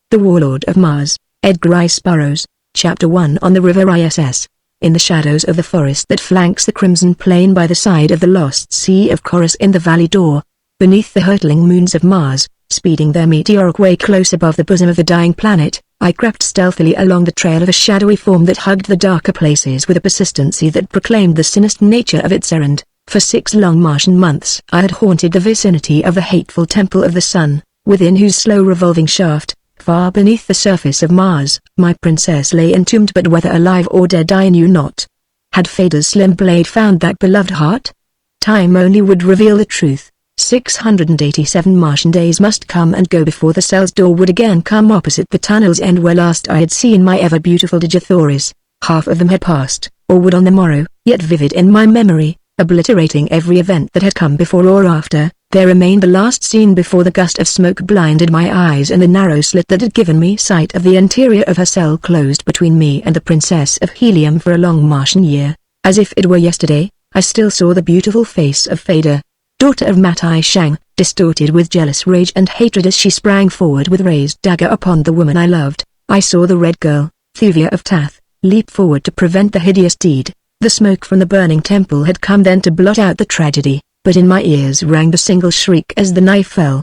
The Warlord of Mars, Edgar Rice Burroughs, Chapter 1 On the River ISS. In the shadows of the forest that flanks the crimson plain by the side of the lost Sea of Chorus in the Valley Door, beneath the hurtling moons of Mars, speeding their meteoric way close above the bosom of the dying planet, I crept stealthily along the trail of a shadowy form that hugged the darker places with a persistency that proclaimed the sinister nature of its errand. For 6 long Martian months I had haunted the vicinity of the hateful Temple of the Sun, within whose slow revolving shaft, far beneath the surface of Mars, my princess lay entombed, but whether alive or dead I knew not. Had Fader's slim blade found that beloved heart? Time only would reveal the truth. 687 Martian days must come and go before the cell's door would again come opposite the tunnel's end where last I had seen my ever-beautiful Digithoris. Half of them had passed, or would on the morrow, yet vivid in my memory, obliterating every event that had come before or after. There remained the last scene before the gust of smoke blinded my eyes and the narrow slit that had given me sight of the interior of her cell closed between me and the Princess of Helium for a long Martian year. As if it were yesterday, I still saw the beautiful face of Fader, daughter of Matai Shang, distorted with jealous rage and hatred as she sprang forward with raised dagger upon the woman I loved. I saw the red girl, Thuvia of Tath, leap forward to prevent the hideous deed. The smoke from the burning temple had come then to blot out the tragedy, but in my ears rang the single shriek as the knife fell.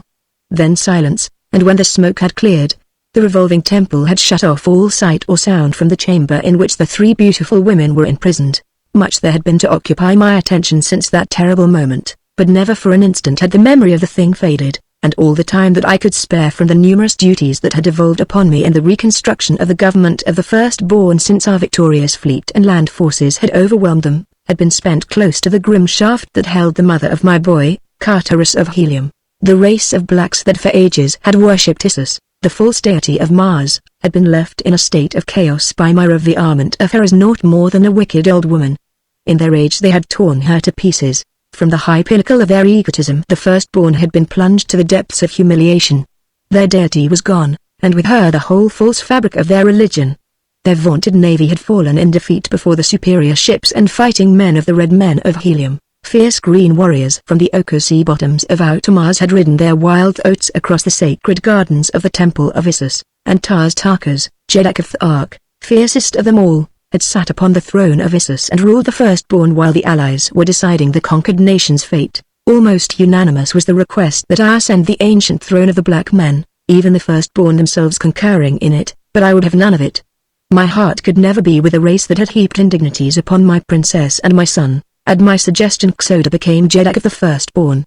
Then silence, and when the smoke had cleared, the revolving temple had shut off all sight or sound from the chamber in which the 3 beautiful women were imprisoned. Much there had been to occupy my attention since that terrible moment, but never for an instant had the memory of the thing faded, and all the time that I could spare from the numerous duties that had devolved upon me in the reconstruction of the government of the firstborn since our victorious fleet and land forces had overwhelmed them, had been spent close to the grim shaft that held the mother of my boy, Carterus of Helium. The race of blacks that for ages had worshipped Isis, the false deity of Mars, had been left in a state of chaos by my revirement of her as naught more than a wicked old woman. In their rage they had torn her to pieces. From the high pinnacle of their egotism the firstborn had been plunged to the depths of humiliation. Their deity was gone, and with her the whole false fabric of their religion. Their vaunted navy had fallen in defeat before the superior ships and fighting men of the Red Men of Helium. Fierce green warriors from the ochre sea bottoms of outer Mars had ridden their wild oats across the sacred gardens of the Temple of Isis, and Tars Tarkas, Jeddak of the Ark, fiercest of them all, had sat upon the throne of Isis and ruled the firstborn while the allies were deciding the conquered nation's fate. Almost unanimous was the request that I ascend the ancient throne of the black men, even the firstborn themselves concurring in it, but I would have none of it. My heart could never be with a race that had heaped indignities upon my princess and my son. At my suggestion Xoda became Jeddak of the firstborn.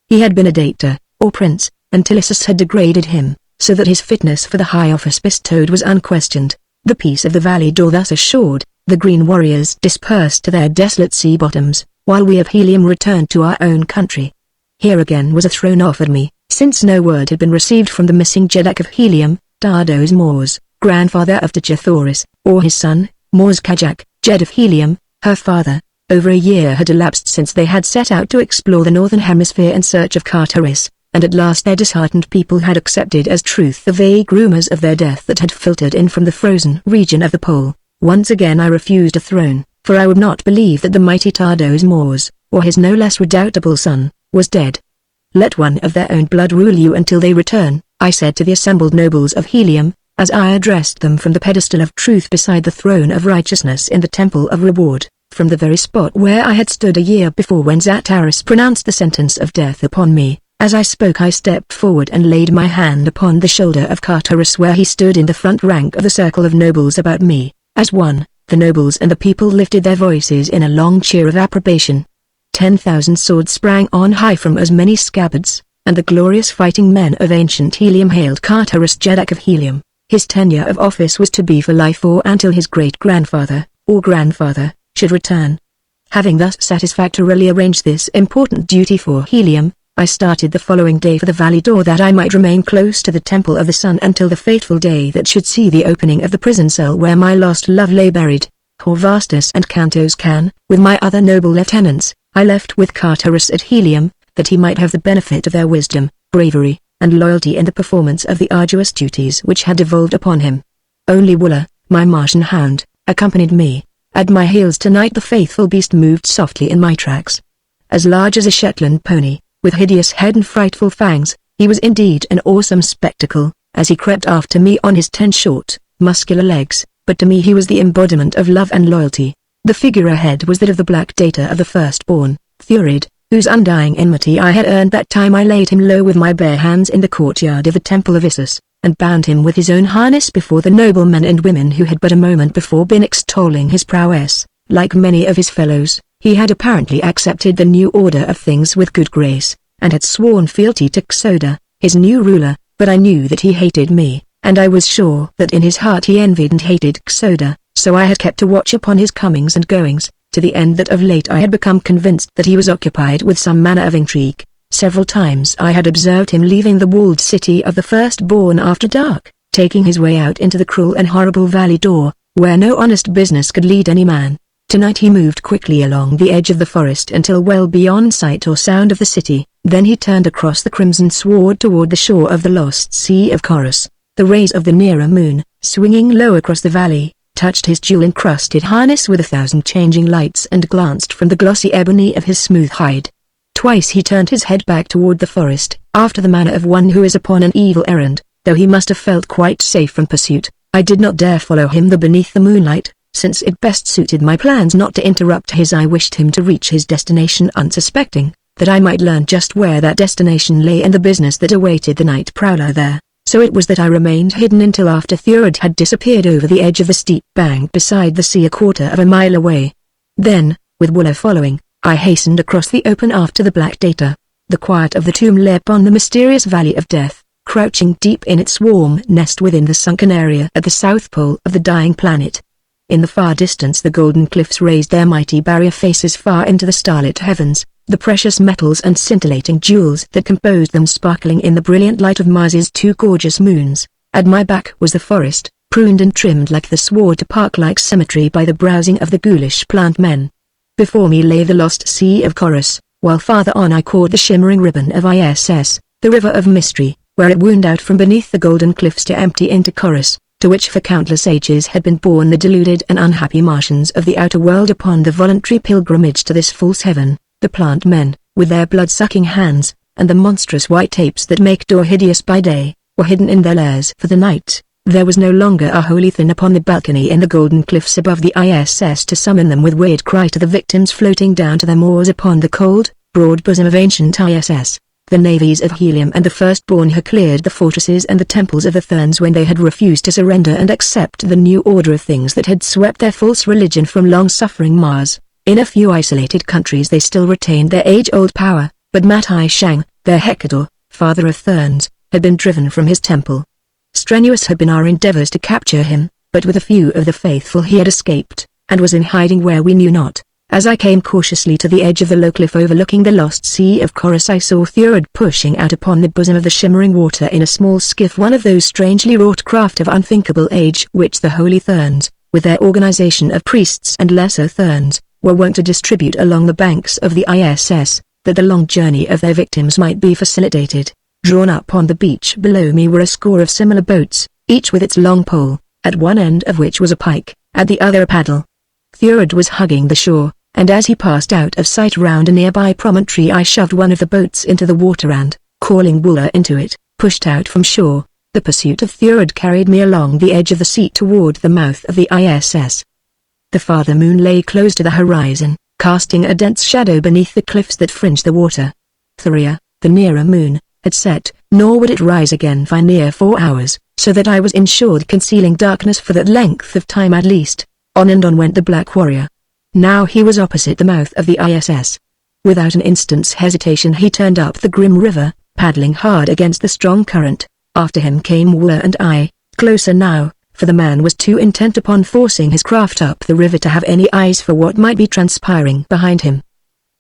He had been a dator, or prince, until Isis had degraded him, so that his fitness for the high office bestowed was unquestioned. The peace of the Valley Door thus assured, the green warriors dispersed to their desolate sea bottoms, while we of Helium returned to our own country. Here again was a throne offered me, since no word had been received from the missing Jeddak of Helium, Dardos Mors, grandfather of Digithoris, or his son, Mors Kajak, Jed of Helium, her father. Over a year had elapsed since they had set out to explore the northern hemisphere in search of Carterus, and at last their disheartened people had accepted as truth the vague rumors of their death that had filtered in from the frozen region of the pole. Once again I refused a throne, for I would not believe that the mighty Tardos Mors, or his no less redoubtable son, was dead. Let one of their own blood rule you until they return, I said to the assembled nobles of Helium, as I addressed them from the pedestal of truth beside the throne of righteousness in the temple of reward, from the very spot where I had stood a year before when Zataris pronounced the sentence of death upon me. As I spoke I stepped forward and laid my hand upon the shoulder of Carterus where he stood in the front rank of the circle of nobles about me. As one, the nobles and the people lifted their voices in a long cheer of approbation. 10,000 swords sprang on high from as many scabbards, and the glorious fighting men of ancient Helium hailed Carterus Jeddak of Helium. His tenure of office was to be for life or until his great-grandfather, or grandfather, should return. Having thus satisfactorily arranged this important duty for Helium, I started the following day for the Valley Door that I might remain close to the Temple of the Sun until the fateful day that should see the opening of the prison cell where my lost love lay buried. Horvastus and Cantos Can, with my other noble lieutenants, I left with Carterus at Helium, that he might have the benefit of their wisdom, bravery, and loyalty in the performance of the arduous duties which had devolved upon him. Only Wooler, my Martian hound, accompanied me. At my heels tonight the faithful beast moved softly in my tracks. As large as a Shetland pony, with hideous head and frightful fangs, he was indeed an awesome spectacle. as he crept after me on his 10 short, muscular legs, but to me he was the embodiment of love and loyalty. The figure ahead was that of the black data of the firstborn, Thurid, whose undying enmity I had earned that time I laid him low with my bare hands in the courtyard of the Temple of Isis, and bound him with his own harness before the noblemen and women who had but a moment before been extolling his prowess. Like many of his fellows, he had apparently accepted the new order of things with good grace, and had sworn fealty to Xoda, his new ruler, but I knew that he hated me, and I was sure that in his heart he envied and hated Xoda, so I had kept a watch upon his comings and goings, to the end that of late I had become convinced that he was occupied with some manner of intrigue. Several times I had observed him leaving the walled city of the firstborn after dark, taking his way out into the cruel and horrible valley door, where no honest business could lead any man. Tonight he moved quickly along the edge of the forest until well beyond sight or sound of the city, then he turned across the crimson sward toward the shore of the lost Sea of Chorus. The rays of the nearer moon, swinging low across the valley, touched his jewel-encrusted harness with 1,000 changing lights and glanced from the glossy ebony of his smooth hide. Twice he turned his head back toward the forest, after the manner of one who is upon an evil errand, though he must have felt quite safe from pursuit. I did not dare follow him beneath the moonlight, since it best suited my plans not to interrupt his. I wished him to reach his destination unsuspecting, that I might learn just where that destination lay and the business that awaited the night prowler there. So it was that I remained hidden until after Thurid had disappeared over the edge of the steep bank beside the sea a quarter of a mile away. Then, with Wooler following, I hastened across the open after the black data. The quiet of the tomb lay upon the mysterious valley of death, crouching deep in its warm nest within the sunken area at the south pole of the dying planet. In the far distance the golden cliffs raised their mighty barrier faces far into the starlit heavens, the precious metals and scintillating jewels that composed them sparkling in the brilliant light of Mars's 2 gorgeous moons. At my back was the forest, pruned and trimmed like the sward to park-like symmetry by the browsing of the ghoulish plant men. Before me lay the lost Sea of Chorus, while farther on I caught the shimmering ribbon of Isis, the river of mystery, where it wound out from beneath the golden cliffs to empty into Chorus, to which for countless ages had been borne the deluded and unhappy Martians of the outer world upon the voluntary pilgrimage to this false heaven. The plant men, with their blood-sucking hands, and the monstrous white apes that make Dor hideous by day, were hidden in their lairs for the night. There was no longer a holy thing upon the balcony in the golden cliffs above the Isis to summon them with weird cry to the victims floating down to their moors upon the cold, broad bosom of ancient Isis. The navies of Helium and the firstborn had cleared the fortresses and the temples of the Therns when they had refused to surrender and accept the new order of things that had swept their false religion from long-suffering Mars. In a few isolated countries they still retained their age-old power, but Matai Shang, their Hecador, father of Therns, had been driven from his temple. Strenuous had been our endeavors to capture him, but with a few of the faithful he had escaped, and was in hiding where we knew not. As I came cautiously to the edge of the low cliff overlooking the lost Sea of Chorus I saw Thurid pushing out upon the bosom of the shimmering water in a small skiff, one of those strangely wrought craft of unthinkable age which the Holy Therns, with their organization of priests and lesser Therns, were wont to distribute along the banks of the Isis, that the long journey of their victims might be facilitated. Drawn up on the beach below me were a score of similar boats, each with its long pole, at one end of which was a pike, at the other a paddle. Thurid was hugging the shore, and as he passed out of sight round a nearby promontory I shoved one of the boats into the water and, calling Wooler into it, pushed out from shore. The pursuit of Thurid carried me along the edge of the sea toward the mouth of the Isis. The farther moon lay close to the horizon, casting a dense shadow beneath the cliffs that fringed the water. Thuria, the nearer moon, had set, nor would it rise again for near 4 hours, so that I was ensured concealing darkness for that length of time at least. On and on went the black warrior. Now he was opposite the mouth of the Isis. Without an instant's hesitation he turned up the grim river, paddling hard against the strong current. After him came Wooler and I, closer now, for the man was too intent upon forcing his craft up the river to have any eyes for what might be transpiring behind him.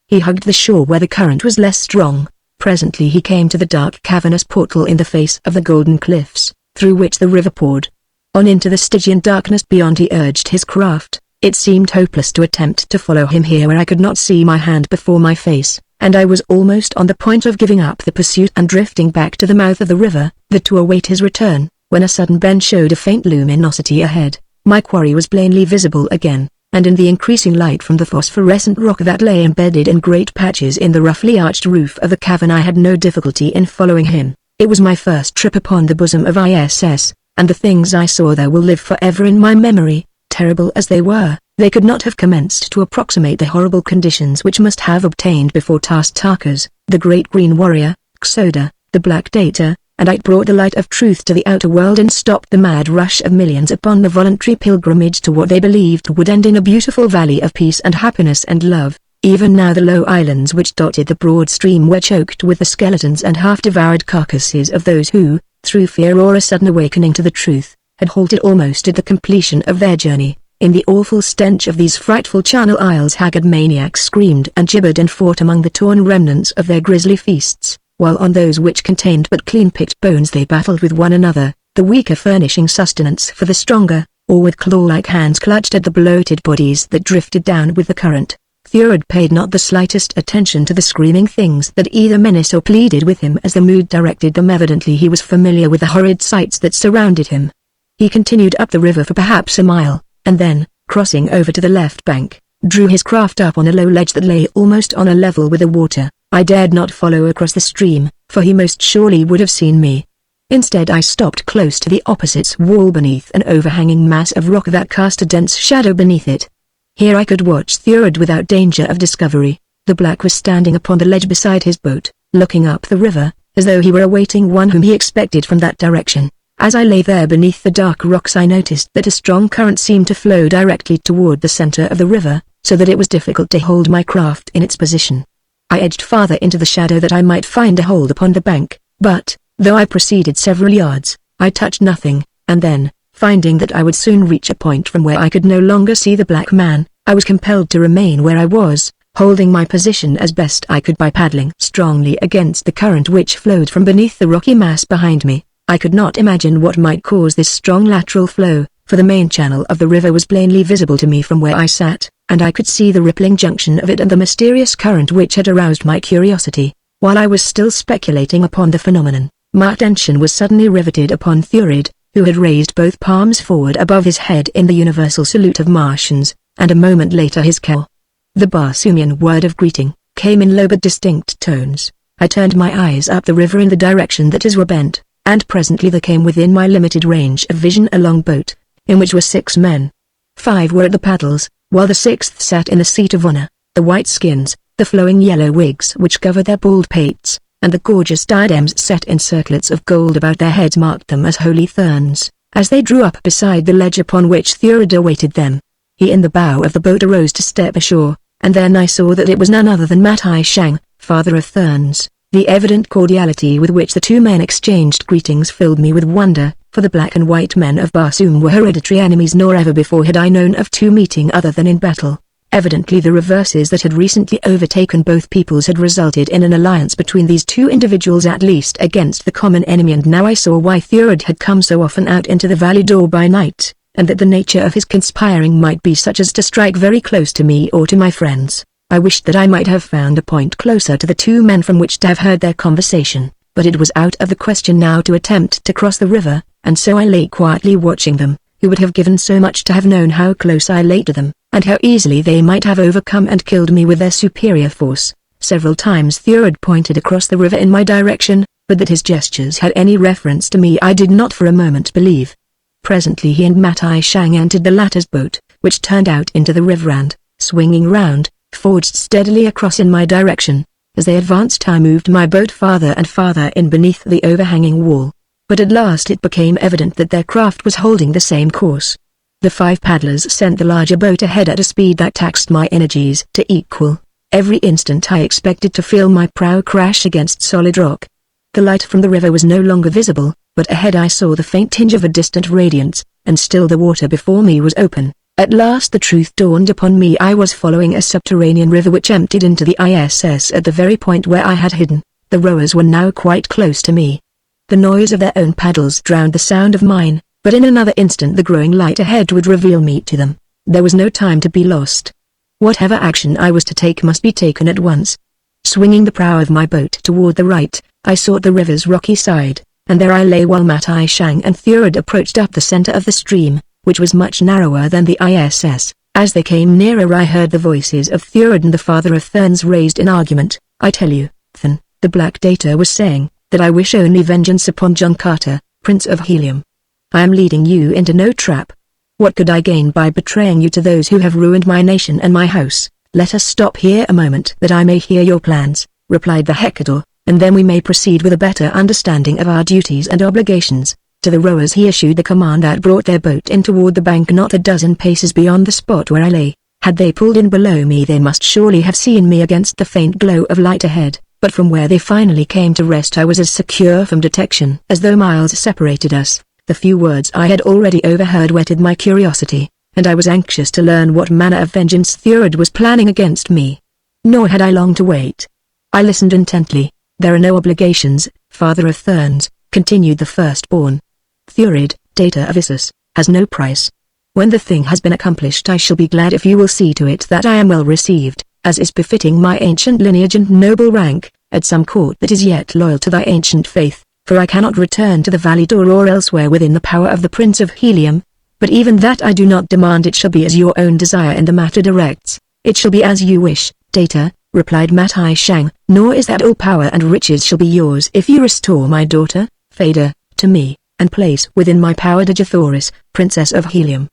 He hugged the shore where the current was less strong. Presently he came to the dark cavernous portal in the face of the golden cliffs, through which the river poured. On into the Stygian darkness beyond he urged his craft. It seemed hopeless to attempt to follow him here where I could not see my hand before my face, and I was almost on the point of giving up the pursuit and drifting back to the mouth of the river, that to await his return, when a sudden bend showed a faint luminosity ahead. My quarry was plainly visible again, and in the increasing light from the phosphorescent rock that lay embedded in great patches in the roughly arched roof of the cavern I had no difficulty in following him. It was my first trip upon the bosom of ISS, and the things I saw there will live forever in my memory. Terrible as they were, they could not have commenced to approximate the horrible conditions which must have obtained before Tastakers, the great green warrior, Xoda, the Black Data, and it brought the light of truth to the outer world and stopped the mad rush of millions upon the voluntary pilgrimage to what they believed would end in a beautiful valley of peace and happiness and love. Even now the low islands which dotted the broad stream were choked with the skeletons and half-devoured carcasses of those who, through fear or a sudden awakening to the truth, had halted almost at the completion of their journey. In the awful stench of these frightful Channel Isles haggard maniacs screamed and gibbered and fought among the torn remnants of their grisly feasts, while on those which contained but clean-picked bones they battled with one another, the weaker furnishing sustenance for the stronger, or with claw-like hands clutched at the bloated bodies that drifted down with the current. Thurid paid not the slightest attention to the screaming things that either menaced or pleaded with him as the mood directed them. Evidently he was familiar with the horrid sights that surrounded him. He continued up the river for perhaps a mile, and then, crossing over to the left bank, drew his craft up on a low ledge that lay almost on a level with the water. I dared not follow across the stream, for he most surely would have seen me. Instead I stopped close to the opposite wall beneath an overhanging mass of rock that cast a dense shadow beneath it. Here I could watch Thurid without danger of discovery. The Black was standing upon the ledge beside his boat, looking up the river, as though he were awaiting one whom he expected from that direction. As I lay there beneath the dark rocks I noticed that a strong current seemed to flow directly toward the center of the river, so that it was difficult to hold my craft in its position. I edged farther into the shadow that I might find a hold upon the bank, but, though I proceeded several yards, I touched nothing, and then, finding that I would soon reach a point from where I could no longer see the Black man, I was compelled to remain where I was, holding my position as best I could by paddling strongly against the current which flowed from beneath the rocky mass behind me. I could not imagine what might cause this strong lateral flow, for the main channel of the river was plainly visible to me from where I sat, and I could see the rippling junction of it and the mysterious current which had aroused my curiosity. While I was still speculating upon the phenomenon, my attention was suddenly riveted upon Thurid, who had raised both palms forward above his head in the universal salute of Martians, and a moment later his call. The Barsoomian word of greeting came in low but distinct tones. I turned my eyes up the river in the direction that his were bent, and presently there came within my limited range of vision a long boat, in which were 6 men. 5 were at the paddles, while the 6th sat in the seat of honor. The white skins, the flowing yellow wigs which covered their bald pates, and the gorgeous diadems set in circlets of gold about their heads marked them as holy therns. As they drew up beside the ledge upon which Thurid awaited them, he in the bow of the boat arose to step ashore, and then I saw that it was none other than Matai Shang, father of Therns. The evident cordiality with which the 2 men exchanged greetings filled me with wonder, for the black and white men of Barsoom were hereditary enemies, nor ever before had I known of 2 meeting other than in battle. Evidently the reverses that had recently overtaken both peoples had resulted in an alliance between these 2 individuals at least against the common enemy, and now I saw why Thurid had come so often out into the valley door by night, and that the nature of his conspiring might be such as to strike very close to me or to my friends. I wished that I might have found a point closer to the 2 men from which to have heard their conversation, but it was out of the question now to attempt to cross the river, and so I lay quietly watching them, who would have given so much to have known how close I lay to them, and how easily they might have overcome and killed me with their superior force. Several times Thurid pointed across the river in my direction, but that his gestures had any reference to me I did not for a moment believe. Presently he and Matai Shang entered the latter's boat, which turned out into the river and, swinging round, forged steadily across in my direction. As they advanced I moved my boat farther and farther in beneath the overhanging wall, but at last it became evident that their craft was holding the same course. The 5 paddlers sent the larger boat ahead at a speed that taxed my energies to equal. Every instant I expected to feel my prow crash against solid rock. The light from the river was no longer visible, but ahead I saw the faint tinge of a distant radiance, and still the water before me was open. At last the truth dawned upon me. I was following a subterranean river which emptied into the ISS at the very point where I had hidden. The rowers were now quite close to me. The noise of their own paddles drowned the sound of mine, but in another instant the growing light ahead would reveal me to them. There was no time to be lost. Whatever action I was to take must be taken at once. Swinging the prow of my boat toward the right, I sought the river's rocky side, and there I lay while Matai Shang and Thurid approached up the center of the stream, which was much narrower than the ISS. As they came nearer I heard the voices of Thurid and the father of Therns raised in argument. "I tell you, Thern," the Black Data was saying, that I wish only vengeance upon John Carter, Prince of Helium. I am leading you into no trap. What could I gain by betraying you to those who have ruined my nation and my house? Let us stop here a moment that I may hear your plans, replied the Hecador, and then we may proceed with a better understanding of our duties and obligations. To the rowers he issued the command that brought their boat in toward the bank not a dozen paces beyond the spot where I lay. Had they pulled in below me they must surely have seen me against the faint glow of light ahead, but from where they finally came to rest I was as secure from detection as though miles separated us. The few words I had already overheard whetted my curiosity, and I was anxious to learn what manner of vengeance Thurid was planning against me. Nor had I long to wait. I listened intently. There are no obligations, father of Therns, continued the firstborn. Thurid, data of Issus, has no price. When the thing has been accomplished I shall be glad if you will see to it that I am well received, as is befitting my ancient lineage and noble rank, at some court that is yet loyal to thy ancient faith, for I cannot return to the Valley Door or elsewhere within the power of the Prince of Helium. But even that I do not demand. It shall be as your own desire and the matter directs. It shall be as you wish, Data, replied Matai Shang, nor is that all power and riches shall be yours if you restore my daughter, Phaedra, to me, and place within my power Digithoris, Princess of Helium.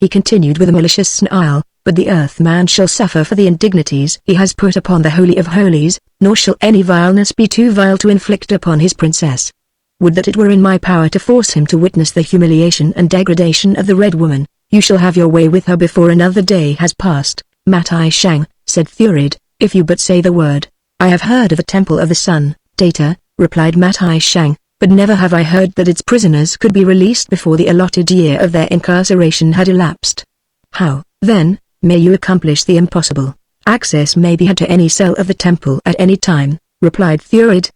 He continued with a malicious smile, but the Earthman shall suffer for the indignities he has put upon the Holy of Holies, nor shall any vileness be too vile to inflict upon his princess. Would that it were in my power to force him to witness the humiliation and degradation of the Red Woman. You shall have your way with her before another day has passed, Matai Shang, said Thurid, if you but say the word. I have heard of the Temple of the Sun, Data, replied Matai Shang, but never have I heard that its prisoners could be released before the allotted year of their incarceration had elapsed. How, then, may you accomplish the impossible? Access may be had to any cell of the temple at any time, replied Thurid.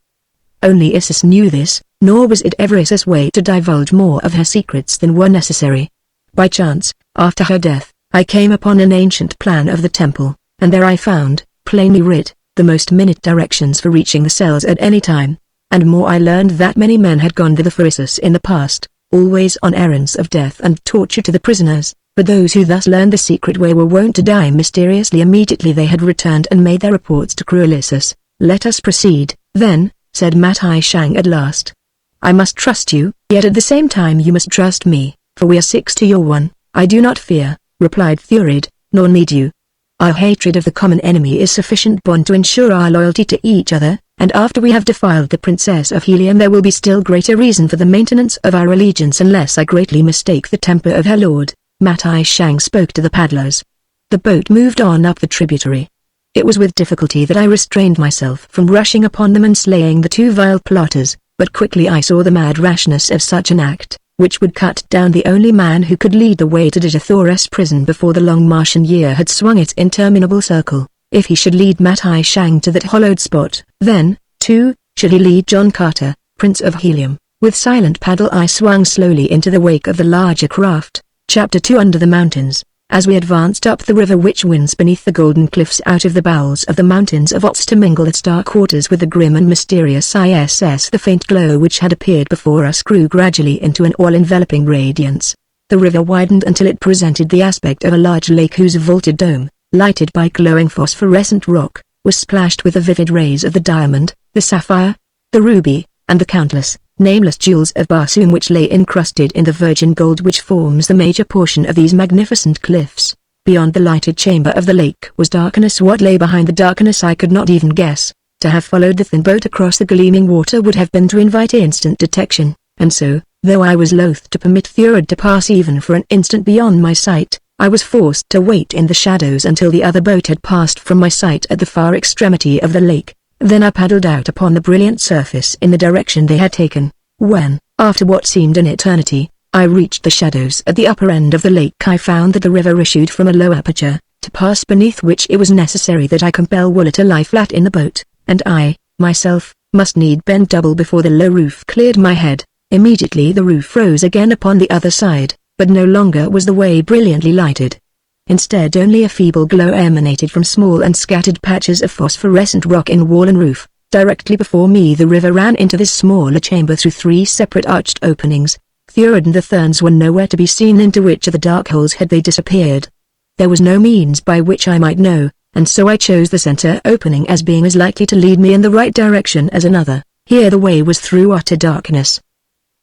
Only Issus knew this, nor was it ever Issus' way to divulge more of her secrets than were necessary. By chance, after her death, I came upon an ancient plan of the temple, and there I found, plainly writ, the most minute directions for reaching the cells at any time. And more I learned that many men had gone thither for Issus in the past, always on errands of death and torture to the prisoners, but those who thus learned the secret way were wont to die mysteriously immediately they had returned and made their reports to cruel Issus. Let us proceed, then, said Matai Shang at last. I must trust you, yet at the same time you must trust me, for we are 6 to your 1. I do not fear, replied Thurid, nor need you. Our hatred of the common enemy is sufficient bond to ensure our loyalty to each other, and after we have defiled the Princess of Helium there will be still greater reason for the maintenance of our allegiance unless I greatly mistake the temper of her lord. Matai Shang spoke to the paddlers. The boat moved on up the tributary. It was with difficulty that I restrained myself from rushing upon them and slaying the 2 vile plotters, but quickly I saw the mad rashness of such an act, which would cut down the only man who could lead the way to Digithoris prison before the long Martian year had swung its interminable circle. If he should lead Matai Shang to that hollowed spot, then, too, should he lead John Carter, Prince of Helium. With silent paddle I swung slowly into the wake of the larger craft. Chapter 2 Under the Mountains. As we advanced up the river which winds beneath the golden cliffs out of the bowels of the mountains of Ots to mingle its dark waters with the grim and mysterious ISS, the faint glow which had appeared before us grew gradually into an all-enveloping radiance. The river widened until it presented the aspect of a large lake whose vaulted dome, lighted by glowing phosphorescent rock, was splashed with the vivid rays of the diamond, the sapphire, the ruby, and the countless, nameless jewels of Barsoom which lay encrusted in the virgin gold which forms the major portion of these magnificent cliffs. Beyond the lighted chamber of the lake was darkness. What lay behind the darkness I could not even guess. To have followed the thin boat across the gleaming water would have been to invite instant detection, and so, though I was loath to permit Thurid to pass even for an instant beyond my sight, I was forced to wait in the shadows until the other boat had passed from my sight at the far extremity of the lake. Then I paddled out upon the brilliant surface in the direction they had taken. When, after what seemed an eternity, I reached the shadows at the upper end of the lake, I found that the river issued from a low aperture, to pass beneath which it was necessary that I compel Wooler to lie flat in the boat, and I, myself, must need bend double before the low roof cleared my head. Immediately the roof rose again upon the other side, but no longer was the way brilliantly lighted. Instead only a feeble glow emanated from small and scattered patches of phosphorescent rock in wall and roof. Directly before me the river ran into this smaller chamber through 3 separate arched openings. Thurid and the Therns were nowhere to be seen. Into which of the dark holes had they disappeared? There was no means by which I might know, and so I chose the center opening as being as likely to lead me in the right direction as another. Here the way was through utter darkness.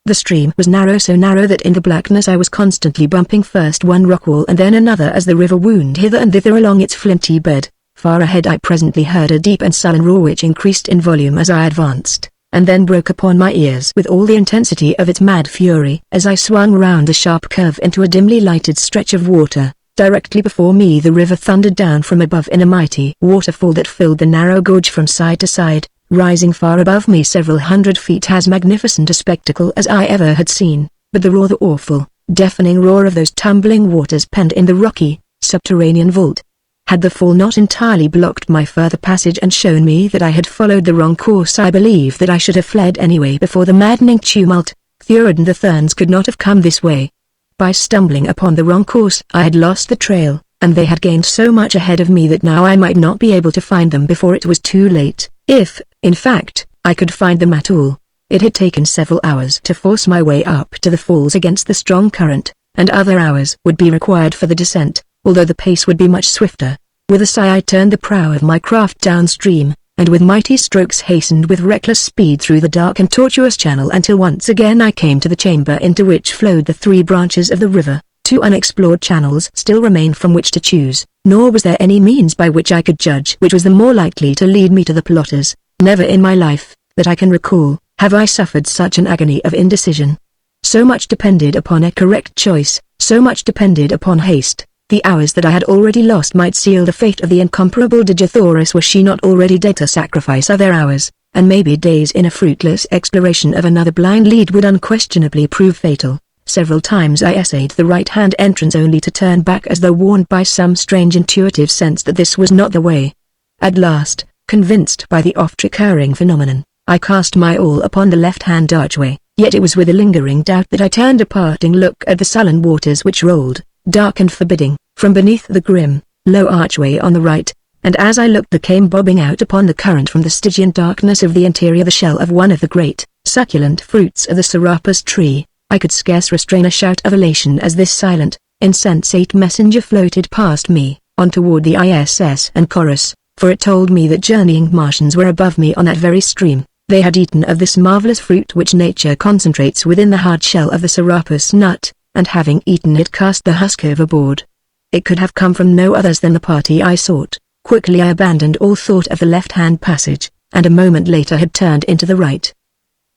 The stream was narrow, so narrow that in the blackness I was constantly bumping first one rock wall and then another as the river wound hither and thither along its flinty bed. Far ahead I presently heard a deep and sullen roar which increased in volume as I advanced, and then broke upon my ears with all the intensity of its mad fury as I swung round a sharp curve into a dimly lighted stretch of water. Directly before me the river thundered down from above in a mighty waterfall that filled the narrow gorge from side to side, rising far above me several hundred feet, as magnificent a spectacle as I ever had seen. But the awful, deafening roar of those tumbling waters penned in the rocky, subterranean vault. Had the fall not entirely blocked my further passage and shown me that I had followed the wrong course, I believe that I should have fled anyway before the maddening tumult. Theurad and the Therns could not have come this way. By stumbling upon the wrong course I had lost the trail, and they had gained so much ahead of me that now I might not be able to find them before it was too late, if, in fact, I could find them at all. It had taken several hours to force my way up to the falls against the strong current, and other hours would be required for the descent, although the pace would be much swifter. With a sigh I turned the prow of my craft downstream, and with mighty strokes hastened with reckless speed through the dark and tortuous channel until once again I came to the chamber into which flowed the three branches of the river. Two unexplored channels still remained from which to choose, nor was there any means by which I could judge which was the more likely to lead me to the plotters. Never in my life, that I can recall, have I suffered such an agony of indecision. So much depended upon a correct choice, so much depended upon haste. The hours that I had already lost might seal the fate of the incomparable Digithoris were she not already dead to sacrifice other hours, and maybe days in a fruitless exploration of another blind lead would unquestionably prove fatal. Several times I essayed the right-hand entrance only to turn back as though warned by some strange intuitive sense that this was not the way. At last, convinced by the oft-recurring phenomenon, I cast my all upon the left-hand archway, yet it was with a lingering doubt that I turned a parting look at the sullen waters which rolled, dark and forbidding, from beneath the grim, low archway on the right, and as I looked there came bobbing out upon the current from the Stygian darkness of the interior the shell of one of the great, succulent fruits of the Serapis tree. I could scarce restrain a shout of elation as this silent, insensate messenger floated past me, on toward the ISS and Chorus, for it told me that journeying Martians were above me on that very stream. They had eaten of this marvelous fruit which nature concentrates within the hard shell of the Serapis nut, and having eaten it cast the husk overboard. It could have come from no others than the party I sought. Quickly I abandoned all thought of the left-hand passage, and a moment later had turned into the right.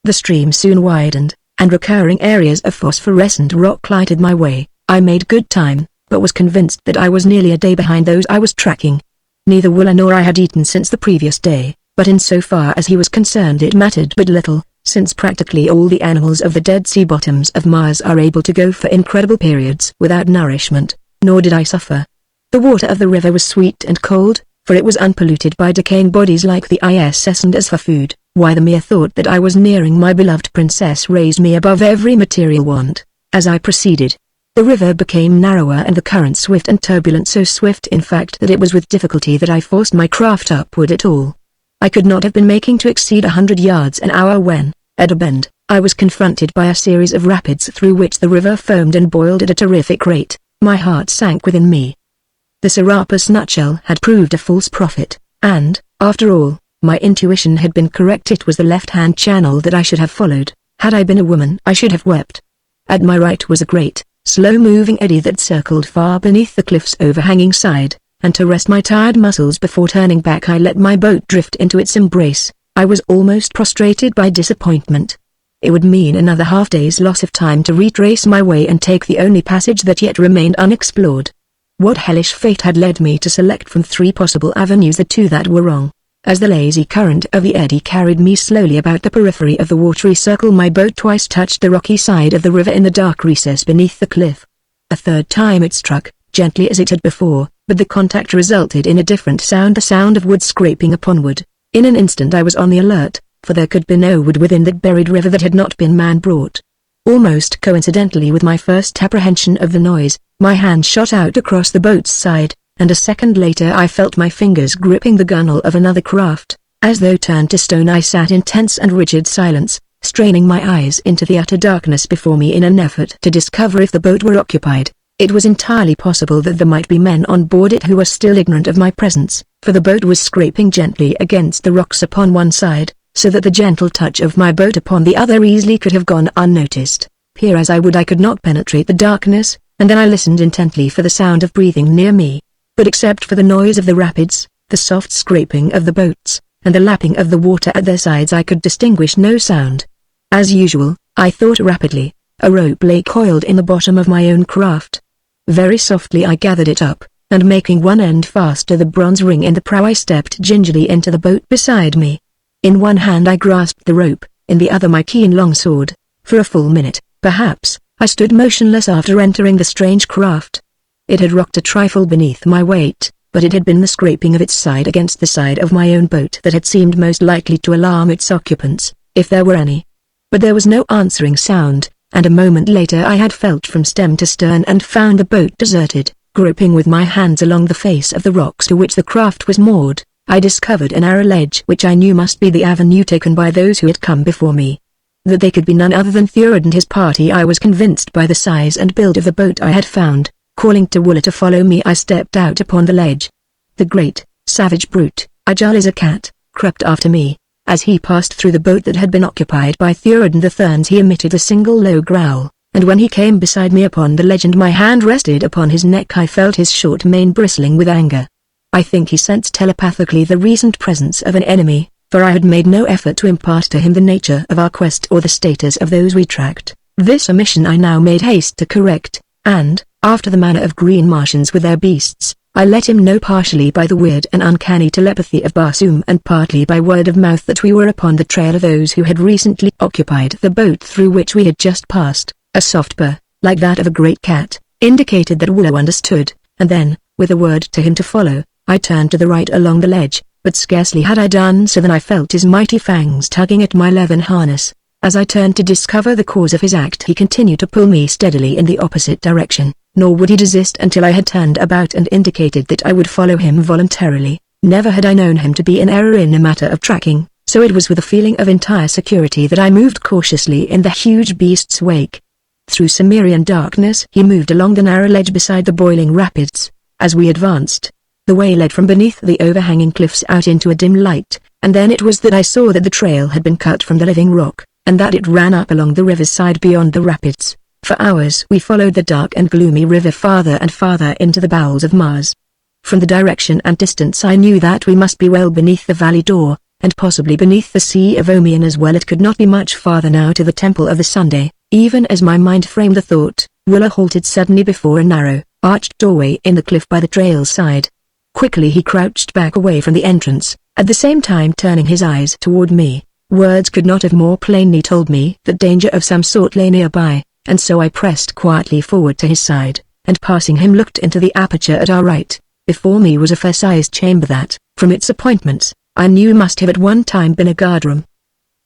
The stream soon widened, and recurring areas of phosphorescent rock lighted my way. I made good time, but was convinced that I was nearly a day behind those I was tracking. Neither Wooler nor I had eaten since the previous day, but in so far as he was concerned it mattered but little, since practically all the animals of the Dead Sea bottoms of Mars are able to go for incredible periods without nourishment, nor did I suffer. The water of the river was sweet and cold, for it was unpolluted by decaying bodies like the ISS, and as for food, why the mere thought that I was nearing my beloved princess raised me above every material want. As I proceeded, the river became narrower and the current swift and turbulent, so swift in fact that it was with difficulty that I forced my craft upward at all. I could not have been making to exceed 100 yards an hour when, at a bend, I was confronted by a series of rapids through which the river foamed and boiled at a terrific rate. My heart sank within me. The Serapis nutshell had proved a false prophet, and, after all, my intuition had been correct. It was the left-hand channel that I should have followed. Had I been a woman I should have wept. At my right was a great, slow-moving eddy that circled far beneath the cliff's overhanging side, and to rest my tired muscles before turning back I let my boat drift into its embrace. I was almost prostrated by disappointment. It would mean another half-day's loss of time to retrace my way and take the only passage that yet remained unexplored. What hellish fate had led me to select from 3 possible avenues the 2 that were wrong? As the lazy current of the eddy carried me slowly about the periphery of the watery circle, my boat twice touched the rocky side of the river in the dark recess beneath the cliff. A third time it struck, gently as it had before, but the contact resulted in a different sound, the sound of wood scraping upon wood. In an instant I was on the alert, for there could be no wood within that buried river that had not been man-brought. Almost coincidentally with my first apprehension of the noise, my hand shot out across the boat's side, and a second later I felt my fingers gripping the gunwale of another craft. As though turned to stone I sat in tense and rigid silence, straining my eyes into the utter darkness before me in an effort to discover if the boat were occupied. It was entirely possible that there might be men on board it who were still ignorant of my presence, for the boat was scraping gently against the rocks upon one side, so that the gentle touch of my boat upon the other easily could have gone unnoticed. Peer as I would, I could not penetrate the darkness, and then I listened intently for the sound of breathing near me. But except for the noise of the rapids, the soft scraping of the boats, and the lapping of the water at their sides, I could distinguish no sound. As usual, I thought rapidly. A rope lay coiled in the bottom of my own craft. Very softly I gathered it up, and making one end fast to the bronze ring in the prow, I stepped gingerly into the boat beside me. In one hand I grasped the rope, in the other my keen long sword. For a full minute, perhaps, I stood motionless after entering the strange craft. It had rocked a trifle beneath my weight, but it had been the scraping of its side against the side of my own boat that had seemed most likely to alarm its occupants, if there were any. But there was no answering sound, and a moment later I had felt from stem to stern and found the boat deserted. Groping with my hands along the face of the rocks to which the craft was moored, I discovered a narrow ledge which I knew must be the avenue taken by those who had come before me. That they could be none other than Thurard and his party I was convinced by the size and build of the boat I had found. Calling to Wooler to follow me, I stepped out upon the ledge. The great, savage brute, agile as a cat, crept after me. As he passed through the boat that had been occupied by Thurard and the Therns, he emitted a single low growl, and when he came beside me upon the ledge and my hand rested upon his neck, I felt his short mane bristling with anger. I think he sensed telepathically the recent presence of an enemy, for I had made no effort to impart to him the nature of our quest or the status of those we tracked. This omission I now made haste to correct, and, after the manner of green Martians with their beasts, I let him know partially by the weird and uncanny telepathy of Barsoom and partly by word of mouth that we were upon the trail of those who had recently occupied the boat through which we had just passed. A soft purr, like that of a great cat, indicated that Wooler understood, and then, with a word to him to follow, I turned to the right along the ledge, but scarcely had I done so than I felt his mighty fangs tugging at my leathern harness. As I turned to discover the cause of his act, he continued to pull me steadily in the opposite direction, nor would he desist until I had turned about and indicated that I would follow him voluntarily. Never had I known him to be in error in a matter of tracking, so it was with a feeling of entire security that I moved cautiously in the huge beast's wake. Through Cimmerian darkness he moved along the narrow ledge beside the boiling rapids. As we advanced, the way led from beneath the overhanging cliffs out into a dim light, and then it was that I saw that the trail had been cut from the living rock, and that it ran up along the river's side beyond the rapids. For hours we followed the dark and gloomy river farther and farther into the bowels of Mars. From the direction and distance I knew that we must be well beneath the valley door, and possibly beneath the Sea of Omion as well. It could not be much farther now to the Temple of the Sunday. Even as my mind framed the thought, Wooler halted suddenly before a narrow, arched doorway in the cliff by the trail's side. Quickly he crouched back away from the entrance, at the same time turning his eyes toward me. Words could not have more plainly told me that danger of some sort lay nearby, and so I pressed quietly forward to his side, and passing him looked into the aperture at our right. Before me was a fair-sized chamber that, from its appointments, I knew must have at one time been a guardroom.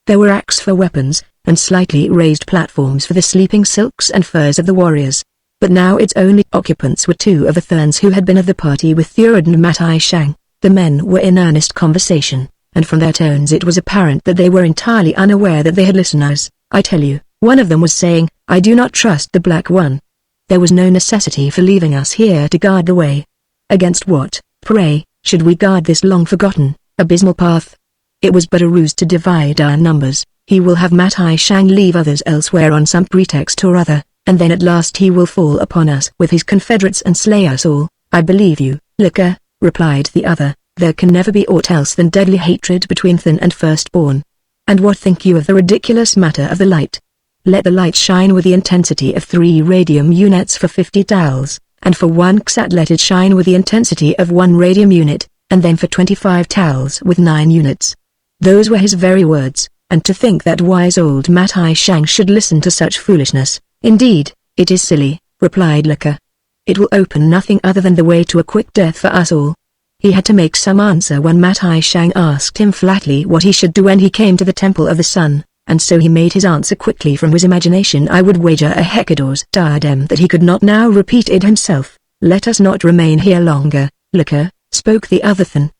There were racks for weapons, and slightly raised platforms for the sleeping silks and furs of the warriors. But now its only occupants were two of the Therns who had been of the party with Thurard and Matai Shang. The men were in earnest conversation, and from their tones it was apparent that they were entirely unaware that they had listeners. I tell you, one of them was saying, "I do not trust the Black One. There was no necessity for leaving us here to guard the way. Against what, pray, should we guard this long-forgotten, abysmal path? It was but a ruse to divide our numbers. He will have Matai Shang leave others elsewhere on some pretext or other, and then at last he will fall upon us with his confederates and slay us all." "I believe you, Lika," replied the other. "There can never be aught else than deadly hatred between Thin and Firstborn. And what think you of the ridiculous matter of the light? Let the light shine with the intensity of 3 radium units for 50 tals, and for 1 ksat let it shine with the intensity of 1 radium unit, and then for 25 tals with 9 units. Those were his very words, and to think that wise old Matai Shang should listen to such foolishness. "Indeed, it is silly," replied Lika. "It will open nothing other than the way to a quick death for us all." He had to make some answer when Matai Shang asked him flatly what he should do when he came to the Temple of the Sun, and so he made his answer quickly from his imagination. I would wager a Hecator's diadem that he could not now repeat it himself. "Let us not remain here longer, Lika," spoke the other Thin.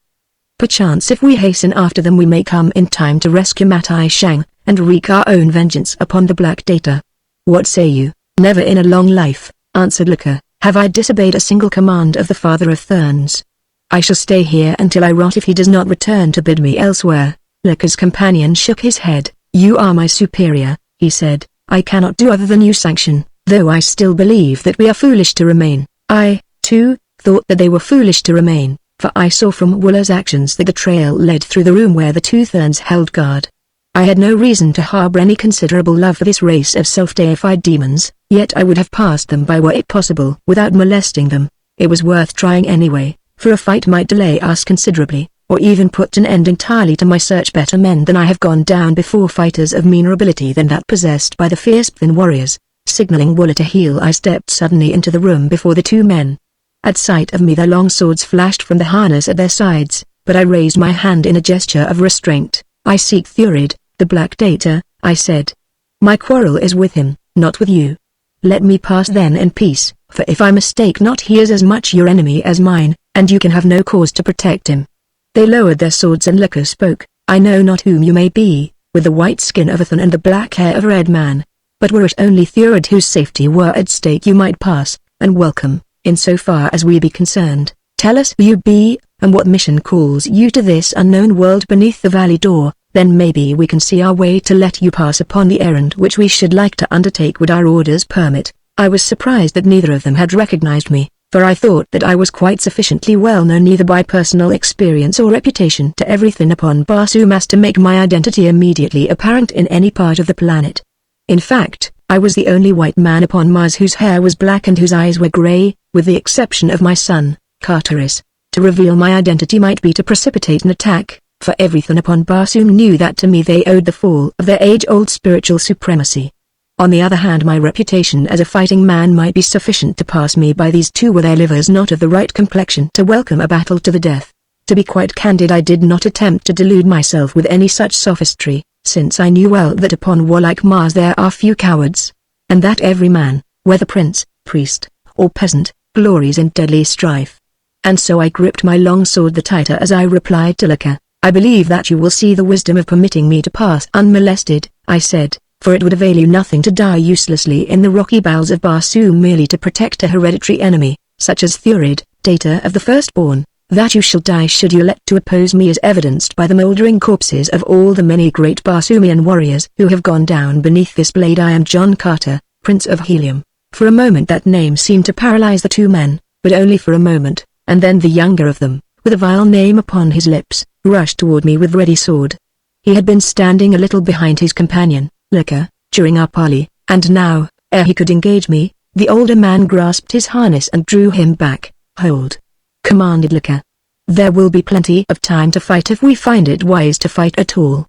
"Perchance if we hasten after them we may come in time to rescue Matai Shang, and wreak our own vengeance upon the Black Data. What say you?" "Never in a long life," answered Lika, "have I disobeyed a single command of the Father of Therns. I shall stay here until I rot if he does not return to bid me elsewhere." Lika's companion shook his head. "You are my superior," he said. "I cannot do other than you sanction, though I still believe that we are foolish to remain." I, too, thought that they were foolish to remain, for I saw from Wooler's actions that the trail led through the room where the two Therns held guard. I had no reason to harbor any considerable love for this race of self-deified demons, yet I would have passed them by were it possible without molesting them. It was worth trying anyway, for a fight might delay us considerably, or even put an end entirely to my search. Better men than I have gone down before, fighters of meaner ability than that possessed by the fierce Thin warriors. Signaling Wooler to heel, I stepped suddenly into the room before the two men. At sight of me their long swords flashed from the harness at their sides, but I raised my hand in a gesture of restraint. "I seek Thurid, the Black Data," I said. "My quarrel is with him, not with you. Let me pass then in peace, for if I mistake not he is as much your enemy as mine, and you can have no cause to protect him." They lowered their swords and Lika spoke. "I know not whom you may be, with the white skin of a Thin and the black hair of a red man. But were it only Thurid whose safety were at stake you might pass, and welcome, in so far as we be concerned. Tell us who you be, and what mission calls you to this unknown world beneath the valley door, then maybe we can see our way to let you pass upon the errand which we should like to undertake would our orders permit." I was surprised that neither of them had recognized me, for I thought that I was quite sufficiently well known either by personal experience or reputation to everything upon Barsoom as to make my identity immediately apparent in any part of the planet. In fact, I was the only white man upon Mars whose hair was black and whose eyes were grey, with the exception of my son, Carteris. To reveal my identity might be to precipitate an attack, for everything upon Barsoom knew that to me they owed the fall of their age-old spiritual supremacy. On the other hand, my reputation as a fighting man might be sufficient to pass me by. These two were their livers not of the right complexion to welcome a battle to the death. To be quite candid, I did not attempt to delude myself with any such sophistry, since I knew well that upon warlike Mars there are few cowards, and that every man, whether prince, priest, or peasant, glories in deadly strife. And so I gripped my long sword the tighter as I replied to Lika. "I believe that you will see the wisdom of permitting me to pass unmolested," I said, "for it would avail you nothing to die uselessly in the rocky bowels of Barsoom merely to protect a hereditary enemy, such as Thurid, Data of the Firstborn. That you shall die should you elect to oppose me is evidenced by the mouldering corpses of all the many great Barsoomian warriors who have gone down beneath this blade. I am John Carter, Prince of Helium." For a moment that name seemed to paralyze the two men, but only for a moment, and then the younger of them, with a vile name upon his lips, rushed toward me with ready sword. He had been standing a little behind his companion, Lika, during our parley, and now, ere he could engage me, the older man grasped his harness and drew him back. "Hold," commanded Lika. "There will be plenty of time to fight if we find it wise to fight at all.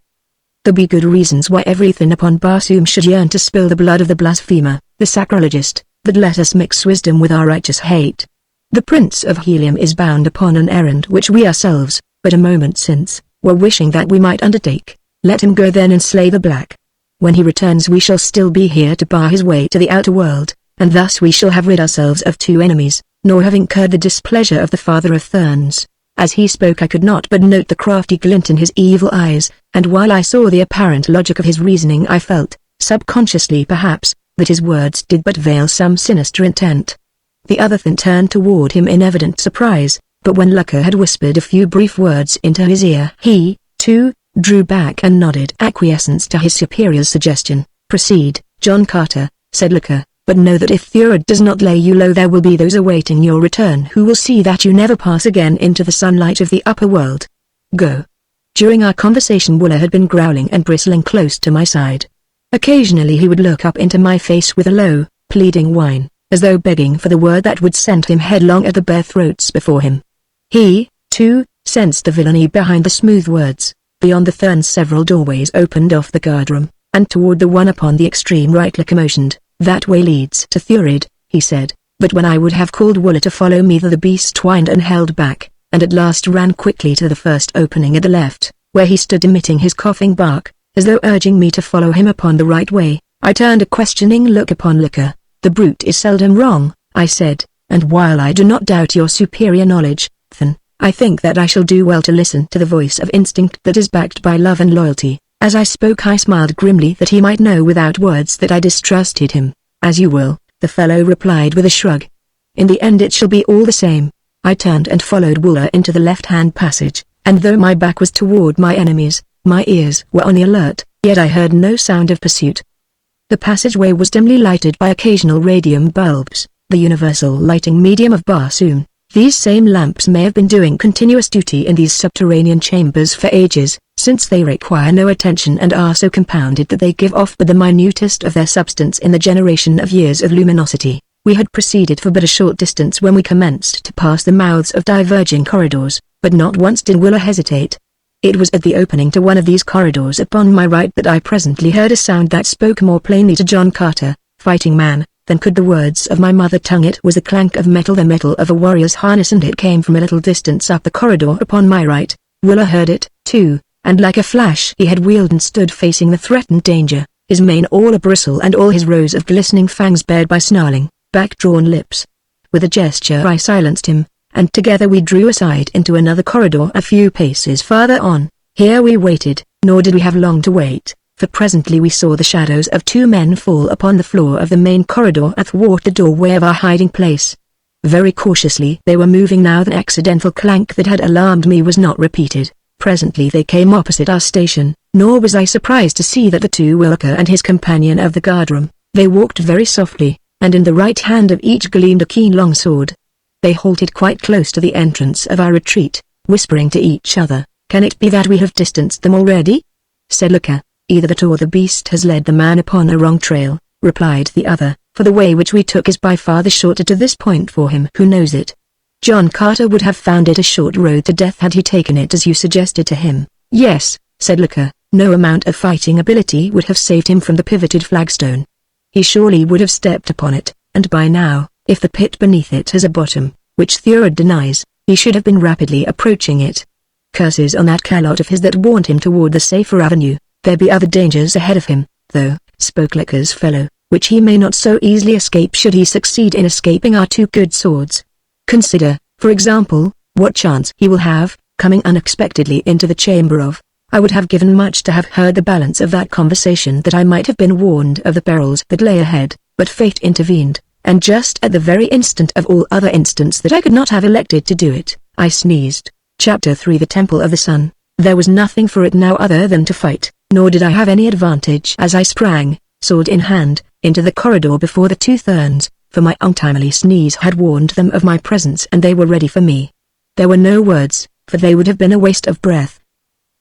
There be good reasons why everything upon Barsoom should yearn to spill the blood of the blasphemer, the sacrilegist, but let us mix wisdom with our righteous hate. The Prince of Helium is bound upon an errand which we ourselves, but a moment since, were wishing that we might undertake. Let him go then and slay the Black. When he returns we shall still be here to bar his way to the outer world, and thus we shall have rid ourselves of two enemies, nor have incurred the displeasure of the Father of Therns." As he spoke I could not but note the crafty glint in his evil eyes, and while I saw the apparent logic of his reasoning I felt, subconsciously perhaps, that his words did but veil some sinister intent. The other Thin turned toward him in evident surprise, but when Lika had whispered a few brief words into his ear he, too, drew back and nodded acquiescence to his superior's suggestion. "Proceed, John Carter," said Lika. "But know that if Thurid does not lay you low there will be those awaiting your return who will see that you never pass again into the sunlight of the upper world. Go." During our conversation Wooler had been growling and bristling close to my side. Occasionally he would look up into my face with a low, pleading whine, as though begging for the word that would send him headlong at the bare throats before him. He, too, sensed the villainy behind the smooth words. Beyond the Therns several doorways opened off the guardroom, and toward the one upon the extreme right Lika motioned. "That way leads to Thurid," he said, but when I would have called Wooler to follow me the beast whined and held back, and at last ran quickly to the first opening at the left, where he stood emitting his coughing bark, as though urging me to follow him upon the right way. I turned a questioning look upon Lika. "The brute is seldom wrong," I said, "and while I do not doubt your superior knowledge, Thin, I think that I shall do well to listen to the voice of instinct that is backed by love and loyalty." As I spoke I smiled grimly that he might know without words that I distrusted him. "As you will," the fellow replied with a shrug. "In the end it shall be all the same." I turned and followed Wooler into the left-hand passage, and though my back was toward my enemies, My ears were on the alert, yet I heard no sound of pursuit. The passageway was dimly lighted by occasional radium bulbs, the universal lighting medium of Barsoom. These same lamps may have been doing continuous duty in these subterranean chambers for ages, since they require no attention and are so compounded that they give off but the minutest of their substance in the generation of years of luminosity. We had proceeded for but a short distance when we commenced to pass the mouths of diverging corridors, but not once did Willa hesitate. It was at the opening to one of these corridors upon my right that I presently heard a sound that spoke more plainly to John Carter, fighting man, than could the words of my mother tongue. It was the clank of metal, the metal of a warrior's harness, and it came from a little distance up the corridor upon my right. Willa heard it, too, and like a flash he had wheeled and stood facing the threatened danger, his mane all a-bristle and all his rows of glistening fangs bared by snarling, back-drawn lips. With a gesture I silenced him, and together we drew aside into another corridor a few paces farther on. Here we waited, nor did we have long to wait, for presently we saw the shadows of two men fall upon the floor of the main corridor athwart the doorway of our hiding place. Very cautiously they were moving now. The accidental clank that had alarmed me was not repeated. Presently they came opposite our station, nor was I surprised to see that the two were Edgar and his companion of the guardroom. They walked very softly, and in the right hand of each gleamed a keen long sword. They halted quite close to the entrance of our retreat, whispering to each other. "Can it be that we have distanced them already?" said Edgar. "Either that or the beast has led the man upon a wrong trail," replied the other, "for the way which we took is by far the shorter to this point for him who knows it. John Carter would have found it a short road to death had he taken it as you suggested to him." "Yes," said Edgar, "no amount of fighting ability would have saved him from the pivoted flagstone. He surely would have stepped upon it, and by now, if the pit beneath it has a bottom, which Thurard denies, he should have been rapidly approaching it. Curses on that calot of his that warned him toward the safer avenue. There be other dangers ahead of him, though," spoke Edgar's fellow, "which he may not so easily escape should he succeed in escaping our two good swords. Consider, for example, what chance he will have, coming unexpectedly into the chamber of—" I would have given much to have heard the balance of that conversation that I might have been warned of the perils that lay ahead, but fate intervened, and just at the very instant of all other instants that I could not have elected to do it, I sneezed. Chapter 3 The Temple of the Sun. There was nothing for it now other than to fight, nor did I have any advantage as I sprang, sword in hand, into the corridor before the two Therns, for my untimely sneeze had warned them of my presence and they were ready for me. There were no words, for they would have been a waste of breath.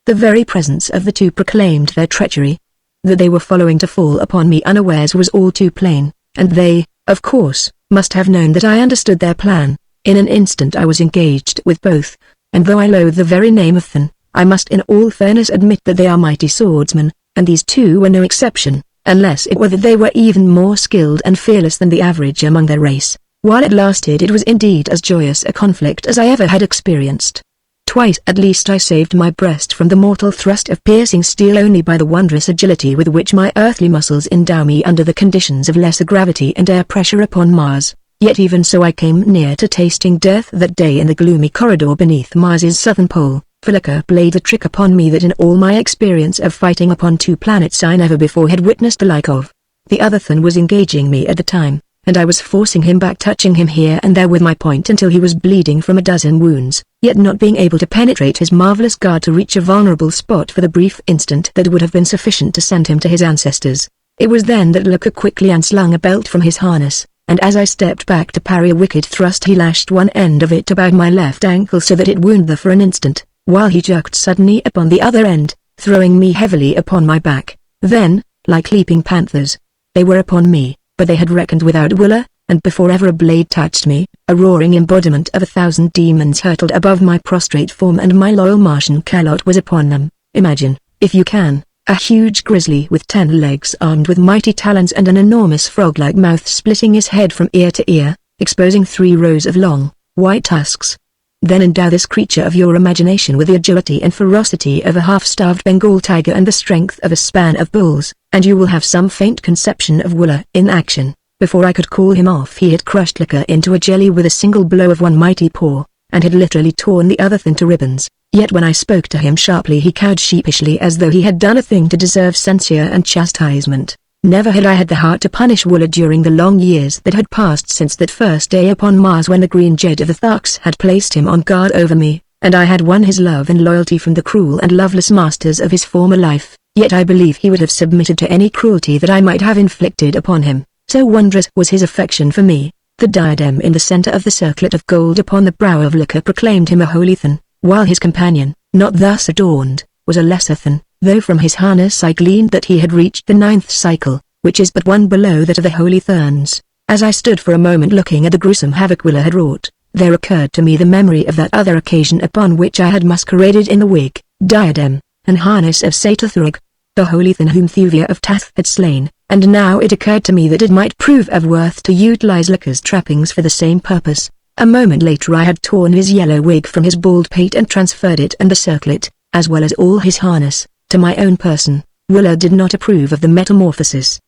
The very presence of the two proclaimed their treachery. That they were following to fall upon me unawares was all too plain, and they, of course, must have known that I understood their plan. In an instant I was engaged with both, and though I loathe the very name of Thern, I must in all fairness admit that they are mighty swordsmen, and these two were no exception, unless it were that they were even more skilled and fearless than the average among their race. While it lasted it was indeed as joyous a conflict as I ever had experienced. Twice at least I saved my breast from the mortal thrust of piercing steel only by the wondrous agility with which my earthly muscles endow me under the conditions of lesser gravity and air pressure upon Mars. Yet even so I came near to tasting death that day in the gloomy corridor beneath Mars's southern pole. Edgar played a trick upon me that in all my experience of fighting upon two planets I never before had witnessed the like of. The other Thern was engaging me at the time, and I was forcing him back, touching him here and there with my point until he was bleeding from a dozen wounds, yet not being able to penetrate his marvelous guard to reach a vulnerable spot for the brief instant that would have been sufficient to send him to his ancestors. It was then that Edgar quickly unslung a belt from his harness, and as I stepped back to parry a wicked thrust he lashed one end of it about my left ankle so that it wounded there for an instant, while he jerked suddenly upon the other end, throwing me heavily upon my back. Then, like leaping panthers, they were upon me, but they had reckoned without Willa, and before ever a blade touched me, a roaring embodiment of 1,000 demons hurtled above my prostrate form and my loyal Martian calot was upon them. Imagine, if you can, a huge grizzly with 10 legs armed with mighty talons and an enormous frog-like mouth splitting his head from ear to ear, exposing 3 rows of long, white tusks. Then endow this creature of your imagination with the agility and ferocity of a half-starved Bengal tiger and the strength of a span of bulls, and you will have some faint conception of Willa in action. Before I could call him off he had crushed Edgar into a jelly with a single blow of one mighty paw, and had literally torn the other Thern to ribbons. Yet when I spoke to him sharply he cowed sheepishly as though he had done a thing to deserve censure and chastisement. Never had I had the heart to punish Willa during the long years that had passed since that first day upon Mars when the green jed of the Tharks had placed him on guard over me, and I had won his love and loyalty from the cruel and loveless masters of his former life, yet I believe he would have submitted to any cruelty that I might have inflicted upon him, so wondrous was his affection for me. The diadem in the center of the circlet of gold upon the brow of Liquor proclaimed him a holy Thun, while his companion, not thus adorned, was a lesser Thun, though from his harness I gleaned that he had reached the 9th cycle, which is but one below that of the holy Thuns. As I stood for a moment looking at the gruesome havoc Willa had wrought, there occurred to me the memory of that other occasion upon which I had masqueraded in the wig, diadem, and harness of Satythurg, the holy Thun whom Thuvia of Tath had slain, and now it occurred to me that it might prove of worth to utilize Liquor's trappings for the same purpose. A moment later I had torn his yellow wig from his bald pate and transferred it and the circlet, as well as all his harness, to my own person. Willa did not approve of the metamorphosis.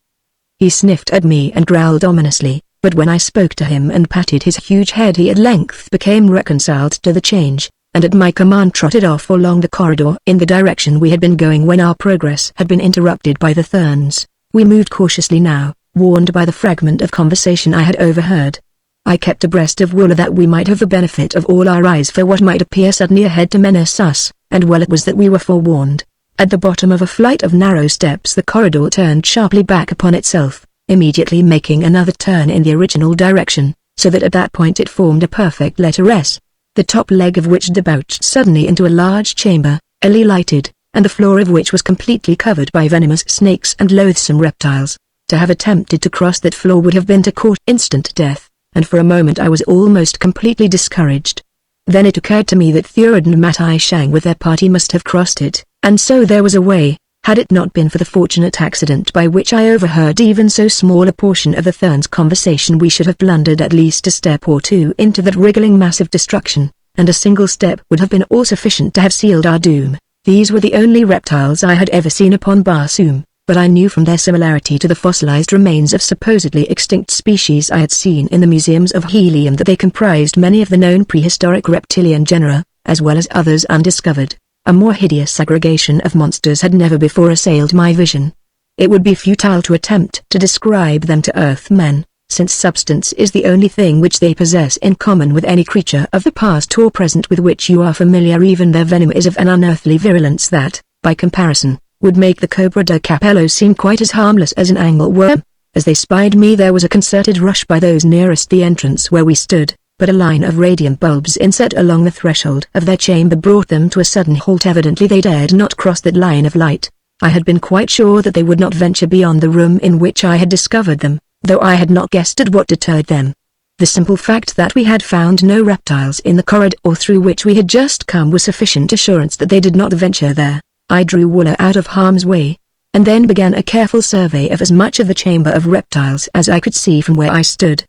He sniffed at me and growled ominously, but when I spoke to him and patted his huge head he at length became reconciled to the change, and at my command trotted off along the corridor in the direction we had been going when our progress had been interrupted by the Thuns. We moved cautiously now, warned by the fragment of conversation I had overheard. I kept abreast of Willa that we might have the benefit of all our eyes for what might appear suddenly ahead to menace us, and well it was that we were forewarned. At the bottom of a flight of narrow steps the corridor turned sharply back upon itself, immediately making another turn in the original direction, so that at that point it formed a perfect letter S, the top leg of which debouched suddenly into a large chamber, illy lighted, and the floor of which was completely covered by venomous snakes and loathsome reptiles. To have attempted to cross that floor would have been to court instant death, and for a moment I was almost completely discouraged. Then it occurred to me that Thurad and Matai Shang with their party must have crossed it, and so there was a way, had it not been for the fortunate accident by which I overheard even so small a portion of the Thurns' conversation we should have blundered at least a step or two into that wriggling mass of destruction, and a single step would have been all sufficient to have sealed our doom. These were the only reptiles I had ever seen upon Barsoom, but I knew from their similarity to the fossilized remains of supposedly extinct species I had seen in the museums of Helium that they comprised many of the known prehistoric reptilian genera, as well as others undiscovered. A more hideous aggregation of monsters had never before assailed my vision. It would be futile to attempt to describe them to Earthmen, since substance is the only thing which they possess in common with any creature of the past or present with which you are familiar. Even their venom is of an unearthly virulence that, by comparison, would make the Cobra da Capello seem quite as harmless as an angleworm. As they spied me there was a concerted rush by those nearest the entrance where we stood, but a line of radium bulbs inset along the threshold of their chamber brought them to a sudden halt. Evidently they dared not cross that line of light. I had been quite sure that they would not venture beyond the room in which I had discovered them, though I had not guessed at what deterred them. The simple fact that we had found no reptiles in the corridor through which we had just come was sufficient assurance that they did not venture there. I drew Willa out of harm's way, and then began a careful survey of as much of the chamber of reptiles as I could see from where I stood.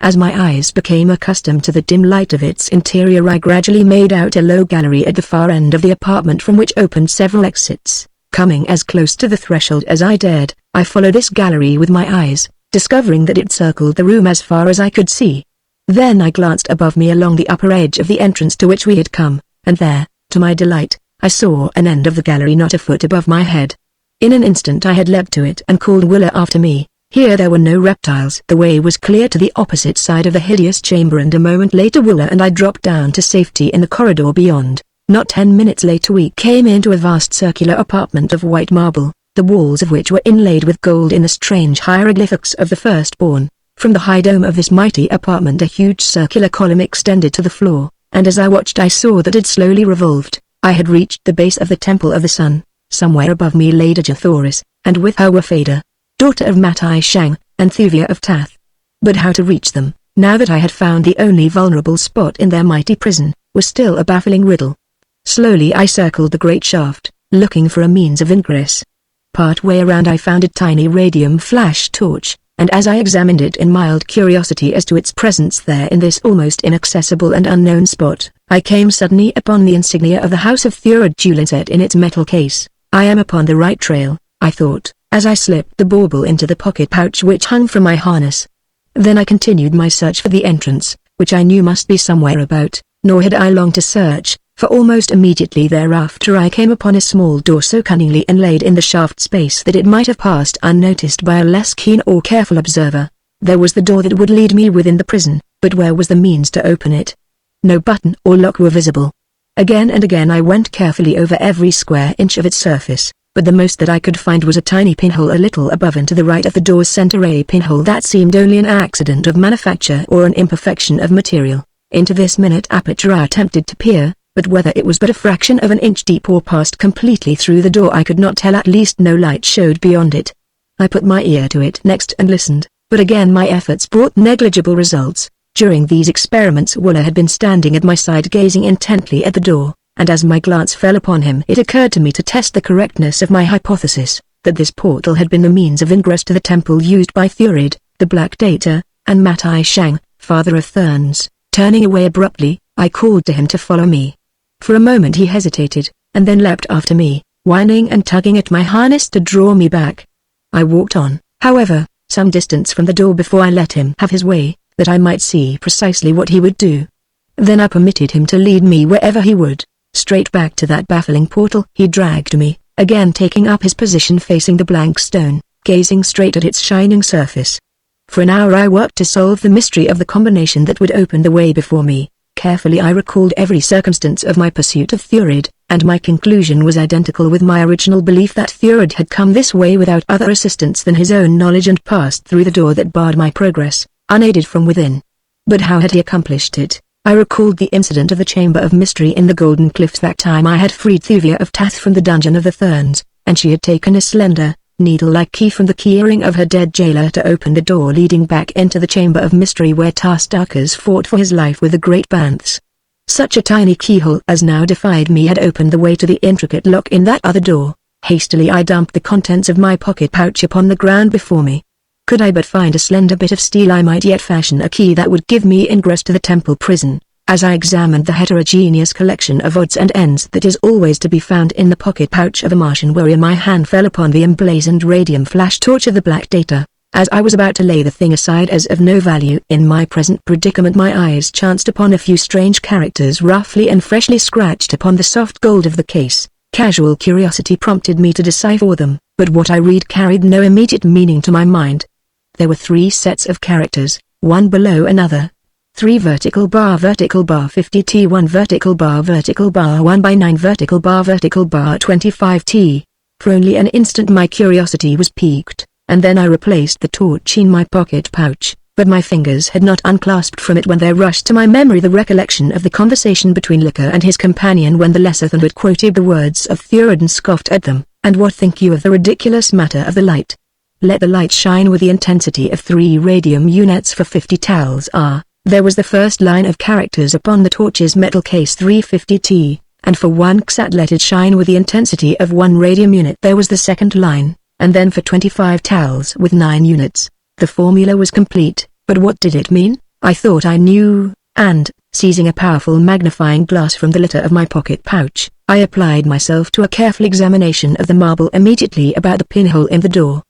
As my eyes became accustomed to the dim light of its interior I gradually made out a low gallery at the far end of the apartment from which opened several exits. Coming as close to the threshold as I dared, I followed this gallery with my eyes, discovering that it circled the room as far as I could see. Then I glanced above me along the upper edge of the entrance to which we had come, and there, to my delight, I saw an end of the gallery not a foot above my head. In an instant I had leapt to it and called Willa after me. Here there were no reptiles. The way was clear to the opposite side of the hideous chamber, and a moment later Willa and I dropped down to safety in the corridor beyond. Not 10 minutes later we came into a vast circular apartment of white marble, the walls of which were inlaid with gold in the strange hieroglyphics of the firstborn. From the high dome of this mighty apartment a huge circular column extended to the floor, and as I watched I saw that it slowly revolved. I had reached the base of the Temple of the Sun. Somewhere above me lay Thoris, and with her were Fada, daughter of Matai Shang, and Thuvia of Tath. But how to reach them, now that I had found the only vulnerable spot in their mighty prison, was still a baffling riddle. Slowly I circled the great shaft, looking for a means of ingress. Part way around I found a tiny radium flash torch, and as I examined it in mild curiosity as to its presence there in this almost inaccessible and unknown spot, I came suddenly upon the insignia of the House of Thurad Julin set in its metal case. I am upon the right trail, I thought, as I slipped the bauble into the pocket pouch which hung from my harness. Then I continued my search for the entrance, which I knew must be somewhere about, nor had I long to search, for almost immediately thereafter I came upon a small door so cunningly inlaid in the shaft space that it might have passed unnoticed by a less keen or careful observer. There was the door that would lead me within the prison, but where was the means to open it? No button or lock were visible. Again and again I went carefully over every square inch of its surface, but the most that I could find was a tiny pinhole a little above and to the right of the door's center, a pinhole that seemed only an accident of manufacture or an imperfection of material. Into this minute aperture I attempted to peer, but whether it was but a fraction of an inch deep or passed completely through the door I could not tell. At least no light showed beyond it. I put my ear to it next and listened, but again my efforts brought negligible results. During these experiments Waller had been standing at my side gazing intently at the door, and as my glance fell upon him it occurred to me to test the correctness of my hypothesis, that this portal had been the means of ingress to the temple used by Thurid, the Black Data, and Matai Shang, father of Therns. Turning away abruptly, I called to him to follow me. For a moment he hesitated, and then leapt after me, whining and tugging at my harness to draw me back. I walked on, however, some distance from the door before I let him have his way, that I might see precisely what he would do. Then I permitted him to lead me wherever he would. Straight back to that baffling portal he dragged me, again taking up his position facing the blank stone, gazing straight at its shining surface. For an hour I worked to solve the mystery of the combination that would open the way before me. Carefully I recalled every circumstance of my pursuit of Thurid, and my conclusion was identical with my original belief that Thurid had come this way without other assistance than his own knowledge and passed through the door that barred my progress, unaided from within. But how had he accomplished it? I recalled the incident of the Chamber of Mystery in the Golden Cliffs. That time I had freed Thuvia of Tath from the dungeon of the Therns, and she had taken a slender, needle-like key from the keyring of her dead jailer to open the door leading back into the Chamber of Mystery where Tarstarkers fought for his life with the Great Banths. Such a tiny keyhole as now defied me had opened the way to the intricate lock in that other door. Hastily I dumped the contents of my pocket pouch upon the ground before me. Could I but find a slender bit of steel I might yet fashion a key that would give me ingress to the temple prison. As I examined the heterogeneous collection of odds and ends that is always to be found in the pocket pouch of a Martian warrior, my hand fell upon the emblazoned radium flash torch of the Black Data. As I was about to lay the thing aside as of no value in my present predicament, my eyes chanced upon a few strange characters roughly and freshly scratched upon the soft gold of the case. Casual curiosity prompted me to decipher them, but what I read carried no immediate meaning to my mind. There were 3 sets of characters, one below another. 3 vertical bar 50t, 1 vertical bar 1 by 9 vertical bar 25t. For only an instant my curiosity was piqued, and then I replaced the torch in my pocket pouch, but my fingers had not unclasped from it when there rushed to my memory the recollection of the conversation between Licker and his companion when the Lesothan had quoted the words of Thurid and scoffed at them. And what think you of the ridiculous matter of the light? Let the light shine with the intensity of 3 radium units for 50 tals r. There was the first line of characters upon the torch's metal case, 350t, and for 1 ksat let it shine with the intensity of 1 radium unit. There was the second line, and then for 25 tals with 9 units. The formula was complete, but what did it mean? I thought I knew, and, seizing a powerful magnifying glass from the litter of my pocket pouch, I applied myself to a careful examination of the marble immediately about the pinhole in the door.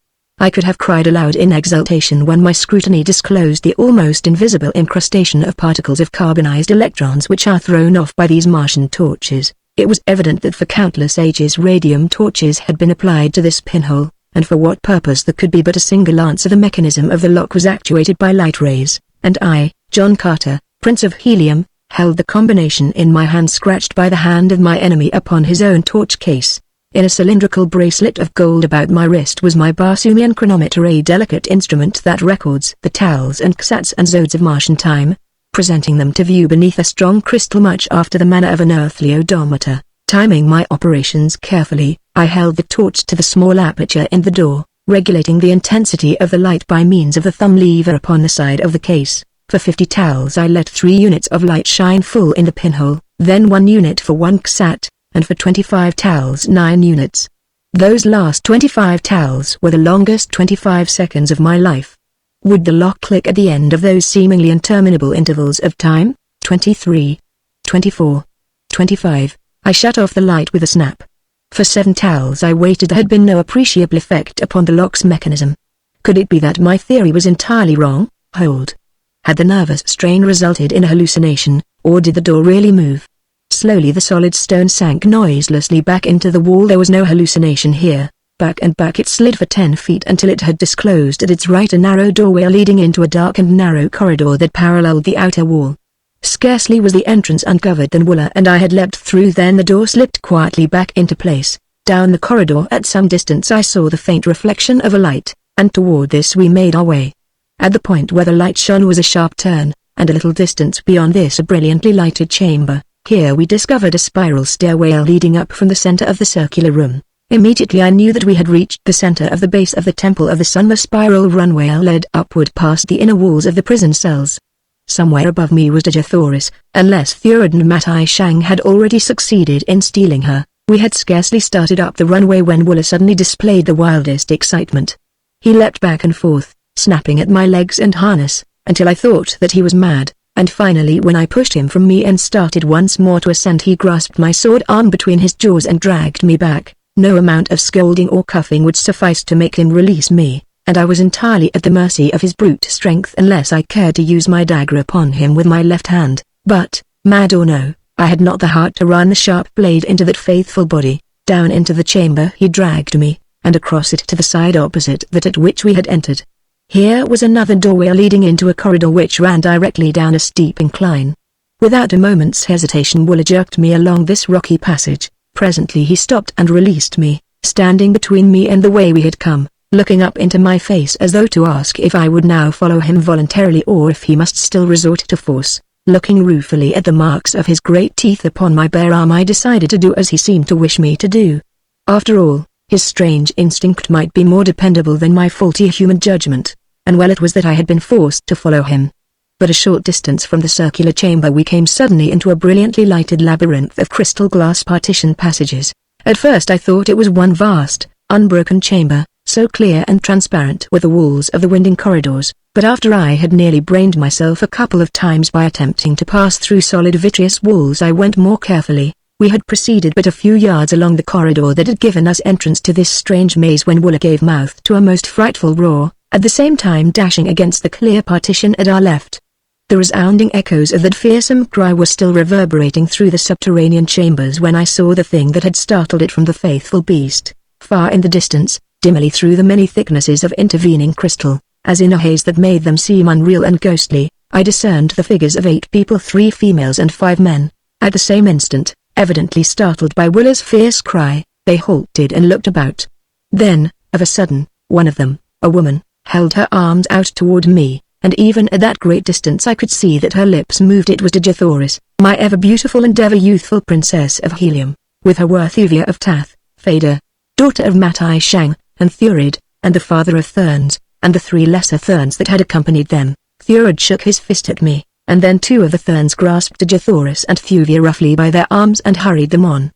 I could have cried aloud in exultation when my scrutiny disclosed the almost invisible incrustation of particles of carbonized electrons which are thrown off by these Martian torches. It was evident that for countless ages radium torches had been applied to this pinhole, and for what purpose there could be but a single answer. The mechanism of the lock was actuated by light rays, and I, John Carter, Prince of Helium, held the combination in my hand scratched by the hand of my enemy upon his own torch case. In a cylindrical bracelet of gold about my wrist was my Barsoomian chronometer, a delicate instrument that records the tals and ksats and zodes of Martian time, presenting them to view beneath a strong crystal much after the manner of an earthly odometer. Timing my operations carefully, I held the torch to the small aperture in the door, regulating the intensity of the light by means of the thumb lever upon the side of the case. For 50 tals I let 3 units of light shine full in the pinhole, then 1 unit for 1 ksat, and for 25 tals 9 units. Those last 25 tals were the longest 25 seconds of my life. Would the lock click at the end of those seemingly interminable intervals of time? 23. 24. 25. I shut off the light with a snap. For 7 tals I waited. There had been no appreciable effect upon the lock's mechanism. Could it be that my theory was entirely wrong? Hold. Had the nervous strain resulted in a hallucination, or did the door really move? Slowly the solid stone sank noiselessly back into the wall. There was no hallucination here. Back and back it slid for 10 feet until it had disclosed at its right a narrow doorway leading into a dark and narrow corridor that paralleled the outer wall. Scarcely was the entrance uncovered than Wooler and I had leapt through. Then the door slipped quietly back into place. Down the corridor at some distance I saw the faint reflection of a light, and toward this we made our way. At the point where the light shone was a sharp turn, and a little distance beyond this a brilliantly lighted chamber. Here we discovered a spiral stairway leading up from the center of the circular room. Immediately I knew that we had reached the center of the base of the Temple of the Sun. The spiral runway led upward past the inner walls of the prison cells. Somewhere above me was Digithoris, unless Thurid and Matai Shang had already succeeded in stealing her. We had scarcely started up the runway when Wooler suddenly displayed the wildest excitement. He leapt back and forth, snapping at my legs and harness, until I thought that he was mad, and finally when I pushed him from me and started once more to ascend he grasped my sword arm between his jaws and dragged me back. No amount of scolding or cuffing would suffice to make him release me, and I was entirely at the mercy of his brute strength unless I cared to use my dagger upon him with my left hand. But, mad or no, I had not the heart to run the sharp blade into that faithful body. Down into the chamber he dragged me, and across it to the side opposite that at which we had entered. Here was another doorway leading into a corridor which ran directly down a steep incline. Without a moment's hesitation Wooler jerked me along this rocky passage. Presently he stopped and released me, standing between me and the way we had come, looking up into my face as though to ask if I would now follow him voluntarily or if he must still resort to force. Looking ruefully at the marks of his great teeth upon my bare arm I decided to do as he seemed to wish me to do. After all, his strange instinct might be more dependable than my faulty human judgment, and well it was that I had been forced to follow him. But a short distance from the circular chamber we came suddenly into a brilliantly lighted labyrinth of crystal glass partition passages. At first I thought it was one vast, unbroken chamber, so clear and transparent were the walls of the winding corridors, but after I had nearly brained myself a couple of times by attempting to pass through solid vitreous walls I went more carefully. We had proceeded but a few yards along the corridor that had given us entrance to this strange maze when Wooler gave mouth to a most frightful roar, at the same time dashing against the clear partition at our left. The resounding echoes of that fearsome cry were still reverberating through the subterranean chambers when I saw the thing that had startled it from the faithful beast, far in the distance, dimly through the many thicknesses of intervening crystal, as in a haze that made them seem unreal and ghostly. I discerned the figures of 8 people, 3 females and 5 men. At the same instant, evidently startled by Wooler's fierce cry, they halted and looked about. Then, of a sudden, one of them, a woman, held her arms out toward me, and even at that great distance I could see that her lips moved. It was Digithoris, my ever beautiful and ever youthful princess of Helium, with her Worthuvia of Tath, Fader, daughter of Matai Shang, and Thurid, and the father of Therns, and the 3 lesser Therns that had accompanied them. Thurid shook his fist at me, and then 2 of the Therns grasped Digithoris and Thuvia roughly by their arms and hurried them on.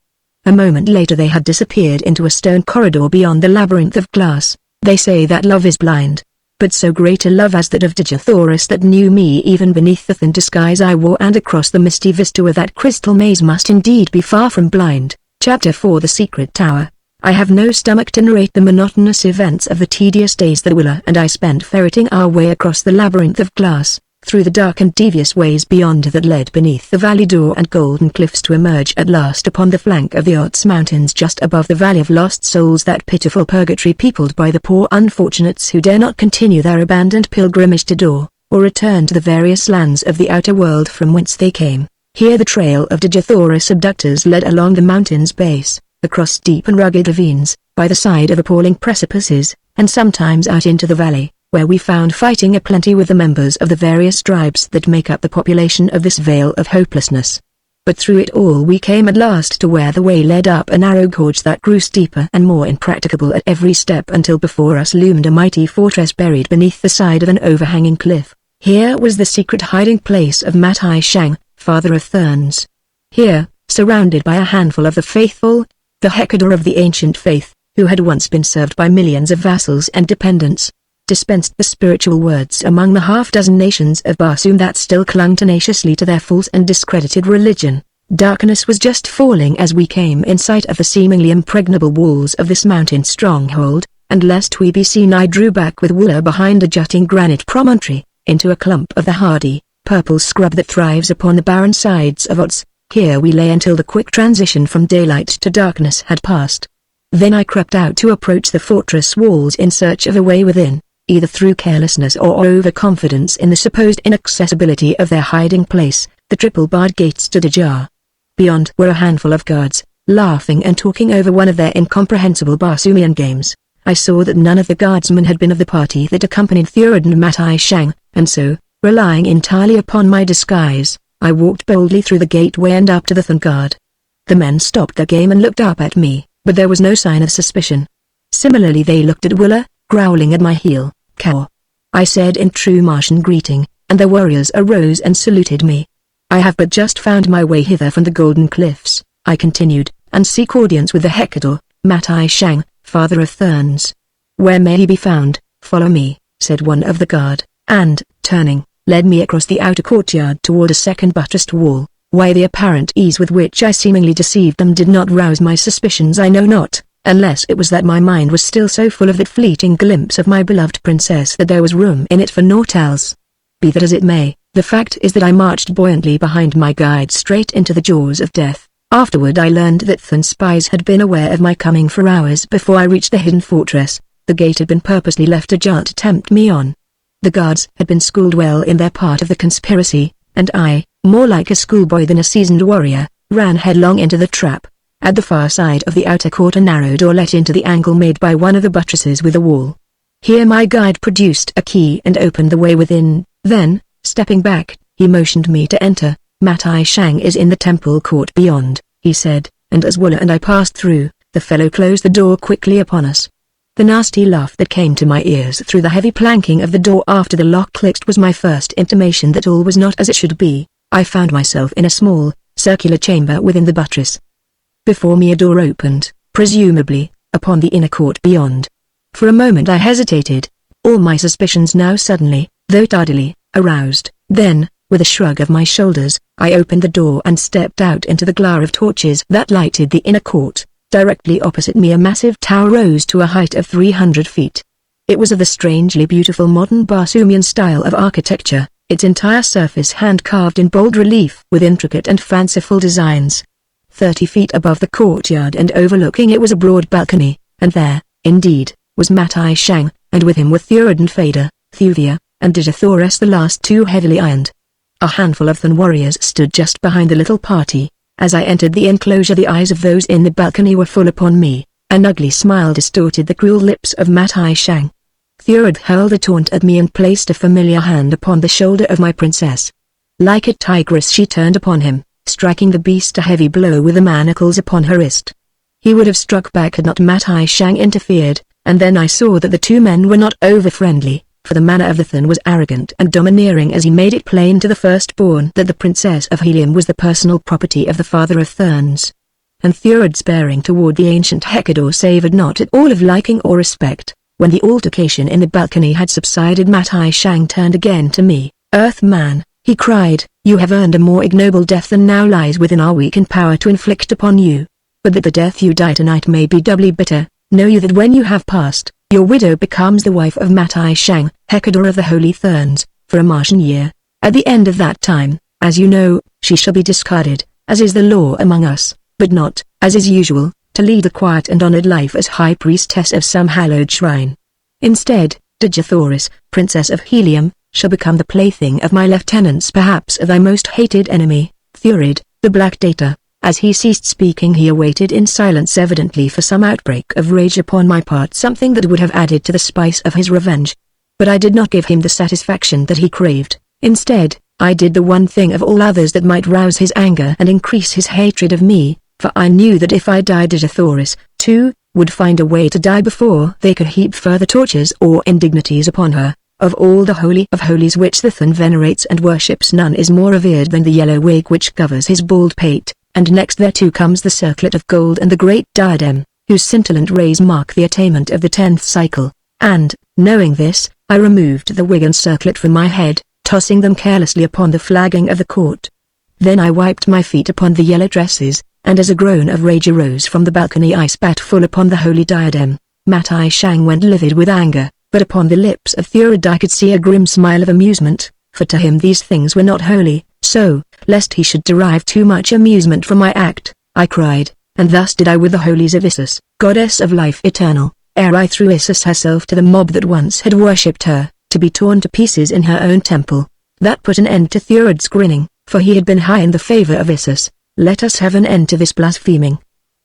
A moment later they had disappeared into a stone corridor beyond the labyrinth of glass. They say that love is blind, but so great a love as that of Digithoris that knew me even beneath the thin disguise I wore and across the misty vista of that crystal maze must indeed be far from blind. Chapter 4 The Secret Tower. I have no stomach to narrate the monotonous events of the tedious days that Wooler and I spent ferreting our way across the labyrinth of glass, through the dark and devious ways beyond that led beneath the valley door and golden cliffs to emerge at last upon the flank of the Ots Mountains just above the Valley of Lost Souls, that pitiful purgatory peopled by the poor unfortunates who dare not continue their abandoned pilgrimage to Dor, or return to the various lands of the outer world from whence they came. Here the trail of Digithoris abductors led along the mountain's base, across steep and rugged ravines, by the side of appalling precipices, and sometimes out into the valley, where we found fighting aplenty with the members of the various tribes that make up the population of this vale of hopelessness. But through it all we came at last to where the way led up a narrow gorge that grew steeper and more impracticable at every step until before us loomed a mighty fortress buried beneath the side of an overhanging cliff. Here was the secret hiding place of Matai Shang, father of Therns. Here, surrounded by a handful of the faithful, the Hecador of the ancient faith, who had once been served by millions of vassals and dependents, dispensed the spiritual words among the half-dozen nations of Barsoom that still clung tenaciously to their false and discredited religion. Darkness was just falling as we came in sight of the seemingly impregnable walls of this mountain stronghold, and lest we be seen I drew back with Wooler behind a jutting granite promontory, into a clump of the hardy, purple scrub that thrives upon the barren sides of Ots. Here we lay until the quick transition from daylight to darkness had passed. Then I crept out to approach the fortress walls in search of a way within. either through carelessness or overconfidence in the supposed inaccessibility of their hiding place. The triple-barred gate stood ajar. Beyond were a handful of guards, laughing and talking over one of their incomprehensible Barsoomian games. I saw that none of the guardsmen had been of the party that accompanied Thurid and Matai Shang, and so, relying entirely upon my disguise, I walked boldly through the gateway and up to the Thun guard. The men stopped their game and looked up at me, but there was no sign of suspicion. Similarly they looked at Willa, growling at my heel. "Cow," I said in true Martian greeting, and the warriors arose and saluted me. "I have but just found my way hither from the Golden Cliffs," I continued, "and seek audience with the Hecador, Matai Shang, father of Therns. Where may he be found?" "Follow me," said one of the guard, and, turning, led me across the outer courtyard toward a second buttressed wall. Why the apparent ease with which I seemingly deceived them did not rouse my suspicions I know not, unless it was that my mind was still so full of that fleeting glimpse of my beloved princess that there was room in it for naught else. Be that as it may, the fact is that I marched buoyantly behind my guide straight into the jaws of death. Afterward I learned that Thun spies had been aware of my coming for hours before I reached the hidden fortress. The gate had been purposely left ajar to tempt me on. The guards had been schooled well in their part of the conspiracy, and I, more like a schoolboy than a seasoned warrior, ran headlong into the trap. At the far side of the outer court a narrow door let into the angle made by one of the buttresses with the wall. Here my guide produced a key and opened the way within, then, stepping back, he motioned me to enter. "Matai Shang is in the temple court beyond," he said, and as Walla and I passed through, the fellow closed the door quickly upon us. The nasty laugh that came to my ears through the heavy planking of the door after the lock clicked was my first intimation that all was not as it should be. I found myself in a small, circular chamber within the buttress. Before me a door opened, presumably, upon the inner court beyond. For a moment I hesitated, all my suspicions now suddenly, though tardily, aroused. Then, with a shrug of my shoulders, I opened the door and stepped out into the glare of torches that lighted the inner court. Directly opposite me a massive tower rose to a height of 300 feet. It was of the strangely beautiful modern Barsoomian style of architecture, its entire surface hand-carved in bold relief with intricate and fanciful designs. 30 feet above the courtyard and overlooking it was a broad balcony, and there, indeed, was Matai Shang, and with him were Thurid and Thuvia, and Digithoris, the last two heavily ironed. A handful of Thun warriors stood just behind the little party. As I entered the enclosure the eyes of those in the balcony were full upon me. An ugly smile distorted the cruel lips of Matai Shang. Thurid hurled a taunt at me and placed a familiar hand upon the shoulder of my princess. Like a tigress she turned upon him, striking the beast a heavy blow with the manacles upon her wrist. He would have struck back had not Matai Shang interfered, and then I saw that the two men were not over-friendly, for the manner of the Thun was arrogant and domineering as he made it plain to the firstborn that the Princess of Helium was the personal property of the father of Therns. And Thurid's bearing toward the ancient Hecador savored not at all of liking or respect. When the altercation in the balcony had subsided Matai Shang turned again to me. "Earthman," he cried, "you have earned a more ignoble death than now lies within our weakened power to inflict upon you. But that the death you die tonight may be doubly bitter, know you that when you have passed, your widow becomes the wife of Matai Shang, Hecador of the Holy Therns, for a Martian year. At the end of that time, as you know, she shall be discarded, as is the law among us, but not, as is usual, to lead a quiet and honored life as high priestess of some hallowed shrine. Instead, Digithoris, Princess of Helium, shall become the plaything of my lieutenants, perhaps of thy most hated enemy, Thurid, the Black Data." As he ceased speaking he awaited in silence, evidently for some outbreak of rage upon my part, something that would have added to the spice of his revenge. But I did not give him the satisfaction that he craved. Instead, I did the one thing of all others that might rouse his anger and increase his hatred of me, for I knew that if I died Digithoris, too, would find a way to die before they could heap further tortures or indignities upon her. Of all the Holy of Holies which the Thun venerates and worships, none is more revered than the yellow wig which covers his bald pate, and next thereto comes the circlet of gold and the great diadem, whose scintillant rays mark the attainment of the 10th cycle. And, knowing this, I removed the wig and circlet from my head, tossing them carelessly upon the flagging of the court. Then I wiped my feet upon the yellow dresses, and as a groan of rage arose from the balcony I spat full upon the holy diadem. Matai Shang went livid with anger, but upon the lips of Thurid I could see a grim smile of amusement, for to him these things were not holy. So, lest he should derive too much amusement from my act, I cried, "And thus did I with the holies of Isis, goddess of life eternal. ere I threw Isis herself to the mob that once had worshipped her, to be torn to pieces in her own temple. That put an end to Thurod's grinning, for he had been high in the favor of Isis. "Let us have an end to this blaspheming,"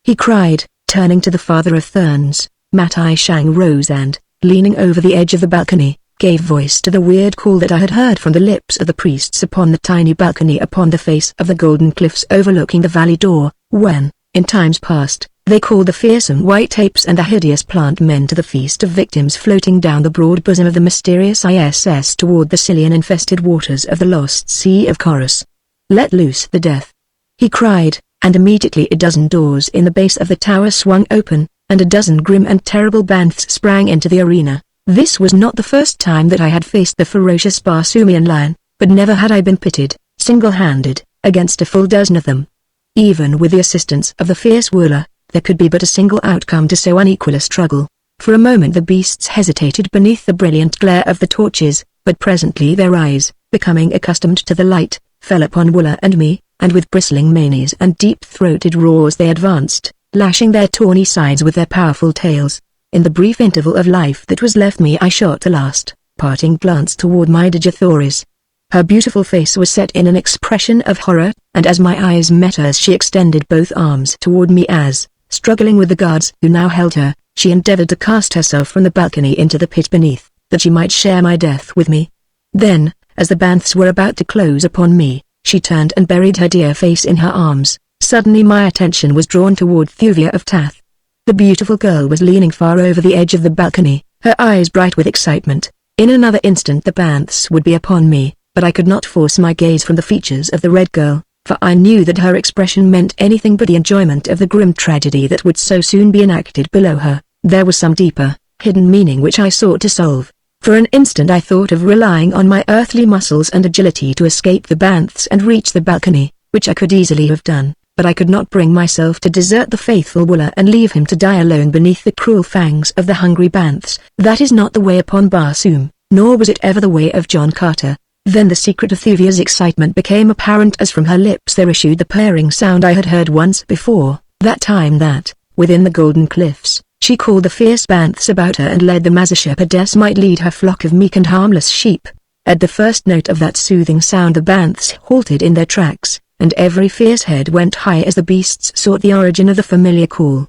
he cried, turning to the father of Thurns. Matai Shang rose and, leaning over the edge of the balcony, gave voice to the weird call that I had heard from the lips of the priests upon the tiny balcony upon the face of the golden cliffs overlooking the valley door, when, in times past, they called the fearsome white apes and the hideous plant men to the feast of victims floating down the broad bosom of the mysterious ISS toward the Cillian-infested waters of the lost Sea of Chorus. "Let loose the death," he cried, and immediately a dozen doors in the base of the tower swung open, and a dozen grim and terrible banths sprang into the arena. This was not the first time that I had faced the ferocious Barsoomian lion, but never had I been pitted, single-handed, against a full dozen of them. Even with the assistance of the fierce Warlord, there could be but a single outcome to so unequal a struggle. For a moment the beasts hesitated beneath the brilliant glare of the torches, but presently their eyes, becoming accustomed to the light, fell upon Warlord and me, and with bristling manes and deep-throated roars they advanced, lashing their tawny sides with their powerful tails. In the brief interval of life that was left me I shot a last, parting glance toward my Digithoris. Her beautiful face was set in an expression of horror, and as my eyes met hers she extended both arms toward me as, struggling with the guards who now held her, she endeavored to cast herself from the balcony into the pit beneath, that she might share my death with me. Then, as the banths were about to close upon me, she turned and buried her dear face in her arms. Suddenly my attention was drawn toward Thuvia of Tath. The beautiful girl was leaning far over the edge of the balcony, her eyes bright with excitement. In another instant the banths would be upon me, but I could not force my gaze from the features of the red girl, for I knew that her expression meant anything but the enjoyment of the grim tragedy that would so soon be enacted below her. There was some deeper, hidden meaning which I sought to solve. For an instant I thought of relying on my earthly muscles and agility to escape the banths and reach the balcony, which I could easily have done, but I could not bring myself to desert the faithful Warlord and leave him to die alone beneath the cruel fangs of the hungry banths. That is not the way upon Barsoom, nor was it ever the way of John Carter. Then the secret of Thuvia's excitement became apparent as from her lips there issued the purring sound I had heard once before, that time that, within the golden cliffs, she called the fierce banths about her and led them as a shepherdess might lead her flock of meek and harmless sheep. At the first note of that soothing sound the banths halted in their tracks, and every fierce head went high as the beasts sought the origin of the familiar call.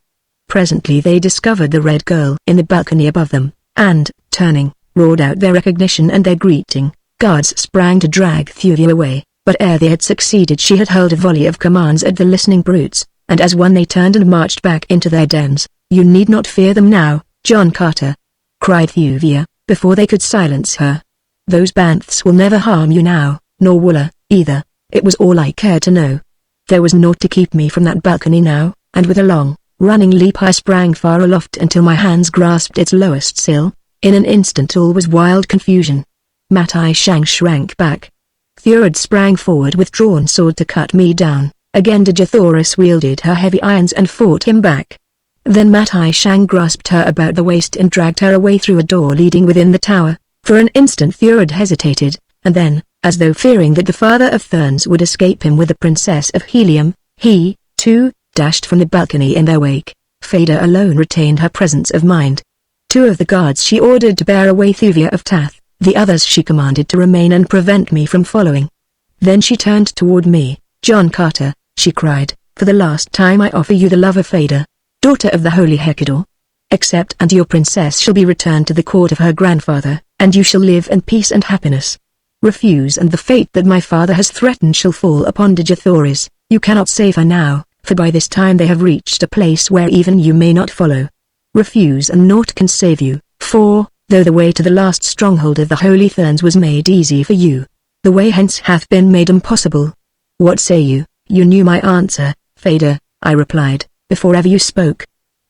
Presently they discovered the red girl in the balcony above them, and, turning, roared out their recognition and their greeting. Guards sprang to drag Thuvia away, but ere they had succeeded she had hurled a volley of commands at the listening brutes, and as one they turned and marched back into their dens. "You need not fear them now, John Carter," cried Thuvia, before they could silence her. "Those banths will never harm you now, nor Warlord, either." It was all I cared to know. There was naught to keep me from that balcony now, and with a long, running leap I sprang far aloft until my hands grasped its lowest sill. In an instant all was wild confusion. Matai Shang shrank back. Thurod sprang forward with drawn sword to cut me down. Again Digithoris wielded her heavy irons and fought him back. Then Matai Shang grasped her about the waist and dragged her away through a door leading within the tower. For an instant Thurod hesitated, and then, as though fearing that the father of Thurns would escape him with the Princess of Helium, he, too, dashed from the balcony in their wake. Phaedra alone retained her presence of mind. 2 of the guards she ordered to bear away Thuvia of Tath, the others she commanded to remain and prevent me from following. Then she turned toward me. "John Carter," she cried, "for the last time I offer you the love of Phaedra, daughter of the holy Hecador. Accept and your princess shall be returned to the court of her grandfather, and you shall live in peace and happiness. Refuse and the fate that my father has threatened shall fall upon Digithoris. You cannot save her now, for by this time they have reached a place where even you may not follow. Refuse and naught can save you, for, though the way to the last stronghold of the holy Thurns was made easy for you, the way hence hath been made impossible. What say you?" "You knew my answer, Phaedra," I replied, "before ever you spoke."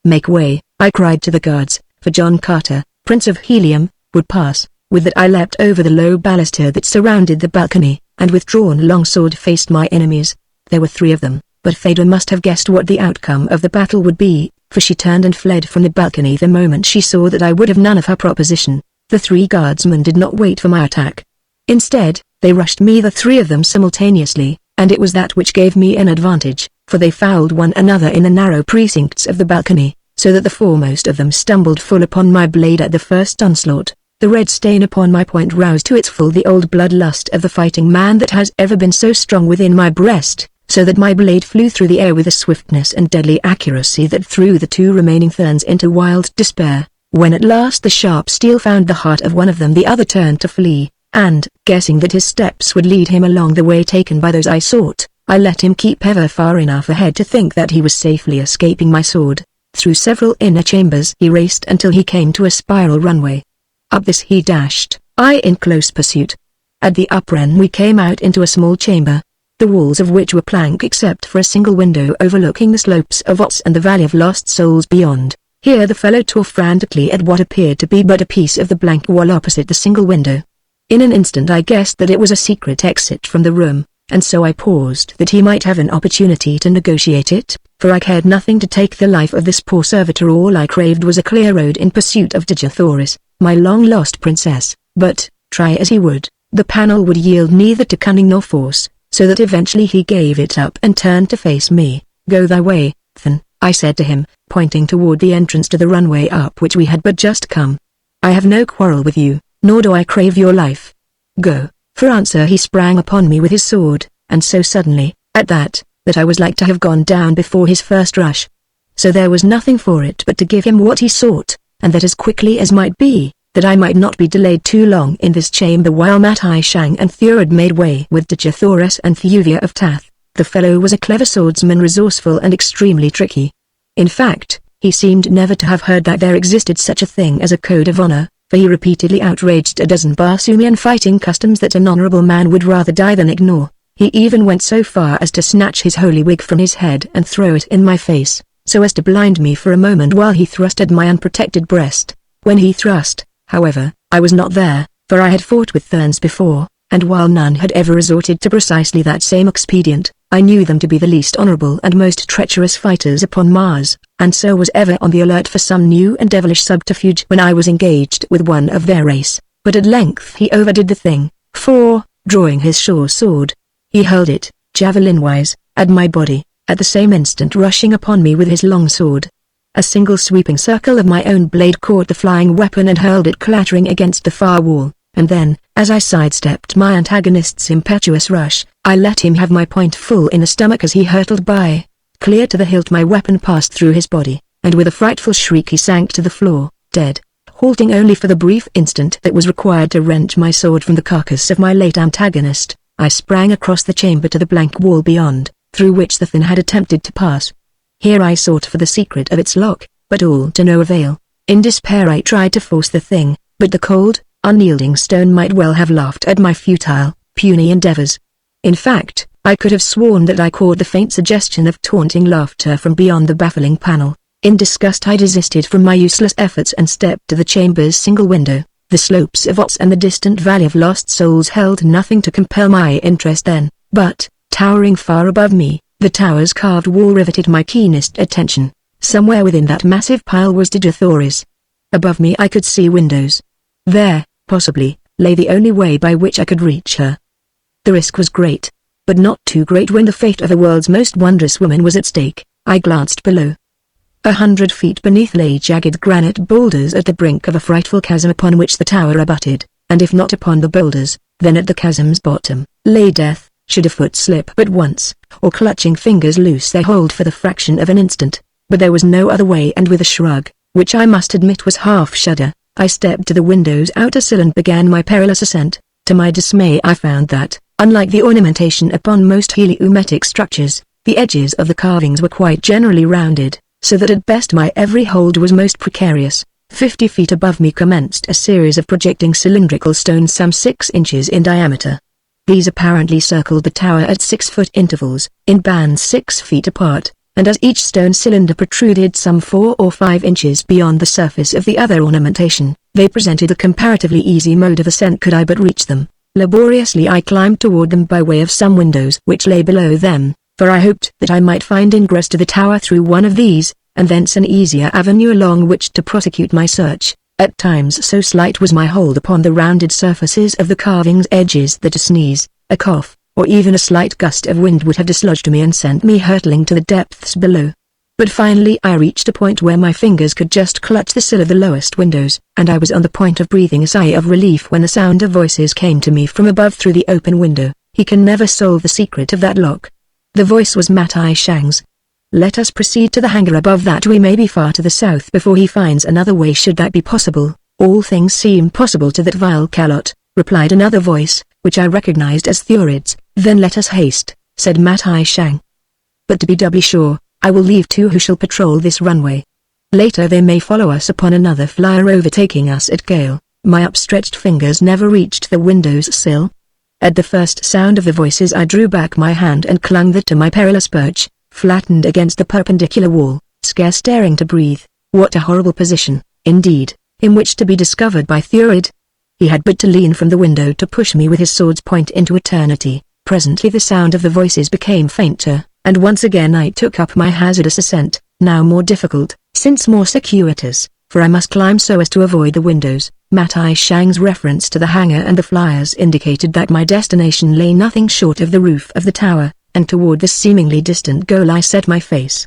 "Make way," I cried to the guards, for John Carter, Prince of Helium, would pass. With that I leapt over the low baluster that surrounded the balcony, and with drawn longsword faced my enemies. There were 3 of them, but Phaedra must have guessed what the outcome of the battle would be, for she turned and fled from the balcony the moment she saw that I would have none of her proposition. The 3 guardsmen did not wait for my attack. Instead, they rushed me, the 3 of them simultaneously, and it was that which gave me an advantage, for they fouled one another in the narrow precincts of the balcony, so that the foremost of them stumbled full upon my blade at the first onslaught. The red stain upon my point roused to its full the old bloodlust of the fighting man that has ever been so strong within my breast, so that my blade flew through the air with a swiftness and deadly accuracy that threw the two remaining thorns into wild despair. When at last the sharp steel found the heart of one of them, the other turned to flee, and, guessing that his steps would lead him along the way taken by those I sought, I let him keep ever far enough ahead to think that he was safely escaping my sword. Through several inner chambers he raced until he came to a spiral runway. Up this he dashed, I in close pursuit. At the upper end we came out into a small chamber, the walls of which were plank except for a single window overlooking the slopes of Ots and the Valley of Lost Souls beyond. Here the fellow tore frantically at what appeared to be but a piece of the blank wall opposite the single window. In an instant I guessed that it was a secret exit from the room, and so I paused that he might have an opportunity to negotiate it, for I cared nothing to take the life of this poor servitor. All I craved was a clear road in pursuit of Dejathoris, my long-lost princess, but, try as he would, the panel would yield neither to cunning nor force, so that eventually he gave it up and turned to face me. "Go thy way, then," I said to him, pointing toward the entrance to the runway up which we had but just come. "I have no quarrel with you, nor do I crave your life. Go." For answer he sprang upon me with his sword, and so suddenly, at that I was like to have gone down before his first rush. So there was nothing for it but to give him what he sought, and that as quickly as might be, that I might not be delayed too long in this chamber while Matai Shang and Thurad made way with Dejathoris and Thuvia of Tath. The fellow was a clever swordsman, resourceful and extremely tricky. In fact, he seemed never to have heard that there existed such a thing as a code of honor, for he repeatedly outraged a dozen Barsoomian fighting customs that an honorable man would rather die than ignore. He even went so far as to snatch his holy wig from his head and throw it in my face, so as to blind me for a moment while he thrust at my unprotected breast. When he thrust, however, I was not there, for I had fought with Thurns before, and while none had ever resorted to precisely that same expedient, I knew them to be the least honorable and most treacherous fighters upon Mars, and so was ever on the alert for some new and devilish subterfuge when I was engaged with one of their race. But at length he overdid the thing, for, drawing his short sword, he hurled it, javelin-wise, at my body, at the same instant rushing upon me with his long sword. A single sweeping circle of my own blade caught the flying weapon and hurled it clattering against the far wall, and then, as I sidestepped my antagonist's impetuous rush, I let him have my point full in the stomach as he hurtled by. Clear to the hilt my weapon passed through his body, and with a frightful shriek he sank to the floor, dead, halting only for the brief instant that was required to wrench my sword from the carcass of my late antagonist. I sprang across the chamber to the blank wall beyond, through which the Thing had attempted to pass. Here I sought for the secret of its lock, but all to no avail. In despair I tried to force the Thing, but the cold, unyielding stone might well have laughed at my futile, puny endeavors. In fact, I could have sworn that I caught the faint suggestion of taunting laughter from beyond the baffling panel. In disgust I desisted from my useless efforts and stepped to the chamber's single window. The slopes of Ots and the distant Valley of Lost Souls held nothing to compel my interest then, but, towering far above me, the tower's carved wall riveted my keenest attention. Somewhere within that massive pile was Dejathoris. Above me I could see windows. There, possibly, lay the only way by which I could reach her. The risk was great, but not too great when the fate of the world's most wondrous woman was at stake. I glanced below. 100 feet beneath lay jagged granite boulders at the brink of a frightful chasm upon which the tower abutted, and if not upon the boulders, then at the chasm's bottom, lay death, should a foot slip but once, or clutching fingers loose their hold for the fraction of an instant. But there was no other way, and with a shrug, which I must admit was half shudder, I stepped to the window's outer sill and began my perilous ascent. To my dismay I found that, unlike the ornamentation upon most heliometic structures, the edges of the carvings were quite generally rounded, so that at best my every hold was most precarious. 50 feet above me commenced a series of projecting cylindrical stones some 6 inches in diameter. These apparently circled the tower at 6-foot intervals, in bands 6 feet apart, and as each stone cylinder protruded some 4 or 5 inches beyond the surface of the other ornamentation, they presented a comparatively easy mode of ascent could I but reach them. Laboriously I climbed toward them by way of some windows which lay below them, for I hoped that I might find ingress to the tower through one of these, and thence an easier avenue along which to prosecute my search. At times so slight was my hold upon the rounded surfaces of the carving's edges that a sneeze, a cough, or even a slight gust of wind would have dislodged me and sent me hurtling to the depths below. But finally I reached a point where my fingers could just clutch the sill of the lowest windows, and I was on the point of breathing a sigh of relief when the sound of voices came to me from above through the open window. "He can never solve the secret of that lock." The voice was Matai Shang's. "Let us proceed to the hangar above that. We may be far to the south before he finds another way. Should that be possible, all things seem possible to that vile calot," replied another voice, which I recognized as Thurid's. "Then let us haste," said Matai Shang. "But to be doubly sure, I will leave two who shall patrol this runway. Later they may follow us upon another flyer overtaking us at gale." My upstretched fingers never reached the window's sill. At the first sound of the voices I drew back my hand and clung to my perilous perch, flattened against the perpendicular wall, scarce daring to breathe. What a horrible position, indeed, in which to be discovered by Thurid. He had but to lean from the window to push me with his sword's point into eternity. Presently the sound of the voices became fainter, and once again I took up my hazardous ascent, now more difficult, since more circuitous, for I must climb so as to avoid the windows. Matai Shang's reference to the hangar and the flyers indicated that my destination lay nothing short of the roof of the tower, and toward this seemingly distant goal I set my face.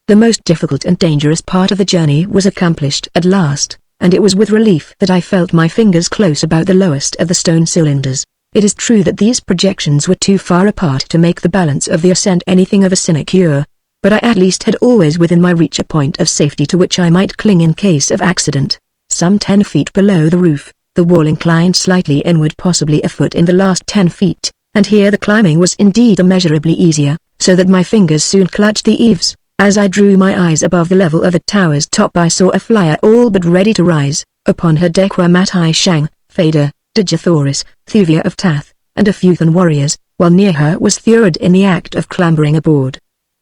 The most difficult and dangerous part of the journey was accomplished at last, and it was with relief that I felt my fingers close about the lowest of the stone cylinders. It is true that these projections were too far apart to make the balance of the ascent anything of a sinecure, but I at least had always within my reach a point of safety to which I might cling in case of accident. Some 10 feet below the roof, the wall inclined slightly inward, possibly a foot in the last 10 feet, and here the climbing was indeed immeasurably easier, so that my fingers soon clutched the eaves. As I drew my eyes above the level of the tower's top I saw a flyer all but ready to rise. Upon her deck were Matai Shang, Fader, Digithoris, Thuvia of Tath, and a few Thun warriors, while near her was Thurid in the act of clambering aboard.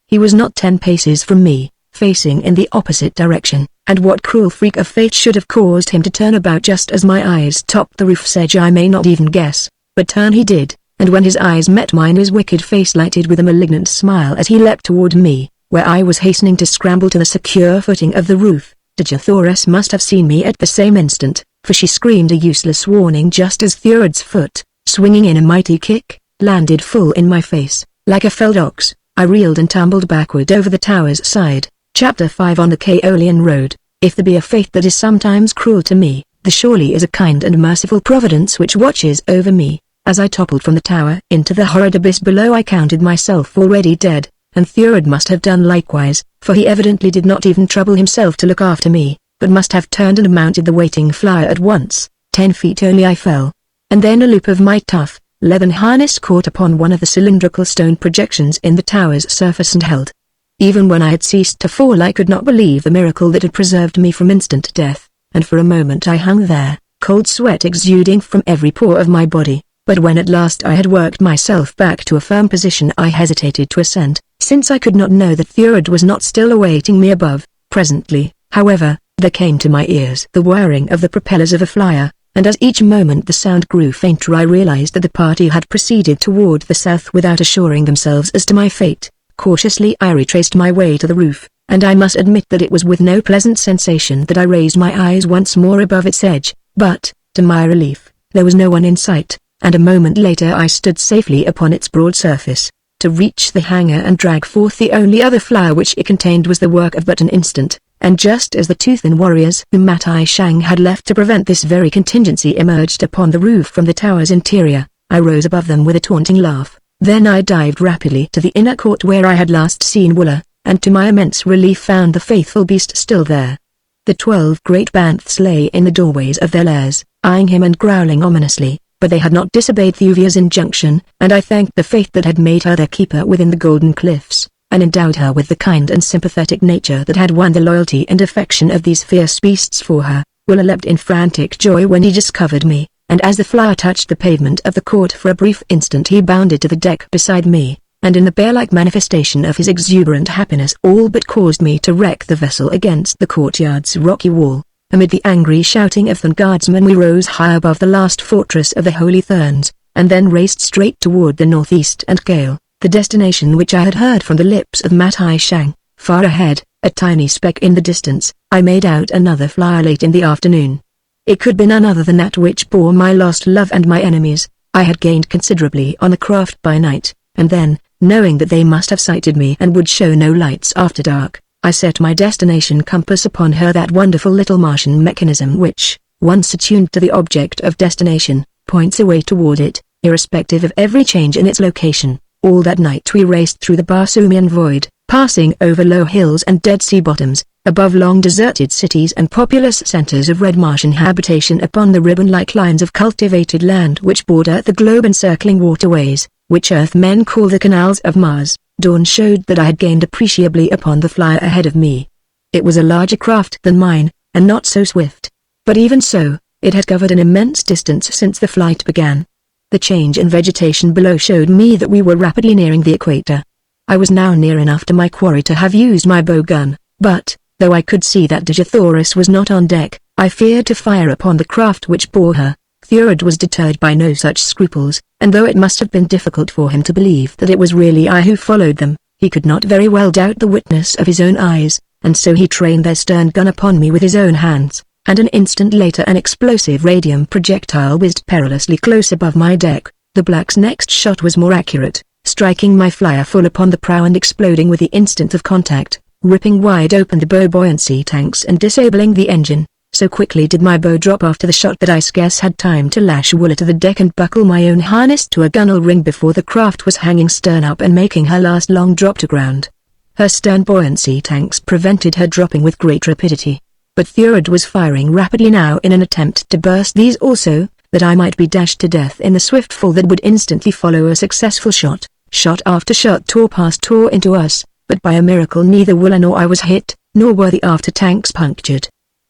He was not 10 paces from me, facing in the opposite direction, and what cruel freak of fate should have caused him to turn about just as my eyes topped the roof's edge I may not even guess, but turn he did, and when his eyes met mine his wicked face lighted with a malignant smile as he leapt toward me, where I was hastening to scramble to the secure footing of the roof. Digithoris must have seen me at the same instant, for she screamed a useless warning just as Thurid's foot, swinging in a mighty kick, landed full in my face. Like a felled ox, I reeled and tumbled backward over the tower's side. Chapter 5 On the Kaolian Road. If there be a fate that is sometimes cruel to me, there surely is a kind and merciful providence which watches over me. As I toppled from the tower into the horrid abyss below I counted myself already dead, and Thurid must have done likewise, for he evidently did not even trouble himself to look after me, but must have turned and mounted the waiting flyer at once. 10 feet only I fell, and then a loop of my tough, leathern harness caught upon one of the cylindrical stone projections in the tower's surface and held. Even when I had ceased to fall I could not believe the miracle that had preserved me from instant death, and for a moment I hung there, cold sweat exuding from every pore of my body. But when at last I had worked myself back to a firm position I hesitated to ascend, since I could not know that Thurid was not still awaiting me above. Presently, however, there came to my ears the whirring of the propellers of a flyer, and as each moment the sound grew fainter I realized that the party had proceeded toward the south without assuring themselves as to my fate. Cautiously I retraced my way to the roof, and I must admit that it was with no pleasant sensation that I raised my eyes once more above its edge, but, to my relief, there was no one in sight, and a moment later I stood safely upon its broad surface. To reach the hangar and drag forth the only other flyer which it contained was the work of but an instant, and just as the two thin warriors whom Matai Shang had left to prevent this very contingency emerged upon the roof from the tower's interior, I rose above them with a taunting laugh. Then I dived rapidly to the inner court where I had last seen Wooler, and to my immense relief found the faithful beast still there. The 12 great banths lay in the doorways of their lairs, eyeing him and growling ominously, but they had not disobeyed Thuvia's injunction, and I thanked the fate that had made her their keeper within the Golden Cliffs, and endowed her with the kind and sympathetic nature that had won the loyalty and affection of these fierce beasts for her. Wooler leapt in frantic joy when he discovered me, and as the flyer touched the pavement of the court for a brief instant he bounded to the deck beside me, and in the bear-like manifestation of his exuberant happiness all but caused me to wreck the vessel against the courtyard's rocky wall. Amid the angry shouting of the guardsmen we rose high above the last fortress of the Holy Therns, and then raced straight toward the northeast and gale, the destination which I had heard from the lips of Matai Shang. Far ahead, a tiny speck in the distance, I made out another flyer late in the afternoon. It could be none other than that which bore my lost love and my enemies. I had gained considerably on the craft by night, and then, knowing that they must have sighted me and would show no lights after dark, I set my destination compass upon her, that wonderful little Martian mechanism which, once attuned to the object of destination, points away toward it, irrespective of every change in its location. All that night we raced through the Barsoomian void, passing over low hills and dead sea bottoms, above long deserted cities and populous centers of red Martian habitation, upon the ribbon-like lines of cultivated land which border the globe, encircling waterways, which Earthmen call the canals of Mars. Dawn showed that I had gained appreciably upon the flyer ahead of me. It was a larger craft than mine, and not so swift. But even so, it had covered an immense distance since the flight began. The change in vegetation below showed me that we were rapidly nearing the equator. I was now near enough to my quarry to have used my bow gun, but, though I could see that Digithoris was not on deck, I feared to fire upon the craft which bore her. Thurod was deterred by no such scruples, and though it must have been difficult for him to believe that it was really I who followed them, he could not very well doubt the witness of his own eyes, and so he trained their stern gun upon me with his own hands, and an instant later an explosive radium projectile whizzed perilously close above my deck. The Black's next shot was more accurate, striking my flyer full upon the prow and exploding with the instant of contact, ripping wide open the bow buoyancy tanks and disabling the engine. So quickly did my bow drop after the shot that I scarce had time to lash Wooler to the deck and buckle my own harness to a gunwale ring before the craft was hanging stern up and making her last long drop to ground. Her stern buoyancy tanks prevented her dropping with great rapidity. But Thurod was firing rapidly now in an attempt to burst these also, that I might be dashed to death in the swift fall that would instantly follow a successful shot. Shot after shot tore into us, but by a miracle neither Wooler nor I was hit, nor were the after tanks punctured.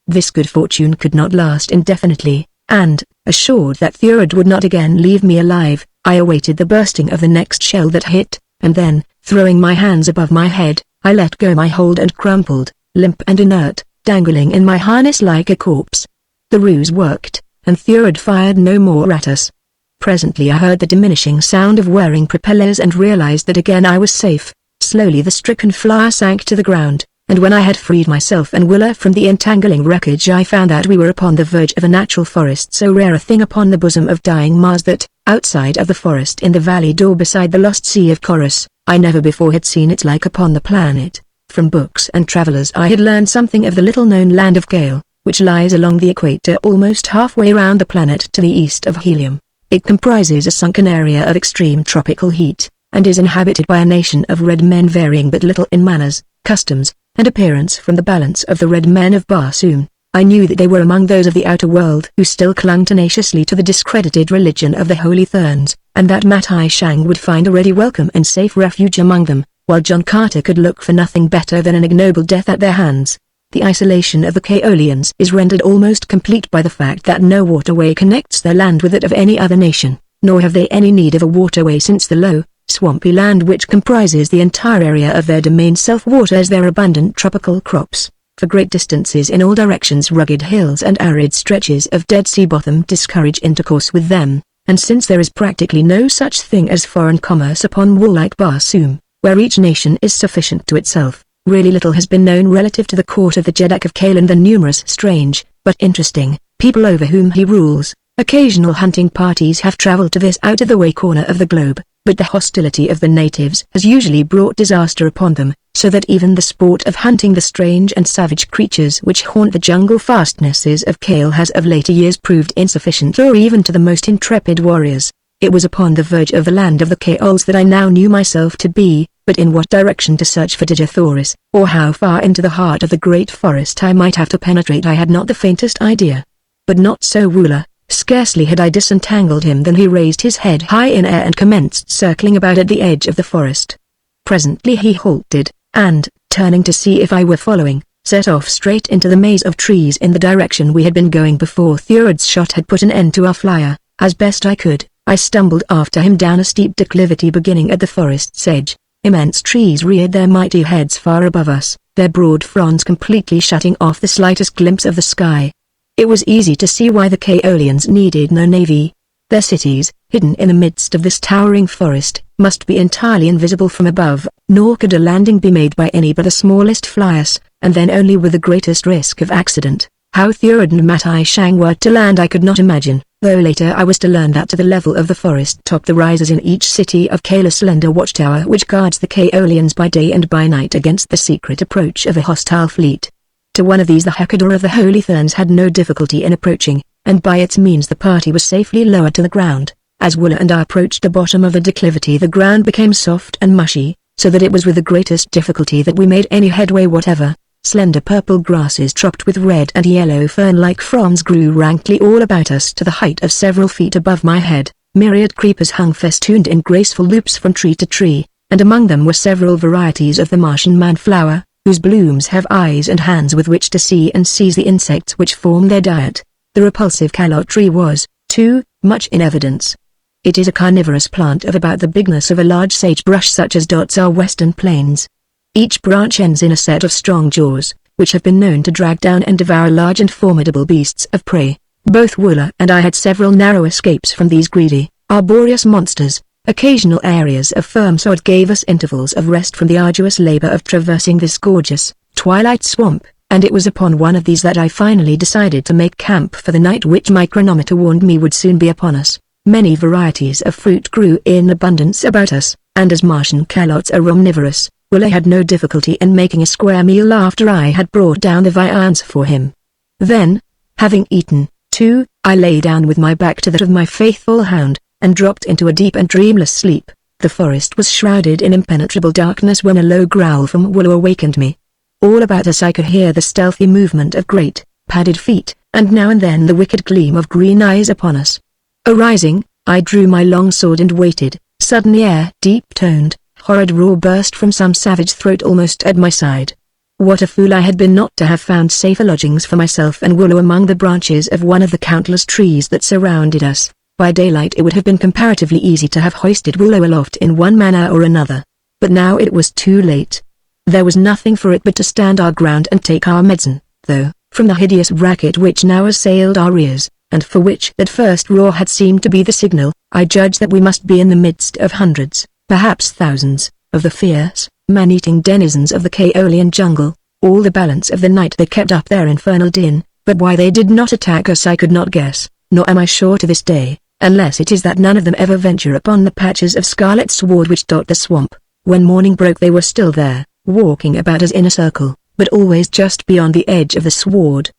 This good fortune could not last indefinitely, and, assured that Thurod would not again leave me alive, I awaited the bursting of the next shell that hit, and then, throwing my hands above my head, I let go my hold and crumpled, limp and inert, dangling in my harness like a corpse. The ruse worked, and Thurod fired no more at us. Presently I heard the diminishing sound of whirring propellers and realized that again I was safe. Slowly the stricken flyer sank to the ground, and when I had freed myself and Wooler from the entangling wreckage I found that we were upon the verge of a natural forest, so rare a thing upon the bosom of dying Mars that, outside of the forest in the valley door beside the lost Sea of Chorus, I never before had seen its like upon the planet. From books and travelers I had learned something of the little-known land of Gale, which lies along the equator almost halfway round the planet to the east of Helium. It comprises a sunken area of extreme tropical heat, and is inhabited by a nation of red men varying but little in manners, customs, and appearance from the balance of the red men of Barsoom. I knew that they were among those of the outer world who still clung tenaciously to the discredited religion of the Holy Therns, and that Matai Shang would find a ready welcome and safe refuge among them, while John Carter could look for nothing better than an ignoble death at their hands. The isolation of the Kaolians is rendered almost complete by the fact that no waterway connects their land with that of any other nation, nor have they any need of a waterway since the low, swampy land which comprises the entire area of their domain self-waters their abundant tropical crops. For great distances in all directions rugged hills and arid stretches of Dead Sea bottom discourage intercourse with them, and since there is practically no such thing as foreign commerce upon wall-like Barsoom, where each nation is sufficient to itself, really little has been known relative to the court of the Jeddak of Kale and the numerous strange, but interesting, people over whom he rules. Occasional hunting parties have traveled to this out-of-the-way corner of the globe, but the hostility of the natives has usually brought disaster upon them, so that even the sport of hunting the strange and savage creatures which haunt the jungle fastnesses of Kale has of later years proved insufficient lure even to the most intrepid warriors. It was upon the verge of the land of the Kaols that I now knew myself to be, but in what direction to search for Digithoris, or how far into the heart of the great forest I might have to penetrate I had not the faintest idea. But not so Wooler. Scarcely had I disentangled him than he raised his head high in air and commenced circling about at the edge of the forest. Presently he halted, and, turning to see if I were following, set off straight into the maze of trees in the direction we had been going before Thurod's shot had put an end to our flyer. As best I could, I stumbled after him down a steep declivity beginning at the forest's edge. Immense trees reared their mighty heads far above us, their broad fronds completely shutting off the slightest glimpse of the sky. It was easy to see why the Kaolians needed no navy. Their cities, hidden in the midst of this towering forest, must be entirely invisible from above, nor could a landing be made by any but the smallest flyers, and then only with the greatest risk of accident. How Thurod and Matai Shang were to land I could not imagine, though later I was to learn that to the level of the forest top there rises in each city of Kayla a slender watchtower which guards the Kaolians by day and by night against the secret approach of a hostile fleet. To one of these the Hekador of the Holy Therns had no difficulty in approaching, and by its means the party was safely lowered to the ground. As Wooler and I approached the bottom of the declivity the ground became soft and mushy, so that it was with the greatest difficulty that we made any headway whatever. Slender purple grasses topped with red and yellow fern-like fronds grew rankly all about us to the height of several feet above my head. Myriad creepers hung festooned in graceful loops from tree to tree, and among them were several varieties of the Martian manflower, whose blooms have eyes and hands with which to see and seize the insects which form their diet. The repulsive calotte tree was, too, much in evidence. It is a carnivorous plant of about the bigness of a large sagebrush such as dots our western plains. Each branch ends in a set of strong jaws, which have been known to drag down and devour large and formidable beasts of prey. Both Wooler and I had several narrow escapes from these greedy, arboreous monsters. Occasional areas of firm sod gave us intervals of rest from the arduous labor of traversing this gorgeous, twilight swamp, and it was upon one of these that I finally decided to make camp for the night which my chronometer warned me would soon be upon us. Many varieties of fruit grew in abundance about us, and as Martian calottes are omnivorous, Wooler had no difficulty in making a square meal after I had brought down the viands for him. Then, having eaten, too, I lay down with my back to that of my faithful hound, and dropped into a deep and dreamless sleep. The forest was shrouded in impenetrable darkness when a low growl from Wooler awakened me. All about us I could hear the stealthy movement of great, padded feet, and now and then the wicked gleam of green eyes upon us. Arising, I drew my long sword and waited. Suddenly a deep-toned, horrid roar burst from some savage throat almost at my side. What a fool I had been not to have found safer lodgings for myself and Wooler among the branches of one of the countless trees that surrounded us. By daylight it would have been comparatively easy to have hoisted Wooler aloft in one manner or another. But now it was too late. There was nothing for it but to stand our ground and take our medicine, though, from the hideous racket which now assailed our ears, and for which that first roar had seemed to be the signal, I judged that we must be in the midst of hundreds, perhaps thousands, of the fierce, man-eating denizens of the Kaolian jungle. All the balance of the night they kept up their infernal din, but why they did not attack us I could not guess, nor am I sure to this day, unless it is that none of them ever venture upon the patches of scarlet sward which dot the swamp. When morning broke they were still there, walking about us in a circle, but always just beyond the edge of the sward.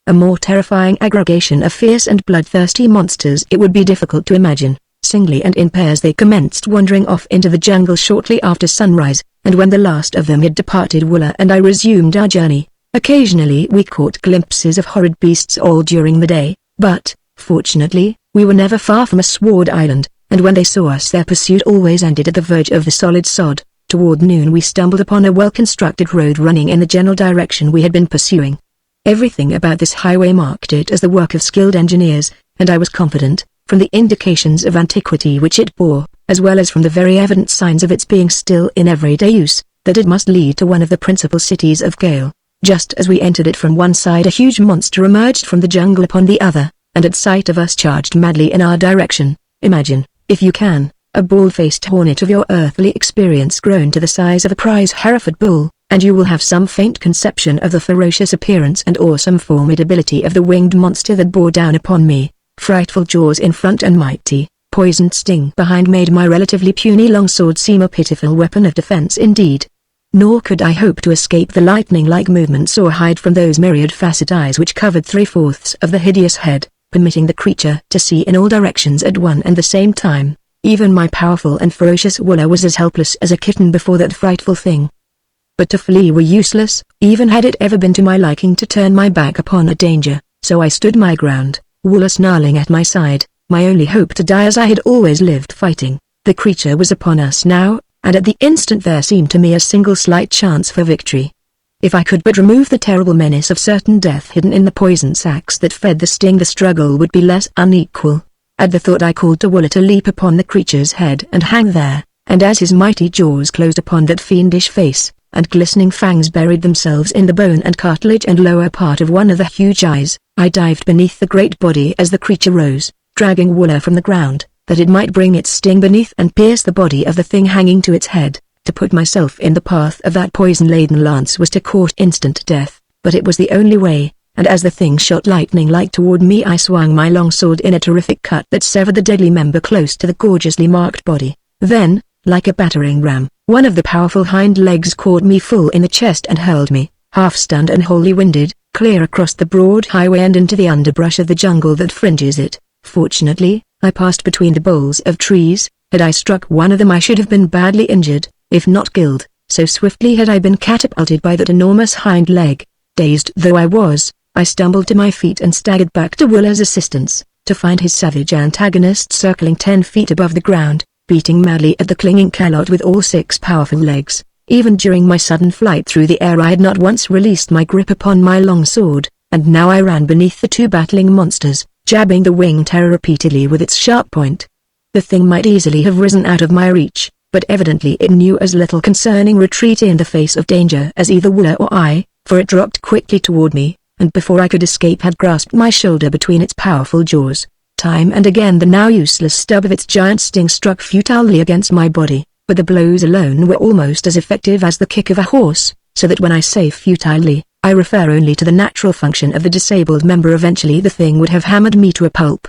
A more terrifying aggregation of fierce and bloodthirsty monsters it would be difficult to imagine. Singly and in pairs they commenced wandering off into the jungle shortly after sunrise, and when the last of them had departed Wooler and I resumed our journey. Occasionally we caught glimpses of horrid beasts all during the day, but, fortunately, we were never far from a sward island, and when they saw us their pursuit always ended at the verge of the solid sod. Toward noon we stumbled upon a well-constructed road running in the general direction we had been pursuing. Everything about this highway marked it as the work of skilled engineers, and I was confident, from the indications of antiquity which it bore, as well as from the very evident signs of its being still in everyday use, that it must lead to one of the principal cities of Gale. Just as we entered it from one side a huge monster emerged from the jungle upon the other, and at sight of us charged madly in our direction. Imagine, if you can, a bald-faced hornet of your earthly experience grown to the size of a prize Hereford bull, and you will have some faint conception of the ferocious appearance and awesome formidability of the winged monster that bore down upon me. Frightful jaws in front and mighty, poisoned sting behind made my relatively puny longsword seem a pitiful weapon of defense indeed. Nor could I hope to escape the lightning-like movements or hide from those myriad-faceted eyes which covered 3/4 of the hideous head, permitting the creature to see in all directions at one and the same time. Even my powerful and ferocious Wooler was as helpless as a kitten before that frightful thing. But to flee were useless, even had it ever been to my liking to turn my back upon a danger, so I stood my ground, Wooler snarling at my side, my only hope to die as I had always lived fighting. The creature was upon us now, and at the instant there seemed to me a single slight chance for victory. If I could but remove the terrible menace of certain death hidden in the poison sacs that fed the sting, the struggle would be less unequal. At the thought I called to Wooler to leap upon the creature's head and hang there, and as his mighty jaws closed upon that fiendish face, and glistening fangs buried themselves in the bone and cartilage and lower part of one of the huge eyes, I dived beneath the great body as the creature rose, dragging Wooler from the ground, that it might bring its sting beneath and pierce the body of the thing hanging to its head. To put myself in the path of that poison-laden lance was to court instant death, but it was the only way, and as the thing shot lightning-like toward me I swung my longsword in a terrific cut that severed the deadly member close to the gorgeously marked body. Then, like a battering ram, one of the powerful hind legs caught me full in the chest and hurled me, half-stunned and wholly winded, clear across the broad highway and into the underbrush of the jungle that fringes it. Fortunately, I passed between the boles of trees. Had I struck one of them I should have been badly injured, if not killed, so swiftly had I been catapulted by that enormous hind leg. Dazed though I was, I stumbled to my feet and staggered back to Wooler's assistance, to find his savage antagonist circling 10 feet above the ground, beating madly at the clinging calot with all 6 powerful legs. Even during my sudden flight through the air I had not once released my grip upon my long sword, and now I ran beneath the 2 battling monsters, jabbing the winged terror repeatedly with its sharp point. The thing might easily have risen out of my reach, but evidently it knew as little concerning retreat in the face of danger as either Wooler or I, for it dropped quickly toward me, and before I could escape had grasped my shoulder between its powerful jaws. Time and again the now useless stub of its giant sting struck futilely against my body, but the blows alone were almost as effective as the kick of a horse, so that when I say futilely, I refer only to the natural function of the disabled member. Eventually the thing would have hammered me to a pulp.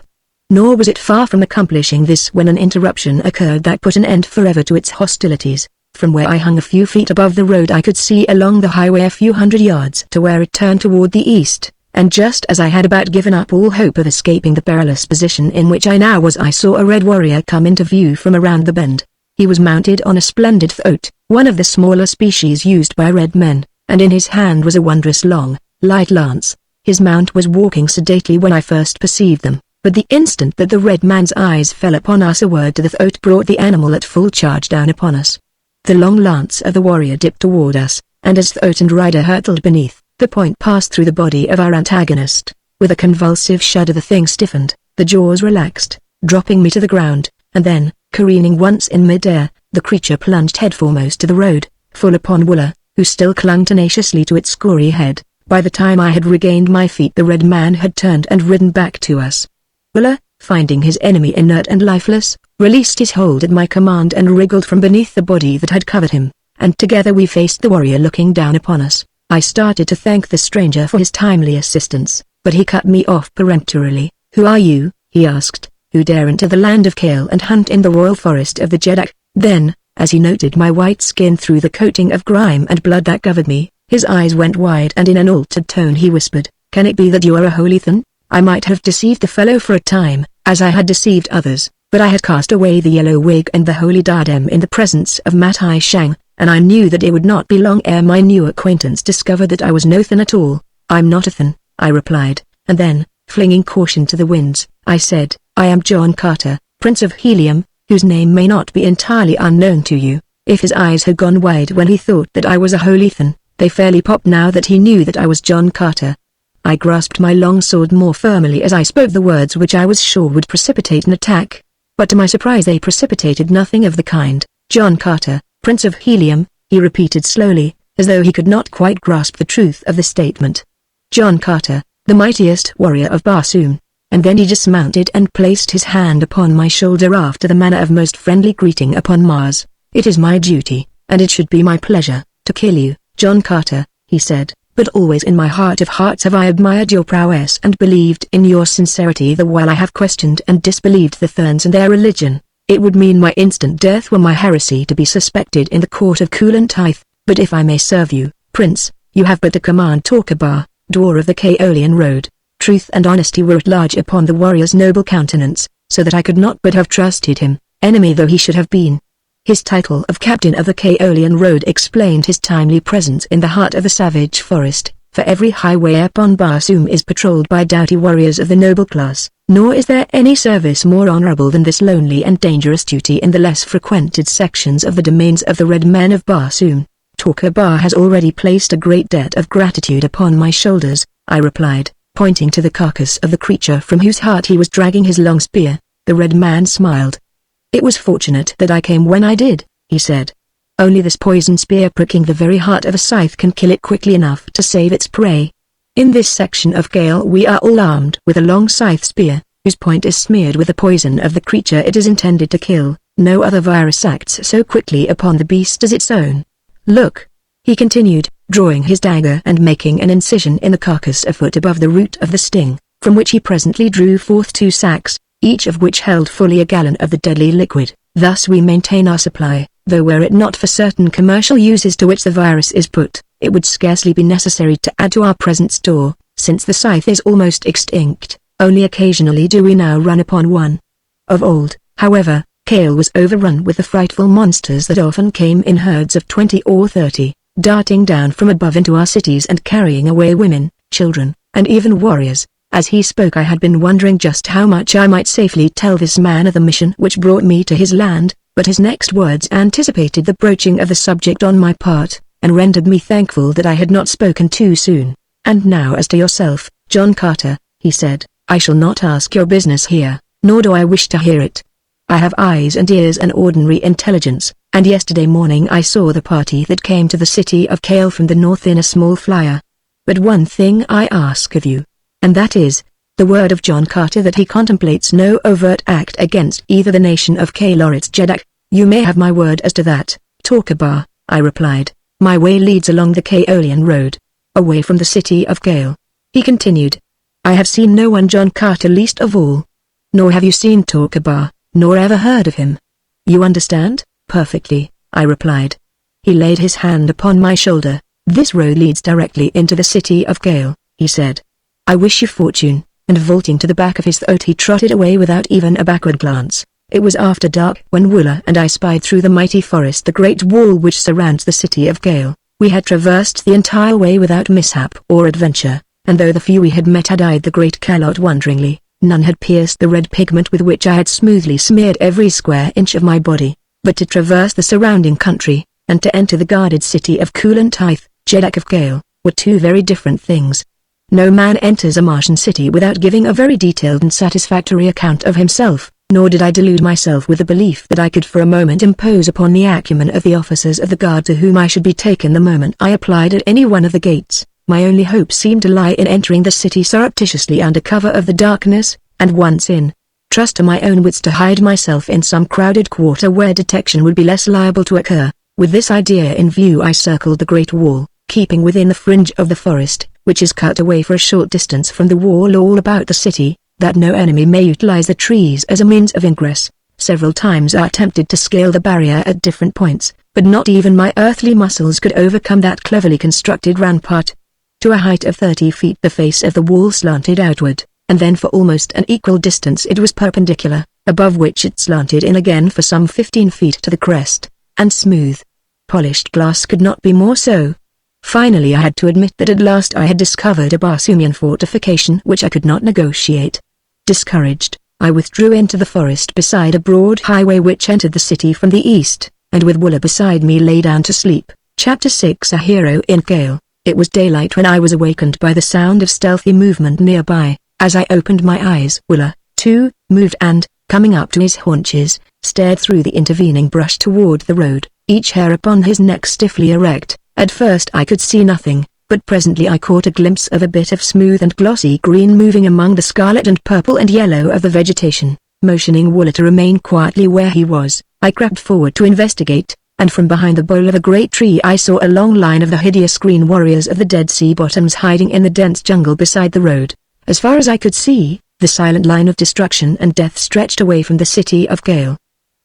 Nor was it far from accomplishing this when an interruption occurred that put an end forever to its hostilities. From where I hung a few feet above the road I could see along the highway a few hundred yards to where it turned toward the east, and just as I had about given up all hope of escaping the perilous position in which I now was I saw a red warrior come into view from around the bend. He was mounted on a splendid thoat, one of the smaller species used by red men, and in his hand was a wondrous long, light lance. His mount was walking sedately when I first perceived them. But the instant that the red man's eyes fell upon us a word to the thoat brought the animal at full charge down upon us. The long lance of the warrior dipped toward us, and as thoat and rider hurtled beneath, the point passed through the body of our antagonist. With a convulsive shudder the thing stiffened, the jaws relaxed, dropping me to the ground, and then, careening once in mid-air, the creature plunged headforemost to the road, full upon Wooler, who still clung tenaciously to its gory head. By the time I had regained my feet the red man had turned and ridden back to us. Wooler, finding his enemy inert and lifeless, released his hold at my command and wriggled from beneath the body that had covered him, and together we faced the warrior looking down upon us. I started to thank the stranger for his timely assistance, but he cut me off peremptorily. "Who are you?" he asked, "who dare enter the land of Kale and hunt in the royal forest of the Jeddak?" Then, as he noted my white skin through the coating of grime and blood that covered me, his eyes went wide and in an altered tone he whispered, "Can it be that you are a Holython?" I might have deceived the fellow for a time, as I had deceived others, but I had cast away the yellow wig and the holy diadem in the presence of Matai Shang, and I knew that it would not be long ere my new acquaintance discovered that I was no Thon at all. "I'm not a Thon," I replied, and then, flinging caution to the winds, I said, "I am John Carter, Prince of Helium, whose name may not be entirely unknown to you." If his eyes had gone wide when he thought that I was a Holython, they fairly popped now that he knew that I was John Carter. I grasped my long sword more firmly as I spoke the words which I was sure would precipitate an attack. But to my surprise they precipitated nothing of the kind. "John Carter, Prince of Helium," he repeated slowly, as though he could not quite grasp the truth of the statement. "John Carter, the mightiest warrior of Barsoom." And then he dismounted and placed his hand upon my shoulder after the manner of most friendly greeting upon Mars. "It is my duty, and it should be my pleasure, to kill you, John Carter," he said. "But always in my heart of hearts have I admired your prowess and believed in your sincerity the while I have questioned and disbelieved the Thurns and their religion. It would mean my instant death were my heresy to be suspected in the court of Kulan Tithe, but if I may serve you, Prince, you have but to command Torkabar, door of the Kaolian Road." Truth and honesty were at large upon the warrior's noble countenance, so that I could not but have trusted him, enemy though he should have been. His title of Captain of the Kaolian Road explained his timely presence in the heart of the savage forest, for every highway upon Barsoom is patrolled by doughty warriors of the noble class, nor is there any service more honorable than this lonely and dangerous duty in the less frequented sections of the domains of the Red Men of Barsoom. "Torkabar has already placed a great debt of gratitude upon my shoulders," I replied, pointing to the carcass of the creature from whose heart he was dragging his long spear. The red man smiled. "It was fortunate that I came when I did," he said. "Only this poison spear pricking the very heart of a scythe can kill it quickly enough to save its prey. In this section of Gale we are all armed with a long scythe spear, whose point is smeared with the poison of the creature it is intended to kill. No other virus acts so quickly upon the beast as its own. Look," he continued, drawing his dagger and making an incision in the carcass a foot above the root of the sting, from which he presently drew forth 2 sacks, each of which held fully a gallon of the deadly liquid. Thus we maintain our supply, though were it not for certain commercial uses to which the virus is put, it would scarcely be necessary to add to our present store, since the scythe is almost extinct. Only occasionally do we now run upon one. Of old, however, Kale was overrun with the frightful monsters that often came in herds of 20 or 30, darting down from above into our cities and carrying away women, children, and even warriors. As he spoke I had been wondering just how much I might safely tell this man of the mission which brought me to his land, but his next words anticipated the broaching of the subject on my part, and rendered me thankful that I had not spoken too soon. "And now as to yourself, John Carter," he said, "I shall not ask your business here, nor do I wish to hear it. I have eyes and ears and ordinary intelligence, and yesterday morning I saw the party that came to the city of Kale from the north in a small flyer. But one thing I ask of you, and that is, the word of John Carter that he contemplates no overt act against either the nation of Kale or its Jeddak." "You may have my word as to that, Torquemada," I replied. "My way leads along the Kaolian road, away from the city of Kale," he continued. "I have seen no one John Carter least of all. Nor have you seen Torquemada, nor ever heard of him." "You understand?" "Perfectly," I replied. He laid his hand upon my shoulder. "This road leads directly into the city of Kale," he said. "I wish you fortune," and vaulting to the back of his throat he trotted away without even a backward glance. It was after dark when Wooler and I spied through the mighty forest the great wall which surrounds the city of Kale. We had traversed the entire way without mishap or adventure, and though the few we had met had eyed the great Calot wonderingly, none had pierced the red pigment with which I had smoothly smeared every square inch of my body. But to traverse the surrounding country, and to enter the guarded city of Kulantythe, Jeddak of Kale, were two very different things. No man enters a Martian city without giving a very detailed and satisfactory account of himself, nor did I delude myself with the belief that I could for a moment impose upon the acumen of the officers of the guard to whom I should be taken the moment I applied at any one of the gates. My only hope seemed to lie in entering the city surreptitiously under cover of the darkness, and once in, trust to my own wits to hide myself in some crowded quarter where detection would be less liable to occur. With this idea in view I circled the great wall, keeping within the fringe of the forest, which is cut away for a short distance from the wall all about the city, that no enemy may utilize the trees as a means of ingress. Several times I attempted to scale the barrier at different points, but not even my earthly muscles could overcome that cleverly constructed rampart. To a height of 30 feet the face of the wall slanted outward, and then for almost an equal distance it was perpendicular, above which it slanted in again for some 15 feet to the crest, and smooth, polished glass could not be more so. Finally I had to admit that at last I had discovered a Barsumian fortification which I could not negotiate. Discouraged, I withdrew into the forest beside a broad highway which entered the city from the east, and with Wooler beside me lay down to sleep. Chapter 6 A Hero in Kale. It was daylight when I was awakened by the sound of stealthy movement nearby. As I opened my eyes, Wooler, too, moved and, coming up to his haunches, stared through the intervening brush toward the road, each hair upon his neck stiffly erect. At first I could see nothing, but presently I caught a glimpse of a bit of smooth and glossy green moving among the scarlet and purple and yellow of the vegetation. Motioning Wooler to remain quietly where he was, I crept forward to investigate, and from behind the bole of a great tree I saw a long line of the hideous green warriors of the Dead Sea bottoms hiding in the dense jungle beside the road. As far as I could see, the silent line of destruction and death stretched away from the city of Kale.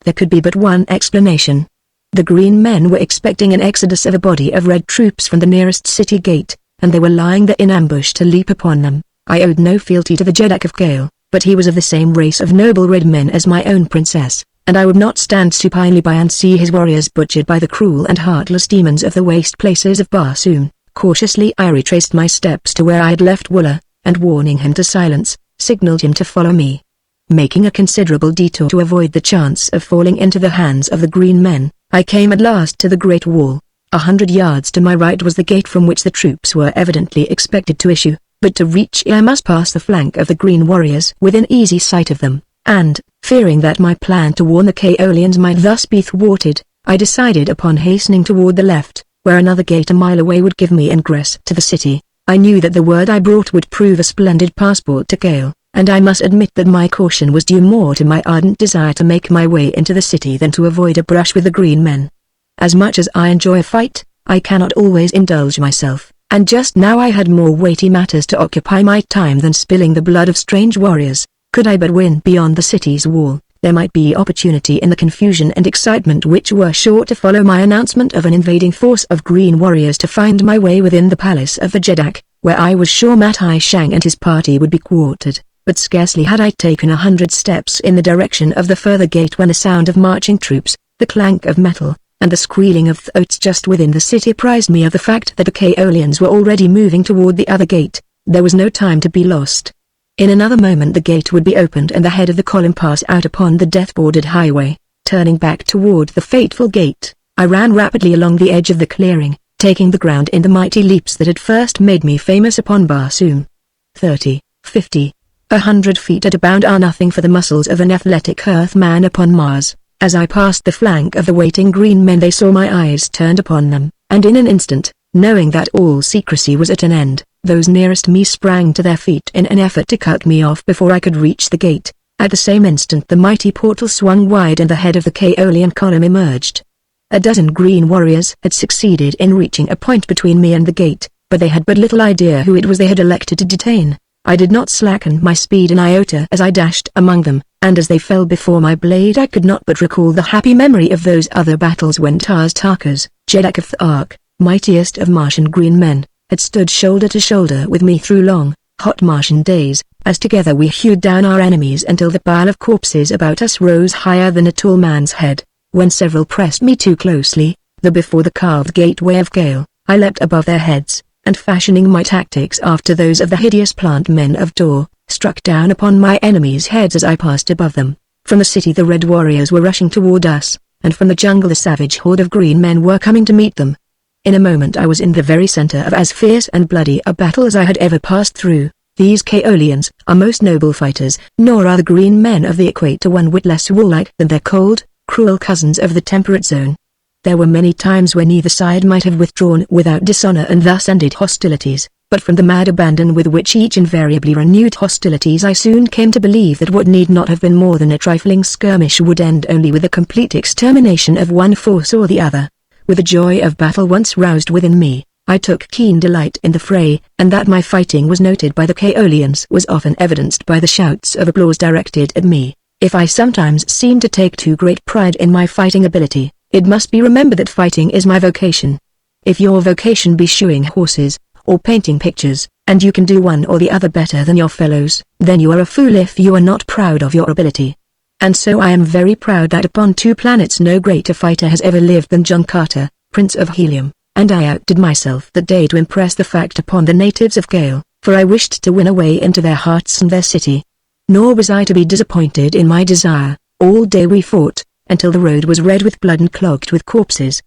There could be but one explanation. The green men were expecting an exodus of a body of red troops from the nearest city gate, and they were lying there in ambush to leap upon them. I owed no fealty to the Jeddak of Kale, but he was of the same race of noble red men as my own princess, and I would not stand supinely by and see his warriors butchered by the cruel and heartless demons of the waste places of Barsoom. Cautiously I retraced my steps to where I had left Wooler, and warning him to silence, signaled him to follow me. Making a considerable detour to avoid the chance of falling into the hands of the green men, I came at last to the great wall. 100 yards to my right was the gate from which the troops were evidently expected to issue, but to reach it I must pass the flank of the green warriors within easy sight of them, and, fearing that my plan to warn the Kaolians might thus be thwarted, I decided upon hastening toward the left, where another gate a mile away would give me ingress to the city. I knew that the word I brought would prove a splendid passport to Kale, and I must admit that my caution was due more to my ardent desire to make my way into the city than to avoid a brush with the green men. As much as I enjoy a fight, I cannot always indulge myself, and just now I had more weighty matters to occupy my time than spilling the blood of strange warriors. Could I but win beyond the city's wall, there might be opportunity in the confusion and excitement which were sure to follow my announcement of an invading force of green warriors to find my way within the palace of the Jedak, where I was sure Matai Shang and his party would be quartered. But scarcely had I taken 100 steps in the direction of the further gate when the sound of marching troops, the clank of metal, and the squealing of throats just within the city apprised me of the fact that the Kaolians were already moving toward the other gate. There was no time to be lost. In another moment the gate would be opened and the head of the column pass out upon the death-bordered highway. Turning back toward the fateful gate, I ran rapidly along the edge of the clearing, taking the ground in the mighty leaps that had first made me famous upon Barsoom. 30, 50, 100 feet at a bound are nothing for the muscles of an athletic Earthman upon Mars. As I passed the flank of the waiting green men they saw my eyes turned upon them, and in an instant, knowing that all secrecy was at an end, those nearest me sprang to their feet in an effort to cut me off before I could reach the gate. At the same instant the mighty portal swung wide and the head of the Kaolian column emerged. A dozen green warriors had succeeded in reaching a point between me and the gate, but they had but little idea who it was they had elected to detain. I did not slacken my speed an iota as I dashed among them, and as they fell before my blade I could not but recall the happy memory of those other battles when Tars Tarkas, Jedak of the Ark, mightiest of Martian green men, had stood shoulder to shoulder with me through long, hot Martian days, as together we hewed down our enemies until the pile of corpses about us rose higher than a tall man's head. When several pressed me too closely, before the carved gateway of Gale, I leapt above their heads, and fashioning my tactics after those of the hideous plant men of Dor, struck down upon my enemies' heads as I passed above them. From the city the red warriors were rushing toward us, and from the jungle the savage horde of green men were coming to meet them. In a moment I was in the very center of as fierce and bloody a battle as I had ever passed through. These Kaolians are most noble fighters, nor are the green men of the equator one whit less warlike than their cold, cruel cousins of the temperate zone. There were many times when either side might have withdrawn without dishonor and thus ended hostilities, but from the mad abandon with which each invariably renewed hostilities I soon came to believe that what need not have been more than a trifling skirmish would end only with the complete extermination of one force or the other. With the joy of battle once roused within me, I took keen delight in the fray, and that my fighting was noted by the Kaolians was often evidenced by the shouts of applause directed at me. If I sometimes seemed to take too great pride in my fighting ability, it must be remembered that fighting is my vocation. If your vocation be shoeing horses, or painting pictures, and you can do one or the other better than your fellows, then you are a fool if you are not proud of your ability. And so I am very proud that upon 2 planets no greater fighter has ever lived than John Carter, Prince of Helium, and I outdid myself that day to impress the fact upon the natives of Gale, for I wished to win a way into their hearts and their city. Nor was I to be disappointed in my desire. All day we fought, until the road was red with blood and clogged with corpses.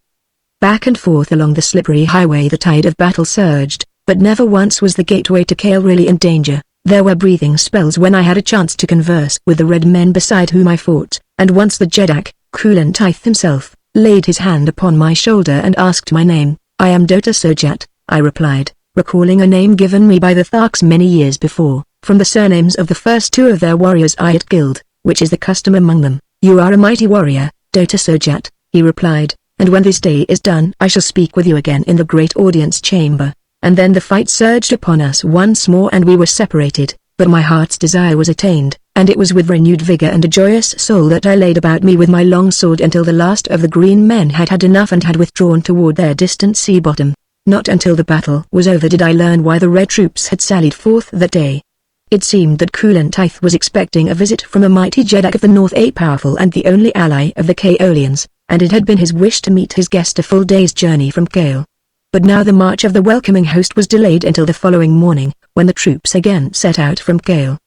Back and forth along the slippery highway the tide of battle surged, but never once was the gateway to Gale really in danger. There were breathing spells when I had a chance to converse with the red men beside whom I fought, and once the Jedak, Kulantith himself, laid his hand upon my shoulder and asked my name. I am Dota Sojat, I replied, recalling a name given me by the Tharks many years before, from the surnames of the first 2 of their warriors I had killed, which is the custom among them. You are a mighty warrior, Dota Sojat, he replied, and when this day is done I shall speak with you again in the great audience chamber. And then the fight surged upon us once more and we were separated, but my heart's desire was attained, and it was with renewed vigor and a joyous soul that I laid about me with my long sword until the last of the green men had had enough and had withdrawn toward their distant sea bottom. Not until the battle was over did I learn why the red troops had sallied forth that day. It seemed that Kulantith was expecting a visit from a mighty Jedak of the North, a powerful and the only ally of the Kaolians, and it had been his wish to meet his guest a full day's journey from Gale. But now the march of the welcoming host was delayed until the following morning, when the troops again set out from Gale.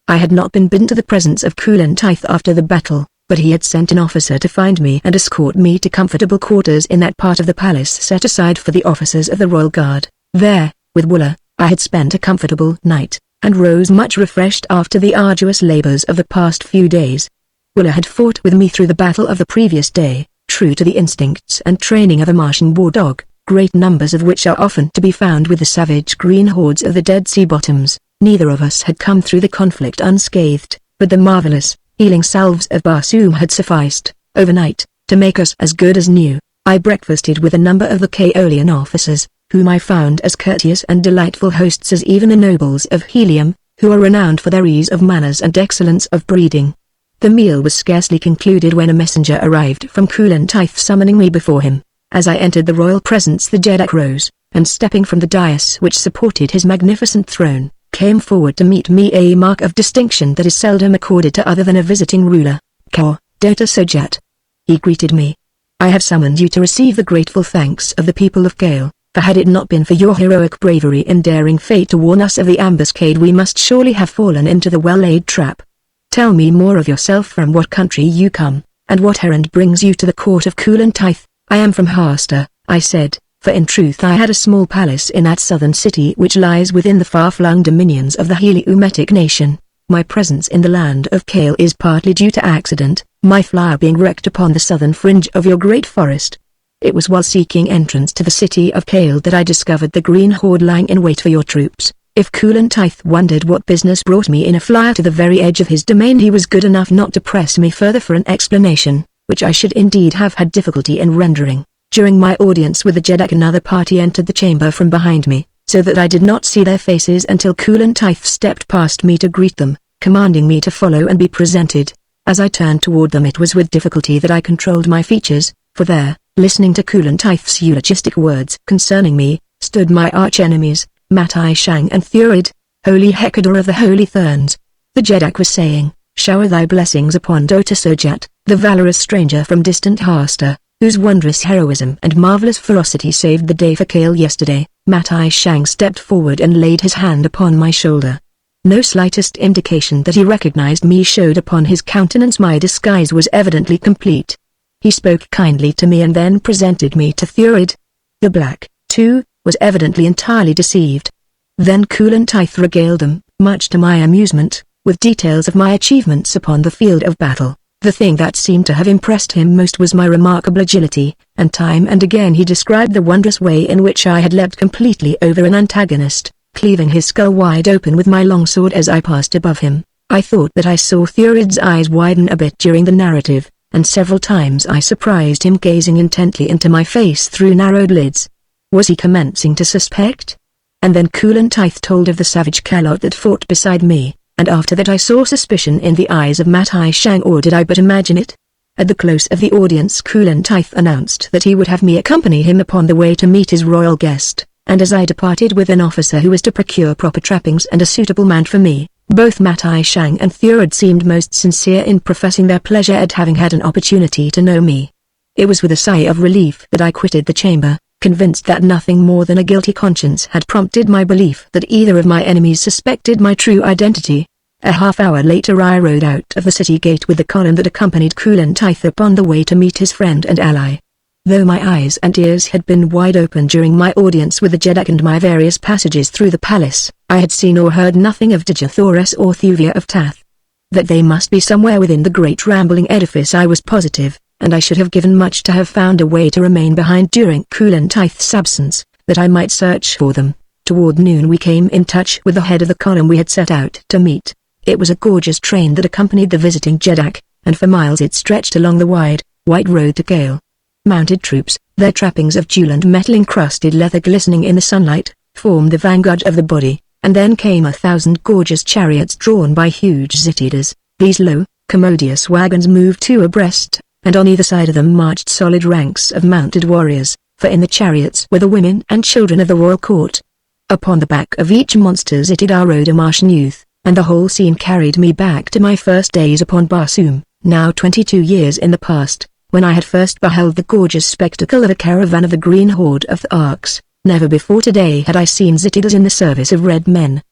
I had not been bidden to the presence of Kulantith after the battle, but he had sent an officer to find me and escort me to comfortable quarters in that part of the palace set aside for the officers of the royal guard. There, with Wooler, I had spent a comfortable night, and rose much refreshed after the arduous labors of the past few days. Wooler had fought with me through the battle of the previous day, true to the instincts and training of a Martian war dog, great numbers of which are often to be found with the savage green hordes of the Dead Sea bottoms. Neither of us had come through the conflict unscathed, but the marvelous, healing salves of Barsoom had sufficed, overnight, to make us as good as new. I breakfasted with a number of the Kaolian officers, whom I found as courteous and delightful hosts as even the nobles of Helium, who are renowned for their ease of manners and excellence of breeding. The meal was scarcely concluded when a messenger arrived from Kulan Tyth summoning me before him. As I entered the royal presence, the Jeddak rose, and stepping from the dais which supported his magnificent throne, came forward to meet me, a mark of distinction that is seldom accorded to other than a visiting ruler. Ka, Dota Sojat. He greeted me. I have summoned you to receive the grateful thanks of the people of Kale, for had it not been for your heroic bravery in daring fate to warn us of the ambuscade, we must surely have fallen into the well-laid trap. Tell me more of yourself, from what country you come, and what errand brings you to the court of Kulan Tyth. I am from Hasta, I said, for in truth I had a small palace in that southern city which lies within the far-flung dominions of the Heliumetic nation. My presence in the land of Kale is partly due to accident, my flower being wrecked upon the southern fringe of your great forest. It was while seeking entrance to the city of Kale that I discovered the Green Horde lying in wait for your troops. If Kulan Tyth wondered what business brought me in a flyer to the very edge of his domain, he was good enough not to press me further for an explanation, which I should indeed have had difficulty in rendering. During my audience with the Jeddak, another party entered the chamber from behind me, so that I did not see their faces until Kulan Tyth stepped past me to greet them, commanding me to follow and be presented. As I turned toward them, it was with difficulty that I controlled my features, for there, listening to Kulan Tyth's eulogistic words concerning me, stood my arch-enemies, Matai Shang and Thurid, holy Hecador of the Holy Therns. The Jeddak was saying, shower thy blessings upon Dota Sojat, the valorous stranger from distant Hasta, whose wondrous heroism and marvelous ferocity saved the day for Kale yesterday. Matai Shang stepped forward and laid his hand upon my shoulder. No slightest indication that he recognized me showed upon his countenance. My disguise was evidently complete. He spoke kindly to me and then presented me to Thurid. The black, too, was evidently entirely deceived. Then Kulan Tyth regaled them, much to my amusement, with details of my achievements upon the field of battle. The thing that seemed to have impressed him most was my remarkable agility, and time and again he described the wondrous way in which I had leapt completely over an antagonist, cleaving his skull wide open with my longsword as I passed above him. I thought that I saw Thurid's eyes widen a bit during the narrative, and several times I surprised him gazing intently into my face through narrowed lids. Was he commencing to suspect? And then Kulan Tyth told of the savage Kalot that fought beside me, and after that I saw suspicion in the eyes of Matai Shang, or did I but imagine it? At the close of the audience, Kulan Tyth announced that he would have me accompany him upon the way to meet his royal guest, and as I departed with an officer who was to procure proper trappings and a suitable man for me, both Matai Shang and Thurid seemed most sincere in professing their pleasure at having had an opportunity to know me. It was with a sigh of relief that I quitted the chamber, convinced that nothing more than a guilty conscience had prompted my belief that either of my enemies suspected my true identity. A half-hour later I rode out of the city gate with the column that accompanied Kulan Tyth upon the way to meet his friend and ally. Though my eyes and ears had been wide open during my audience with the Jeddak and my various passages through the palace, I had seen or heard nothing of Djathoras or Thuvia of Tath. That they must be somewhere within the great rambling edifice I was positive, and I should have given much to have found a way to remain behind during Kulan Tyth's absence, that I might search for them. Toward noon we came in touch with the head of the column we had set out to meet. It was a gorgeous train that accompanied the visiting Jeddak, and for miles it stretched along the wide, white road to Kale. Mounted troops, their trappings of jewel and metal-encrusted leather glistening in the sunlight, formed the vanguard of the body, and then came 1,000 gorgeous chariots drawn by huge Zitidas. These low, commodious wagons moved two abreast, and on either side of them marched solid ranks of mounted warriors, for in the chariots were the women and children of the royal court. Upon the back of each monster Zitida rode a Martian youth, and the whole scene carried me back to my first days upon Barsoom, now 22 years in the past, when I had first beheld the gorgeous spectacle of a caravan of the Green Horde of the Arks. Never before today had I seen Zitidas in the service of red men.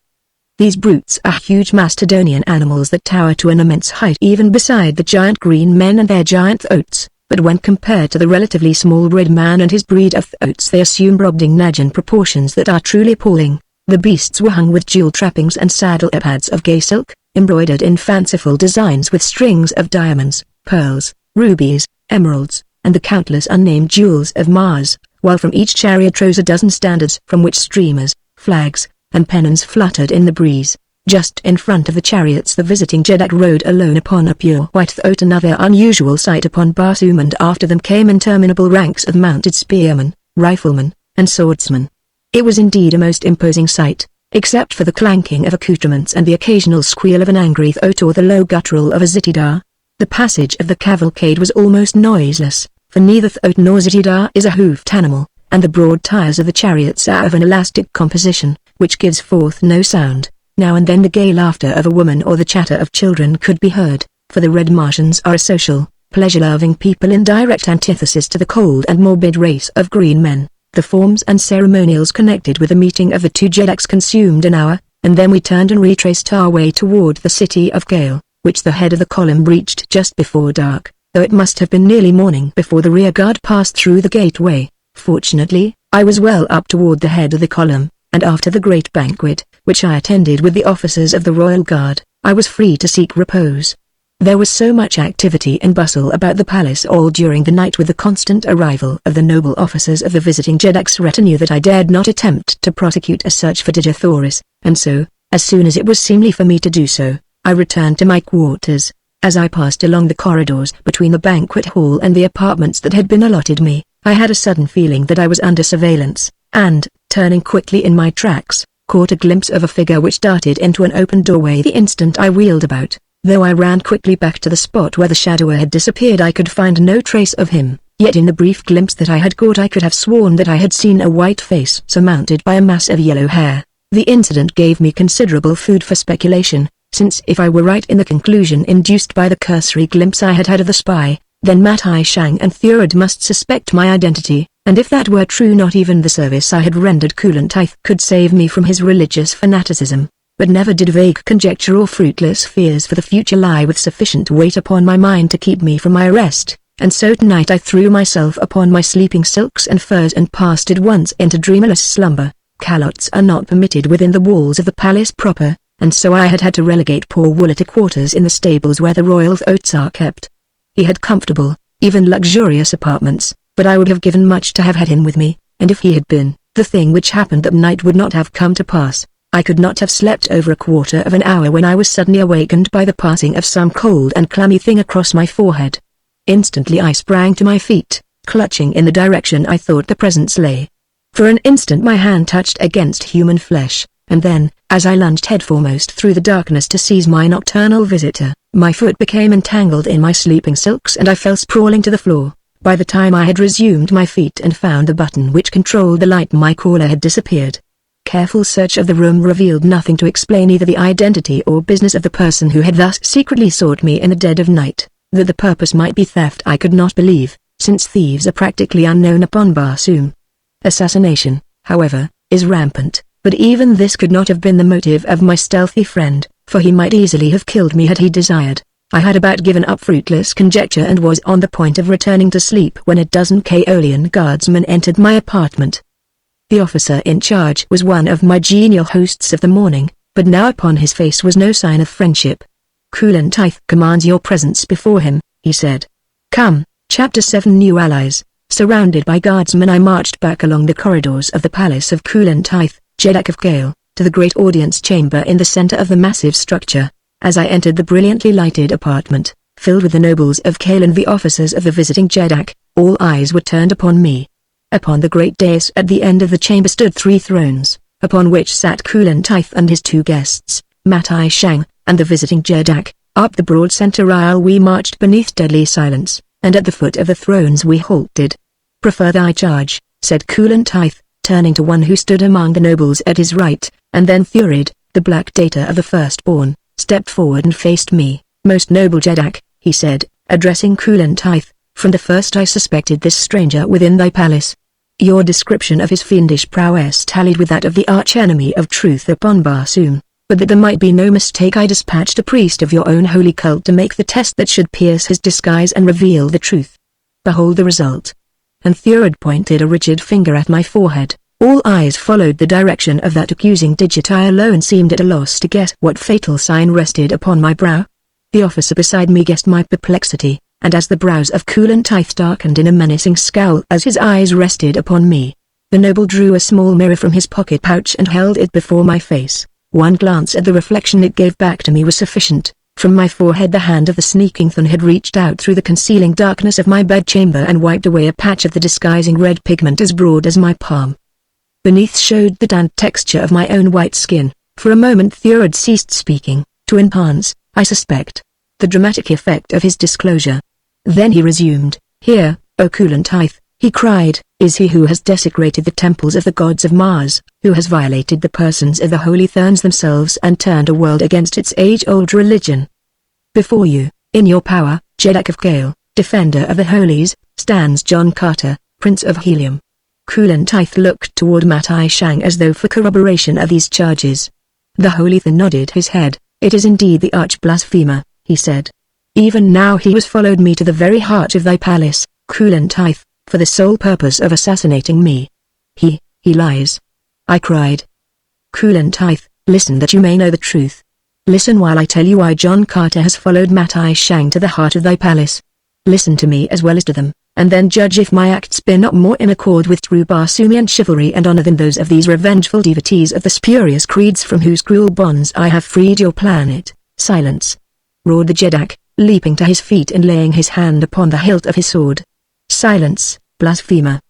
These brutes are huge Mastodonian animals that tower to an immense height even beside the giant green men and their giant oats, but when compared to the relatively small red man and his breed of oats they assume Brobdingnagian proportions that are truly appalling. The beasts were hung with jewel trappings and saddle pads of gay silk, embroidered in fanciful designs with strings of diamonds, pearls, rubies, emeralds, and the countless unnamed jewels of Mars, while from each chariot rose a dozen standards from which streamers, flags, and pennons fluttered in the breeze. Just in front of the chariots the visiting Jeddak rode alone upon a pure white throat, another unusual sight upon Barsoom, and after them came interminable ranks of mounted spearmen, riflemen, and swordsmen. It was indeed a most imposing sight, except for the clanking of accoutrements and the occasional squeal of an angry throat or the low guttural of a zitidar. The passage of the cavalcade was almost noiseless, for neither throat nor zitidar is a hoofed animal, and the broad tires of the chariots are of an elastic composition, which gives forth no sound. Now and then the gay laughter of a woman or the chatter of children could be heard, for the Red Martians are a social, pleasure-loving people in direct antithesis to the cold and morbid race of green men. The forms and ceremonials connected with the meeting of the two Jeddaks consumed an hour, and then we turned and retraced our way toward the city of Gale, which the head of the column reached just before dark, though it must have been nearly morning before the rear guard passed through the gateway. Fortunately, I was well up toward the head of the column, and after the great banquet, which I attended with the officers of the Royal Guard, I was free to seek repose. There was so much activity and bustle about the palace all during the night with the constant arrival of the noble officers of the visiting Jeddak's retinue that I dared not attempt to prosecute a search for Digithoris, and so, as soon as it was seemly for me to do so, I returned to my quarters. As I passed along the corridors between the banquet hall and the apartments that had been allotted me, I had a sudden feeling that I was under surveillance, and, turning quickly in my tracks, caught a glimpse of a figure which darted into an open doorway the instant I wheeled about. Though I ran quickly back to the spot where the shadower had disappeared, I could find no trace of him, yet in the brief glimpse that I had caught I could have sworn that I had seen a white face surmounted by a mass of yellow hair. The incident gave me considerable food for speculation, since if I were right in the conclusion induced by the cursory glimpse I had had of the spy, then Matai Shang and Thurid must suspect my identity, and if that were true not even the service I had rendered Kulantaith could save me from his religious fanaticism. But never did vague conjecture or fruitless fears for the future lie with sufficient weight upon my mind to keep me from my arrest, and so tonight I threw myself upon my sleeping silks and furs and passed at once into dreamless slumber. Calots are not permitted within the walls of the palace proper, and so I had to relegate poor Wooler to quarters in the stables where the royal oats are kept. He had comfortable, even luxurious apartments, but I would have given much to have had him with me, and if he had been, the thing which happened that night would not have come to pass. I could not have slept over a quarter of an hour when I was suddenly awakened by the passing of some cold and clammy thing across my forehead. Instantly I sprang to my feet, clutching in the direction I thought the presence lay. For an instant my hand touched against human flesh, and then, as I lunged headforemost through the darkness to seize my nocturnal visitor, my foot became entangled in my sleeping silks and I fell sprawling to the floor. By the time I had resumed my feet and found the button which controlled the light, my caller had disappeared. Careful search of the room revealed nothing to explain either the identity or business of the person who had thus secretly sought me in the dead of night. That the purpose might be theft I could not believe, since thieves are practically unknown upon Barsoom. Assassination, however, is rampant, but even this could not have been the motive of my stealthy friend, for he might easily have killed me had he desired. I had about given up fruitless conjecture and was on the point of returning to sleep when a dozen Kaolian guardsmen entered my apartment. The officer in charge was one of my genial hosts of the morning, but now upon his face was no sign of friendship. Kulantaith commands your presence before him, he said. Come. Chapter 7 New Allies. Surrounded by guardsmen I marched back along the corridors of the palace of Kulantaith, Jeddak of Gale, to the great audience chamber in the center of the massive structure. As I entered the brilliantly lighted apartment, filled with the nobles of Gale and the officers of the visiting Jeddak, all eyes were turned upon me. Upon the great dais at the end of the chamber stood 3 thrones, upon which sat Kulantaith and his 2 guests, Matai Shang, and the visiting Jeddak. Up the broad center aisle we marched beneath deadly silence, and at the foot of the thrones we halted. Prefer thy charge, said Kulantaith, turning to one who stood among the nobles at his right, and then Thurid, the black data of the firstborn, stepped forward and faced me. Most noble Jeddak, he said, addressing Kulantaith, from the first I suspected this stranger within thy palace. Your description of his fiendish prowess tallied with that of the arch-enemy of truth upon Barsoom, but that there might be no mistake I dispatched a priest of your own holy cult to make the test that should pierce his disguise and reveal the truth. Behold the result. And Thurid pointed a rigid finger at my forehead. All eyes followed the direction of that accusing digit. I alone seemed at a loss to guess what fatal sign rested upon my brow. The officer beside me guessed my perplexity, and as the brows of Kulantaith darkened in a menacing scowl as his eyes rested upon me, the noble drew a small mirror from his pocket pouch and held it before my face. One glance at the reflection it gave back to me was sufficient. From my forehead the hand of the sneaking thing had reached out through the concealing darkness of my bedchamber and wiped away a patch of the disguising red pigment as broad as my palm. Beneath showed the tanned texture of my own white skin. For a moment Thurid ceased speaking, to enhance, I suspect, the dramatic effect of his disclosure. Then he resumed. "Here, O Kulantith," he cried, "is he who has desecrated the temples of the gods of Mars, who has violated the persons of the Holy Therns themselves and turned a world against its age-old religion. Before you, in your power, Jeddak of Kale, defender of the Holies, stands John Carter, Prince of Helium." Kulantith looked toward Matai Shang as though for corroboration of these charges. The Holy Thern nodded his head. "It is indeed the arch-blasphemer," he said. "Even now he has followed me to the very heart of thy palace, Kulantith, for the sole purpose of assassinating me." He lies," I cried. "Kulantith, listen that you may know the truth. Listen while I tell you why John Carter has followed Matai Shang to the heart of thy palace. Listen to me as well as to them, and then judge if my acts be not more in accord with true Barsumian chivalry and honor than those of these revengeful devotees of the spurious creeds from whose cruel bonds I have freed your planet." "Silence!" roared the Jeddak, leaping to his feet and laying his hand upon the hilt of his sword. "Silence, blasphemer!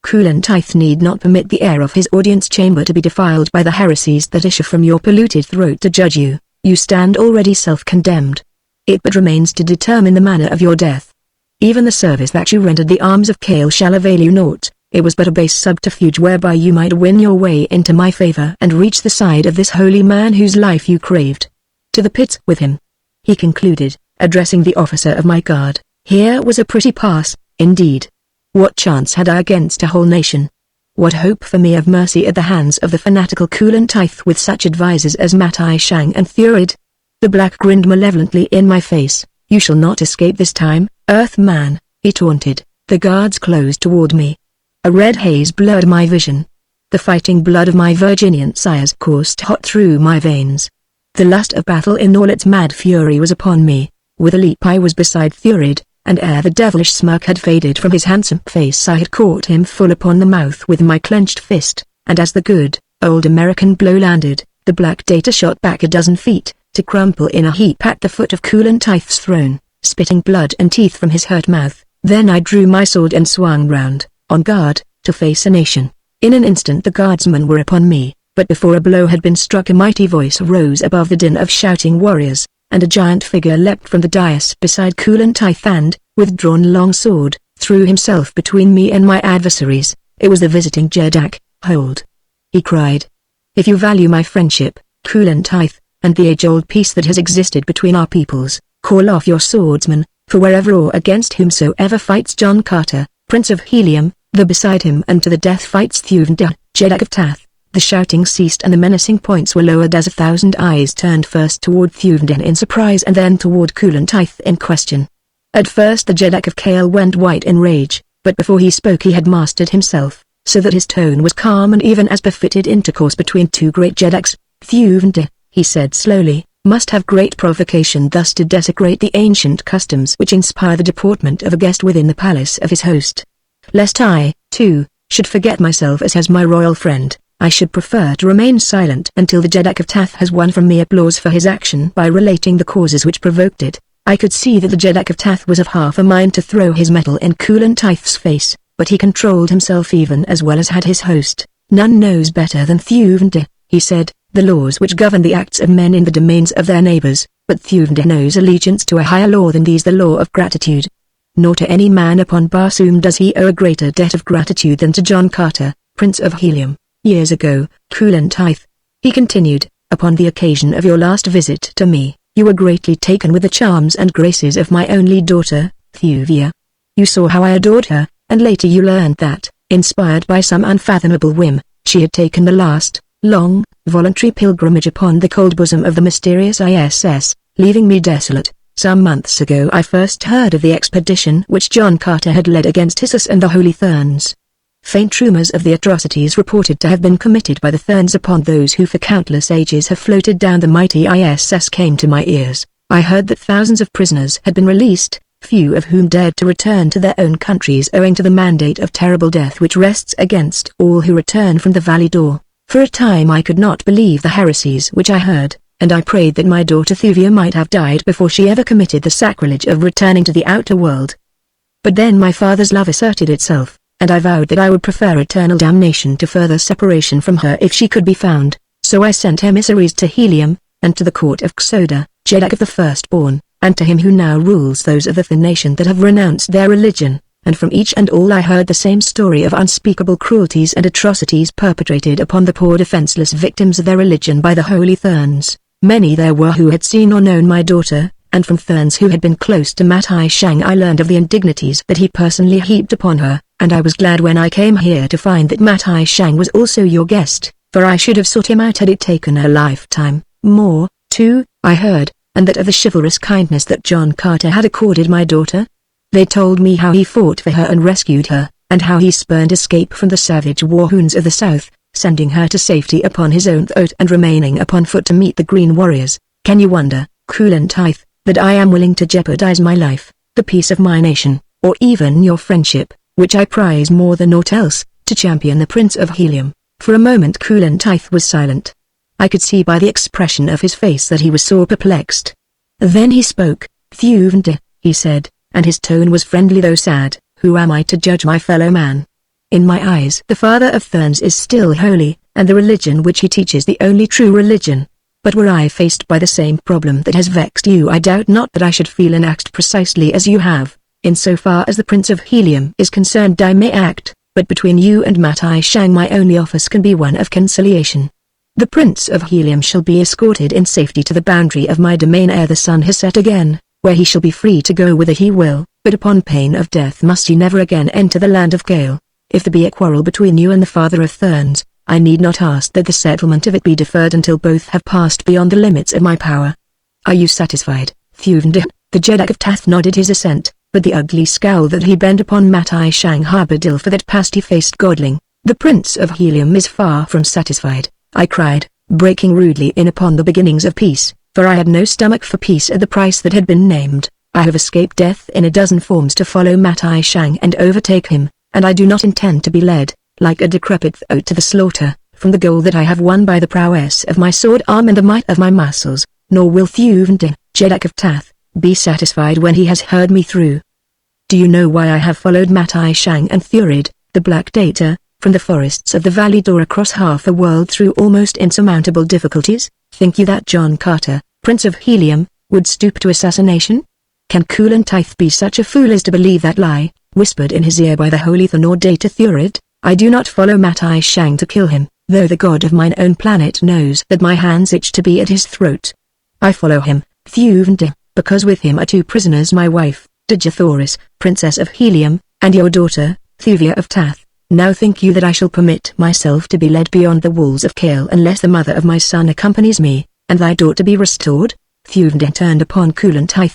Kulantith need not permit the air of his audience chamber to be defiled by the heresies that issue from your polluted throat to judge you. You stand already self-condemned. It but remains to determine the manner of your death. Even the service that you rendered the arms of Kale shall avail you naught. It was but a base subterfuge whereby you might win your way into my favor and reach the side of this holy man whose life you craved. To the pits with him," he concluded, addressing the officer of my guard. Here was a pretty pass, indeed. What chance had I against a whole nation? What hope for me of mercy at the hands of the fanatical Kulantith with such advisers as Matai Shang and Thurid? The black grinned malevolently in my face. "You shall not escape this time, Earthman," he taunted. The guards closed toward me. A red haze blurred my vision. The fighting blood of my Virginian sires coursed hot through my veins. The lust of battle in all its mad fury was upon me. With a leap I was beside Thurid, and ere the devilish smirk had faded from his handsome face I had caught him full upon the mouth with my clenched fist, and as the good, old American blow landed, the black data shot back a dozen feet, to crumple in a heap at the foot of Kulantith's throne, spitting blood and teeth from his hurt mouth. Then I drew my sword and swung round, on guard, to face a nation. In an instant the guardsmen were upon me, but before a blow had been struck a mighty voice rose above the din of shouting warriors, and a giant figure leapt from the dais beside Kulantith and, with drawn long sword, threw himself between me and my adversaries. It was the visiting Jeddak. "Hold!" he cried. "If you value my friendship, Kulantith, and the age-old peace that has existed between our peoples, call off your swordsmen, for wherever or against whomsoever fights John Carter, Prince of Helium, the beside him and to the death fights Thuvnda, Jeddak of Tath." The shouting ceased and the menacing points were lowered as 1,000 eyes turned first toward Thuvnda in surprise and then toward Kulantith in question. At first the Jeddak of Kale went white in rage, but before he spoke he had mastered himself, so that his tone was calm and even as befitted intercourse between two great Jeddaks. "Thuvnda," he said slowly, "must have great provocation thus to desecrate the ancient customs which inspire the deportment of a guest within the palace of his host. Lest I, too, should forget myself as has my royal friend, I should prefer to remain silent until the Jeddak of Tath has won from me applause for his action by relating the causes which provoked it." I could see that the Jeddak of Tath was of half a mind to throw his metal in Kulantith's face, but he controlled himself even as well as had his host. "None knows better than Thuvnda," he said, "the laws which govern the acts of men in the domains of their neighbors, but Thuvnda knows allegiance to a higher law than these, the law of gratitude. Nor to any man upon Barsoom does he owe a greater debt of gratitude than to John Carter, Prince of Helium. Years ago, Kulantith," he continued, "upon the occasion of your last visit to me, you were greatly taken with the charms and graces of my only daughter, Thuvia. You saw how I adored her, and later you learned that, inspired by some unfathomable whim, she had taken the last, long, voluntary pilgrimage upon the cold bosom of the mysterious ISS, leaving me desolate. Some months ago I first heard of the expedition which John Carter had led against Hissus and the Holy Therns. Faint rumors of the atrocities reported to have been committed by the Therns upon those who for countless ages have floated down the mighty ISS came to my ears. I heard that thousands of prisoners had been released, few of whom dared to return to their own countries owing to the mandate of terrible death which rests against all who return from the Valley Door. For a time I could not believe the heresies which I heard, and I prayed that my daughter Thuvia might have died before she ever committed the sacrilege of returning to the outer world. But then my father's love asserted itself, and I vowed that I would prefer eternal damnation to further separation from her if she could be found, so I sent emissaries to Helium, and to the court of Xoda, Jeddak of the Firstborn, and to him who now rules those of the Thin nation that have renounced their religion, and from each and all I heard the same story of unspeakable cruelties and atrocities perpetrated upon the poor defenseless victims of their religion by the holy Therns. Many there were who had seen or known my daughter, and from Therns who had been close to Matai Shang I learned of the indignities that he personally heaped upon her, and I was glad when I came here to find that Matai Shang was also your guest, for I should have sought him out had it taken a lifetime. More, too, I heard, and that of the chivalrous kindness that John Carter had accorded my daughter. They told me how he fought for her and rescued her, and how he spurned escape from the savage warhounds of the south, sending her to safety upon his own boat and remaining upon foot to meet the Green Warriors. Can you wonder, Kulan Tithe, that I am willing to jeopardize my life, the peace of my nation, or even your friendship, which I prize more than aught else, to champion the Prince of Helium? For a moment Kulan Tithe was silent. I could see by the expression of his face that he was sore perplexed. Then he spoke. Thuvnde, he said, and his tone was friendly though sad. Who am I to judge my fellow man? In my eyes the father of Therns is still holy, and the religion which he teaches the only true religion. But were I faced by the same problem that has vexed you, I doubt not that I should feel and act precisely as you have. In so far as the Prince of Helium is concerned I may act, but between you and Matai Shang my only office can be one of conciliation. The Prince of Helium shall be escorted in safety to the boundary of my domain ere the sun has set again, where he shall be free to go whither he will, but upon pain of death must he never again enter the land of Gale. If there be a quarrel between you and the father of Therns, I need not ask that the settlement of it be deferred until both have passed beyond the limits of my power. Are you satisfied, Thuvnde? The Jeddak of Tath nodded his assent, but the ugly scowl that he bent upon Matai Shang harbored ill for that pasty-faced godling. The Prince of Helium is far from satisfied, I cried, breaking rudely in upon the beginnings of peace, for I had no stomach for peace at the price that had been named. I have escaped death in a dozen forms to follow Matai Shang and overtake him, and I do not intend to be led, like a decrepit thoat to the slaughter, from the goal that I have won by the prowess of my sword arm and the might of my muscles, nor will Thuvnde, Jeddak of Tath, be satisfied when he has heard me through. Do you know why I have followed Matai Shang and Thurid, the Black Data, from the forests of the Valley Door across half a world through almost insurmountable difficulties? Think you that John Carter, Prince of Helium, would stoop to assassination? Can Kulan Tithe be such a fool as to believe that lie, whispered in his ear by the holy Thanor Data Thurid? I do not follow Matai Shang to kill him, though the god of mine own planet knows that my hands itch to be at his throat. I follow him, Thuvnde, because with him are two prisoners, my wife, Digithoris, Princess of Helium, and your daughter, Thuvia of Tath. Now think you that I shall permit myself to be led beyond the walls of Kale unless the mother of my son accompanies me, and thy daughter be restored? Thuvnde turned upon Kulan Tithe.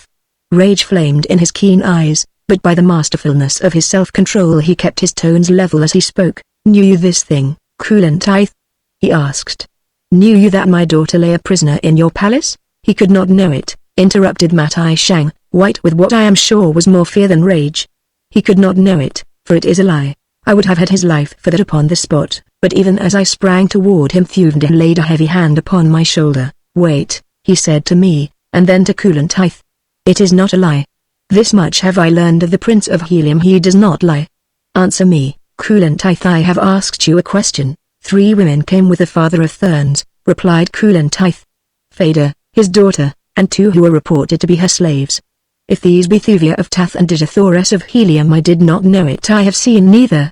Rage flamed in his keen eyes, but by the masterfulness of his self-control he kept his tones level as he spoke. Knew you this thing, Kulan Tithe? He asked. Knew you that my daughter lay a prisoner in your palace? He could not know it, interrupted Matai Shang, white with what I am sure was more fear than rage. He could not know it, for it is a lie. I would have had his life for that upon the spot, but even as I sprang toward him Thuvnde laid a heavy hand upon my shoulder. Wait, he said to me, and then to Kulan Tithe. It is not a lie. This much have I learned of the Prince of Helium, he does not lie. Answer me, Kulan Tithe. I have asked you a question. 3 women came with the father of Therns, replied Kulan Tithe. Fada, his daughter, and 2 who were reported to be her slaves. If these be Thuvia of Tath and Digithoris of Helium, I did not know it. I have seen neither.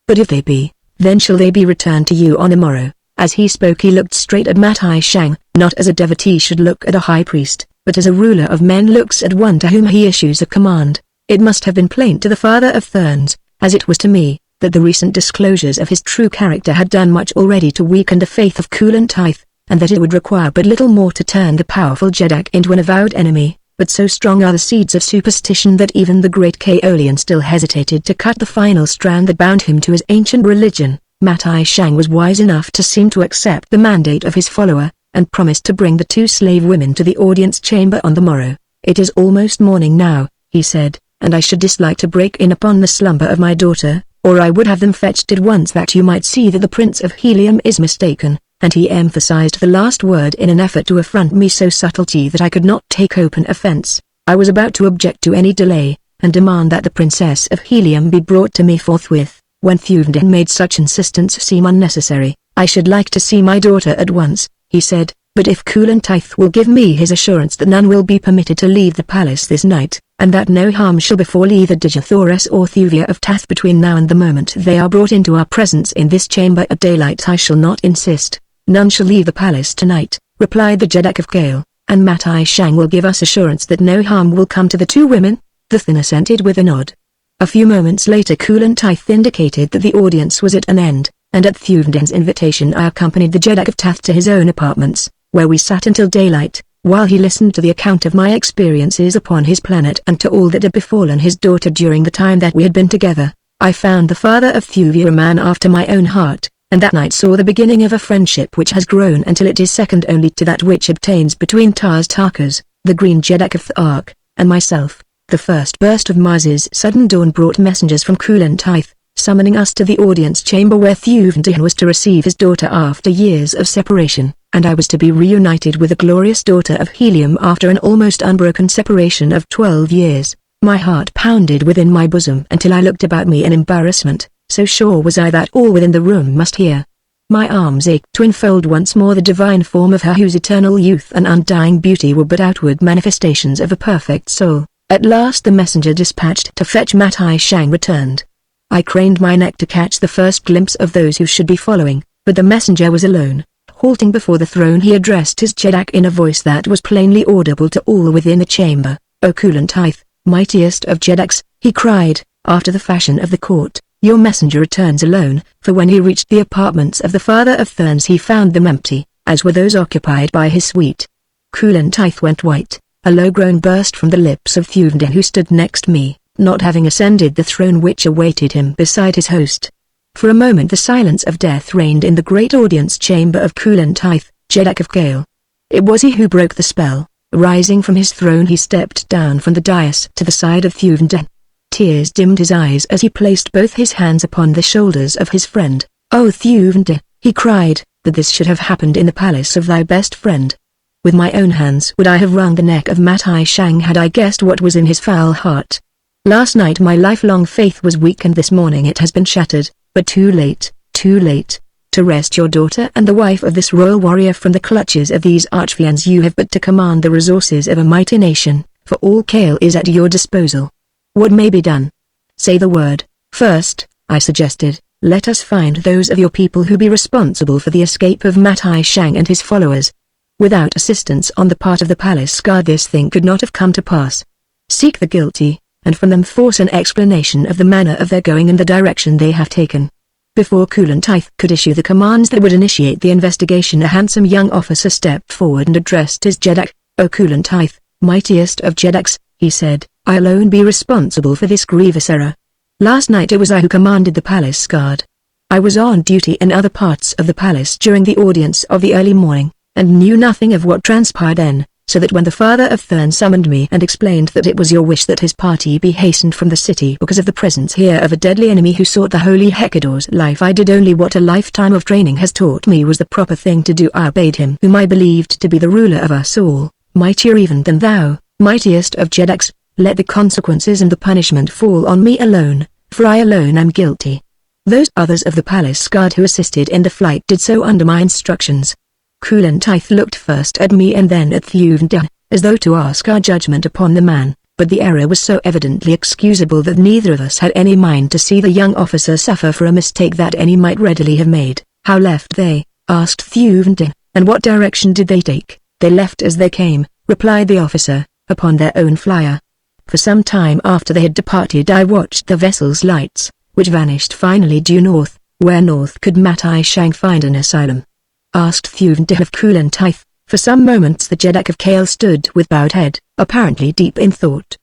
But if they be, then shall they be returned to you on the morrow. As he spoke he looked straight at Matai Shang, not as a devotee should look at a high priest, but as a ruler of men looks at one to whom he issues a command. It must have been plain to the father of Therns, as it was to me, that the recent disclosures of his true character had done much already to weaken the faith of Kulan Tithe, and that it would require but little more to turn the powerful Jeddak into an avowed enemy. But so strong are the seeds of superstition that even the great Kaolian still hesitated to cut the final strand that bound him to his ancient religion. Matai Shang was wise enough to seem to accept the mandate of his follower, and promised to bring the 2 slave women to the audience chamber on the morrow. It is almost morning now, he said, and I should dislike to break in upon the slumber of my daughter, or I would have them fetched at once that you might see that the Prince of Helium is mistaken," and he emphasized the last word in an effort to affront me so subtly that I could not take open offense. I was about to object to any delay, and demand that the Princess of Helium be brought to me forthwith, when Thuvden made such insistence seem unnecessary. "I should like to see my daughter at once," he said, "but if Kulantith will give me his assurance that none will be permitted to leave the palace this night, and that no harm shall befall either Digithoris or Thuvia of Tath between now and the moment they are brought into our presence in this chamber at daylight, I shall not insist." "None shall leave the palace tonight," replied the Jeddak of Gale, "and Matai Shang will give us assurance that no harm will come to the two women." The Thin assented with a nod. A few moments later Kulantith indicated that the audience was at an end, and at Thuvden's invitation I accompanied the Jeddak of Tath to his own apartments, where we sat until daylight, while he listened to the account of my experiences upon his planet and to all that had befallen his daughter during the time that we had been together. I found the father of Thuvia a man after my own heart, and that night saw the beginning of a friendship which has grown until it is second only to that which obtains between Tars Tarkas, the Green Jeddak of Thark, and myself. The first burst of Mars's sudden dawn brought messengers from Kulantith, summoning us to the audience chamber where Thuvden was to receive his daughter after years of separation, and I was to be reunited with the glorious daughter of Helium after an almost unbroken separation of 12 years. My heart pounded within my bosom until I looked about me in embarrassment, so sure was I that all within the room must hear. My arms ached to enfold once more the divine form of her whose eternal youth and undying beauty were but outward manifestations of a perfect soul. At last the messenger dispatched to fetch Matai Shang returned. I craned my neck to catch the first glimpse of those who should be following, but the messenger was alone. Halting before the throne he addressed his Jeddak in a voice that was plainly audible to all within the chamber. "O Kulantith, mightiest of Jeddaks," he cried, after the fashion of the court, "your messenger returns alone," for when he reached the apartments of the father of Thurns he found them empty, as were those occupied by his suite. Kulantith went white. A low groan burst from the lips of Thuvden who stood next me, not having ascended the throne which awaited him beside his host. For a moment the silence of death reigned in the great audience chamber of Kulantith, Jeddak of Gale. It was he who broke the spell. Rising from his throne he stepped down from the dais to the side of Thuvden. Tears dimmed his eyes as he placed both his hands upon the shoulders of his friend. "Oh Thuvden," he cried, "that this should have happened in the palace of thy best friend. With my own hands would I have wrung the neck of Matai Shang had I guessed what was in his foul heart. Last night my lifelong faith was weak and this morning it has been shattered, but too late, to wrest your daughter and the wife of this royal warrior from the clutches of these archfiends you have but to command the resources of a mighty nation, for all Kale is at your disposal. What may be done? Say the word." "First," I suggested, "let us find those of your people who be responsible for the escape of Matai Shang and his followers. Without assistance on the part of the palace guard this thing could not have come to pass. Seek the guilty, and from them force an explanation of the manner of their going and the direction they have taken." Before Kulantith could issue the commands that would initiate the investigation a handsome young officer stepped forward and addressed his Jeddak. "O Kulantith, mightiest of Jeddaks," he said, "I alone be responsible for this grievous error. Last night it was I who commanded the palace guard. I was on duty in other parts of the palace during the audience of the early morning, and knew nothing of what transpired then, so that when the father of Thurn summoned me and explained that it was your wish that his party be hastened from the city because of the presence here of a deadly enemy who sought the holy Hecador's life, I did only what a lifetime of training has taught me was the proper thing to do. I obeyed him whom I believed to be the ruler of us all, mightier even than thou, mightiest of Jeddaks. Let the consequences and the punishment fall on me alone, for I alone am guilty. Those others of the palace guard who assisted in the flight did so under my instructions." Kulantith looked first at me and then at Thuvden, as though to ask our judgment upon the man, but the error was so evidently excusable that neither of us had any mind to see the young officer suffer for a mistake that any might readily have made. "How left they?" asked Thuvden, "and what direction did they take?" "They left as they came," replied the officer, "upon their own flyer. For some time after they had departed I watched the vessel's lights, which vanished finally due north. Where north could Matai Shang find an asylum?" asked Thuvden of Kulantith. For some moments the Jeddak of Kale stood with bowed head, apparently deep in thought.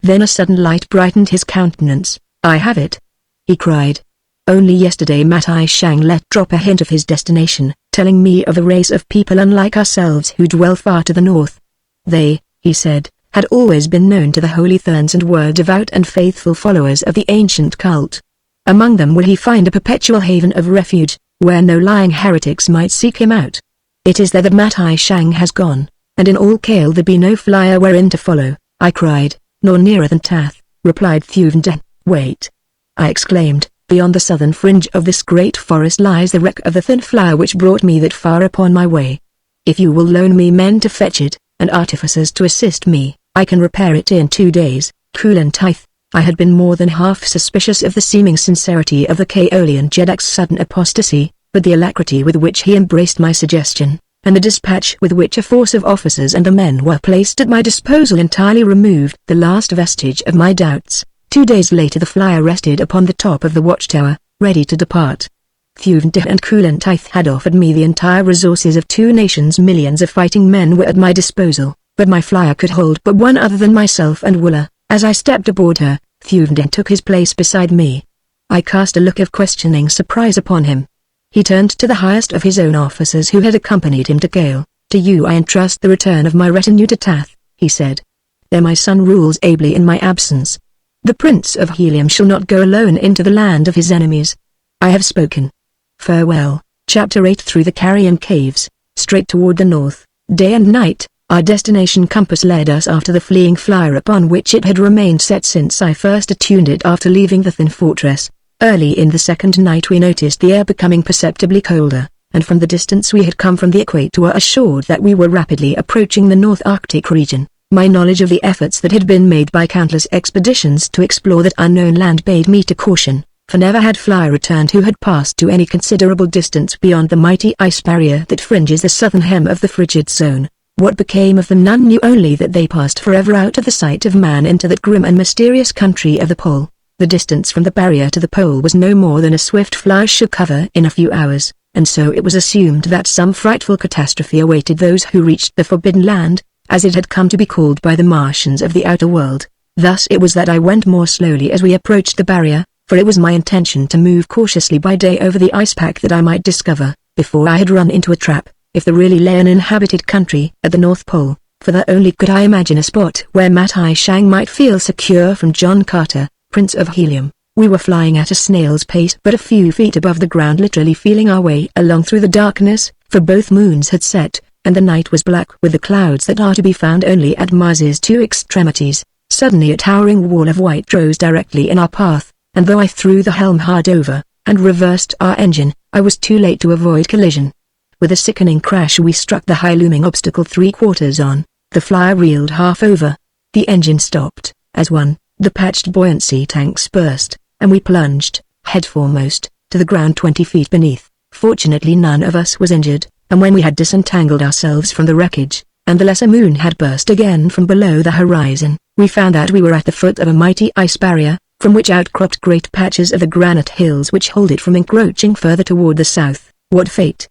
Then a sudden light brightened his countenance. "I have it!" he cried. "Only yesterday Matai Shang let drop a hint of his destination, telling me of a race of people unlike ourselves who dwell far to the north. They, he said, had always been known to the Holy Therns and were devout and faithful followers of the ancient cult. Among them will he find a perpetual haven of refuge, where no lying heretics might seek him out. It is there that Matai Shang has gone, and in all Kale there be no flyer wherein to follow, I cried. Nor nearer than Tath, replied Thuvden. Wait, I exclaimed, beyond the southern fringe of this great forest lies the wreck of the thin flower which brought me that far upon my way. If you will loan me men to fetch it, and artificers to assist me, I can repair it in 2 days. Kulan Tith. I had been more than half suspicious of the seeming sincerity of the Kaolian Jedak's sudden apostasy, but the alacrity with which he embraced my suggestion, and the dispatch with which a force of officers and the men were placed at my disposal entirely removed the last vestige of my doubts. 2 days later the flyer rested upon the top of the watchtower, ready to depart. Thuvden and Kulan Tith had offered me the entire resources of 2 nations. Millions of fighting men were at my disposal, but my flyer could hold but one other than myself and Wooler. As I stepped aboard her, Thuvden took his place beside me. I cast a look of questioning surprise upon him. He turned to the highest of his own officers who had accompanied him to Gale. To you I entrust the return of my retinue to Tath, he said. There my son rules ably in my absence. The Prince of Helium shall not go alone into the land of his enemies. I have spoken. Farewell. Chapter 8. Through the Carrion Caves, straight toward the north, day and night, our destination compass led us after the fleeing flyer upon which it had remained set since I first attuned it after leaving the thin fortress. Early in the second night we noticed the air becoming perceptibly colder, and from the distance we had come from the equator were assured that we were rapidly approaching the North Arctic region. My knowledge of the efforts that had been made by countless expeditions to explore that unknown land bade me to caution, for never had flyer returned who had passed to any considerable distance beyond the mighty ice barrier that fringes the southern hem of the frigid zone. What became of them none knew, only that they passed forever out of the sight of man into that grim and mysterious country of the pole. The distance from the barrier to the pole was no more than a swift flash should cover in a few hours, and so it was assumed that some frightful catastrophe awaited those who reached the Forbidden Land, as it had come to be called by the Martians of the outer world. Thus it was that I went more slowly as we approached the barrier, for it was my intention to move cautiously by day over the ice pack that I might discover, before I had run into a trap, if there really lay an inhabited country at the North Pole, for there only could I imagine a spot where Matai Shang might feel secure from John Carter, Prince of Helium. We were flying at a snail's pace but a few feet above the ground, literally feeling our way along through the darkness, for both moons had set, and the night was black with the clouds that are to be found only at Mars's 2 extremities. Suddenly a towering wall of white rose directly in our path, and though I threw the helm hard over, and reversed our engine, I was too late to avoid collision. With a sickening crash we struck the high-looming obstacle 3/4 on. The flyer reeled half over. The engine stopped, as one. The patched buoyancy tanks burst, and we plunged, head foremost, to the ground 20 feet beneath. Fortunately none of us was injured, and when we had disentangled ourselves from the wreckage, and the lesser moon had burst again from below the horizon, we found that we were at the foot of a mighty ice barrier, from which outcropped great patches of the granite hills which hold it from encroaching further toward the south. What fate!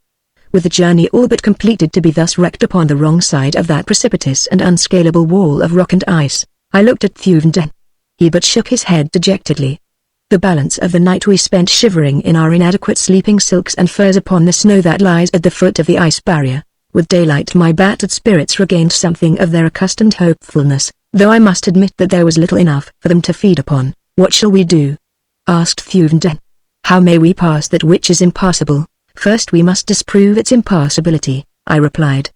With the journey all but completed to be thus wrecked upon the wrong side of that precipitous and unscalable wall of rock and ice, I looked at Thuvden. He but shook his head dejectedly. The balance of the night we spent shivering in our inadequate sleeping silks and furs upon the snow that lies at the foot of the ice barrier. With daylight my battered spirits regained something of their accustomed hopefulness, though I must admit that there was little enough for them to feed upon. What shall we do? Asked Thuvden. How may we pass that which is impassable? First we must disprove its impassability, I replied.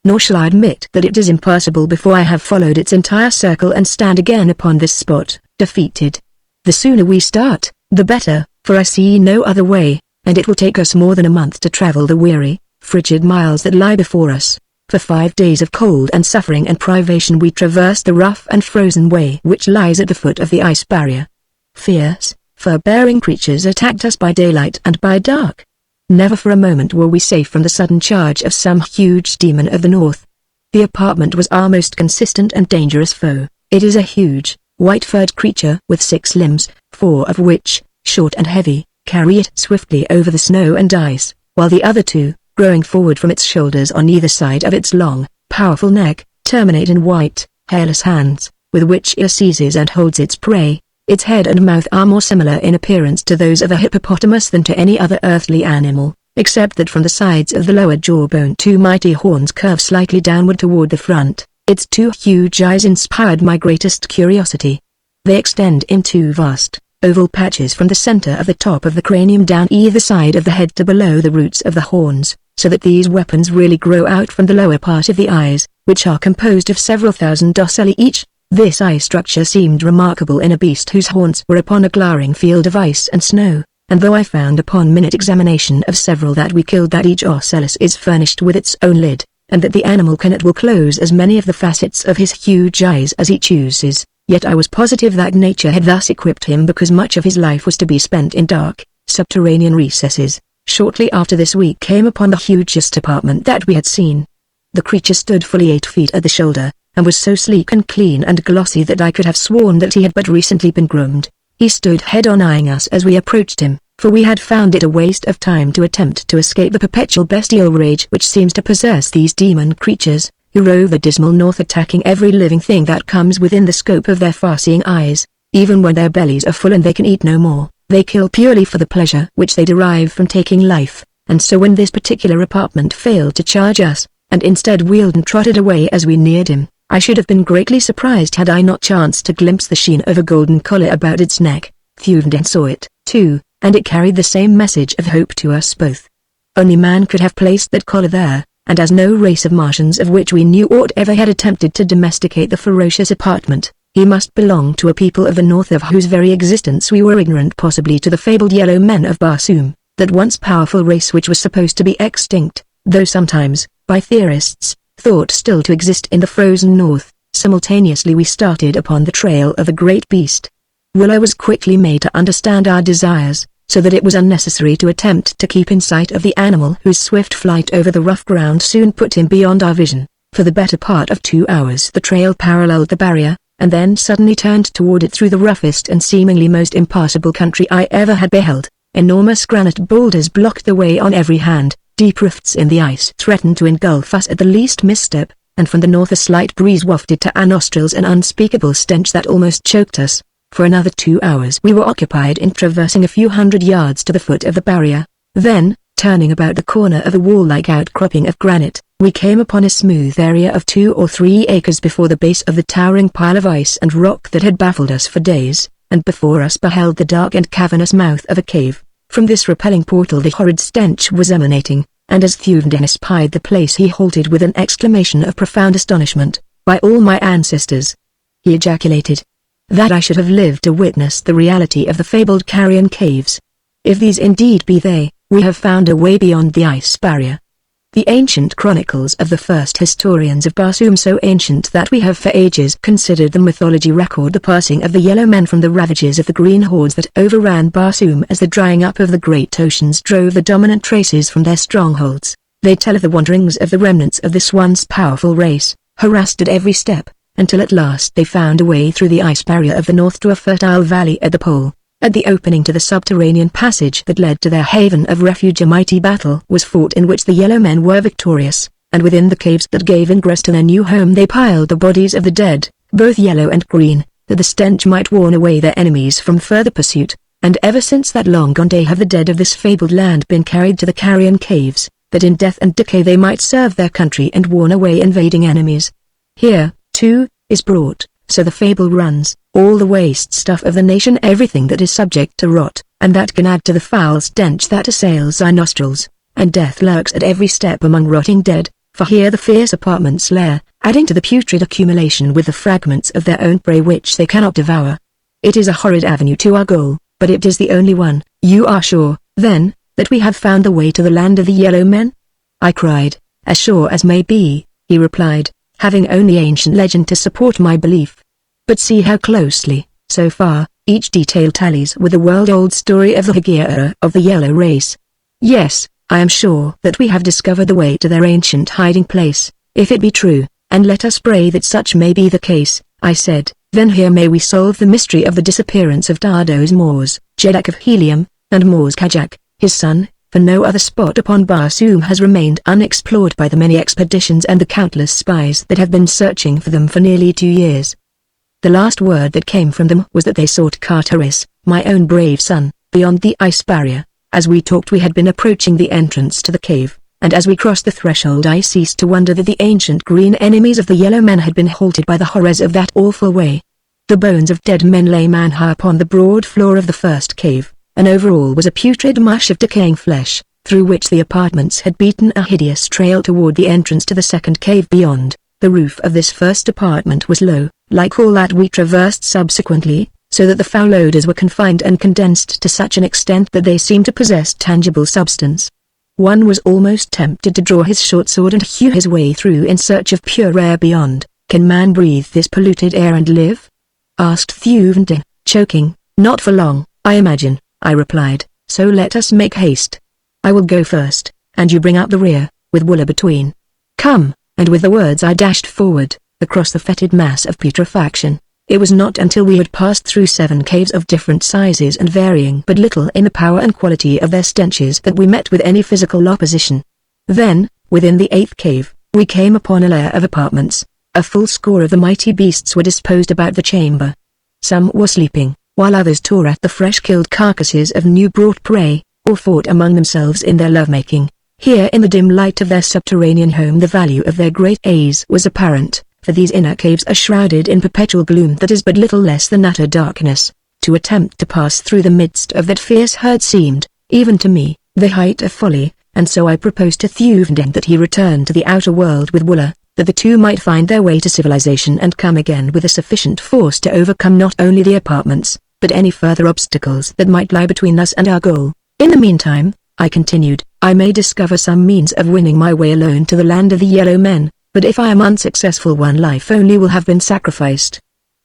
Nor shall I admit that it is impassable before I have followed its entire circle and stand again upon this spot, defeated. The sooner we start, the better, for I see no other way, and it will take us more than a month to travel the weary, frigid miles that lie before us. For 5 days of cold and suffering and privation we traversed the rough and frozen way which lies at the foot of the ice barrier. Fierce, fur-bearing creatures attacked us by daylight and by dark. Never for a moment were we safe from the sudden charge of some huge demon of the north. The apartment was our most consistent and dangerous foe. It is a huge, white-furred creature with 6 limbs, 4 of which, short and heavy, carry it swiftly over the snow and ice, while the other 2, growing forward from its shoulders on either side of its long, powerful neck, terminate in white, hairless hands, with which it seizes and holds its prey. Its head and mouth are more similar in appearance to those of a hippopotamus than to any other earthly animal, except that from the sides of the lower jawbone 2 mighty horns curve slightly downward toward the front. Its 2 huge eyes inspired my greatest curiosity. They extend in 2 vast, oval patches from the center of the top of the cranium down either side of the head to below the roots of the horns, so that these weapons really grow out from the lower part of the eyes, which are composed of several thousand ocelli each. This eye structure seemed remarkable in a beast whose haunts were upon a glaring field of ice and snow, and though I found upon minute examination of several that we killed that each ocellus is furnished with its own lid, and that the animal can at will close as many of the facets of his huge eyes as he chooses, yet I was positive that nature had thus equipped him because much of his life was to be spent in dark, subterranean recesses. Shortly after this we came upon the hugest apartment that we had seen. The creature stood fully 8 feet at the shoulder, and was so sleek and clean and glossy that I could have sworn that he had but recently been groomed. He stood head-on eyeing us as we approached him, for we had found it a waste of time to attempt to escape the perpetual bestial rage which seems to possess these demon creatures, who rove the dismal north attacking every living thing that comes within the scope of their far-seeing eyes. Even when their bellies are full and they can eat no more, they kill purely for the pleasure which they derive from taking life, and so when this particular apartment failed to charge us, and instead wheeled and trotted away as we neared him, I should have been greatly surprised had I not chanced to glimpse the sheen of a golden collar about its neck. Thuvden saw it, too, and it carried the same message of hope to us both. Only man could have placed that collar there, and as no race of Martians of which we knew aught ever had attempted to domesticate the ferocious apartment, he must belong to a people of the north of whose very existence we were ignorant, possibly to the fabled yellow men of Barsoom, that once powerful race which was supposed to be extinct, though sometimes, by theorists, thought still to exist in the frozen north. Simultaneously we started upon the trail of the great beast. Willow was quickly made to understand our desires, so that it was unnecessary to attempt to keep in sight of the animal whose swift flight over the rough ground soon put him beyond our vision. For the better part of 2 hours the trail paralleled the barrier, and then suddenly turned toward it through the roughest and seemingly most impassable country I ever had beheld. Enormous granite boulders blocked the way on every hand, deep rifts in the ice threatened to engulf us at the least misstep, and from the north a slight breeze wafted to our nostrils an unspeakable stench that almost choked us. For another 2 hours we were occupied in traversing a few hundred yards to the foot of the barrier. Then, turning about the corner of a wall-like outcropping of granite, we came upon a smooth area of 2 or 3 acres before the base of the towering pile of ice and rock that had baffled us for days, and before us beheld the dark and cavernous mouth of a cave. From this repelling portal the horrid stench was emanating, and as Thuvden espied the place he halted with an exclamation of profound astonishment. "By all my ancestors," he ejaculated, "that I should have lived to witness the reality of the fabled carrion caves. If these indeed be they, we have found a way beyond the ice barrier." The ancient chronicles of the first historians of Barsoom, so ancient that we have for ages considered them mythology, record the passing of the yellow men from the ravages of the green hordes that overran Barsoom as the drying up of the great oceans drove the dominant races from their strongholds. They tell of the wanderings of the remnants of this once powerful race, harassed at every step, until at last they found a way through the ice barrier of the north to a fertile valley at the pole. At the opening to the subterranean passage that led to their haven of refuge a mighty battle was fought in which the yellow men were victorious, and within the caves that gave ingress to their new home they piled the bodies of the dead, both yellow and green, that the stench might warn away their enemies from further pursuit, and ever since that long gone day have the dead of this fabled land been carried to the carrion caves, that in death and decay they might serve their country and warn away invading enemies. Here, too, is brought, so the fable runs, all the waste stuff of the nation, everything that is subject to rot, and that can add to the foul stench that assails our nostrils, and death lurks at every step among rotting dead, for here the fierce apartments lair, adding to the putrid accumulation with the fragments of their own prey which they cannot devour. It is a horrid avenue to our goal, but it is the only one. "You are sure, then, that we have found the way to the land of the yellow men?" I cried. "As sure as may be," he replied, having only ancient legend to support my belief. "But see how closely, so far, each detail tallies with the world-old story of the Hegira of the yellow race. Yes, I am sure that we have discovered the way to their ancient hiding place, if it be true, and let us pray that such may be the case," I said. "Then here may we solve the mystery of the disappearance of Dardo's Mors, Jedak of Helium, and Mors Kajak, his son, for no other spot upon Barsoom has remained unexplored by the many expeditions and the countless spies that have been searching for them for nearly 2 years. The last word that came from them was that they sought Carteris, my own brave son, beyond the ice barrier. As we talked we had been approaching the entrance to the cave, and as we crossed the threshold I ceased to wonder that the ancient green enemies of the yellow men had been halted by the horrors of that awful way. The bones of dead men lay man-high upon the broad floor of the first cave, and over all was a putrid mush of decaying flesh, through which the apartments had beaten a hideous trail toward the entrance to the second cave beyond. The roof of this first apartment was low, like all that we traversed subsequently, so that the foul odors were confined and condensed to such an extent that they seemed to possess tangible substance. One was almost tempted to draw his short sword and hew his way through in search of pure air beyond. "Can man breathe this polluted air and live?" asked Thuvendin, choking. "Not for long, I imagine," I replied, "so let us make haste. I will go first, and you bring up the rear, with Wooler between. Come," and with the words I dashed forward, across the fetid mass of putrefaction. It was not until we had passed through 7 caves of different sizes and varying but little in the power and quality of their stenches that we met with any physical opposition. Then, within the 8th cave, we came upon a lair of apartments. A full score of the mighty beasts were disposed about the chamber. Some were sleeping, while others tore at the fresh-killed carcasses of new-brought prey, or fought among themselves in their lovemaking. Here in the dim light of their subterranean home the value of their great aze was apparent, for these inner caves are shrouded in perpetual gloom that is but little less than utter darkness. To attempt to pass through the midst of that fierce herd seemed, even to me, the height of folly, and so I proposed to Thuvendin that he return to the outer world with Wooler, that the two might find their way to civilization and come again with a sufficient force to overcome not only the apartments, but any further obstacles that might lie between us and our goal. In the meantime, I continued, I may discover some means of winning my way alone to the land of the Yellow Men, but if I am unsuccessful one life only will have been sacrificed.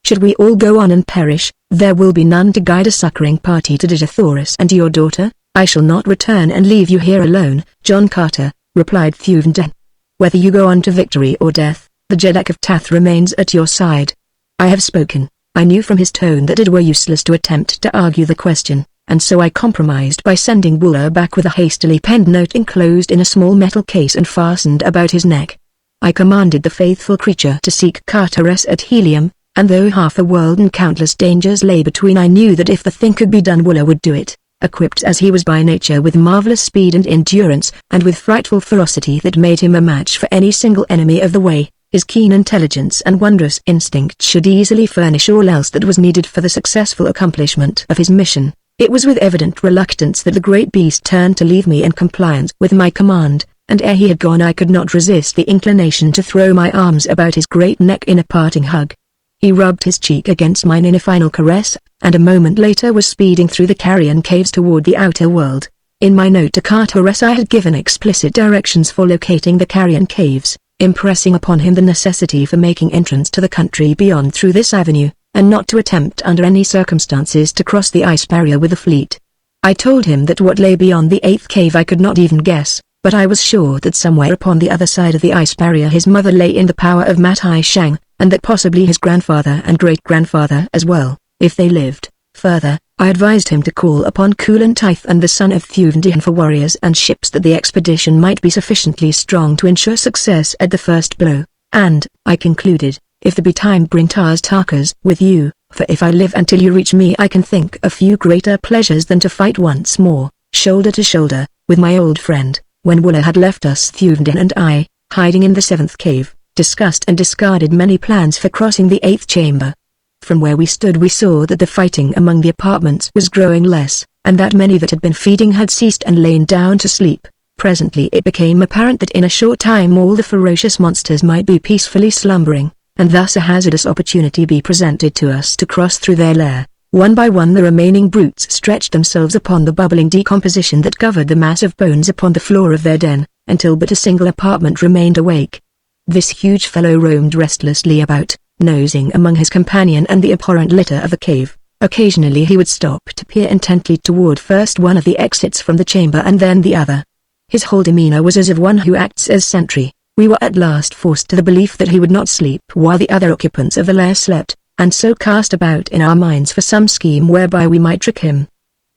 Should we all go on and perish, there will be none to guide a succoring party to Digithoris and your daughter. I shall not return and leave you here alone, John Carter, replied Thuvendin. Whether you go on to victory or death, the Jeddak of Tath remains at your side. I have spoken. I knew from his tone that it were useless to attempt to argue the question, and so I compromised by sending Wooler back with a hastily penned note enclosed in a small metal case and fastened about his neck. I commanded the faithful creature to seek Carteres at Helium, and though half a world and countless dangers lay between, I knew that if the thing could be done Wooler would do it, equipped as he was by nature with marvelous speed and endurance, and with frightful ferocity that made him a match for any single enemy of the way. His keen intelligence and wondrous instinct should easily furnish all else that was needed for the successful accomplishment of his mission. It was with evident reluctance that the great beast turned to leave me in compliance with my command, and ere he had gone I could not resist the inclination to throw my arms about his great neck in a parting hug. He rubbed his cheek against mine in a final caress, and a moment later was speeding through the carrion caves toward the outer world. In my note to Carteres I had given explicit directions for locating the carrion caves, impressing upon him the necessity for making entrance to the country beyond through this avenue, and not to attempt under any circumstances to cross the ice barrier with the fleet. I told him that what lay beyond the 8th cave I could not even guess, but I was sure that somewhere upon the other side of the ice barrier his mother lay in the power of Matai Shang, and that possibly his grandfather and great-grandfather as well, if they lived. Further, I advised him to call upon Kulan Tith and the son of Thuvendin for warriors and ships that the expedition might be sufficiently strong to ensure success at the first blow, and, I concluded, if there be time bring Tars Tarkas with you, for if I live until you reach me I can think of few greater pleasures than to fight once more, shoulder to shoulder, with my old friend. When Wooler had left us Thuvendin and I, hiding in the 7th cave, discussed and discarded many plans for crossing the 8th chamber. From where we stood we saw that the fighting among the apartments was growing less, and that many that had been feeding had ceased and lain down to sleep. Presently it became apparent that in a short time all the ferocious monsters might be peacefully slumbering, and thus a hazardous opportunity be presented to us to cross through their lair. One by one the remaining brutes stretched themselves upon the bubbling decomposition that covered the mass of bones upon the floor of their den, until but a single apartment remained awake. This huge fellow roamed restlessly about, nosing among his companion and the abhorrent litter of the cave. Occasionally he would stop to peer intently toward first one of the exits from the chamber and then the other. His whole demeanor was as of one who acts as sentry. We were at last forced to the belief that he would not sleep while the other occupants of the lair slept, and so cast about in our minds for some scheme whereby we might trick him.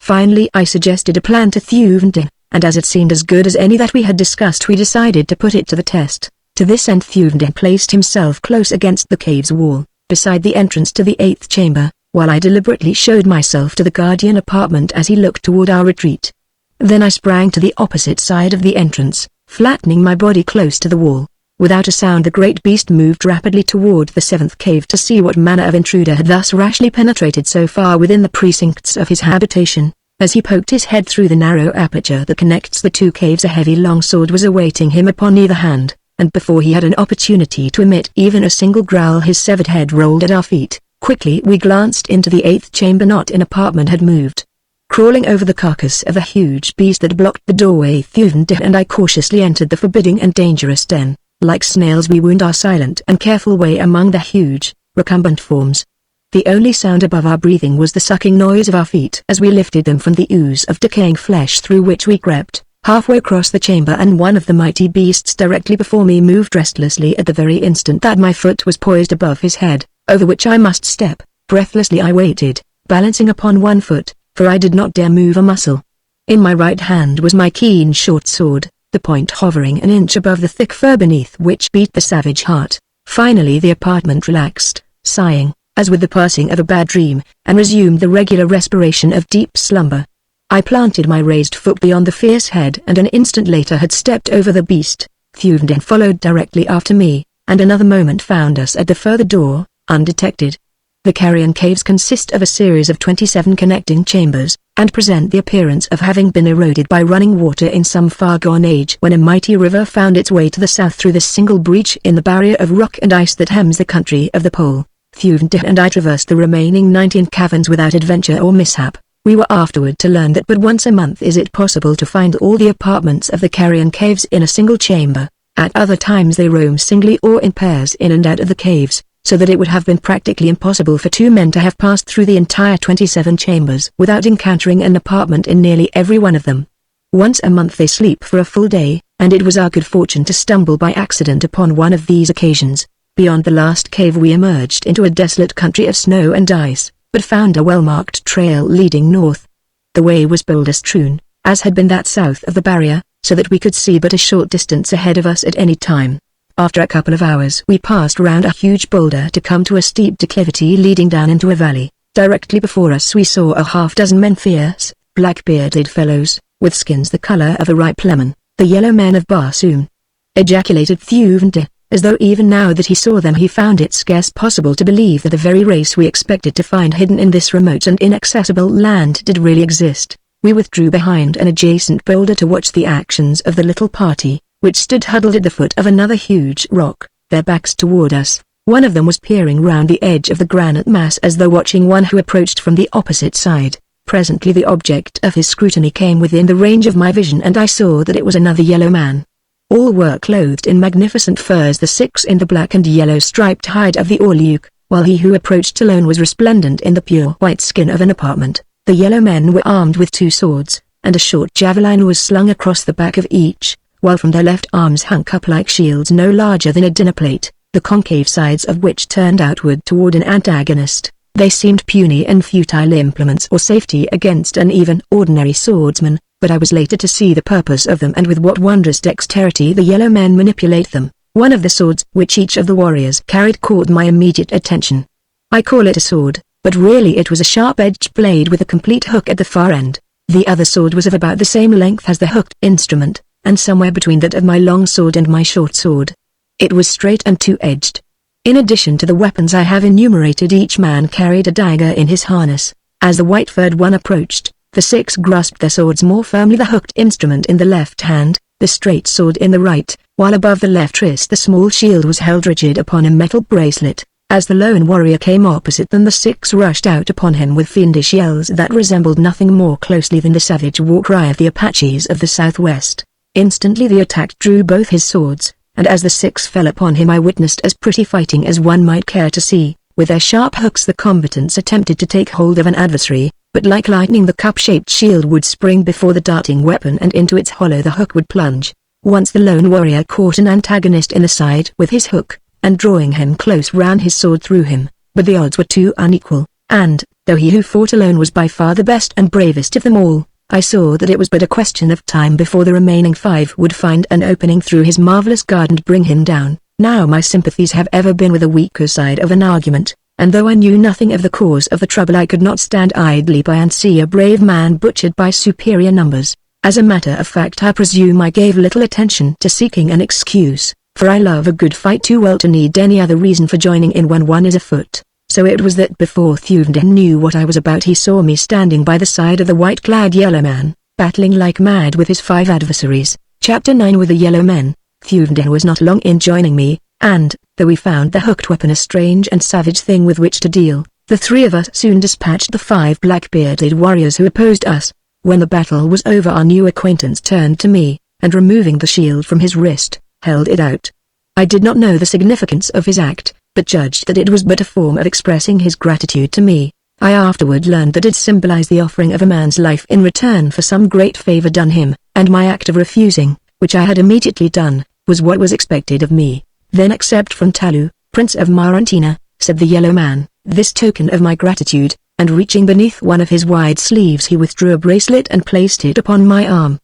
Finally I suggested a plan to Thuvendin, and as it seemed as good as any that we had discussed we decided to put it to the test. To this end Thuvendin placed himself close against the cave's wall, beside the entrance to the 8th chamber, while I deliberately showed myself to the guardian apartment as he looked toward our retreat. Then I sprang to the opposite side of the entrance, flattening my body close to the wall. Without a sound the great beast moved rapidly toward the seventh cave to see what manner of intruder had thus rashly penetrated so far within the precincts of his habitation. As he poked his head through the narrow aperture that connects the two caves, a heavy longsword was awaiting him upon either hand, and before he had an opportunity to emit even a single growl his severed head rolled at our feet. Quickly we glanced into the eighth chamber. Not an apartment had moved. Crawling over the carcass of a huge beast that blocked the doorway, Thuvendih and I cautiously entered the forbidding and dangerous den. Like snails we wound our silent and careful way among the huge, recumbent forms. The only sound above our breathing was the sucking noise of our feet as we lifted them from the ooze of decaying flesh through which we crept. Halfway across the chamber and one of the mighty beasts directly before me moved restlessly at the very instant that my foot was poised above his head, over which I must step. Breathlessly I waited, balancing upon one foot, for I did not dare move a muscle. In my right hand was my keen short sword, the point hovering an inch above the thick fur beneath which beat the savage heart. Finally the apartment relaxed, sighing, as with the passing of a bad dream, and resumed the regular respiration of deep slumber. I planted my raised foot beyond the fierce head and an instant later had stepped over the beast. Thuvendih followed directly after me, and another moment found us at the further door, undetected. The carrion caves consist of a series of 27 connecting chambers, and present the appearance of having been eroded by running water in some far-gone age when a mighty river found its way to the south through the single breach in the barrier of rock and ice that hems the country of the pole. Thuvendih and I traversed the remaining 19 caverns without adventure or mishap. We were afterward to learn that but once a month is it possible to find all the apartments of the carrion caves in a single chamber. At other times they roam singly or in pairs in and out of the caves, so that it would have been practically impossible for two men to have passed through the entire 27 chambers without encountering an apartment in nearly every one of them. Once a month they sleep for a full day, and it was our good fortune to stumble by accident upon one of these occasions. Beyond the last cave we emerged into a desolate country of snow and ice, but found a well-marked trail leading north. The way was boulder-strewn, as had been that south of the barrier, so that we could see but a short distance ahead of us at any time. After a couple of hours we passed round a huge boulder to come to a steep declivity leading down into a valley. Directly before us we saw a half-dozen men, fierce, black-bearded fellows, with skins the color of a ripe lemon, the yellow men of Barsoom. Ejaculated Thuvendih, as though even now that he saw them he found it scarce possible to believe that the very race we expected to find hidden in this remote and inaccessible land did really exist. We withdrew behind an adjacent boulder to watch the actions of the little party, which stood huddled at the foot of another huge rock, their backs toward us. One of them was peering round the edge of the granite mass as though watching one who approached from the opposite side. Presently the object of his scrutiny came within the range of my vision and I saw that it was another yellow man. All were clothed in magnificent furs, the six in the black and yellow striped hide of the Orluk, while he who approached alone was resplendent in the pure white skin of an apartment. The yellow men were armed with two swords, and a short javelin was slung across the back of each, while from their left arms hung up like shields no larger than a dinner plate, the concave sides of which turned outward toward an antagonist. They seemed puny and futile implements or safety against an even ordinary swordsman, but I was later to see the purpose of them and with what wondrous dexterity the yellow men manipulate them. One of the swords which each of the warriors carried caught my immediate attention. I call it a sword, but really it was a sharp-edged blade with a complete hook at the far end. The other sword was of about the same length as the hooked instrument, and somewhere between that of my long sword and my short sword. It was straight and two-edged. In addition to the weapons I have enumerated, each man carried a dagger in his harness. As the white-furred one approached, the six grasped their swords more firmly, the hooked instrument in the left hand, the straight sword in the right, while above the left wrist the small shield was held rigid upon a metal bracelet. As the lone warrior came opposite them the six rushed out upon him with fiendish yells that resembled nothing more closely than the savage war cry of the Apaches of the Southwest. Instantly the attack drew both his swords, and as the six fell upon him I witnessed as pretty fighting as one might care to see. With their sharp hooks the combatants attempted to take hold of an adversary, but like lightning the cup-shaped shield would spring before the darting weapon and into its hollow the hook would plunge. Once the lone warrior caught an antagonist in the side with his hook, and drawing him close ran his sword through him, but the odds were too unequal, and, though he who fought alone was by far the best and bravest of them all, I saw that it was but a question of time before the remaining five would find an opening through his marvelous guard and bring him down. Now my sympathies have ever been with the weaker side of an argument, and though I knew nothing of the cause of the trouble I could not stand idly by and see a brave man butchered by superior numbers. As a matter of fact I presume I gave little attention to seeking an excuse, for I love a good fight too well to need any other reason for joining in when one is afoot. So it was that before Thuvden knew what I was about, he saw me standing by the side of the white-clad yellow man, battling like mad with his 5 adversaries. Chapter 9. With the yellow men, Thuvden was not long in joining me, and, though we found the hooked weapon a strange and savage thing with which to deal, the 3 of us soon dispatched the 5 black-bearded warriors who opposed us. When the battle was over, our new acquaintance turned to me, and removing the shield from his wrist, held it out. I did not know the significance of his act, but judged that it was but a form of expressing his gratitude to me. I afterward learned that it symbolized the offering of a man's life in return for some great favor done him, and my act of refusing, which I had immediately done, was what was expected of me. Then accept from Talu, Prince of Marantina, said the yellow man, this token of my gratitude, and reaching beneath one of his wide sleeves he withdrew a bracelet and placed it upon my arm.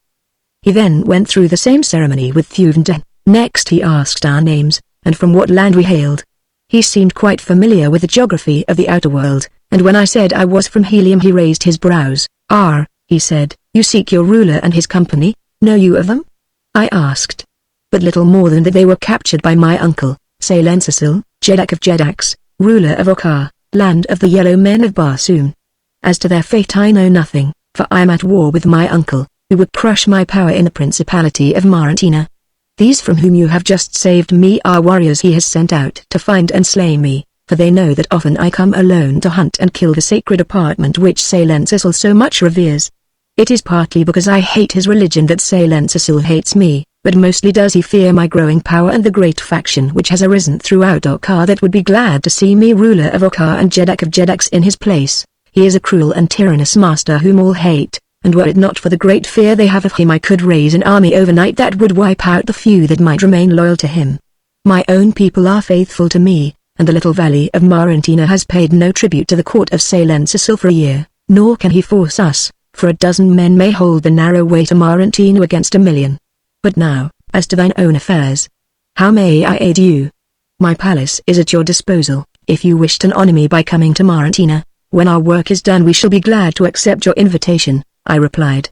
He then went through the same ceremony with Thuvden. Next he asked our names, and from what land we hailed. He seemed quite familiar with the geography of the outer world, and when I said I was from Helium he raised his brows. He said, you seek your ruler and his company? Know you of them? I asked. But little more than that they were captured by my uncle, Salensasil, Jedak of Jedaks, ruler of Okar, land of the yellow men of Barsoom. As to their fate I know nothing, for I am at war with my uncle, who would crush my power in the principality of Marantina. These from whom you have just saved me are warriors he has sent out to find and slay me, for they know that often I come alone to hunt and kill the sacred apartment which Salensasil so much reveres. It is partly because I hate his religion that Salensasil hates me, but mostly does he fear my growing power and the great faction which has arisen throughout Okar that would be glad to see me ruler of Okar and Jedak of Jedaks in his place. He is a cruel and tyrannous master whom all hate, and were it not for the great fear they have of him I could raise an army overnight that would wipe out the few that might remain loyal to him. My own people are faithful to me, and the little valley of Marantina has paid no tribute to the court of Salensasil for a year, nor can he force us, for 12 men may hold the narrow way to Marantina against 1,000,000. But now, as to thine own affairs. How may I aid you? My palace is at your disposal, if you wish to honor me by coming to Marantina. When our work is done we shall be glad to accept your invitation, I replied.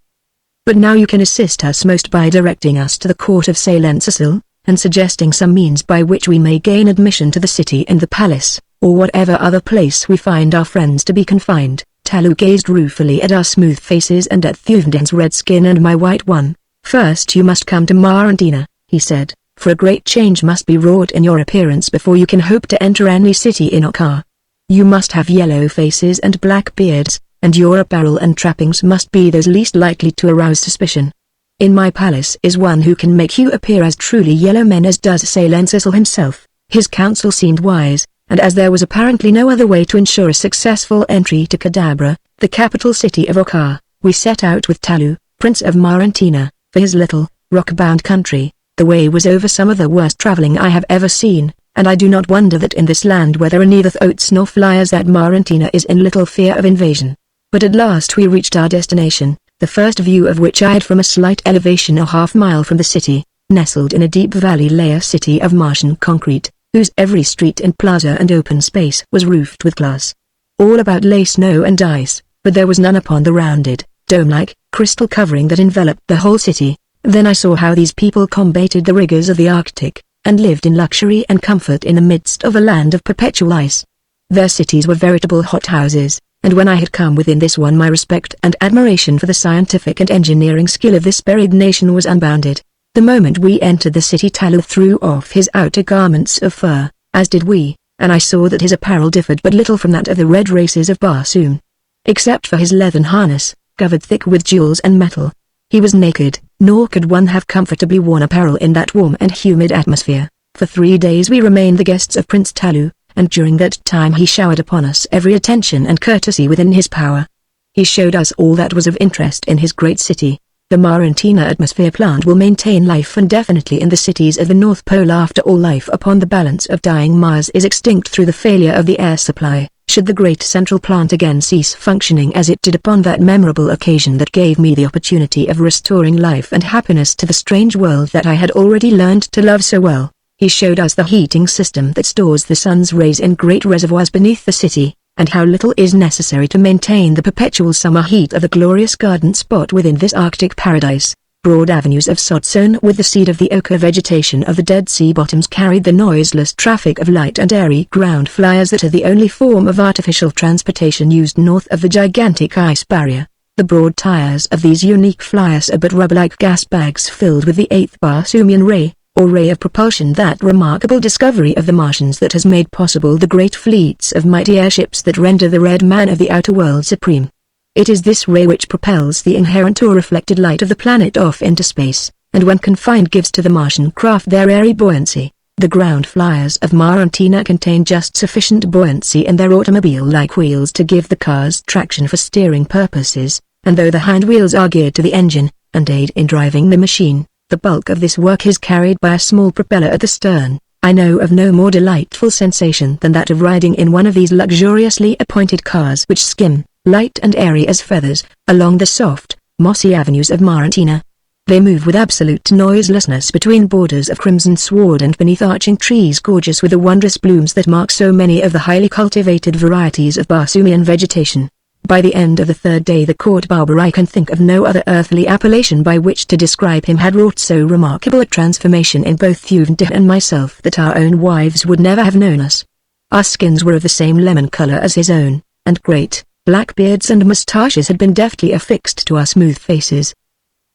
But now you can assist us most by directing us to the court of Salensasil, and suggesting some means by which we may gain admission to the city and the palace, or whatever other place we find our friends to be confined. Talu gazed ruefully at our smooth faces and at Thuvden's red skin and my white one. First you must come to Marantina, he said, for a great change must be wrought in your appearance before you can hope to enter any city in Okar. You must have yellow faces and black beards, and your apparel and trappings must be those least likely to arouse suspicion. In my palace is one who can make you appear as truly yellow men as does Salensasil himself. His counsel seemed wise, and as there was apparently no other way to ensure a successful entry to Kadabra, the capital city of Okar, we set out with Talu, Prince of Marantina, for his little, rock-bound country. The way was over some of the worst traveling I have ever seen, and I do not wonder that in this land where there are neither oats nor flyers that Marantina is in little fear of invasion. But at last we reached our destination, the first view of which I had from a slight elevation a half-mile from the city. Nestled in a deep valley lay a city of Martian concrete, whose every street and plaza and open space was roofed with glass. All about lay snow and ice, but there was none upon the rounded, dome-like, crystal covering that enveloped the whole city. Then I saw how these people combated the rigors of the Arctic, and lived in luxury and comfort in the midst of a land of perpetual ice. Their cities were veritable hothouses, and when I had come within this one my respect and admiration for the scientific and engineering skill of this buried nation was unbounded. The moment we entered the city Talu threw off his outer garments of fur, as did we, and I saw that his apparel differed but little from that of the red races of Barsoom. Except for his leathern harness, covered thick with jewels and metal. He was naked, nor could one have comfortably worn apparel in that warm and humid atmosphere. For 3 days we remained the guests of Prince Talu, and during that time he showered upon us every attention and courtesy within his power. He showed us all that was of interest in his great city. The Marantina atmosphere plant will maintain life indefinitely in the cities of the North Pole after all life upon the balance of dying Mars is extinct through the failure of the air supply. Should the great central plant again cease functioning as it did upon that memorable occasion that gave me the opportunity of restoring life and happiness to the strange world that I had already learned to love so well, he showed us the heating system that stores the sun's rays in great reservoirs beneath the city, and how little is necessary to maintain the perpetual summer heat of the glorious garden spot within this Arctic paradise. broad avenues of sod sown with the seed of the ochre vegetation of the Dead Sea bottoms carried the noiseless traffic of light and airy ground flyers that are the only form of artificial transportation used north of the gigantic ice barrier. The broad tires of these unique flyers are but rubber-like gas bags filled with the 8th Barsoomian ray, or ray of propulsion, that remarkable discovery of the Martians that has made possible the great fleets of mighty airships that render the red man of the outer world supreme. It is this ray which propels the inherent or reflected light of the planet off into space, and when confined gives to the Martian craft their airy buoyancy. The ground flyers of Marantina contain just sufficient buoyancy in their automobile-like wheels to give the cars traction for steering purposes, and though the hind wheels are geared to the engine, and aid in driving the machine, the bulk of this work is carried by a small propeller at the stern. I know of no more delightful sensation than that of riding in one of these luxuriously appointed cars which skim, light and airy as feathers, along the soft, mossy avenues of Marantina. They move with absolute noiselessness between borders of crimson sward and beneath arching trees gorgeous with the wondrous blooms that mark so many of the highly cultivated varieties of Barsoomian vegetation. By the end of the third day the court barber, I can think of no other earthly appellation by which to describe him, had wrought so remarkable a transformation in both Thuvendip and myself that our own wives would never have known us. Our skins were of the same lemon color as his own, and great, black beards and moustaches had been deftly affixed to our smooth faces.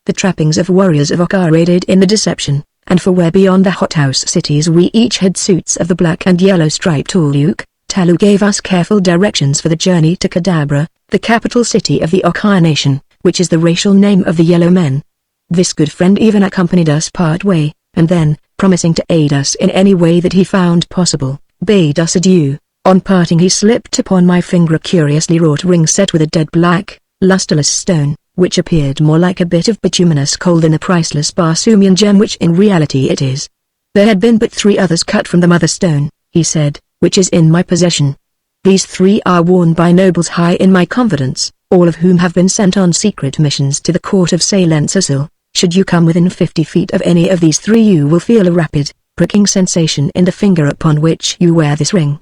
The trappings of warriors of Okkar aided in the deception, and for where beyond the hothouse cities we each had suits of the black and yellow striped Tuluk, Talu gave us careful directions for the journey to Kadabra, the capital city of the Okkar nation, which is the racial name of the yellow men. This good friend even accompanied us part way, and then, promising to aid us in any way that he found possible, bade us adieu. On parting he slipped upon my finger a curiously wrought ring set with a dead black, lustreless stone, which appeared more like a bit of bituminous coal than the priceless Barsoomian gem which in reality it is. There had been but 3 others cut from the mother stone, he said, which is in my possession. These 3 are worn by nobles high in my confidence, all of whom have been sent on secret missions to the court of Salensasil. Should you come within 50 feet of any of these 3 you will feel a rapid, pricking sensation in the finger upon which you wear this ring.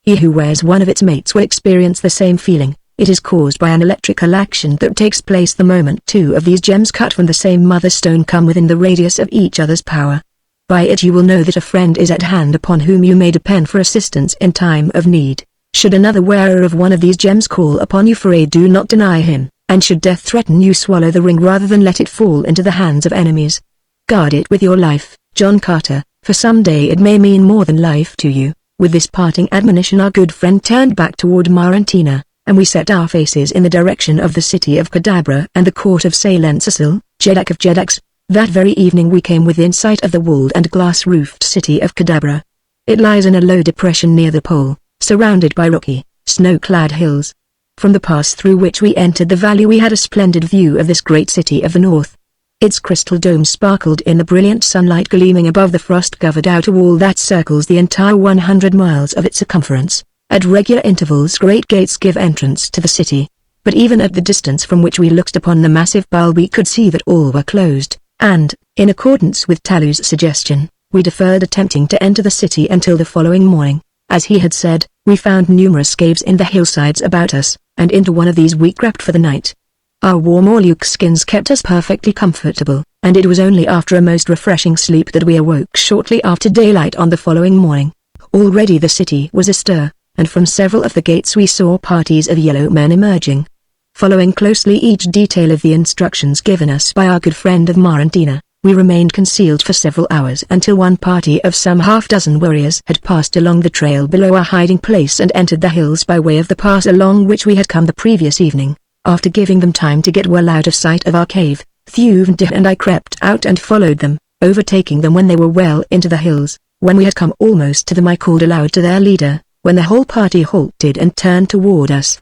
He who wears one of its mates will experience the same feeling. It is caused by an electrical action that takes place the moment 2 of these gems cut from the same mother stone come within the radius of each other's power. By it you will know that a friend is at hand upon whom you may depend for assistance in time of need. Should another wearer of one of these gems call upon you for aid, do not deny him, and should death threaten you, swallow the ring rather than let it fall into the hands of enemies. Guard it with your life, John Carter, for some day it may mean more than life to you. With this parting admonition our good friend turned back toward Marantina, and we set our faces in the direction of the city of Kadabra and the court of Salensasil, Jedak of Jedaks. That very evening we came within sight of the walled and glass-roofed city of Kadabra. It lies in a low depression near the pole, surrounded by rocky, snow-clad hills. From the pass through which we entered the valley we had a splendid view of this great city of the north. Its crystal dome sparkled in the brilliant sunlight gleaming above the frost-covered outer wall that circles the entire 100 miles of its circumference. At regular intervals great gates give entrance to the city, but even at the distance from which we looked upon the massive bulb we could see that all were closed, and, in accordance with Talu's suggestion, we deferred attempting to enter the city until the following morning. As he had said, we found numerous caves in the hillsides about us, and into one of these we crept for the night. Our warm Orluk skins kept us perfectly comfortable, and it was only after a most refreshing sleep that we awoke shortly after daylight on the following morning. Already the city was astir, and from several of the gates we saw parties of yellow men emerging. Following closely each detail of the instructions given us by our good friend of Marantina, we remained concealed for several hours until one party of some half-dozen warriors had passed along the trail below our hiding place and entered the hills by way of the pass along which we had come the previous evening. After giving them time to get well out of sight of our cave, Thuvendip and I crept out and followed them, overtaking them when they were well into the hills. When we had come almost to them I called aloud to their leader, when the whole party halted and turned toward us.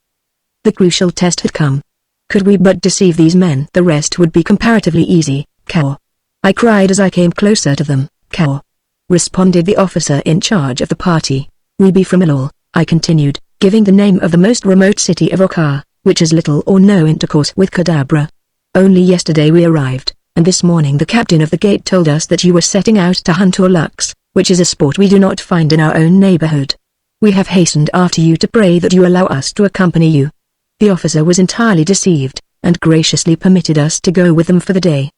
The crucial test had come. Could we but deceive these men, the rest would be comparatively easy. "Cow!" I cried as I came closer to them. "Cow!" responded the officer in charge of the party. "We be from Ilol," I continued, giving the name of the most remote city of Okkar, which has little or no intercourse with Kadabra. "Only yesterday we arrived, and this morning the captain of the gate told us that you were setting out to hunt Orluks, which is a sport we do not find in our own neighborhood. We have hastened after you to pray that you allow us to accompany you." The officer was entirely deceived, and graciously permitted us to go with them for the day.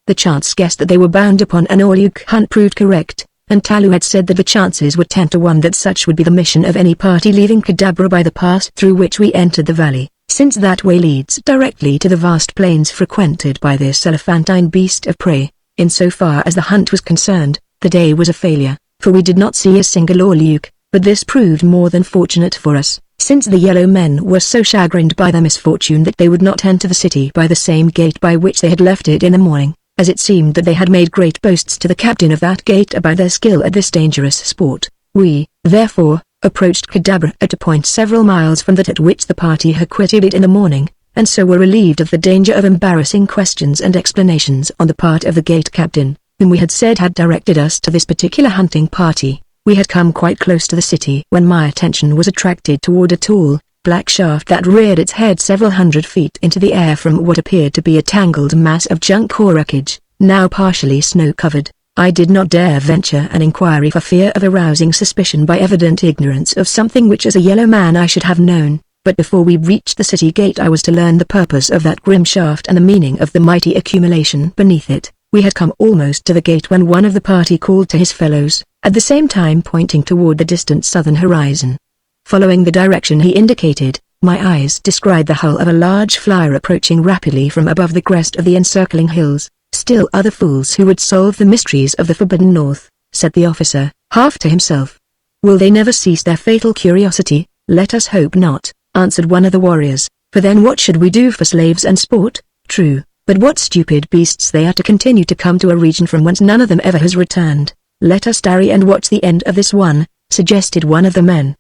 The chance guess that they were bound upon an all-you hunt proved correct, and Talu had said that the chances were 10 to 1 that such would be the mission of any party leaving Kadabra by the pass through which we entered the valley, since that way leads directly to the vast plains frequented by this elephantine beast of prey. In so far as the hunt was concerned, the day was a failure, for we did not see a single all-you, but this proved more than fortunate for us, since the yellow men were so chagrined by their misfortune that they would not enter the city by the same gate by which they had left it in the morning, as it seemed that they had made great boasts to the captain of that gate about their skill at this dangerous sport. We, therefore, approached Kadabra at a point several miles from that at which the party had quitted it in the morning, and so were relieved of the danger of embarrassing questions and explanations on the part of the gate captain, whom we had said had directed us to this particular hunting party. We had come quite close to the city when my attention was attracted toward a tall, black shaft that reared its head several hundred feet into the air from what appeared to be a tangled mass of junk or wreckage, now partially snow-covered. I did not dare venture an inquiry for fear of arousing suspicion by evident ignorance of something which as a yellow man I should have known, but before we reached the city gate I was to learn the purpose of that grim shaft and the meaning of the mighty accumulation beneath it. We had come almost to the gate when one of the party called to his fellows, at the same time pointing toward the distant southern horizon. Following the direction he indicated, my eyes descried the hull of a large flyer approaching rapidly from above the crest of the encircling hills. Still other fools who would solve the mysteries of the Forbidden North, said the officer, half to himself. Will they never cease their fatal curiosity? Let us hope not, answered one of the warriors, for then what should we do for slaves and sport? True, but what stupid beasts they are to continue to come to a region from whence none of them ever has returned. Let us tarry and watch the end of this one, suggested one of the men.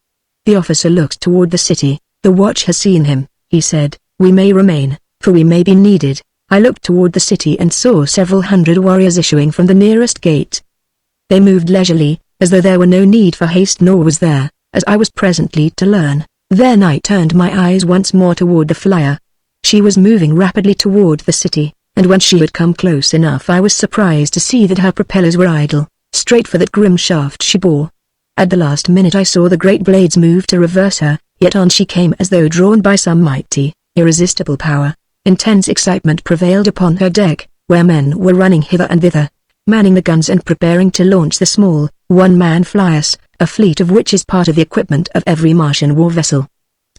The officer looked toward the city. The watch has seen him, he said. We may remain, for we may be needed. I looked toward the city and saw several hundred warriors issuing from the nearest gate. They moved leisurely, as though there were no need for haste, nor was there, as I was presently to learn. Then I turned my eyes once more toward the flyer. She was moving rapidly toward the city, and when she had come close enough I was surprised to see that her propellers were idle, straight for that grim shaft she bore. At the last minute I saw the great blades move to reverse her, yet on she came as though drawn by some mighty, irresistible power. Intense excitement prevailed upon her deck, where men were running hither and thither, manning the guns and preparing to launch the small, one-man flyers, a fleet of which is part of the equipment of every Martian war vessel.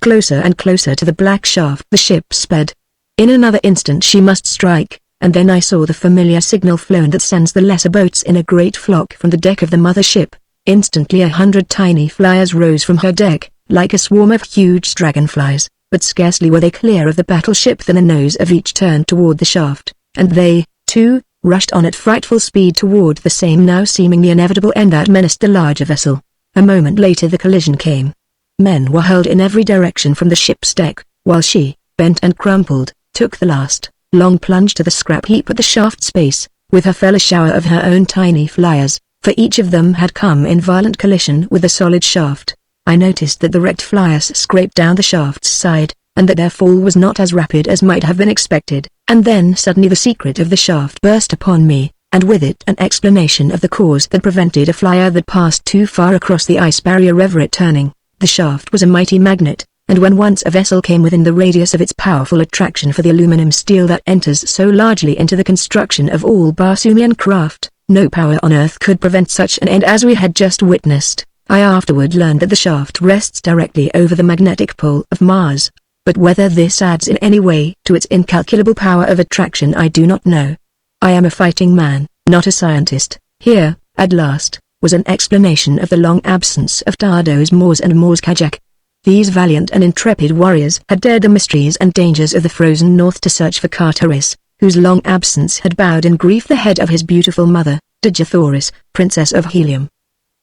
Closer and closer to the black shaft the ship sped. In another instant she must strike, and then I saw the familiar signal flown that sends the lesser boats in a great flock from the deck of the mother ship. Instantly 100 tiny flyers rose from her deck, like a swarm of huge dragonflies, but scarcely were they clear of the battleship than the nose of each turned toward the shaft, and they, too, rushed on at frightful speed toward the same now seemingly inevitable end that menaced the larger vessel. A moment later the collision came. Men were hurled in every direction from the ship's deck, while she, bent and crumpled, took the last, long plunge to the scrap heap at the shaft's base, with her fell a shower of her own tiny flyers, for each of them had come in violent collision with the solid shaft. I noticed that the wrecked flyers scraped down the shaft's side, and that their fall was not as rapid as might have been expected, and then suddenly the secret of the shaft burst upon me, and with it an explanation of the cause that prevented a flyer that passed too far across the ice barrier ever returning. The shaft was a mighty magnet, and when once a vessel came within the radius of its powerful attraction for the aluminum steel that enters so largely into the construction of all Barsoomian craft, no power on earth could prevent such an end as we had just witnessed. I afterward learned that the shaft rests directly over the magnetic pole of Mars, but whether this adds in any way to its incalculable power of attraction I do not know. I am a fighting man, not a scientist. Here, at last, was an explanation of the long absence of Tardos Mors and Mors Kajak. These valiant and intrepid warriors had dared the mysteries and dangers of the frozen north to search for Cartaris, whose long absence had bowed in grief the head of his beautiful mother, Digithoris, Princess of Helium.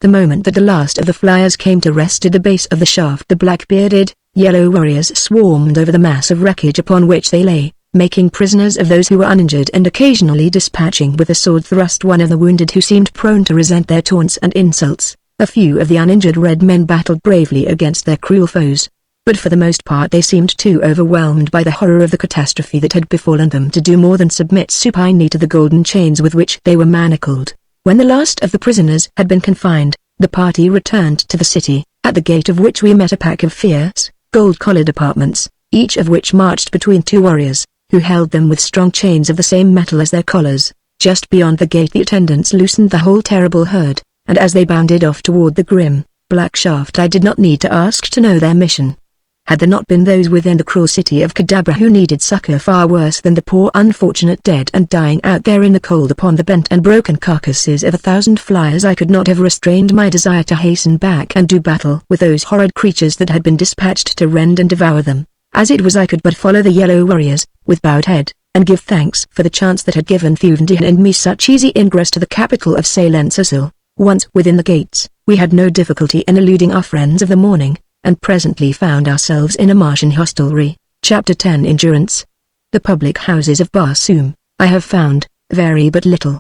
The moment that the last of the flyers came to rest at the base of the shaft the black-bearded, yellow warriors swarmed over the mass of wreckage upon which they lay, making prisoners of those who were uninjured and occasionally dispatching with a sword thrust one of the wounded who seemed prone to resent their taunts and insults. A few of the uninjured red men battled bravely against their cruel foes, but for the most part they seemed too overwhelmed by the horror of the catastrophe that had befallen them to do more than submit supinely to the golden chains with which they were manacled. When the last of the prisoners had been confined, the party returned to the city, at the gate of which we met a pack of fierce, gold-collared apartments, each of which marched between two warriors, who held them with strong chains of the same metal as their collars. Just beyond the gate the attendants loosened the whole terrible herd, and as they bounded off toward the grim, black shaft I did not need to ask to know their mission. Had there not been those within the cruel city of Cadabra who needed succor far worse than the poor unfortunate dead and dying out there in the cold upon the bent and broken carcasses of 1,000 flyers, I could not have restrained my desire to hasten back and do battle with those horrid creatures that had been dispatched to rend and devour them. As it was I could but follow the yellow warriors, with bowed head, and give thanks for the chance that had given Thuvendian and me such easy ingress to the capital of Salensasil. Once within the gates, we had no difficulty in eluding our friends of the morning, and presently found ourselves in a Martian hostelry. Chapter 10 Endurance. The public houses of Barsoom, I have found, vary but little.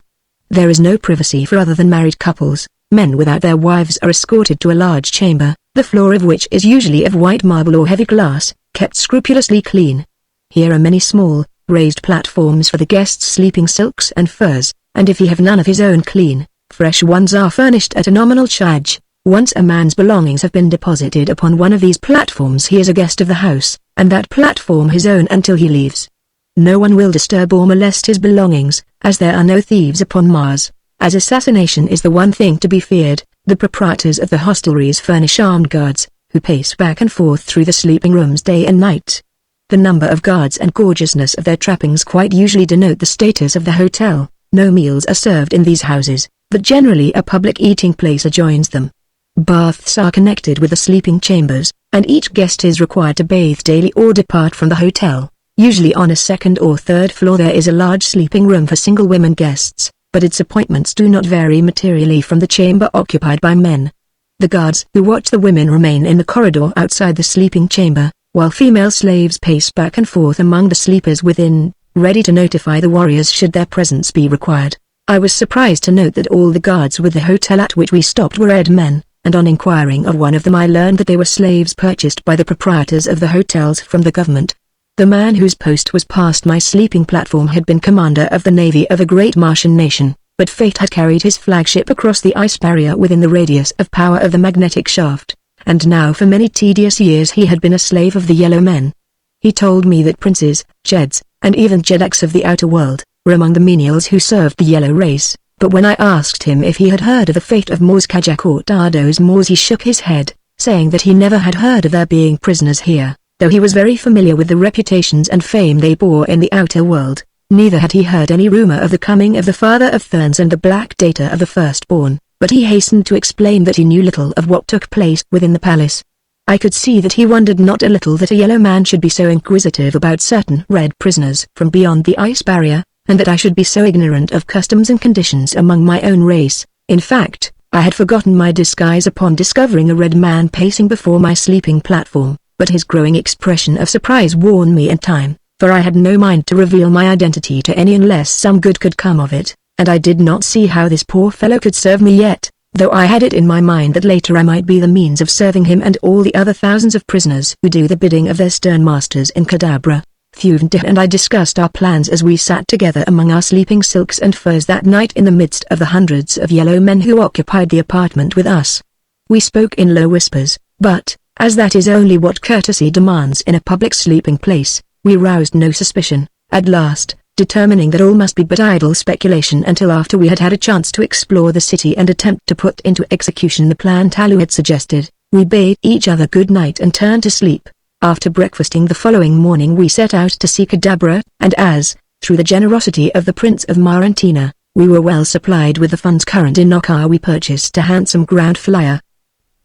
There is no privacy for other than married couples. Men without their wives are escorted to a large chamber, the floor of which is usually of white marble or heavy glass, kept scrupulously clean. Here are many small, raised platforms for the guests sleeping silks and furs, and if he have none of his own clean, fresh ones are furnished at a nominal charge. Once a man's belongings have been deposited upon one of these platforms he is a guest of the house, and that platform his own until he leaves. No one will disturb or molest his belongings, as there are no thieves upon Mars. As assassination is the one thing to be feared, the proprietors of the hostelries furnish armed guards, who pace back and forth through the sleeping rooms day and night. The number of guards and gorgeousness of their trappings quite usually denote the status of the hotel. No meals are served in these houses, but generally a public eating place adjoins them. Baths are connected with the sleeping chambers, and each guest is required to bathe daily or depart from the hotel. Usually on a second or third floor there is a large sleeping room for single women guests, but its appointments do not vary materially from the chamber occupied by men. The guards who watch the women remain in the corridor outside the sleeping chamber, while female slaves pace back and forth among the sleepers within, ready to notify the warriors should their presence be required. I was surprised to note that all the guards with the hotel at which we stopped were Ed men, and on inquiring of one of them I learned that they were slaves purchased by the proprietors of the hotels from the government. The man whose post was past my sleeping platform had been commander of the navy of a great Martian nation, but fate had carried his flagship across the ice barrier within the radius of power of the magnetic shaft, and now for many tedious years he had been a slave of the yellow men. He told me that princes, Jeds, and even Jedaks of the outer world, were among the menials who served the yellow race. But when I asked him if he had heard of the fate of Mors Kajak or Dardos Mors he shook his head, saying that he never had heard of their being prisoners here, though he was very familiar with the reputations and fame they bore in the outer world. Neither had he heard any rumor of the coming of the father of Therns and the black data of the firstborn, but he hastened to explain that he knew little of what took place within the palace. I could see that he wondered not a little that a yellow man should be so inquisitive about certain red prisoners from beyond the ice barrier, and that I should be so ignorant of customs and conditions among my own race. In fact, I had forgotten my disguise upon discovering a red man pacing before my sleeping platform, but his growing expression of surprise warned me in time, for I had no mind to reveal my identity to any unless some good could come of it, and I did not see how this poor fellow could serve me yet, though I had it in my mind that later I might be the means of serving him and all the other thousands of prisoners who do the bidding of their stern masters in Cadabra. Thuvendian and I discussed our plans as we sat together among our sleeping silks and furs that night in the midst of the hundreds of yellow men who occupied the apartment with us. We spoke in low whispers, but, as that is only what courtesy demands in a public sleeping place, we roused no suspicion. At last, determining that all must be but idle speculation until after we had had a chance to explore the city and attempt to put into execution the plan Talu had suggested, we bade each other good night and turned to sleep. After breakfasting the following morning we set out to see Cadabra, and as, through the generosity of the Prince of Marantina, we were well supplied with the funds current in Nokkar, we purchased a handsome ground flyer.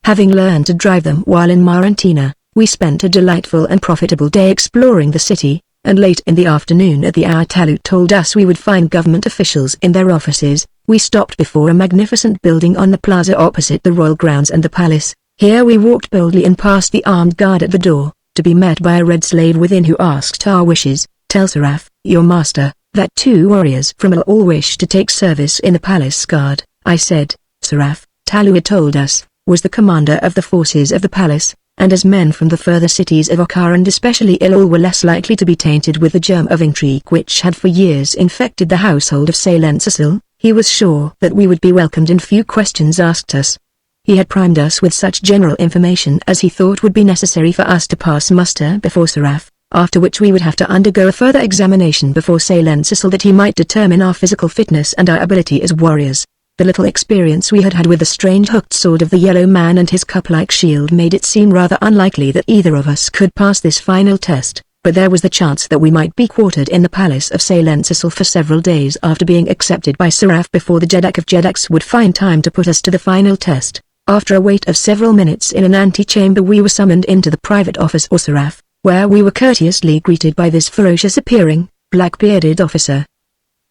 Having learned to drive them while in Marantina, we spent a delightful and profitable day exploring the city, and late in the afternoon at the hour Talu told us we would find government officials in their offices, we stopped before a magnificent building on the plaza opposite the royal grounds and the palace. Here we walked boldly and past the armed guard at the door, to be met by a red slave within who asked our wishes. Tell Seraph, your master, that 2 warriors from all wish to take service in the palace guard. I said. Seraph, Talu had told us, was the commander of the forces of the palace, and as men from the further cities of Okkar and especially Ilul were less likely to be tainted with the germ of intrigue which had for years infected the household of Salensasil, he was sure that we would be welcomed and few questions asked us. He had primed us with such general information as he thought would be necessary for us to pass muster before Seraph, after which we would have to undergo a further examination before Cecil that he might determine our physical fitness and our ability as warriors. The little experience we had had with the strange hooked sword of the Yellow Man and his cup-like shield made it seem rather unlikely that either of us could pass this final test, but there was the chance that we might be quartered in the palace of Cecil for several days after being accepted by Seraph before the Jeddak of Jeddaks would find time to put us to the final test. After a wait of several minutes in an antechamber we were summoned into the private office of Seraph, where we were courteously greeted by this ferocious-appearing, black-bearded officer.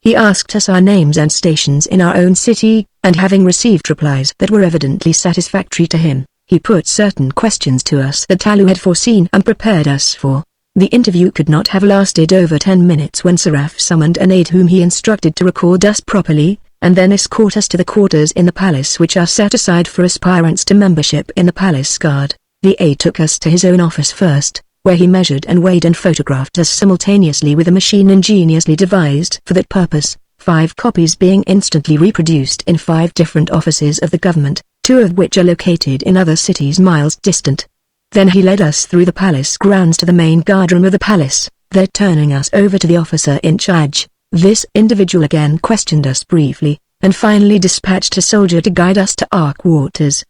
He asked us our names and stations in our own city, and having received replies that were evidently satisfactory to him, he put certain questions to us that Talu had foreseen and prepared us for. The interview could not have lasted over 10 minutes when Seraph summoned an aide whom he instructed to record us properly, and then escort us to the quarters in the palace which are set aside for aspirants to membership in the palace guard. The aide took us to his own office first, where he measured and weighed and photographed us simultaneously with a machine ingeniously devised for that purpose, 5 copies being instantly reproduced in 5 different offices of the government, 2 of which are located in other cities miles distant. Then he led us through the palace grounds to the main guardroom of the palace, there turning us over to the officer in charge. This individual again questioned us briefly, and finally dispatched a soldier to guide us to our quarters.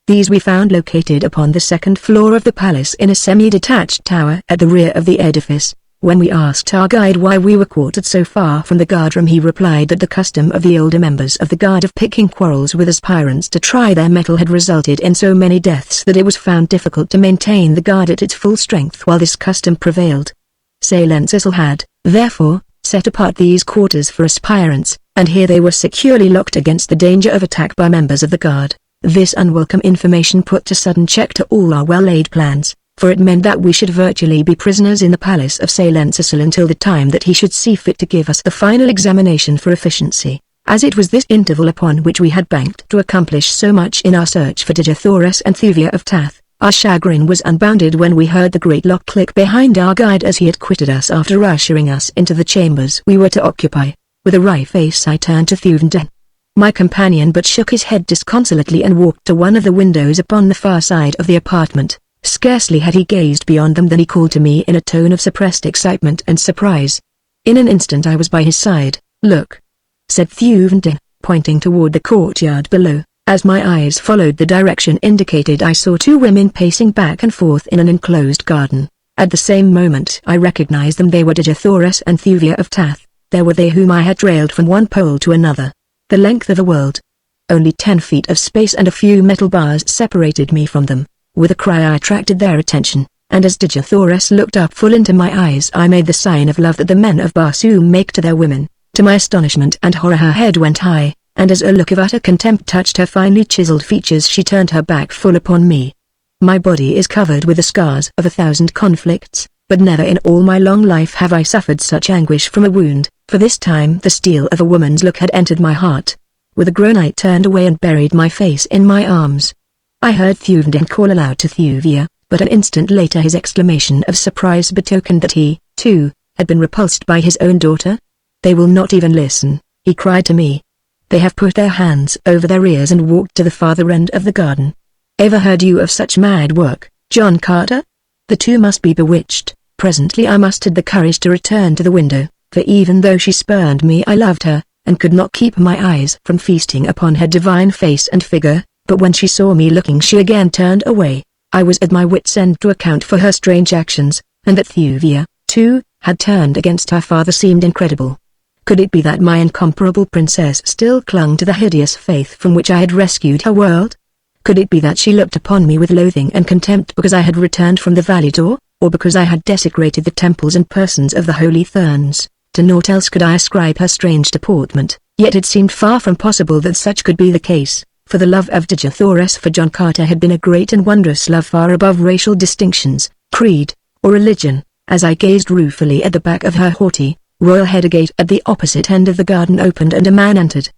These we found located upon the 2nd floor of the palace in a semi-detached tower at the rear of the edifice. When we asked our guide why we were quartered so far from the guardroom, he replied that the custom of the older members of the guard of picking quarrels with aspirants to try their mettle had resulted in so many deaths that it was found difficult to maintain the guard at its full strength while this custom prevailed. Cecil had, therefore, set apart these quarters for aspirants, and here they were securely locked against the danger of attack by members of the guard. This unwelcome information put a sudden check to all our well-laid plans, for it meant that we should virtually be prisoners in the palace of Cecil until the time that he should see fit to give us the final examination for efficiency, as it was this interval upon which we had banked to accomplish so much in our search for Dejethorus and Thuvia of Tath. Our chagrin was unbounded when we heard the great lock click behind our guide as he had quitted us after ushering us into the chambers we were to occupy. With a wry face I turned to Thuvia, my companion, but shook his head disconsolately and walked to one of the windows upon the far side of the apartment. Scarcely had he gazed beyond them than he called to me in a tone of suppressed excitement and surprise. In an instant I was by his side. "Look," said Thuvia, pointing toward the courtyard below. As my eyes followed the direction indicated I saw 2 women pacing back and forth in an enclosed garden. At the same moment I recognized them. They were Dejethorus and Thuvia of Tath. There were they whom I had trailed from one pole to another. The length of a world. Only 10 feet of space and a few metal bars separated me from them. With a cry I attracted their attention, and as Dejethorus looked up full into my eyes I made the sign of love that the men of Barsoom make to their women. To my astonishment and horror her head went high, and as a look of utter contempt touched her finely chiseled features she turned her back full upon me. My body is covered with the scars of 1,000 conflicts, but never in all my long life have I suffered such anguish from a wound, for this time the steel of a woman's look had entered my heart. With a groan I turned away and buried my face in my arms. I heard Thuvia call aloud to Thuvia, but an instant later his exclamation of surprise betokened that he, too, had been repulsed by his own daughter. "They will not even listen," he cried to me. "They have put their hands over their ears and walked to the farther end of the garden. Ever heard you of such mad work, John Carter? The 2 must be bewitched." Presently I mustered the courage to return to the window, for even though she spurned me I loved her, and could not keep my eyes from feasting upon her divine face and figure. But when she saw me looking she again turned away. I was at my wits' end to account for her strange actions, and that Thuvia, too, had turned against her father seemed incredible. Could it be that my incomparable princess still clung to the hideous faith from which I had rescued her world? Could it be that she looked upon me with loathing and contempt because I had returned from the Valley Door, or because I had desecrated the temples and persons of the Holy Therns? To naught else could I ascribe her strange deportment, yet it seemed far from possible that such could be the case. For the love of Dejethorus for John Carter had been a great and wondrous love far above racial distinctions, creed, or religion. As I gazed ruefully at the back of her haughty, royal head, a gate at the opposite end of the garden opened and a man entered.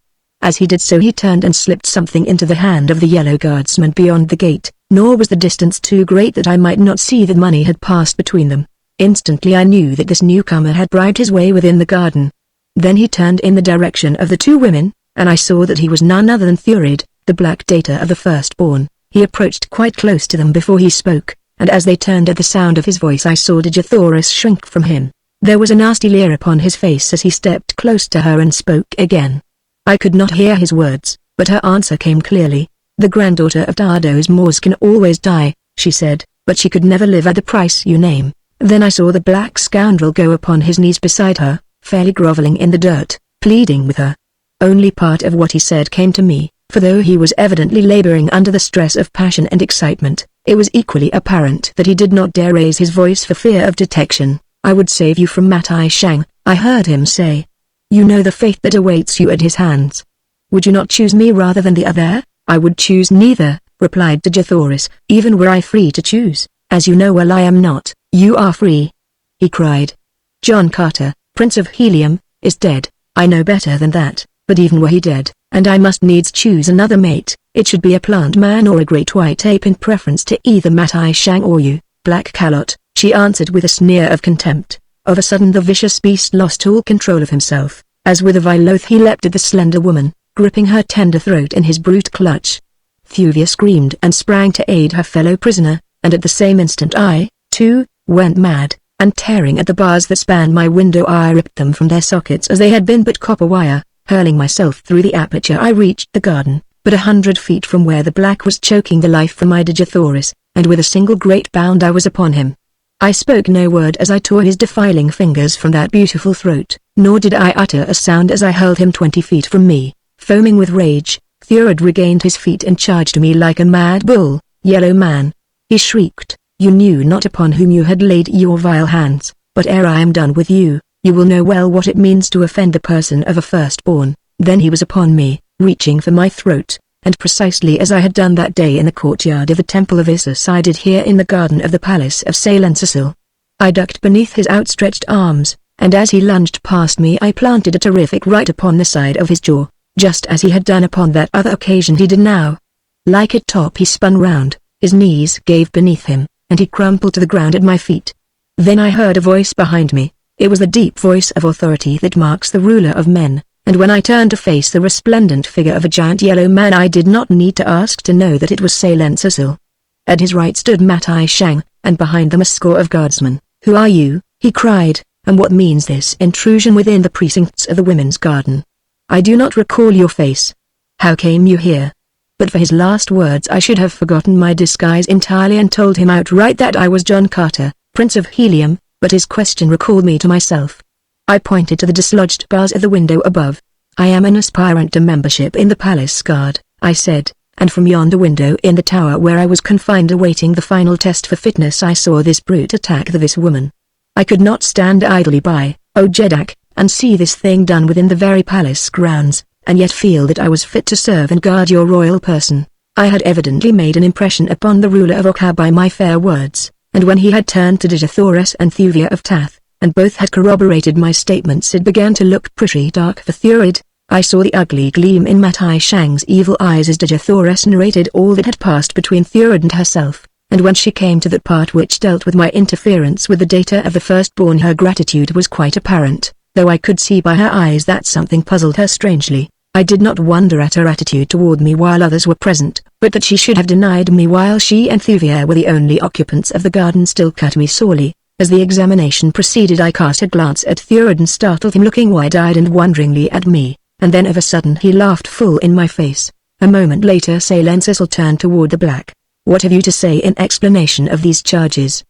As he did so he turned and slipped something into the hand of the yellow guardsman beyond the gate, nor was the distance too great that I might not see that money had passed between them. Instantly I knew that this newcomer had bribed his way within the garden. Then he turned in the direction of the 2 women, and I saw that he was none other than Thurid, the black data of the firstborn. He approached quite close to them before he spoke. and as they turned at the sound of his voice I saw Digithoris shrink from him. There was a nasty leer upon his face as he stepped close to her and spoke again. I could not hear his words, but her answer came clearly. "The granddaughter of Dardos Moors can always die," she said, "but she could never live at the price you name." Then I saw the black scoundrel go upon his knees beside her, fairly groveling in the dirt, pleading with her. Only part of what he said came to me, for though he was evidently laboring under the stress of passion and excitement, it was equally apparent that he did not dare raise his voice for fear of detection. "I would save you from Matai Shang," I heard him say. "You know the fate that awaits you at his hands. Would you not choose me rather than the other?" "I would choose neither," replied Digithoris, "even were I free to choose. As you know well I am not." "You are free," he cried. "John Carter, Prince of Helium, is dead. I know better than that, but even were he dead, and I must needs choose another mate, it should be a plant man or a great white ape in preference to either Matai Shang or you, Black Callot," she answered with a sneer of contempt. Of a sudden the vicious beast lost all control of himself, as with a vile oath he leapt at the slender woman, gripping her tender throat in his brute clutch. Thuvia screamed and sprang to aid her fellow prisoner, and at the same instant I, too, went mad, and tearing at the bars that spanned my window I ripped them from their sockets as they had been but copper wire. Hurling myself through the aperture I reached the garden, but 100 feet from where the black was choking the life from my Digithoris, and with a single great bound I was upon him. I spoke no word as I tore his defiling fingers from that beautiful throat, nor did I utter a sound as I hurled him 20 feet from me. Foaming with rage, Thurid regained his feet and charged me like a mad bull. "Yellow man," he shrieked, "you knew not upon whom you had laid your vile hands, but ere I am done with you, you will know well what it means to offend the person of a firstborn." Then he was upon me, reaching for my throat, and precisely as I had done that day in the courtyard of the Temple of Isis I did here in the garden of the Palace of Salensisil. I ducked beneath his outstretched arms, and as he lunged past me I planted a terrific right upon the side of his jaw, just as he had done upon that other occasion he did now. Like a top he spun round, his knees gave beneath him, and he crumpled to the ground at my feet. Then I heard a voice behind me. It was the deep voice of authority that marks the ruler of men, and when I turned to face the resplendent figure of a giant yellow man I did not need to ask to know that it was Salensisil. At his right stood Matai Shang, and behind them a score of guardsmen. "Who are you?" he cried, "and what means this intrusion within the precincts of the women's garden? I do not recall your face. How came you here?" But for his last words I should have forgotten my disguise entirely and told him outright that I was John Carter, Prince of Helium, but his question recalled me to myself. I pointed to the dislodged bars of the window above. "I am an aspirant to membership in the palace guard," I said, "and from yonder window in the tower where I was confined awaiting the final test for fitness I saw this brute attack this woman. I could not stand idly by, O Jeddak, and see this thing done within the very palace grounds, and yet feel that I was fit to serve and guard your royal person." I had evidently made an impression upon the ruler of Oka by my fair words, and when he had turned to Digithoris and Thuvia of Tath, and both had corroborated my statements it began to look pretty dark for Thurid. I saw the ugly gleam in Matai Shang's evil eyes as Digithoris narrated all that had passed between Thurid and herself, and when she came to that part which dealt with my interference with the data of the firstborn her gratitude was quite apparent, though I could see by her eyes that something puzzled her strangely. I did not wonder at her attitude toward me while others were present, but that she should have denied me while she and Thuvia were the only occupants of the garden still cut me sorely. As the examination proceeded I cast a glance at Thurid and startled him looking wide-eyed and wonderingly at me, and then of a sudden he laughed full in my face. A moment later Salensisil turned toward the black. "What have you to say in explanation of these charges?"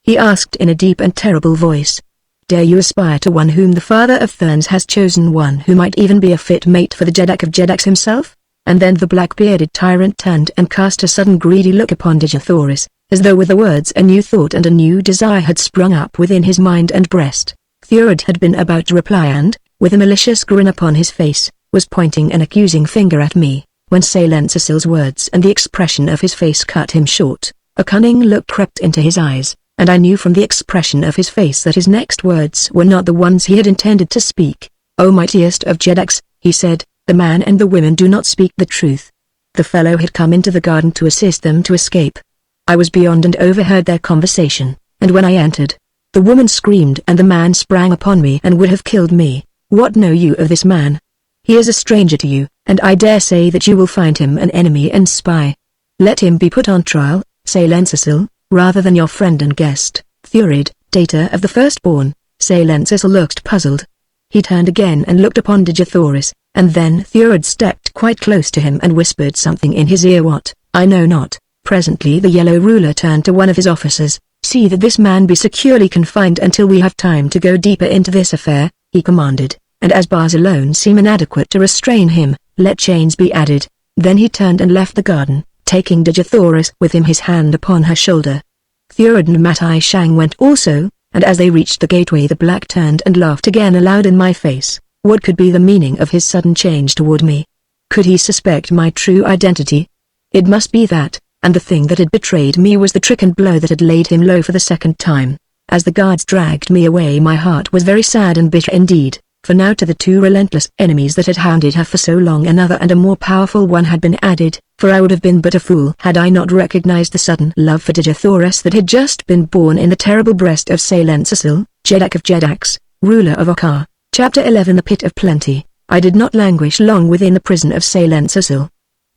he asked in a deep and terrible voice. "Dare you aspire to one whom the father of Therns has chosen, one who might even be a fit mate for the Jeddak of Jeddaks himself?" And then the black-bearded tyrant turned and cast a sudden greedy look upon Digithoris, as though with the words a new thought and a new desire had sprung up within his mind and breast. Thurid had been about to reply and, with a malicious grin upon his face, was pointing an accusing finger at me, when Salensisil's words and the expression of his face cut him short. A cunning look crept into his eyes, and I knew from the expression of his face that his next words were not the ones he had intended to speak. "O mightiest of Jeddaks," he said, "the man and the women do not speak the truth. The fellow had come into the garden to assist them to escape. I was beyond and overheard their conversation, and when I entered, the woman screamed and the man sprang upon me and would have killed me. What know you of this man? He is a stranger to you, and I dare say that you will find him an enemy and spy. Let him be put on trial, Salensisil, rather than your friend and guest, Thurid, data of the firstborn. Salensis looked puzzled. He turned again and looked upon Digithoris, and then Thurid stepped quite close to him and whispered something in his ear. What? I know not. Presently the yellow ruler turned to one of his officers. See that this man be securely confined until we have time to go deeper into this affair, he commanded, and as bars alone seem inadequate to restrain him, let chains be added. Then he turned and left the garden, taking Digithoris with him, his hand upon her shoulder. Thurid and Matai Shang went also, and as they reached the gateway the black turned and laughed again aloud in my face. What could be the meaning of his sudden change toward me? Could he suspect my true identity? It must be that, and the thing that had betrayed me was the trick and blow that had laid him low for the second time. As the guards dragged me away my heart was very sad and bitter indeed, for now to the two relentless enemies that had hounded her for so long another and a more powerful one had been added, for I would have been but a fool had I not recognized the sudden love for Digithoris that had just been born in the terrible breast of Salensis, Jeddak of Jeddaks, ruler of Okkar. Chapter 11 The Pit of Plenty. I did not languish long within the prison of Salensis.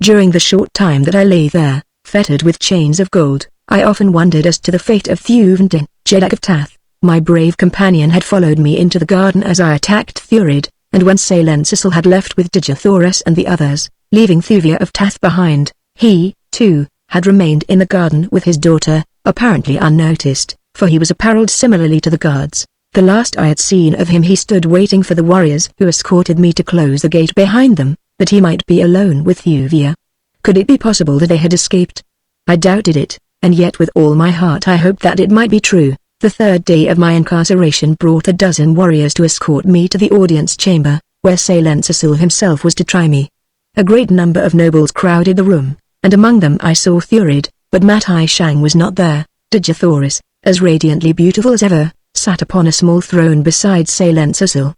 During the short time that I lay there, fettered with chains of gold, I often wondered as to the fate of Thuvendin, Jeddak of Tath. My brave companion had followed me into the garden as I attacked Thurid, and when Salensis had left with Digithoris and the others, leaving Thuvia of Tath behind, he, too, had remained in the garden with his daughter, apparently unnoticed, for he was apparelled similarly to the guards. The last I had seen of him he stood waiting for the warriors who escorted me to close the gate behind them, that he might be alone with Thuvia. Could it be possible that they had escaped? I doubted it, and yet with all my heart I hoped that it might be true. The third day of my incarceration brought a dozen warriors to escort me to the audience chamber, where Salensis himself was to try me. A great number of nobles crowded the room, and among them I saw Thurid, but Matai Shang was not there. Digithoris, as radiantly beautiful as ever, sat upon a small throne beside Salensis.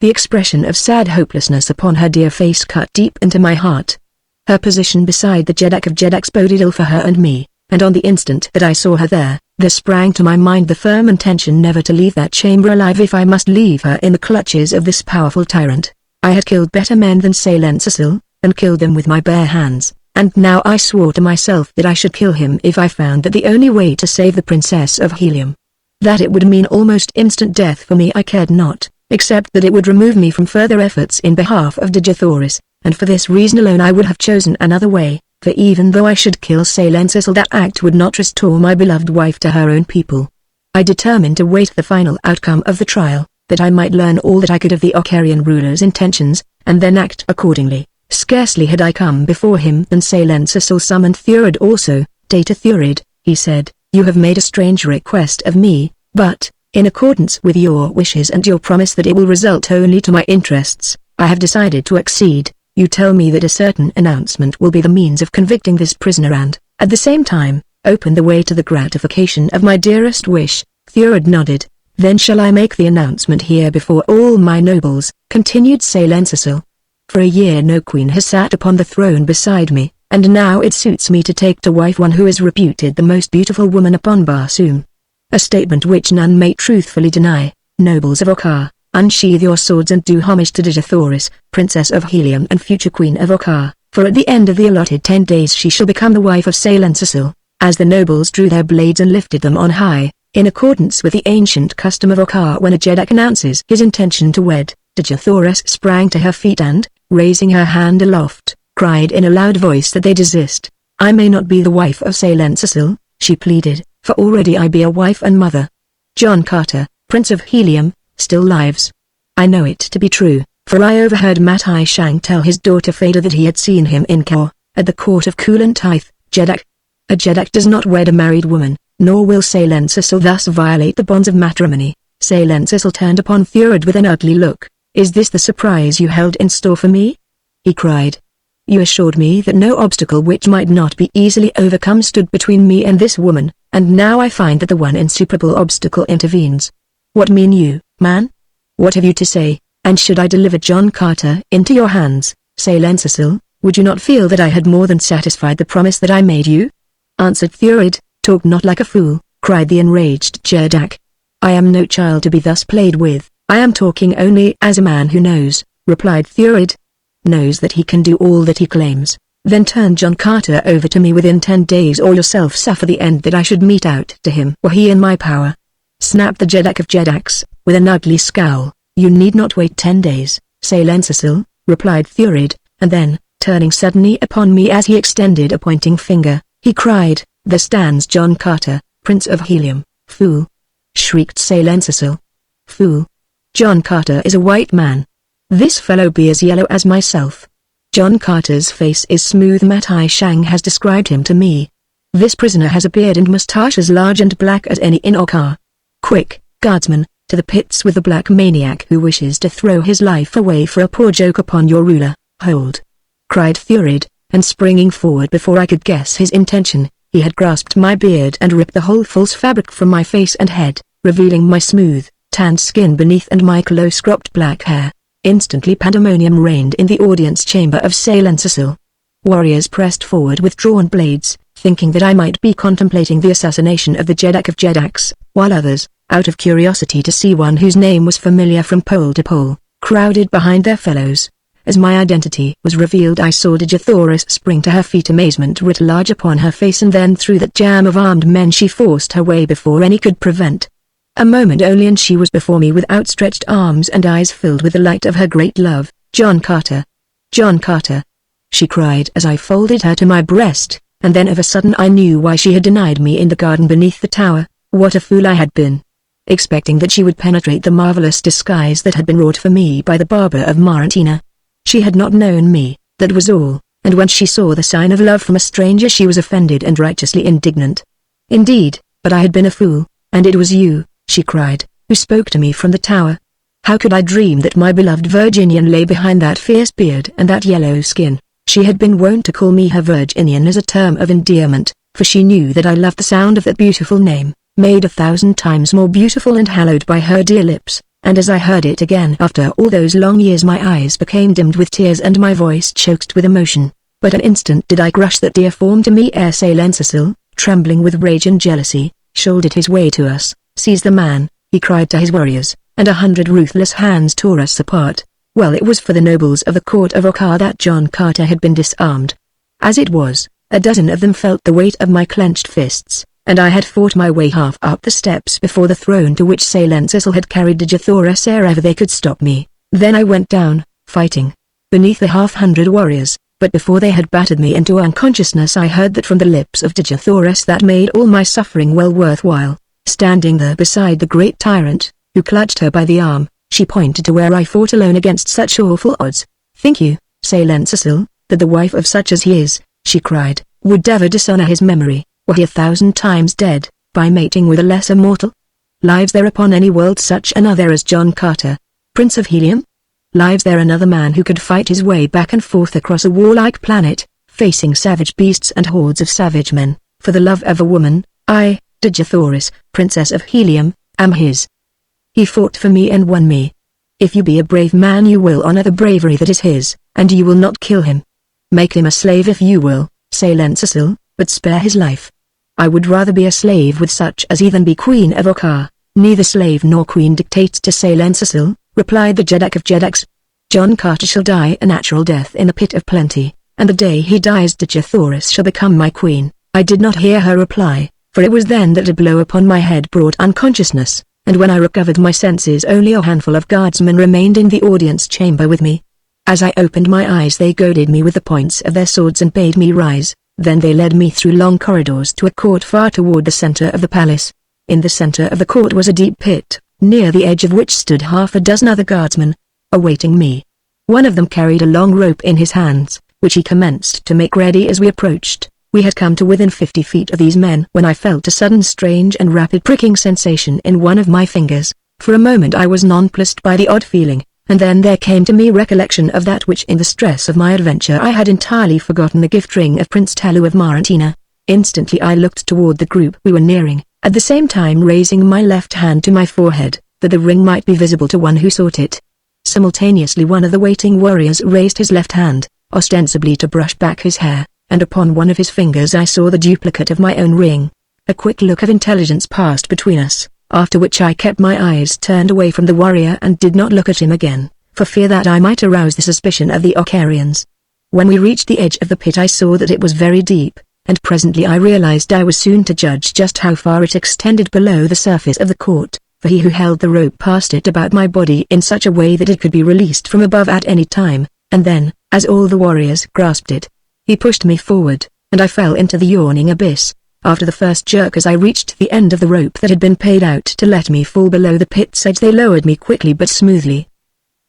The expression of sad hopelessness upon her dear face cut deep into my heart. Her position beside the Jeddak of Jeddaks boded ill for her and me, and on the instant that I saw her there sprang to my mind the firm intention never to leave that chamber alive if I must leave her in the clutches of this powerful tyrant. I had killed better men than Salensis, and killed them with my bare hands, and now I swore to myself that I should kill him if I found that the only way to save the Princess of Helium. That it would mean almost instant death for me I cared not, except that it would remove me from further efforts in behalf of Digithoris, and for this reason alone I would have chosen another way. For even though I should kill Salensis that act would not restore my beloved wife to her own people. I determined to wait the final outcome of the trial, that I might learn all that I could of the Okkarian ruler's intentions, and then act accordingly. Scarcely had I come before him than Salensis summoned Thurid also. Data Thurid, he said, you have made a strange request of me, but, in accordance with your wishes and your promise that it will result only to my interests, I have decided to accede. You tell me that a certain announcement will be the means of convicting this prisoner and, at the same time, open the way to the gratification of my dearest wish. Thurid nodded. Then shall I make the announcement here before all my nobles, continued Salensis. For a year no queen has sat upon the throne beside me, and now it suits me to take to wife one who is reputed the most beautiful woman upon Barsoom. A statement which none may truthfully deny. Nobles of Okkar, unsheathe your swords and do homage to Digithoris, Princess of Helium and future Queen of Okkar, for at the end of the allotted 10 days she shall become the wife of Salensis. As the nobles drew their blades and lifted them on high, in accordance with the ancient custom of Okkar when a Jeddak announces his intention to wed, Digithoris sprang to her feet and, raising her hand aloft, cried in a loud voice that they desist. I may not be the wife of Salensis, she pleaded, for already I be a wife and mother. John Carter, Prince of Helium, still lives. I know it to be true, for I overheard Matai Shang tell his daughter Fada that he had seen him in Kaur, at the court of Kulan Tith, Jeddak. A Jeddak does not wed a married woman, nor will Salensis thus violate the bonds of matrimony. Salensis turned upon Thurid with an ugly look. Is this the surprise you held in store for me? He cried. You assured me that no obstacle which might not be easily overcome stood between me and this woman, and now I find that the one insuperable obstacle intervenes. What mean you, man? What have you to say, and should I deliver John Carter into your hands, Salensis, would you not feel that I had more than satisfied the promise that I made you? Answered Thurid. Talk not like a fool, cried the enraged Jeddak. I am no child to be thus played with, I am talking only as a man who knows, replied Thurid. Knows that he can do all that he claims. Then turn John Carter over to me within 10 days or yourself suffer the end that I should mete out to him were he in my power. Snapped the Jedak of Jedaks, with an ugly scowl. You need not wait 10 days, Cecil, replied Thurid, and then, turning suddenly upon me as he extended a pointing finger, he cried, there stands John Carter, Prince of Helium, fool! Shrieked Cecil. Fool! John Carter is a white man. This fellow be as yellow as myself. John Carter's face is smooth. Matai Shang has described him to me. This prisoner has a beard and moustache as large and black as any in Okar. Quick, guardsman, to the pits with the black maniac who wishes to throw his life away for a poor joke upon your ruler. Hold! Cried Thurid, and springing forward before I could guess his intention, he had grasped my beard and ripped the whole false fabric from my face and head, revealing my smooth, tanned skin beneath and my close-cropped black hair. Instantly pandemonium reigned in the audience chamber of Cecil. Warriors pressed forward with drawn blades, thinking that I might be contemplating the assassination of the Jedak of Jedaks, while others, out of curiosity to see one whose name was familiar from pole to pole, crowded behind their fellows. As my identity was revealed I saw Digithoris spring to her feet, amazement writ large upon her face, and then through that jam of armed men she forced her way before any could prevent. A moment only and she was before me with outstretched arms and eyes filled with the light of her great love. John Carter! John Carter! She cried as I folded her to my breast, and then of a sudden I knew why she had denied me in the garden beneath the tower. What a fool I had been! Expecting that she would penetrate the marvelous disguise that had been wrought for me by the barber of Marantina. She had not known me, that was all, and when she saw the sign of love from a stranger she was offended and righteously indignant. Indeed, but I had been a fool, and it was you, she cried, who spoke to me from the tower. How could I dream that my beloved Virginian lay behind that fierce beard and that yellow skin? She had been wont to call me her Virginian as a term of endearment, for she knew that I loved the sound of that beautiful name, made 1,000 times more beautiful and hallowed by her dear lips, and as I heard it again after all those long years my eyes became dimmed with tears and my voice choked with emotion. But an instant did I crush that dear form to me ere Cecil, trembling with rage and jealousy, shouldered his way to us. Seize the man, he cried to his warriors, and 100 ruthless hands tore us apart. Well, it was for the nobles of the court of Okar that John Carter had been disarmed. As it was, a dozen of them felt the weight of my clenched fists, and I had fought my way half up the steps before the throne to which Cecil had carried Digithoris ere ever they could stop me. Then I went down, fighting, beneath the 100 warriors, but before they had battered me into unconsciousness I heard that from the lips of Digithoris that made all my suffering well worthwhile. Standing there beside the great tyrant, who clutched her by the arm, she pointed to where I fought alone against such awful odds. Think you, Cecil, that the wife of such as he is, she cried, would ever dishonor his memory, were he 1,000 times dead, by mating with a lesser mortal? Lives there upon any world such another as John Carter, Prince of Helium? Lives there another man who could fight his way back and forth across a warlike planet, facing savage beasts and hordes of savage men, for the love of a woman? I, Digithoris, Princess of Helium, am his. He fought for me and won me. If you be a brave man you will honor the bravery that is his, and you will not kill him. Make him a slave if you will, Cecil, but spare his life. I would rather be a slave with such as he than be Queen of Okar. Neither slave nor queen dictates to Cecil, replied the Jedak of Jedaks. John Carter shall die a natural death in a pit of plenty, and the day he dies Digithoris shall become my queen. I did not hear her reply, for it was then that a blow upon my head brought unconsciousness, and when I recovered my senses only a handful of guardsmen remained in the audience chamber with me. As I opened my eyes they goaded me with the points of their swords and bade me rise, then they led me through long corridors to a court far toward the center of the palace. In the center of the court was a deep pit, near the edge of which stood 6 other guardsmen, awaiting me. One of them carried a long rope in his hands, which he commenced to make ready as we approached. We had come to within 50 feet of these men when I felt a sudden strange and rapid pricking sensation in one of my fingers. For a moment I was nonplussed by the odd feeling, and then there came to me recollection of that which in the stress of my adventure I had entirely forgotten, the gift ring of Prince Tellu of Marantina. Instantly I looked toward the group we were nearing, at the same time raising my left hand to my forehead, that the ring might be visible to one who sought it. Simultaneously one of the waiting warriors raised his left hand, ostensibly to brush back his hair, and upon one of his fingers I saw the duplicate of my own ring. A quick look of intelligence passed between us, after which I kept my eyes turned away from the warrior and did not look at him again, for fear that I might arouse the suspicion of the Okarians. When we reached the edge of the pit I saw that it was very deep, and presently I realized I was soon to judge just how far it extended below the surface of the court, for he who held the rope passed it about my body in such a way that it could be released from above at any time, and then, as all the warriors grasped it, he pushed me forward, and I fell into the yawning abyss. After the first jerk as I reached the end of the rope that had been paid out to let me fall below the pit's edge, they lowered me quickly but smoothly.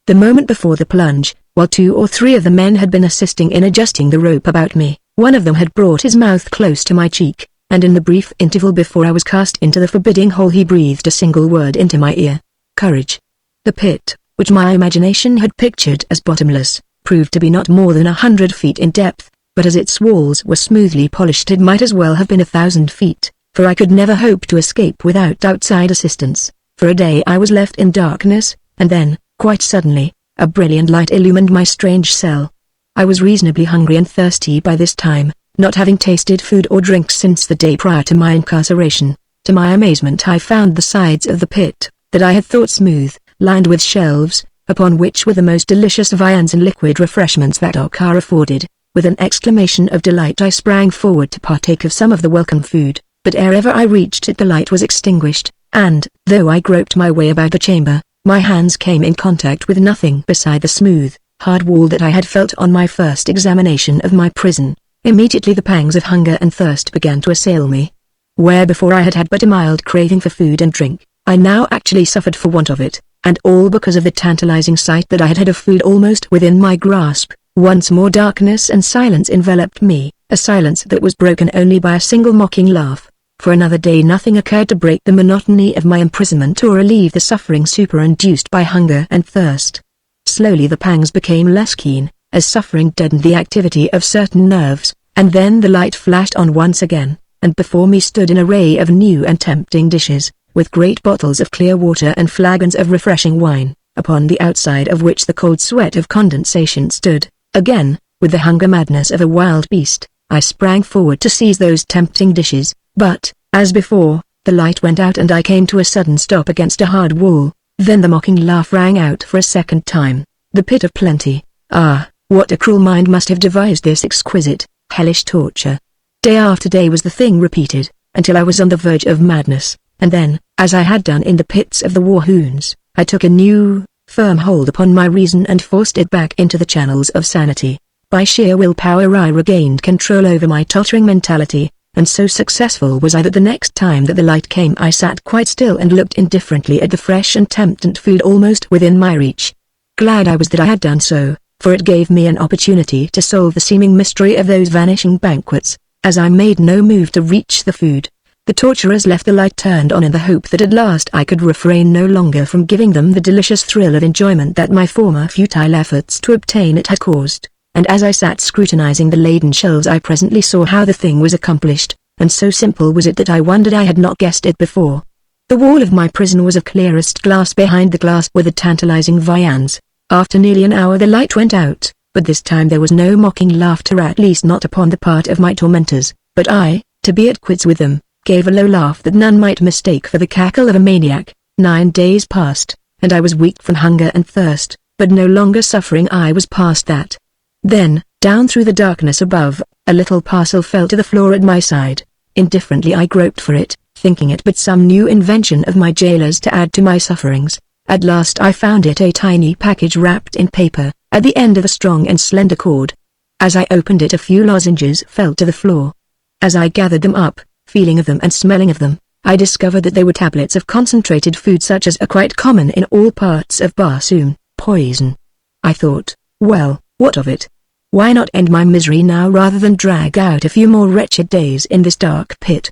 The moment before the plunge, while 2 or 3 of the men had been assisting in adjusting the rope about me, one of them had brought his mouth close to my cheek, and in the brief interval before I was cast into the forbidding hole he breathed a single word into my ear: courage. The pit, which my imagination had pictured as bottomless, proved to be not more than 100 feet in depth, but as its walls were smoothly polished it might as well have been 1,000 feet, for I could never hope to escape without outside assistance. For a day I was left in darkness, and then, quite suddenly, a brilliant light illumined my strange cell. I was reasonably hungry and thirsty by this time, not having tasted food or drink since the day prior to my incarceration. To my amazement I found the sides of the pit, that I had thought smooth, lined with shelves, upon which were the most delicious viands and liquid refreshments that Edgar afforded. With an exclamation of delight I sprang forward to partake of some of the welcome food, but ere ever I reached it the light was extinguished, and, though I groped my way about the chamber, my hands came in contact with nothing beside the smooth, hard wall that I had felt on my first examination of my prison. Immediately the pangs of hunger and thirst began to assail me. Where before I had had but a mild craving for food and drink, I now actually suffered for want of it, and all because of the tantalizing sight that I had had of food almost within my grasp. Once more darkness and silence enveloped me, a silence that was broken only by a single mocking laugh. For another day nothing occurred to break the monotony of my imprisonment or relieve the suffering superinduced by hunger and thirst. Slowly the pangs became less keen, as suffering deadened the activity of certain nerves, and then the light flashed on once again, and before me stood an array of new and tempting dishes, with great bottles of clear water and flagons of refreshing wine, upon the outside of which the cold sweat of condensation stood. Again, with the hunger madness of a wild beast, I sprang forward to seize those tempting dishes, but, as before, the light went out and I came to a sudden stop against a hard wall. Then the mocking laugh rang out for a second time. The pit of plenty. Ah, what a cruel mind must have devised this exquisite, hellish torture. Day after day was the thing repeated, until I was on the verge of madness, and then, as I had done in the pits of the war-hoons, I took a new, firm hold upon my reason and forced it back into the channels of sanity. By sheer willpower I regained control over my tottering mentality, and so successful was I that the next time that the light came I sat quite still and looked indifferently at the fresh and temptant food almost within my reach. Glad I was that I had done so, for it gave me an opportunity to solve the seeming mystery of those vanishing banquets. As I made no move to reach the food, the torturers left the light turned on in the hope that at last I could refrain no longer from giving them the delicious thrill of enjoyment that my former futile efforts to obtain it had caused. And as I sat scrutinizing the laden shelves I presently saw how the thing was accomplished, and so simple was it that I wondered I had not guessed it before. The wall of my prison was of clearest glass. Behind the glass were the tantalizing viands. After nearly an hour the light went out, but this time there was no mocking laughter, at least not upon the part of my tormentors, but I, to be at quits with them, gave a low laugh that none might mistake for the cackle of a maniac. 9 days passed, and I was weak from hunger and thirst, but no longer suffering. I was past that. Then, down through the darkness above, a little parcel fell to the floor at my side. Indifferently I groped for it, thinking it but some new invention of my jailers to add to my sufferings. At last I found it, a tiny package wrapped in paper, at the end of a strong and slender cord. As I opened it a few lozenges fell to the floor. As I gathered them up, feeling of them and smelling of them, I discovered that they were tablets of concentrated food such as are quite common in all parts of Barsoom. Poison. I thought, well, what of it? Why not end my misery now rather than drag out a few more wretched days in this dark pit?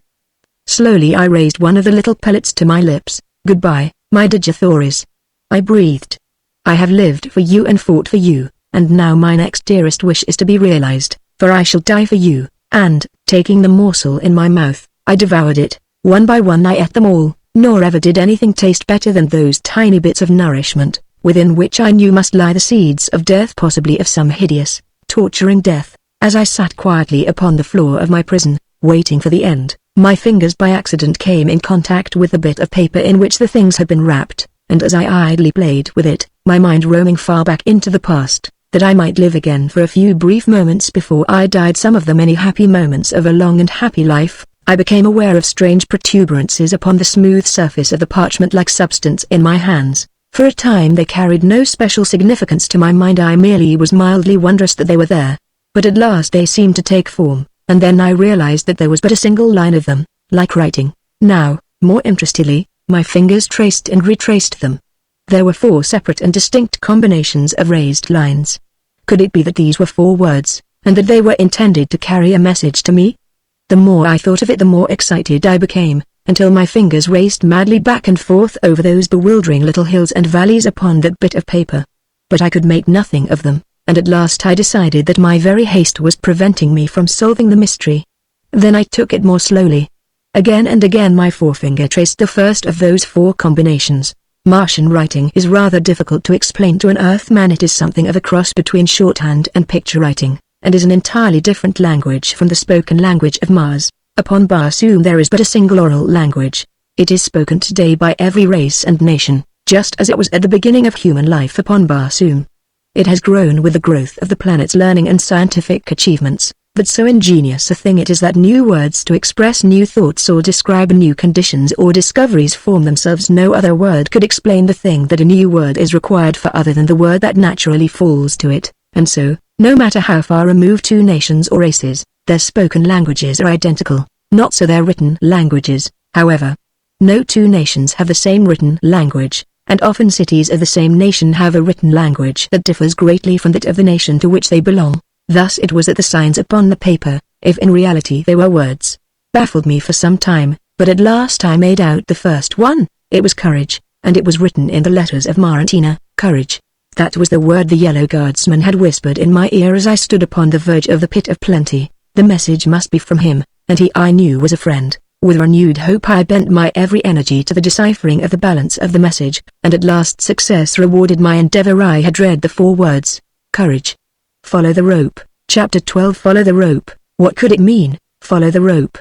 Slowly I raised one of the little pellets to my lips. Goodbye, my Digithoris. I breathed. I have lived for you and fought for you, and now my next dearest wish is to be realized, for I shall die for you. And, taking the morsel in my mouth, I devoured it. One by one I ate them all, nor ever did anything taste better than those tiny bits of nourishment, within which I knew must lie the seeds of death, possibly of some hideous, torturing death. As I sat quietly upon the floor of my prison, waiting for the end, my fingers by accident came in contact with the bit of paper in which the things had been wrapped, and as I idly played with it, my mind roaming far back into the past, that I might live again for a few brief moments before I died, some of the many happy moments of a long and happy life. I became aware of strange protuberances upon the smooth surface of the parchment-like substance in my hands. For a time they carried no special significance to my mind, I merely was mildly wondrous that they were there. But at last they seemed to take form, and then I realized that there was but a single line of them, like writing. Now, more interestedly, my fingers traced and retraced them. There were 4 separate and distinct combinations of raised lines. Could it be that these were 4 words, and that they were intended to carry a message to me? The more I thought of it, the more excited I became, until my fingers raced madly back and forth over those bewildering little hills and valleys upon that bit of paper. But I could make nothing of them, and at last I decided that my very haste was preventing me from solving the mystery. Then I took it more slowly. Again and again my forefinger traced the first of those 4 combinations. Martian writing is rather difficult to explain to an Earthman. It is something of a cross between shorthand and picture writing, and is an entirely different language from the spoken language of Mars. Upon Barsoom there is but a single oral language. It is spoken today by every race and nation, just as it was at the beginning of human life upon Barsoom. It has grown with the growth of the planet's learning and scientific achievements, but so ingenious a thing it is that new words to express new thoughts or describe new conditions or discoveries form themselves. No other word could explain the thing that a new word is required for other than the word that naturally falls to it, and so, no matter how far removed 2 nations or races, their spoken languages are identical. Not so their written languages, however. No 2 nations have the same written language, and often cities of the same nation have a written language that differs greatly from that of the nation to which they belong. Thus it was that the signs upon the paper, if in reality they were words, baffled me for some time, but at last I made out the first one. It was courage, and it was written in the letters of Marantina, courage. That was the word the yellow guardsman had whispered in my ear as I stood upon the verge of the pit of plenty. The message must be from him, and he I knew was a friend. With renewed hope I bent my every energy to the deciphering of the balance of the message, and at last success rewarded my endeavor. I had read the 4 words, courage. Follow the rope. Chapter 12. Follow the rope. What could it mean, follow the rope?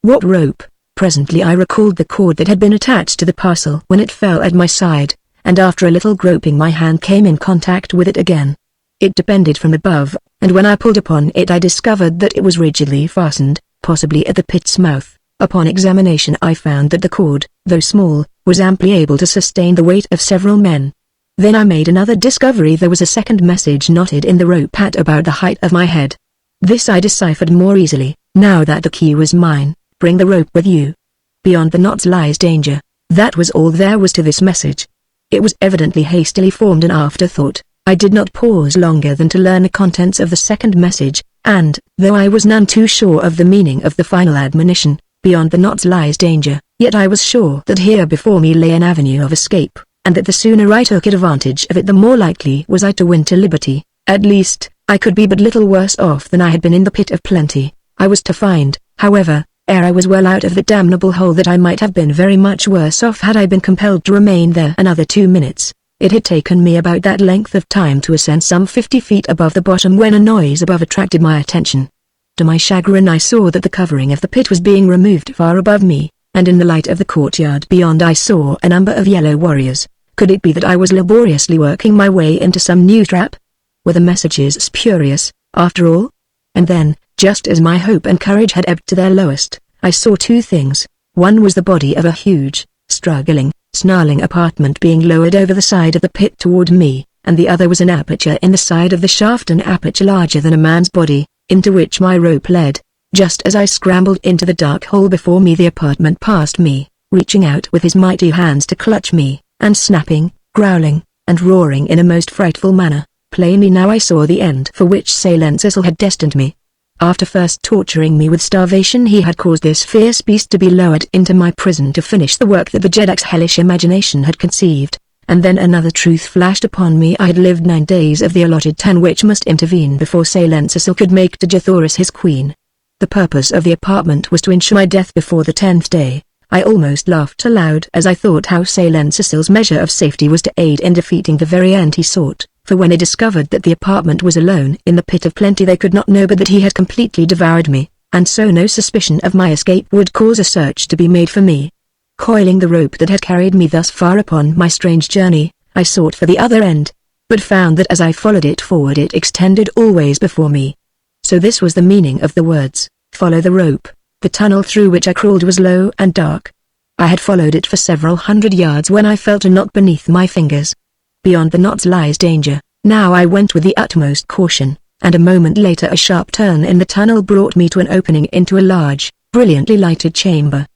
What rope? Presently I recalled the cord that had been attached to the parcel when it fell at my side, and after a little groping my hand came in contact with it again. It depended from above, and when I pulled upon it I discovered that it was rigidly fastened, possibly at the pit's mouth. Upon examination I found that the cord, though small, was amply able to sustain the weight of several men. Then I made another discovery. There was a second message knotted in the rope at about the height of my head. This I deciphered more easily. Now that the key was mine, bring the rope with you. Beyond the knots lies danger. That was all there was to this message. It was evidently hastily formed, an afterthought. I did not pause longer than to learn the contents of the second message, and, though I was none too sure of the meaning of the final admonition, beyond the knots lies danger, yet I was sure that here before me lay an avenue of escape, and that the sooner I took advantage of it the more likely was I to win to liberty. At least, I could be but little worse off than I had been in the pit of plenty. I was to find, however, ere I was well out of the damnable hole, that I might have been very much worse off had I been compelled to remain there another 2 minutes. It had taken me about that length of time to ascend some 50 feet above the bottom when a noise above attracted my attention. To my chagrin I saw that the covering of the pit was being removed far above me, and in the light of the courtyard beyond I saw a number of yellow warriors. Could it be that I was laboriously working my way into some new trap? Were the messages spurious, after all? And then, just as my hope and courage had ebbed to their lowest, I saw 2 things. One was the body of a huge, struggling, snarling apartment being lowered over the side of the pit toward me, and the other was an aperture in the side of the shaft, an aperture larger than a man's body, into which my rope led. Just as I scrambled into the dark hole before me, the apartment passed me, reaching out with his mighty hands to clutch me, and snapping, growling, and roaring in a most frightful manner. Plainly now I saw the end for which Salensisil had destined me. After first torturing me with starvation, he had caused this fierce beast to be lowered into my prison to finish the work that the Jedak's hellish imagination had conceived. And then another truth flashed upon me. I had lived 9 days of the allotted 10 which must intervene before Salensisil could make Dejathoris his queen. The purpose of the apartment was to ensure my death before the 10th day. I almost laughed aloud as I thought how Salensisil's measure of safety was to aid in defeating the very end he sought, for when they discovered that the apartment was alone in the pit of plenty they could not know but that he had completely devoured me, and so no suspicion of my escape would cause a search to be made for me. Coiling the rope that had carried me thus far upon my strange journey, I sought for the other end. but found that as I followed it forward it extended always before me. So this was the meaning of the words, "Follow the rope." The tunnel through which I crawled was low and dark. I had followed it for several hundred yards when I felt a knot beneath my fingers. Beyond the knots lies danger. Now I went with the utmost caution, and a moment later a sharp turn in the tunnel brought me to an opening into a large, brilliantly lighted chamber.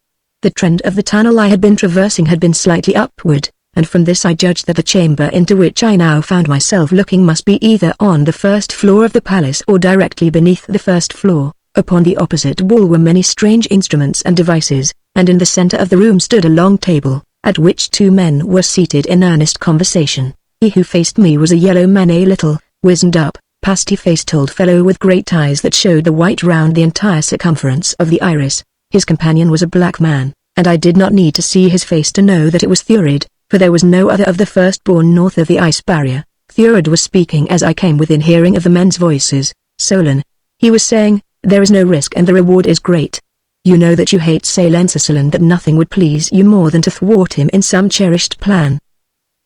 The trend of the tunnel I had been traversing had been slightly upward, and from this I judged that the chamber into which I now found myself looking must be either on the first floor of the palace or directly beneath the first floor. Upon the opposite wall were many strange instruments and devices, and in the center of the room stood a long table, at which two men were seated in earnest conversation. He who faced me was a yellow man, a little, wizened up, pasty-faced old fellow with great eyes that showed the white round the entire circumference of the iris. His companion was a black man, and I did not need to see his face to know that it was Thurid, for there was no other of the firstborn north of the ice barrier. Thurid was speaking as I came within hearing of the men's voices. "Solon," he was saying, "there is no risk and the reward is great. You know that you hate Salensis, and that nothing would please you more than to thwart him in some cherished plan.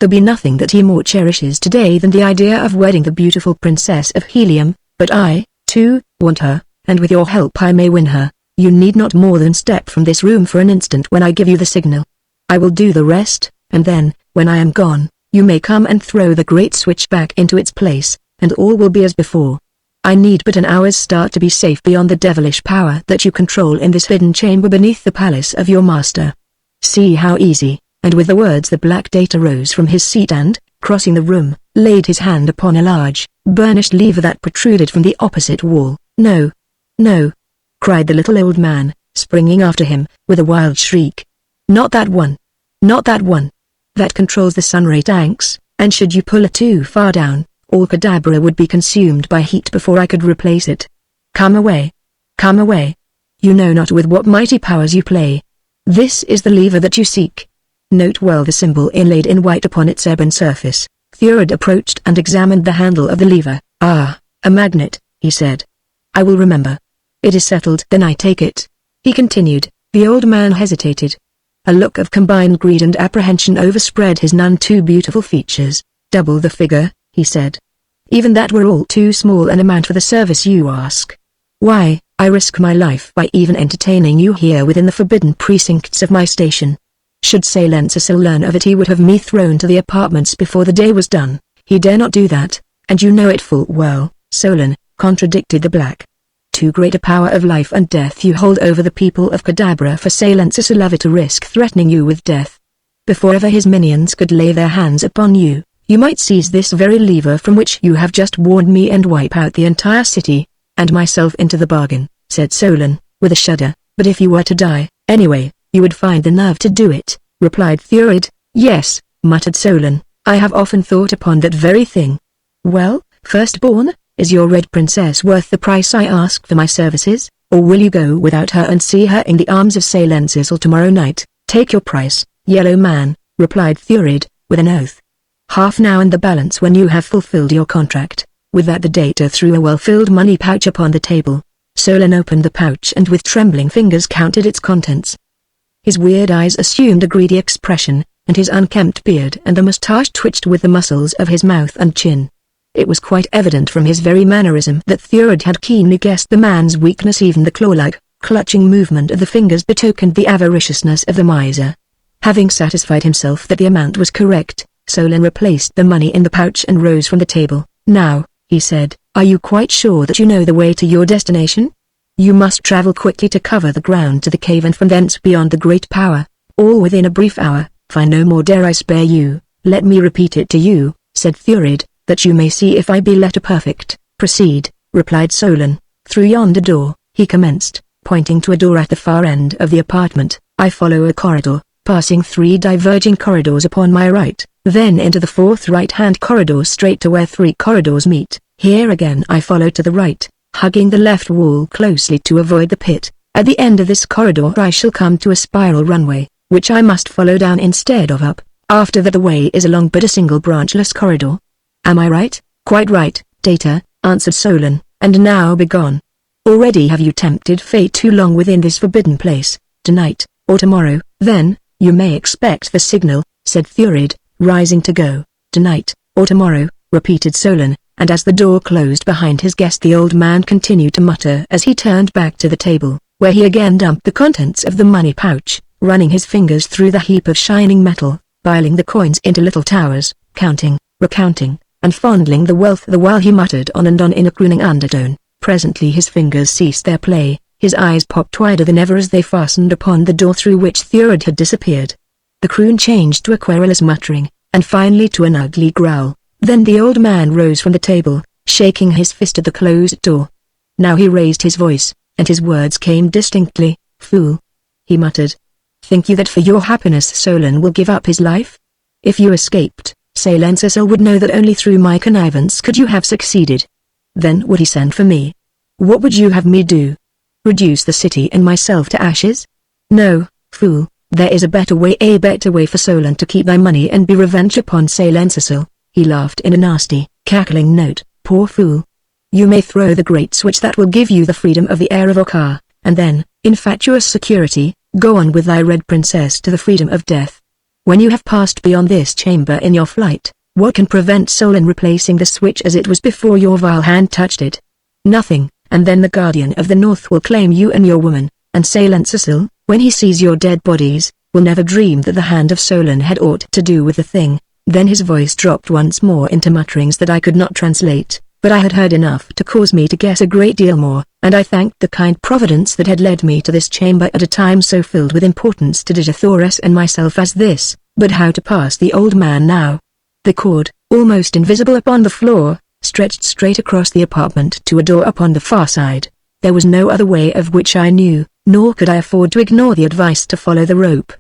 There be nothing that he more cherishes today than the idea of wedding the beautiful princess of Helium, but I, too, want her, and with your help I may win her. You need not more than step from this room for an instant when I give you the signal. I will do the rest, and then, when I am gone, you may come and throw the great switch back into its place, and all will be as before. I need but an hour's start to be safe beyond the devilish power that you control in this hidden chamber beneath the palace of your master. See how easy." And with the words the Black Data rose from his seat and, crossing the room, laid his hand upon a large, burnished lever that protruded from the opposite wall. "No! No!" cried the little old man, springing after him, with a wild shriek. "Not that one! Not that one! That controls the sunray tanks, and should you pull it too far down, all Cadabra would be consumed by heat before I could replace it. Come away! Come away! You know not with what mighty powers you play. This is the lever that you seek. Note well the symbol inlaid in white upon its ebon surface." Thurid approached and examined the handle of the lever. "Ah, a magnet," he said. "I will remember. It is settled." "Then I take it," he continued. The old man hesitated. A look of combined greed and apprehension overspread his none too beautiful features. "Double the figure," he said. "Even that were all too small an amount for the service you ask. Why, I risk my life by even entertaining you here within the forbidden precincts of my station. Should Salensis learn of it, he would have me thrown to the apartments before the day was done. He dare not do that, and you know it full well." "Solon," contradicted the Black. "Too great a power of life and death you hold over the people of Cadabra for Salensis to risk threatening you with death. Before ever his minions could lay their hands upon you, you might seize this very lever from which you have just warned me and wipe out the entire city, and myself into the bargain," said Solon, with a shudder. "But if you were to die, anyway, you would find the nerve to do it," replied Thurid. "Yes," muttered Solon, "I have often thought upon that very thing. Well, firstborn, is your red princess worth the price I ask for my services, or will you go without her and see her in the arms of Salensis tomorrow night?" "Take your price, yellow man," replied Thurid, with an oath. "Half now and the balance when you have fulfilled your contract." With that the Data threw a well-filled money pouch upon the table. Solon opened the pouch and with trembling fingers counted its contents. His weird eyes assumed a greedy expression, and his unkempt beard and the moustache twitched with the muscles of his mouth and chin. It was quite evident from his very mannerism that Thurid had keenly guessed the man's weakness. Even the claw-like, clutching movement of the fingers betokened the avariciousness of the miser. Having satisfied himself that the amount was correct, Solon replaced the money in the pouch and rose from the table. "Now," he said, "are you quite sure that you know the way to your destination? You must travel quickly to cover the ground to the cave and from thence beyond the great power, all within a brief hour, for no more dare I spare you." "Let me repeat it to you," said Thurid, "that you may see if I be letter perfect." "Proceed," replied Solon. "Through yonder door," he commenced, pointing to a door at the far end of the apartment. "I follow a corridor, passing 3 diverging corridors upon my right, then into the 4th right-hand corridor straight to where 3 corridors meet. Here again I follow to the right, hugging the left wall closely to avoid the pit. At the end of this corridor I shall come to a spiral runway, which I must follow down instead of up. After that the way is a long but a single branchless corridor. Am I right?" "Quite right, Data," answered Solon, "and now begone. Already have you tempted fate too long within this forbidden place. Tonight, or tomorrow, then, you may expect the signal," said Thurid, rising to go. "Tonight, or tomorrow, repeated Solon, and as the door closed behind his guest the old man continued to mutter as he turned back to the table, where he again dumped the contents of the money pouch, running his fingers through the heap of shining metal, piling the coins into little towers, counting, recounting, and fondling the wealth the while he muttered on and on in a crooning undertone. Presently his fingers ceased their play, his eyes popped wider than ever as they fastened upon the door through which Thurod had disappeared. The croon changed to a querulous muttering, and finally to an ugly growl. Then the old man rose from the table, shaking his fist at the closed door. Now he raised his voice, and his words came distinctly. "Fool," he muttered. "Think you that for your happiness Solon will give up his life? If you escaped, Salencercil would know that only through my connivance could you have succeeded. Then would he send for me? What would you have me do? Reduce the city and myself to ashes? No, fool, there is a better way for Solon to keep thy money and be revenged upon Salencercil." He laughed in a nasty, cackling note. "Poor fool. You may throw the great switch that will give you the freedom of the heir of Okar, and then, in fatuous security, go on with thy red princess to the freedom of death. When you have passed beyond this chamber in your flight, what can prevent Solon replacing the switch as it was before your vile hand touched it? Nothing, and then the Guardian of the North will claim you and your woman, and Salencercil, when he sees your dead bodies, will never dream that the hand of Solon had aught to do with the thing." Then his voice dropped once more into mutterings that I could not translate, but I had heard enough to cause me to guess a great deal more, and I thanked the kind providence that had led me to this chamber at a time so filled with importance to Digithoris and myself as this. But how to pass the old man now? The cord, almost invisible upon the floor, stretched straight across the apartment to a door upon the far side. There was no other way of which I knew, nor could I afford to ignore the advice to follow the rope.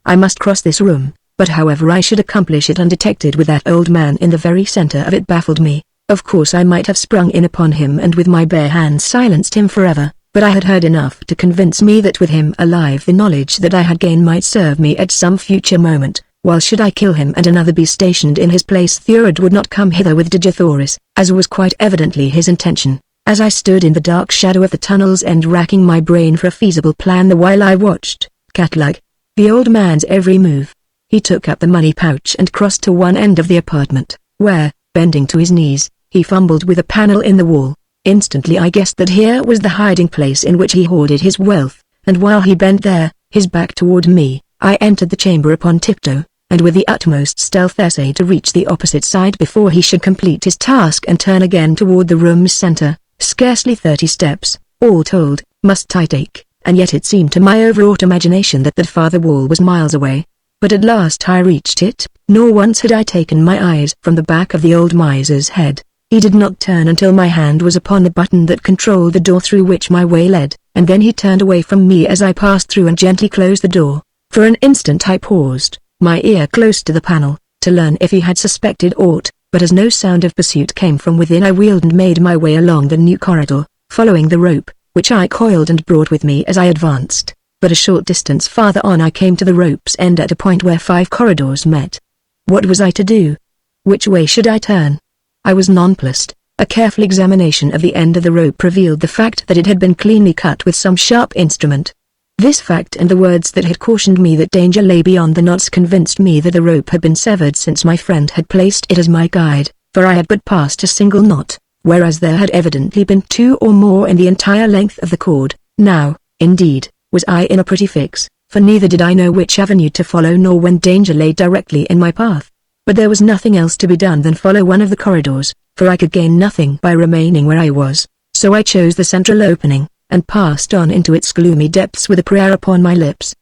I must cross this room, but however I should accomplish it undetected with that old man in the very center of it baffled me. Of course I might have sprung in upon him and with my bare hands silenced him forever, but I had heard enough to convince me that with him alive the knowledge that I had gained might serve me at some future moment, while should I kill him and another be stationed in his place Thurod would not come hither with Digithoris, as was quite evidently his intention. As I stood in the dark shadow of the tunnel's end racking my brain for a feasible plan the while I watched, cat-like, the old man's every move. He took up the money pouch and crossed to one end of the apartment, where, bending to his knees, he fumbled with a panel in the wall. Instantly I guessed that here was the hiding place in which he hoarded his wealth, and while he bent there, his back toward me, I entered the chamber upon tiptoe, and with the utmost stealth essayed to reach the opposite side before he should complete his task and turn again toward the room's center. Scarcely 30 steps, all told, must I take, and yet it seemed to my overwrought imagination that the farther wall was miles away. But at last I reached it, nor once had I taken my eyes from the back of the old miser's head. He did not turn until my hand was upon the button that controlled the door through which my way led, and then he turned away from me as I passed through and gently closed the door. For an instant I paused, my ear close to the panel, to learn if he had suspected aught, but as no sound of pursuit came from within I wheeled and made my way along the new corridor, following the rope, which I coiled and brought with me as I advanced. But a short distance farther on I came to the rope's end at a point where 5 corridors met. What was I to do? Which way should I turn? I was nonplussed. A careful examination of the end of the rope revealed the fact that it had been cleanly cut with some sharp instrument. This fact and the words that had cautioned me that danger lay beyond the knots convinced me that the rope had been severed since my friend had placed it as my guide, for I had but passed a single knot, whereas there had evidently been 2 or more in the entire length of the cord. Now, indeed, was I in a pretty fix, for neither did I know which avenue to follow nor when danger lay directly in my path. But there was nothing else to be done than follow one of the corridors, for I could gain nothing by remaining where I was, so I chose the central opening, and passed on into its gloomy depths with a prayer upon my lips.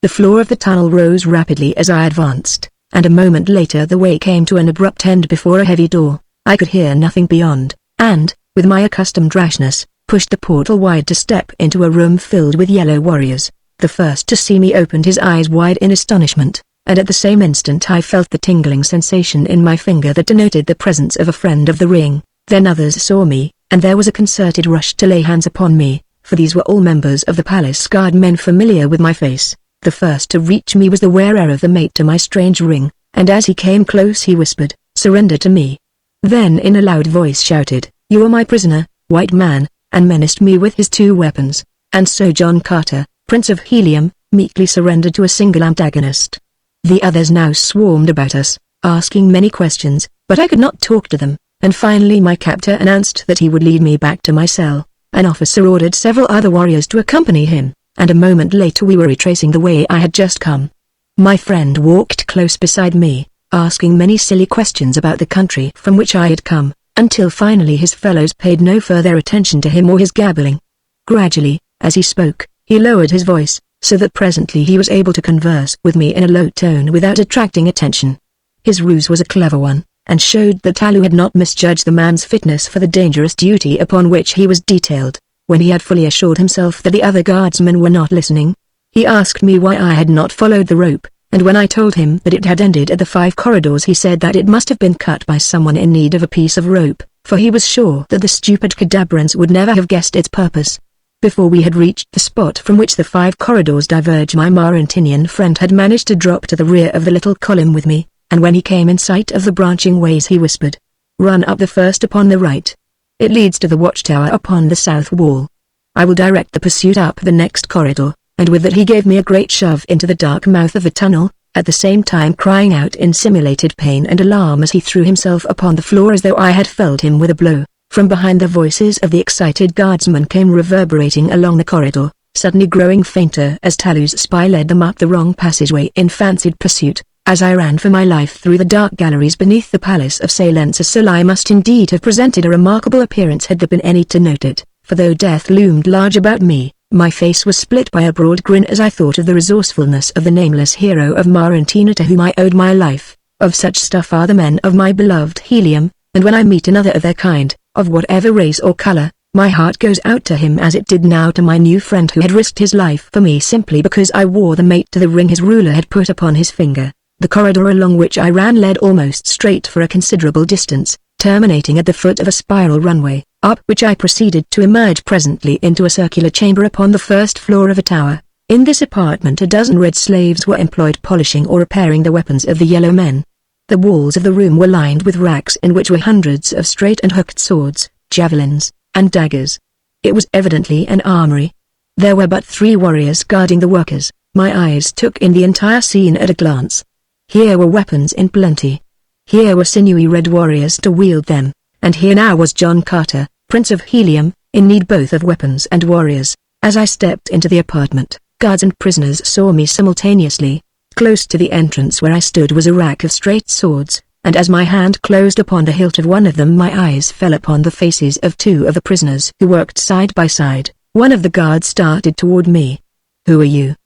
The floor of the tunnel rose rapidly as I advanced, and a moment later the way came to an abrupt end before a heavy door. I could hear nothing beyond, and, with my accustomed rashness, pushed the portal wide to step into a room filled with yellow warriors. The first to see me opened his eyes wide in astonishment, and at the same instant I felt the tingling sensation in my finger that denoted the presence of a friend of the ring. Then others saw me, and there was a concerted rush to lay hands upon me, for these were all members of the palace guard, men familiar with my face. The first to reach me was the wearer of the mate to my strange ring, and as he came close he whispered, "Surrender to me." Then in a loud voice shouted, "You are my prisoner, white man," and menaced me with his 2 weapons. And so John Carter, Prince of Helium, meekly surrendered to a single antagonist. The others now swarmed about us, asking many questions, but I could not talk to them, and finally my captor announced that he would lead me back to my cell. An officer ordered several other warriors to accompany him, and a moment later we were retracing the way I had just come. My friend walked close beside me, asking many silly questions about the country from which I had come, until finally his fellows paid no further attention to him or his gabbling. Gradually, as he spoke, he lowered his voice, so that presently he was able to converse with me in a low tone without attracting attention. His ruse was a clever one, and showed that Talu had not misjudged the man's fitness for the dangerous duty upon which he was detailed. When he had fully assured himself that the other guardsmen were not listening, he asked me why I had not followed the rope, and when I told him that it had ended at the 5 corridors he said that it must have been cut by someone in need of a piece of rope, for he was sure that the stupid cadabrans would never have guessed its purpose. Before we had reached the spot from which the 5 corridors diverge, my Marantinian friend had managed to drop to the rear of the little column with me, and when he came in sight of the branching ways he whispered, "Run up the first upon the right. It leads to the watchtower upon the south wall. I will direct the pursuit up the next corridor," and with that he gave me a great shove into the dark mouth of the tunnel, at the same time crying out in simulated pain and alarm as he threw himself upon the floor as though I had felled him with a blow. From behind the voices of the excited guardsmen came reverberating along the corridor, suddenly growing fainter as Talu's spy led them up the wrong passageway in fancied pursuit. As I ran for my life through the dark galleries beneath the palace of Salensa, I must indeed have presented a remarkable appearance had there been any to note it, for though death loomed large about me, my face was split by a broad grin as I thought of the resourcefulness of the nameless hero of Marantina to whom I owed my life. Of such stuff are the men of my beloved Helium, and when I meet another of their kind, of whatever race or color, my heart goes out to him as it did now to my new friend who had risked his life for me simply because I wore the mate to the ring his ruler had put upon his finger. The corridor along which I ran led almost straight for a considerable distance, terminating at the foot of a spiral runway, up which I proceeded to emerge presently into a circular chamber upon the first floor of a tower. In this apartment a dozen red slaves were employed polishing or repairing the weapons of the yellow men. The walls of the room were lined with racks in which were hundreds of straight and hooked swords, javelins, and daggers. It was evidently an armory. There were but 3 warriors guarding the workers. My eyes took in the entire scene at a glance. Here were weapons in plenty. Here were sinewy red warriors to wield them, and here now was John Carter, Prince of Helium, in need both of weapons and warriors. As I stepped into the apartment, guards and prisoners saw me simultaneously. Close to the entrance where I stood was a rack of straight swords, and as my hand closed upon the hilt of one of them my eyes fell upon the faces of 2 of the prisoners who worked side by side. One of the guards started toward me. "Who are you?"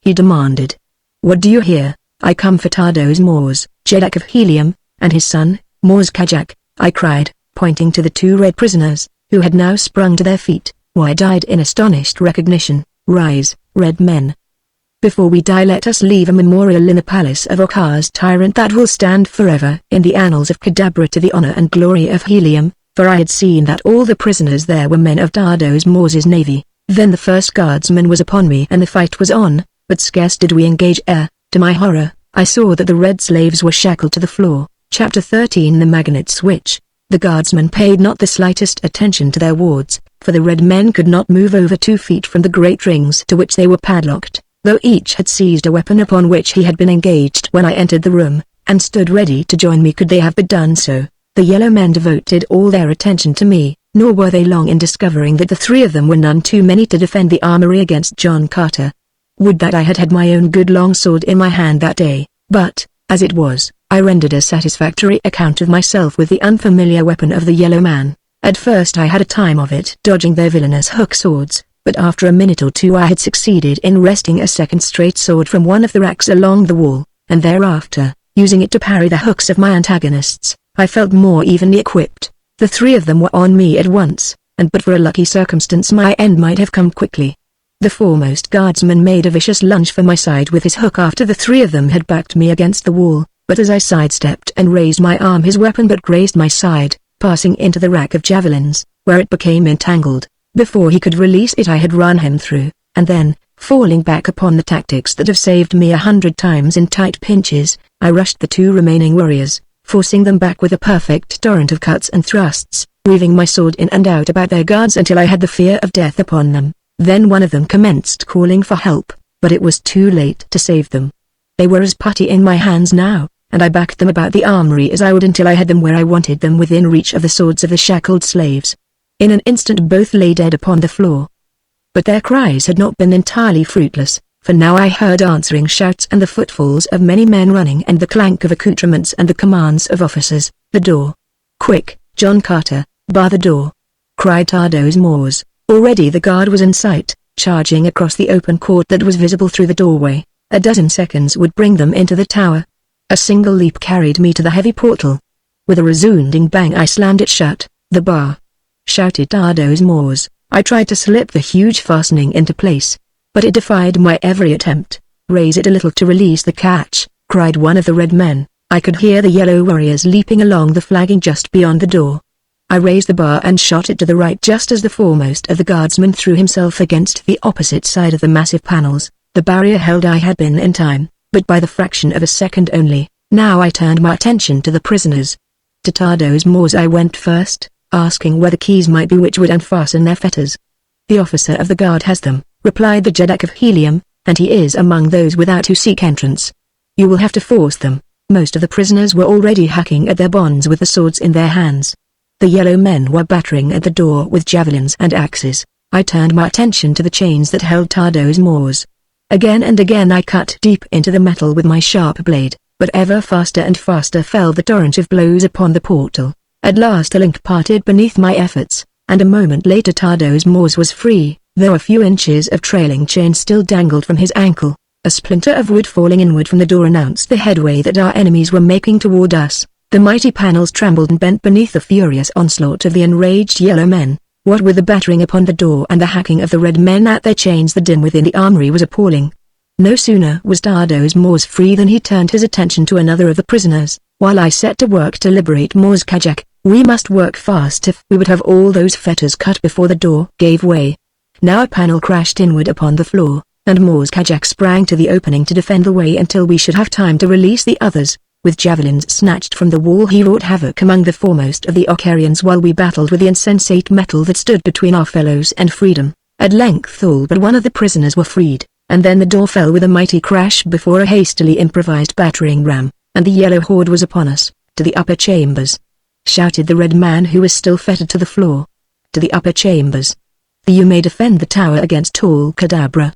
he demanded. "What do you here?" "I come for Tardos Mors, Jeddak of Helium, and his son, Mors Kajak," I cried, pointing to the 2 red prisoners, who had now sprung to their feet, wide-eyed in astonished recognition. "Rise, red men. Before we die let us leave a memorial in the palace of Okar's tyrant that will stand forever in the annals of Kadabra to the honor and glory of Helium," for I had seen that all the prisoners there were men of Tardos Mors's navy. Then the first guardsman was upon me and the fight was on, but scarce did we engage ere, to my horror, I saw that the red slaves were shackled to the floor. Chapter 13 The Magnet Switch. The guardsmen paid not the slightest attention to their wards, for the red men could not move over 2 feet from the great rings to which they were padlocked, though each had seized a weapon upon which he had been engaged when I entered the room, and stood ready to join me could they have but done so. The yellow men devoted all their attention to me, nor were they long in discovering that the 3 of them were none too many to defend the armory against John Carter. Would that I had had my own good long sword in my hand that day, but, as it was, I rendered a satisfactory account of myself with the unfamiliar weapon of the yellow man. At first I had a time of it dodging their villainous hook swords, but after a minute or 2 I had succeeded in wresting a second straight sword from one of the racks along the wall, and thereafter, using it to parry the hooks of my antagonists, I felt more evenly equipped. The 3 of them were on me at once, and but for a lucky circumstance my end might have come quickly. The foremost guardsman made a vicious lunge for my side with his hook after the 3 of them had backed me against the wall, but as I sidestepped and raised my arm his weapon but grazed my side, passing into the rack of javelins, where it became entangled. Before he could release it I had run him through, and then, falling back upon the tactics that have saved me 100 times in tight pinches, I rushed the 2 remaining warriors, forcing them back with a perfect torrent of cuts and thrusts, weaving my sword in and out about their guards until I had the fear of death upon them. Then one of them commenced calling for help, but it was too late to save them. They were as putty in my hands now, and I backed them about the armory as I would until I had them where I wanted them, within reach of the swords of the shackled slaves. In an instant both lay dead upon the floor. But their cries had not been entirely fruitless, for now I heard answering shouts and the footfalls of many men running and the clank of accoutrements and the commands of officers. "The door! Quick, John Carter, bar the door!" cried Tardos Moors. Already the guard was in sight, charging across the open court that was visible through the doorway. A dozen seconds would bring them into the tower. A single leap carried me to the heavy portal. With a resounding bang I slammed it shut. "The bar!" shouted Tardos Moors. I tried to slip the huge fastening into place, but it defied my every attempt. "Raise it a little to release the catch," cried one of the red men. I could hear the yellow warriors leaping along the flagging just beyond the door. I raised the bar and shot it to the right just as the foremost of the guardsmen threw himself against the opposite side of the massive panels. The barrier held. I had been in time, but by the fraction of a second only. Now I turned my attention to the prisoners. To Tardos Moors I went first, asking where the keys might be which would unfasten their fetters. "The officer of the guard has them," replied the Jeddak of Helium, "and he is among those without who seek entrance. You will have to force them." Most of the prisoners were already hacking at their bonds with the swords in their hands. The yellow men were battering at the door with javelins and axes. I turned my attention to the chains that held Tardos Moors. Again and again I cut deep into the metal with my sharp blade, but ever faster and faster fell the torrent of blows upon the portal. At last a link parted beneath my efforts, and a moment later Tardos Moors was free, though a few inches of trailing chain still dangled from his ankle. A splinter of wood falling inward from the door announced the headway that our enemies were making toward us. The mighty panels trembled and bent beneath the furious onslaught of the enraged yellow men. What with the battering upon the door and the hacking of the red men at their chains, the din within the armory was appalling. No sooner was Tardos Moors free than he turned his attention to another of the prisoners. While I set to work to liberate Moors Kajak, we must work fast if we would have all those fetters cut before the door gave way. Now a panel crashed inward upon the floor, and Moors Kajak sprang to the opening to defend the way until we should have time to release the others. With javelins snatched from the wall he wrought havoc among the foremost of the Ocarians while we battled with the insensate metal that stood between our fellows and freedom. At length all but one of the prisoners were freed, and then the door fell with a mighty crash before a hastily improvised battering ram, and the yellow horde was upon us. "To the upper chambers!" shouted the red man who was still fettered to the floor. "To the upper chambers! You may defend the tower against tall Kadabra.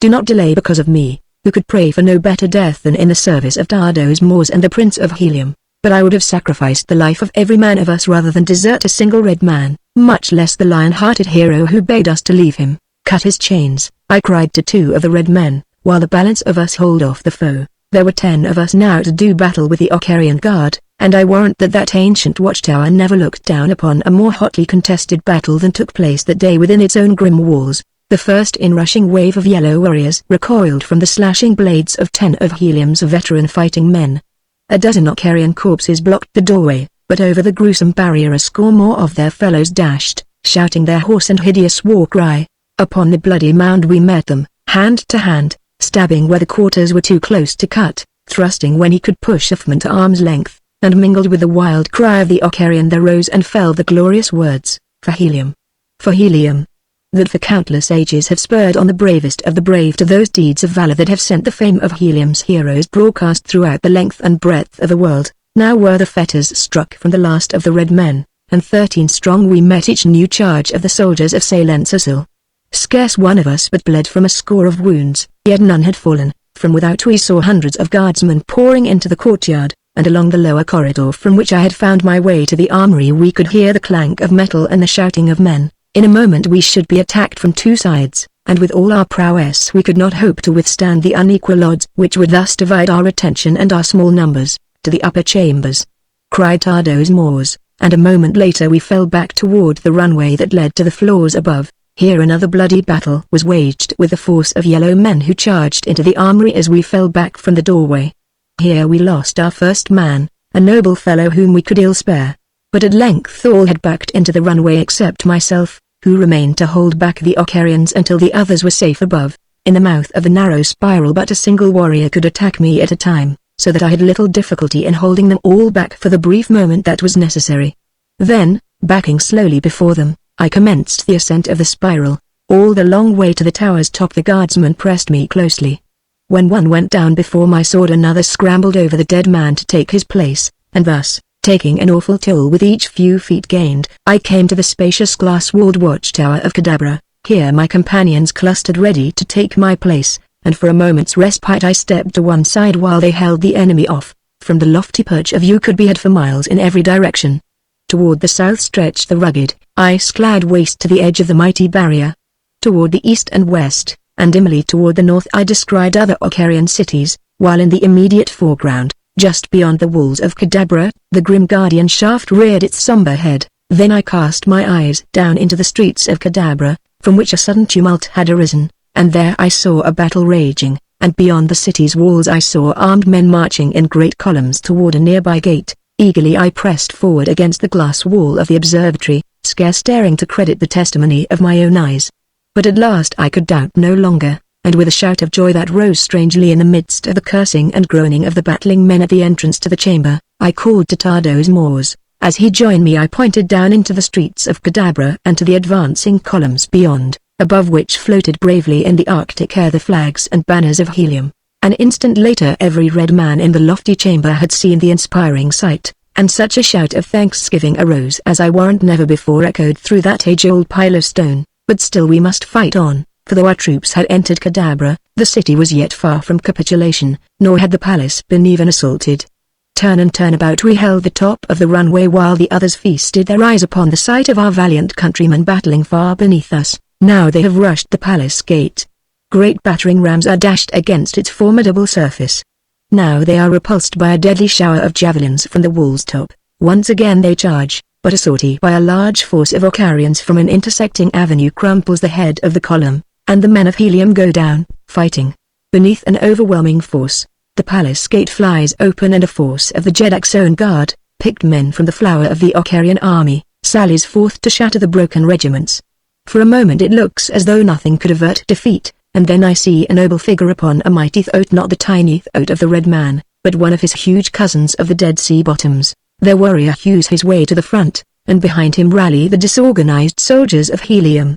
Do not delay because of me, who could pray for no better death than in the service of Tardos Moors and the Prince of Helium. But I would have sacrificed the life of every man of us rather than desert a single red man, much less the lion-hearted hero who begged us to leave him. Cut his chains," I cried to two of the red men, "while the balance of us hold off the foe." There were 10 of us now to do battle with the Ocarian guard, and I warrant that ancient watchtower never looked down upon a more hotly contested battle than took place that day within its own grim walls. The first inrushing wave of yellow warriors recoiled from the slashing blades of 10 of Helium's veteran fighting men. A dozen Ocarian corpses blocked the doorway, but over the gruesome barrier a score more of their fellows dashed, shouting their hoarse and hideous war cry. Upon the bloody mound we met them, hand to hand, stabbing where the quarters were too close to cut, thrusting when he could push Uthman to arm's length, and mingled with the wild cry of the Ocarian there rose and fell the glorious words, "For Helium! For Helium!" that for countless ages have spurred on the bravest of the brave to those deeds of valor that have sent the fame of Helium's heroes broadcast throughout the length and breadth of the world. Now were the fetters struck from the last of the red men, and 13 strong we met each new charge of the soldiers of Salensasil. Scarce one of us but bled from a score of wounds, yet none had fallen. From without we saw hundreds of guardsmen pouring into the courtyard, and along the lower corridor from which I had found my way to the armory we could hear the clank of metal and the shouting of men. In a moment we should be attacked from 2 sides, and with all our prowess we could not hope to withstand the unequal odds which would thus divide our attention and our small numbers. "To the upper chambers!" cried Tardos Moors, and a moment later we fell back toward the runway that led to the floors above. Here another bloody battle was waged with the force of yellow men who charged into the armory as we fell back from the doorway. Here we lost our first man, a noble fellow whom we could ill spare. But at length all had backed into the runway except myself, who remained to hold back the Ocarians until the others were safe above. In the mouth of the narrow spiral but a single warrior could attack me at a time, so that I had little difficulty in holding them all back for the brief moment that was necessary. Then, backing slowly before them, I commenced the ascent of the spiral. All the long way to the tower's top the guardsmen pressed me closely. When one went down before my sword, another scrambled over the dead man to take his place, and thus, taking an awful toll with each few feet gained, I came to the spacious glass-walled watchtower of Cadabra. Here my companions clustered ready to take my place, and for a moment's respite I stepped to one side while they held the enemy off. From the lofty perch a view could be had for miles in every direction. Toward the south stretched the rugged, ice-clad waste to the edge of the mighty barrier. Toward the east and west, and dimly toward the north, I descried other Ocarian cities, while in the immediate foreground, just beyond the walls of Cadabra, the grim guardian shaft reared its somber head. Then I cast my eyes down into the streets of Cadabra, from which a sudden tumult had arisen, and there I saw a battle raging, and beyond the city's walls I saw armed men marching in great columns toward a nearby gate. Eagerly I pressed forward against the glass wall of the observatory, scarce daring to credit the testimony of my own eyes. But at last I could doubt no longer, and with a shout of joy that rose strangely in the midst of the cursing and groaning of the battling men at the entrance to the chamber, I called to Tardos Mors. As he joined me I pointed down into the streets of Cadabra and to the advancing columns beyond, above which floated bravely in the Arctic air the flags and banners of Helium. An instant later every red man in the lofty chamber had seen the inspiring sight, and such a shout of thanksgiving arose as I warrant never before echoed through that age-old pile of stone. But still we must fight on, for though our troops had entered Cadabra, the city was yet far from capitulation, nor had the palace been even assaulted. Turn and turn about we held the top of the runway while the others feasted their eyes upon the sight of our valiant countrymen battling far beneath us. Now they have rushed the palace gate. Great battering rams are dashed against its formidable surface. Now they are repulsed by a deadly shower of javelins from the wall's top. Once again they charge, but a sortie by a large force of Ocarians from an intersecting avenue crumples the head of the column, and the men of Helium go down, fighting. Beneath an overwhelming force, the palace gate flies open and a force of the Jedak's own guard, picked men from the flower of the Ocarian army, sallies forth to shatter the broken regiments. For a moment it looks as though nothing could avert defeat, and then I see a noble figure upon a mighty throat, not the tiny throat of the Red Man, but one of his huge cousins of the Dead Sea Bottoms. Their warrior hews his way to the front, and behind him rally the disorganized soldiers of Helium.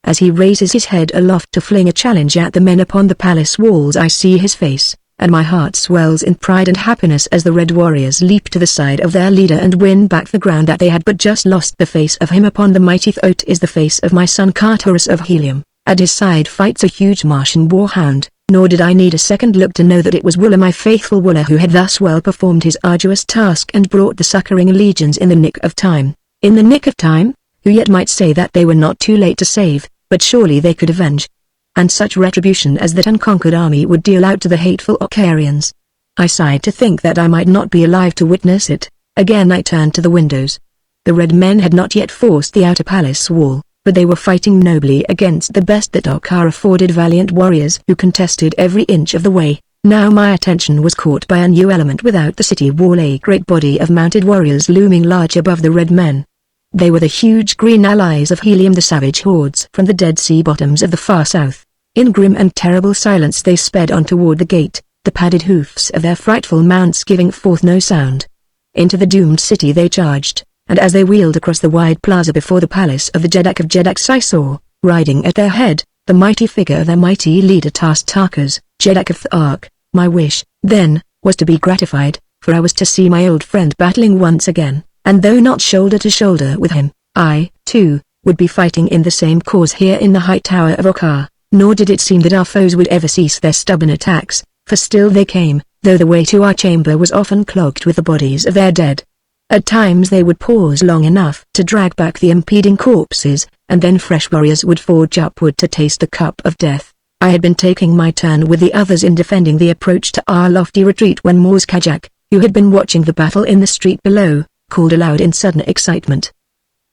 As he raises his head aloft to fling a challenge at the men upon the palace walls I see his face, and my heart swells in pride and happiness as the red warriors leap to the side of their leader and win back the ground that they had but just lost. The face of him upon the mighty throat is the face of my son Cartaurus of Helium. At his side fights a huge Martian warhound, nor did I need a second look to know that it was Wooler, my faithful Wooler, who had thus well performed his arduous task and brought the succoring legions in the nick of time. In the nick of time? Who yet might say that they were not too late to save, but surely they could avenge. And such retribution as that unconquered army would deal out to the hateful Ocarians. I sighed to think that I might not be alive to witness it. Again I turned to the windows. The red men had not yet forced the outer palace wall, but they were fighting nobly against the best that Ocar afforded, valiant warriors who contested every inch of the way. Now my attention was caught by a new element without the city wall, a great body of mounted warriors looming large above the red men. They were the huge green allies of Helium, the savage hordes from the Dead Sea Bottoms of the far south. In grim and terrible silence they sped on toward the gate, the padded hoofs of their frightful mounts giving forth no sound. Into the doomed city they charged, and as they wheeled across the wide plaza before the palace of the Jedak of Jedaks I saw, riding at their head, the mighty figure of their mighty leader Tarkas, Jedak of Thark. My wish, then, was to be gratified, for I was to see my old friend battling once again, and though not shoulder to shoulder with him, I, too, would be fighting in the same cause here in the high tower of Okar. Nor did it seem that our foes would ever cease their stubborn attacks, for still they came, though the way to our chamber was often clogged with the bodies of their dead. At times they would pause long enough to drag back the impeding corpses, and then fresh warriors would forge upward to taste the cup of death. I had been taking my turn with the others in defending the approach to our lofty retreat when Mors Kajak, who had been watching the battle in the street below, called aloud in sudden excitement.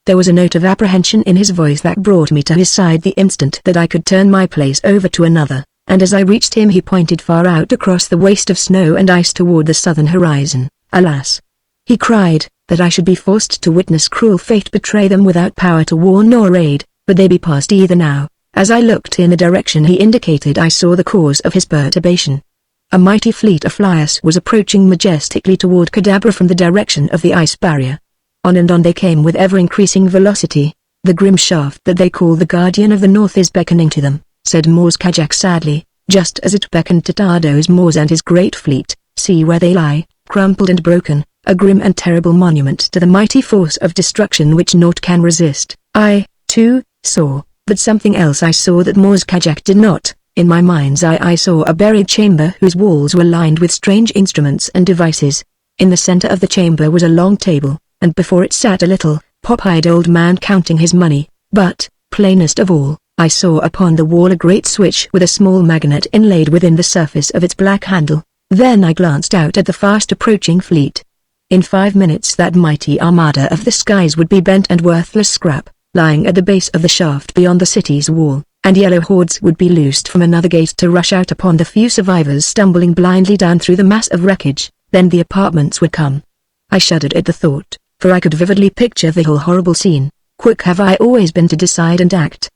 There was a note of apprehension in his voice that brought me to his side the instant that I could turn my place over to another, and as I reached him he pointed far out across the waste of snow and ice toward the southern horizon. Alas! He cried, that I should be forced to witness cruel fate betray them without power to warn nor aid, but they be past either now. As I looked in the direction he indicated I saw the cause of his perturbation. A mighty fleet of flyers was approaching majestically toward Cadabra from the direction of the ice barrier. On and on they came with ever-increasing velocity. The grim shaft that they call the Guardian of the North is beckoning to them, said Mors Kajak sadly, just as it beckoned to Tardos Mors and his great fleet. See where they lie, crumpled and broken, a grim and terrible monument to the mighty force of destruction which naught can resist. I, too, saw, but something else. I saw that Mors Kajak did not. In my mind's eye I saw a buried chamber whose walls were lined with strange instruments and devices. In the center of the chamber was a long table, and before it sat a little, pop-eyed old man counting his money. But, plainest of all, I saw upon the wall a great switch with a small magnet inlaid within the surface of its black handle. Then I glanced out at the fast-approaching fleet. In 5 minutes that mighty armada of the skies would be bent and worthless scrap, lying at the base of the shaft beyond the city's wall, and yellow hordes would be loosed from another gate to rush out upon the few survivors stumbling blindly down through the mass of wreckage. Then the apartments would come. I shuddered at the thought, for I could vividly picture the whole horrible scene. Quick have I always been to decide and act.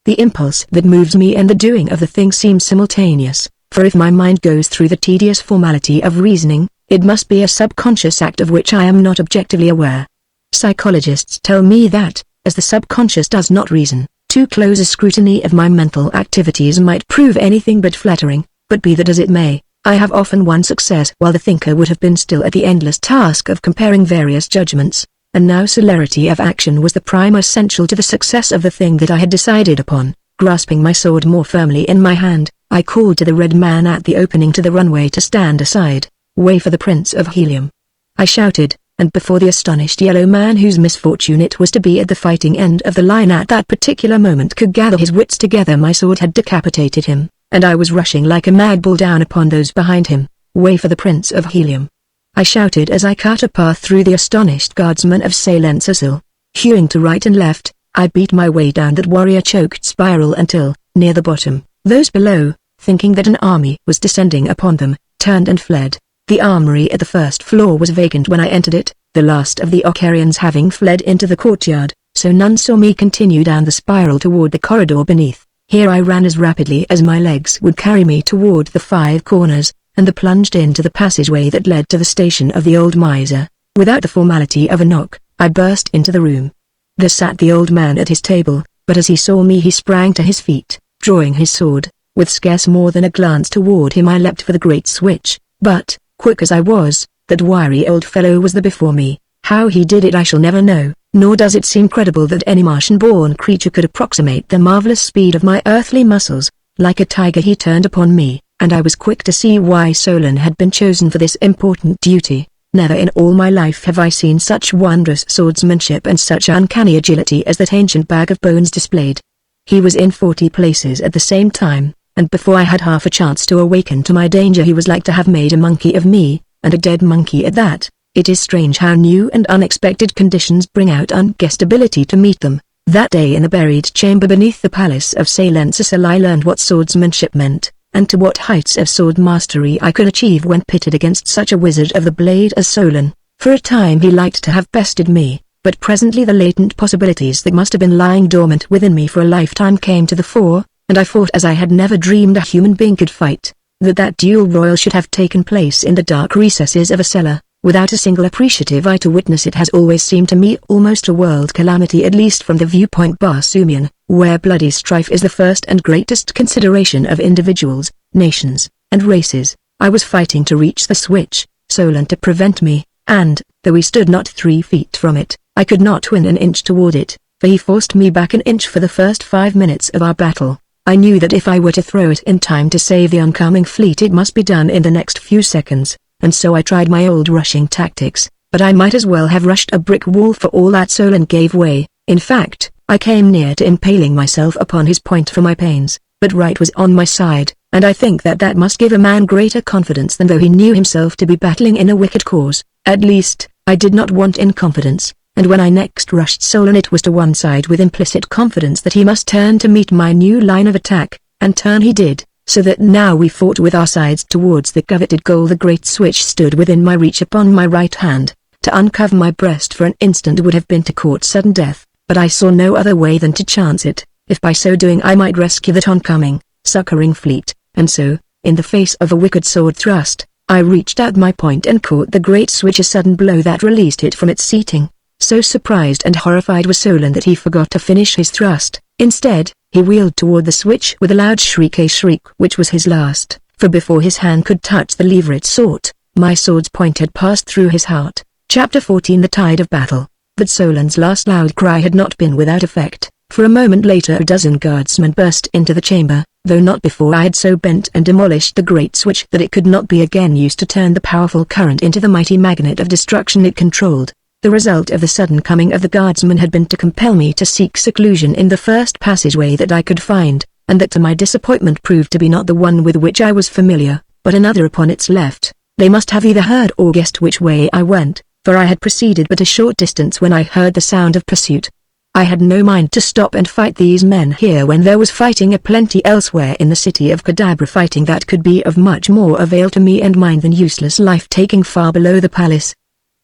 The impulse that moves me and the doing of the thing seems simultaneous, for if my mind goes through the tedious formality of reasoning, it must be a subconscious act of which I am not objectively aware. Psychologists tell me that, as the subconscious does not reason, too close a scrutiny of my mental activities might prove anything but flattering, but be that as it may, I have often won success while the thinker would have been still at the endless task of comparing various judgments, and now celerity of action was the prime essential to the success of the thing that I had decided upon. Grasping my sword more firmly in my hand, I called to the red man at the opening to the runway to stand aside. Way for the Prince of Helium, I shouted, and before the astonished yellow man whose misfortune it was to be at the fighting end of the line at that particular moment could gather his wits together, my sword had decapitated him, and I was rushing like a mad bull down upon those behind him. Way for the Prince of Helium, I shouted as I cut a path through the astonished guardsmen of Salensisil. Hewing to right and left, I beat my way down that warrior-choked spiral until, near the bottom, those below, thinking that an army was descending upon them, turned and fled. The armory at the first floor was vacant when I entered it, the last of the Ocarians having fled into the courtyard, so none saw me continue down the spiral toward the corridor beneath. Here I ran as rapidly as my legs would carry me toward the 5 corners, and plunged into the passageway that led to the station of the old miser. Without the formality of a knock, I burst into the room. There sat the old man at his table, but as he saw me he sprang to his feet, drawing his sword. With scarce more than a glance toward him I leapt for the great switch, but, quick as I was, that wiry old fellow was there before me. How he did it I shall never know, nor does it seem credible that any Martian-born creature could approximate the marvelous speed of my earthly muscles. Like a tiger he turned upon me, and I was quick to see why Solon had been chosen for this important duty. Never in all my life have I seen such wondrous swordsmanship and such uncanny agility as that ancient bag of bones displayed. He was in 40 places at the same time, and before I had half a chance to awaken to my danger he was like to have made a monkey of me, and a dead monkey at that. It is strange how new and unexpected conditions bring out unguessed ability to meet them. That day in the buried chamber beneath the palace of Salensisil I learned what swordsmanship meant, and to what heights of sword mastery I could achieve when pitted against such a wizard of the blade as Solon. For a time he liked to have bested me, but presently the latent possibilities that must have been lying dormant within me for a lifetime came to the fore, and I fought as I had never dreamed a human being could fight. That duel royal should have taken place in the dark recesses of a cellar, without a single appreciative eye to witness it has always seemed to me almost a world calamity, at least from the viewpoint Barsoomian, where bloody strife is the first and greatest consideration of individuals, nations, and races. I was fighting to reach the switch, Solon to prevent me, and, though we stood not 3 feet from it, I could not win an inch toward it, for he forced me back an inch for the first 5 minutes of our battle. I knew that if I were to throw it in time to save the oncoming fleet it must be done in the next few seconds, and so I tried my old rushing tactics, but I might as well have rushed a brick wall for all that Solon gave way. In fact, I came near to impaling myself upon his point for my pains, but right was on my side, and I think that that must give a man greater confidence than though he knew himself to be battling in a wicked cause. At least, I did not want in confidence, and when I next rushed Solon it was to one side with implicit confidence that he must turn to meet my new line of attack, and turn he did, so that now we fought with our sides towards the coveted goal. The great switch stood within my reach upon my right hand. To uncover my breast for an instant would have been to court sudden death, but I saw no other way than to chance it, if by so doing I might rescue that oncoming, succoring fleet, and so, in the face of a wicked sword thrust, I reached out my point and caught the great switch, a sudden blow that released it from its seating. So surprised and horrified was Solon that he forgot to finish his thrust, Instead, he wheeled toward the switch with a loud shriek, a shriek which was his last, for before his hand could touch the lever it sought, my sword's point had passed through his heart. Chapter 14 The Tide of Battle. But Solon's last loud cry had not been without effect, for a moment later a dozen guardsmen burst into the chamber, though not before I had so bent and demolished the great switch that it could not be again used to turn the powerful current into the mighty magnet of destruction it controlled. The result of the sudden coming of the guardsmen had been to compel me to seek seclusion in the first passageway that I could find, and that to my disappointment proved to be not the one with which I was familiar, but another upon its left. They must have either heard or guessed which way I went, for I had proceeded but a short distance when I heard the sound of pursuit. I had no mind to stop and fight these men here when there was fighting aplenty elsewhere in the city of Cadabra, fighting that could be of much more avail to me and mine than useless life-taking far below the palace.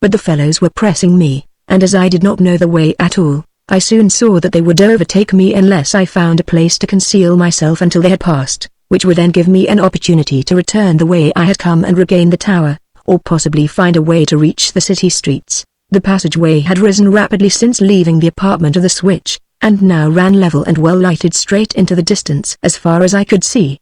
But the fellows were pressing me, and as I did not know the way at all, I soon saw that they would overtake me unless I found a place to conceal myself until they had passed, which would then give me an opportunity to return the way I had come and regain the tower, or possibly find a way to reach the city streets. The passageway had risen rapidly since leaving the apartment of the switch, and now ran level and well lighted straight into the distance as far as I could see.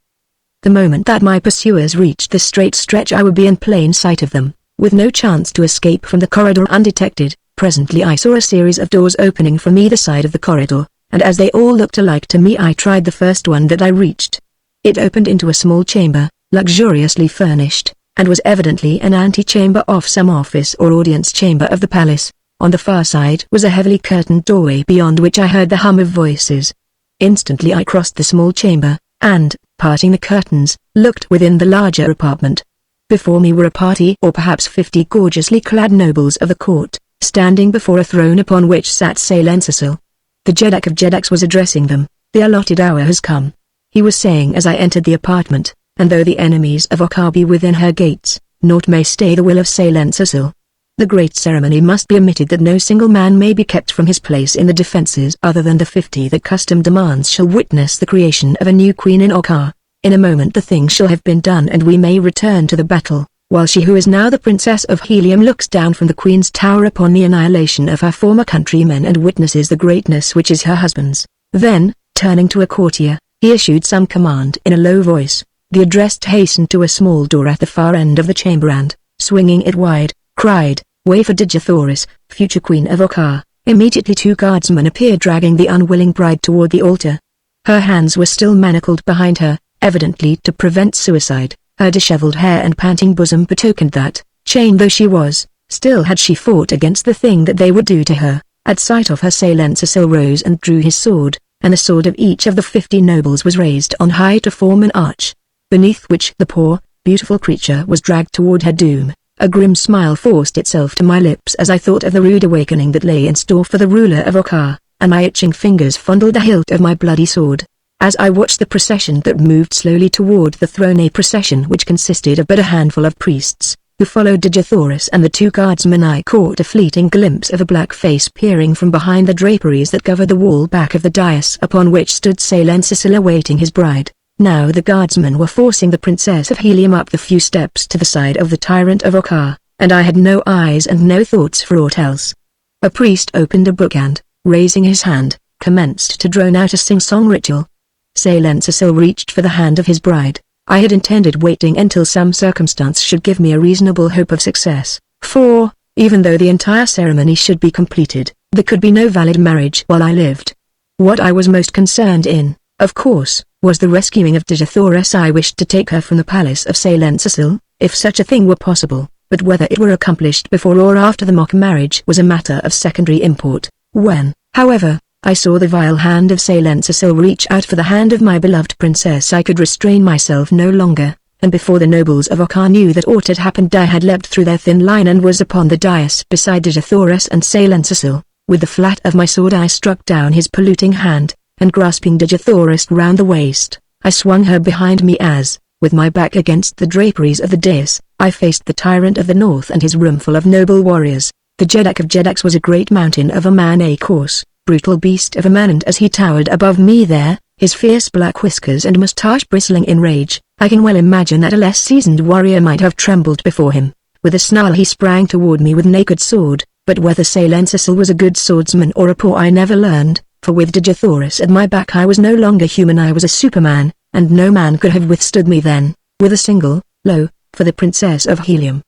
The moment that my pursuers reached the straight stretch I would be in plain sight of them, with no chance to escape from the corridor undetected. Presently I saw a series of doors opening from either side of the corridor, and as they all looked alike to me I tried the first one that I reached. It opened into a small chamber, luxuriously furnished, and was evidently an antechamber of some office or audience chamber of the palace. On the far side was a heavily curtained doorway beyond which I heard the hum of voices. Instantly I crossed the small chamber, and, parting the curtains, looked within the larger apartment. Before me were a party or perhaps 50 gorgeously clad nobles of the court, standing before a throne upon which sat Salencesil. The Jeddak of Jeddaks was addressing them. The allotted hour has come, he was saying as I entered the apartment, and though the enemies of Okkar be within her gates, naught may stay the will of Salencesil. The great ceremony must be omitted that no single man may be kept from his place in the defences other than the 50 that custom demands shall witness the creation of a new queen in Okkar. In a moment the thing shall have been done and we may return to the battle, while she who is now the Princess of Helium looks down from the Queen's tower upon the annihilation of her former countrymen and witnesses the greatness which is her husband's. Then, turning to a courtier, he issued some command in a low voice. The addressed hastened to a small door at the far end of the chamber and, swinging it wide, cried, "Way for Digithoris, future Queen of Okkar." Immediately 2 guardsmen appeared dragging the unwilling bride toward the altar. Her hands were still manacled behind her, evidently to prevent suicide. Her disheveled hair and panting bosom betokened that, chained though she was, still had she fought against the thing that they would do to her. At sight of her Salencesil rose and drew his sword, and the sword of each of the 50 nobles was raised on high to form an arch, beneath which the poor, beautiful creature was dragged toward her doom. A grim smile forced itself to my lips as I thought of the rude awakening that lay in store for the ruler of Okkar, and my itching fingers fondled the hilt of my bloody sword. As I watched the procession that moved slowly toward the throne, a procession which consisted of but a handful of priests, who followed Digithoris and the 2 guardsmen, I caught a fleeting glimpse of a black face peering from behind the draperies that covered the wall back of the dais upon which stood Salencesil awaiting his bride. Now the guardsmen were forcing the Princess of Helium up the few steps to the side of the tyrant of Okkar, and I had no eyes and no thoughts for aught else. A priest opened a book and, raising his hand, commenced to drone out a sing-song ritual. Salencesil reached for the hand of his bride. I had intended waiting until some circumstance should give me a reasonable hope of success, for, even though the entire ceremony should be completed, there could be no valid marriage while I lived. What I was most concerned in, of course, was the rescuing of Digithoris. I wished to take her from the palace of Salencesil, if such a thing were possible, but whether it were accomplished before or after the mock marriage was a matter of secondary import. When, however, I saw the vile hand of Salencesil reach out for the hand of my beloved princess, I could restrain myself no longer, and before the nobles of Okkar knew that aught had happened, I had leapt through their thin line and was upon the dais beside Digithoris and Salencesil. With the flat of my sword I struck down his polluting hand, and grasping Digithoris round the waist, I swung her behind me as, with my back against the draperies of the dais, I faced the tyrant of the north and his roomful of noble warriors. The Jeddak of Jeddaks was a great mountain of a man, a coarse, brutal beast of a man, and as he towered above me there, his fierce black whiskers and moustache bristling in rage, I can well imagine that a less seasoned warrior might have trembled before him. With a snarl he sprang toward me with naked sword, but whether Salencesil was a good swordsman or a poor I never learned, for with Digithoris at my back I was no longer human, I was a Superman, and no man could have withstood me then, with a single, blow, for the Princess of Helium.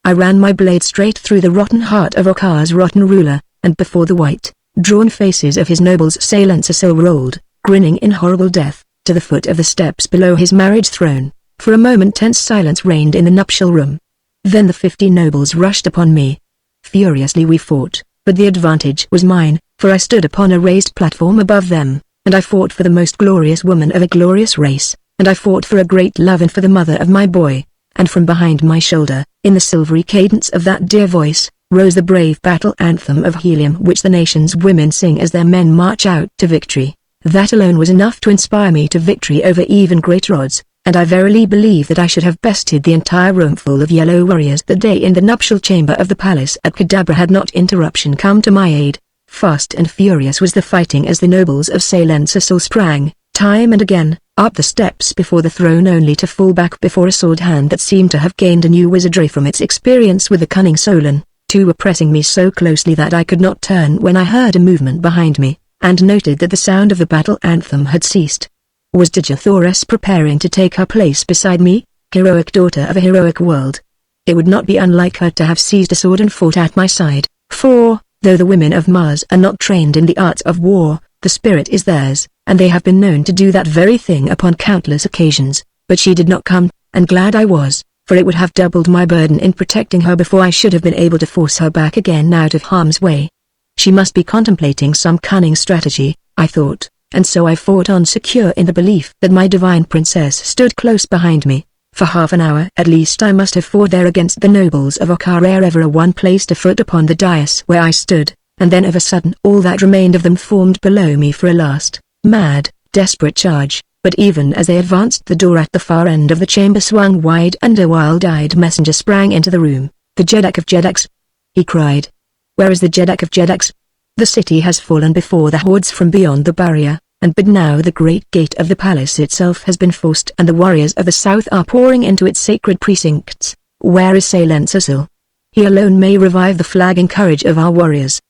I ran my blade straight through the rotten heart of Okkar's rotten ruler, and before the white, drawn faces of his nobles Silencer rolled, grinning in horrible death, to the foot of the steps below his marriage throne. For a moment tense silence reigned in the nuptial room. Then the 50 nobles rushed upon me. Furiously we fought, but the advantage was mine, for I stood upon a raised platform above them, and I fought for the most glorious woman of a glorious race, and I fought for a great love and for the mother of my boy. And from behind my shoulder, in the silvery cadence of that dear voice, rose the brave battle anthem of Helium which the nation's women sing as their men march out to victory. That alone was enough to inspire me to victory over even greater odds, and I verily believe that I should have bested the entire roomful of yellow warriors that day in the nuptial chamber of the palace at Kadabra had not interruption come to my aid. Fast and furious was the fighting as the nobles of Silencer sprang, time and again, up the steps before the throne only to fall back before a sword hand that seemed to have gained a new wizardry from its experience with the cunning Solon. Two were pressing me so closely that I could not turn when I heard a movement behind me, and noted that the sound of the battle anthem had ceased. Was Digithoris preparing to take her place beside me, heroic daughter of a heroic world? It would not be unlike her to have seized a sword and fought at my side, for, though the women of Mars are not trained in the arts of war, the spirit is theirs, and they have been known to do that very thing upon countless occasions. But she did not come, and glad I was, for it would have doubled my burden in protecting her before I should have been able to force her back again out of harm's way. She must be contemplating some cunning strategy, I thought, and so I fought on, secure in the belief that my divine princess stood close behind me. For half an hour at least I must have fought there against the nobles of Okkar ere ever a one placed a foot upon the dais where I stood, and then of a sudden all that remained of them formed below me for a last, mad, desperate charge. But even as they advanced the door at the far end of the chamber swung wide and a wild-eyed messenger sprang into the room. "The Jeddak of Jeddaks!" he cried. "Where is the Jeddak of Jeddaks? The city has fallen before the hordes from beyond the barrier, but now the great gate of the palace itself has been forced and the warriors of the south are pouring into its sacred precincts. Where is Silencer? He alone may revive the flagging courage of our warriors.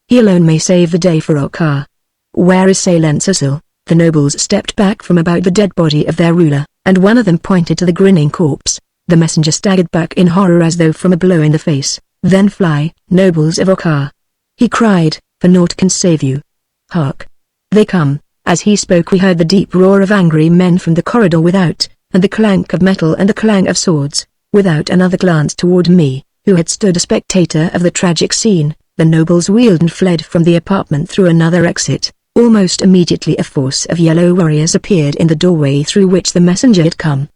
He alone may save the day for Okkar. Where is Silencer?" The nobles stepped back from about the dead body of their ruler, and one of them pointed to the grinning corpse. The messenger staggered back in horror as though from a blow in the face. "Then fly, nobles of Okkar!" he cried, "for naught can save you. Hark! They come!" As he spoke we heard the deep roar of angry men from the corridor without, and the clank of metal and the clang of swords. Without another glance toward me, who had stood a spectator of the tragic scene, the nobles wheeled and fled from the apartment through another exit. Almost immediately a force of yellow warriors appeared in the doorway through which the messenger had come.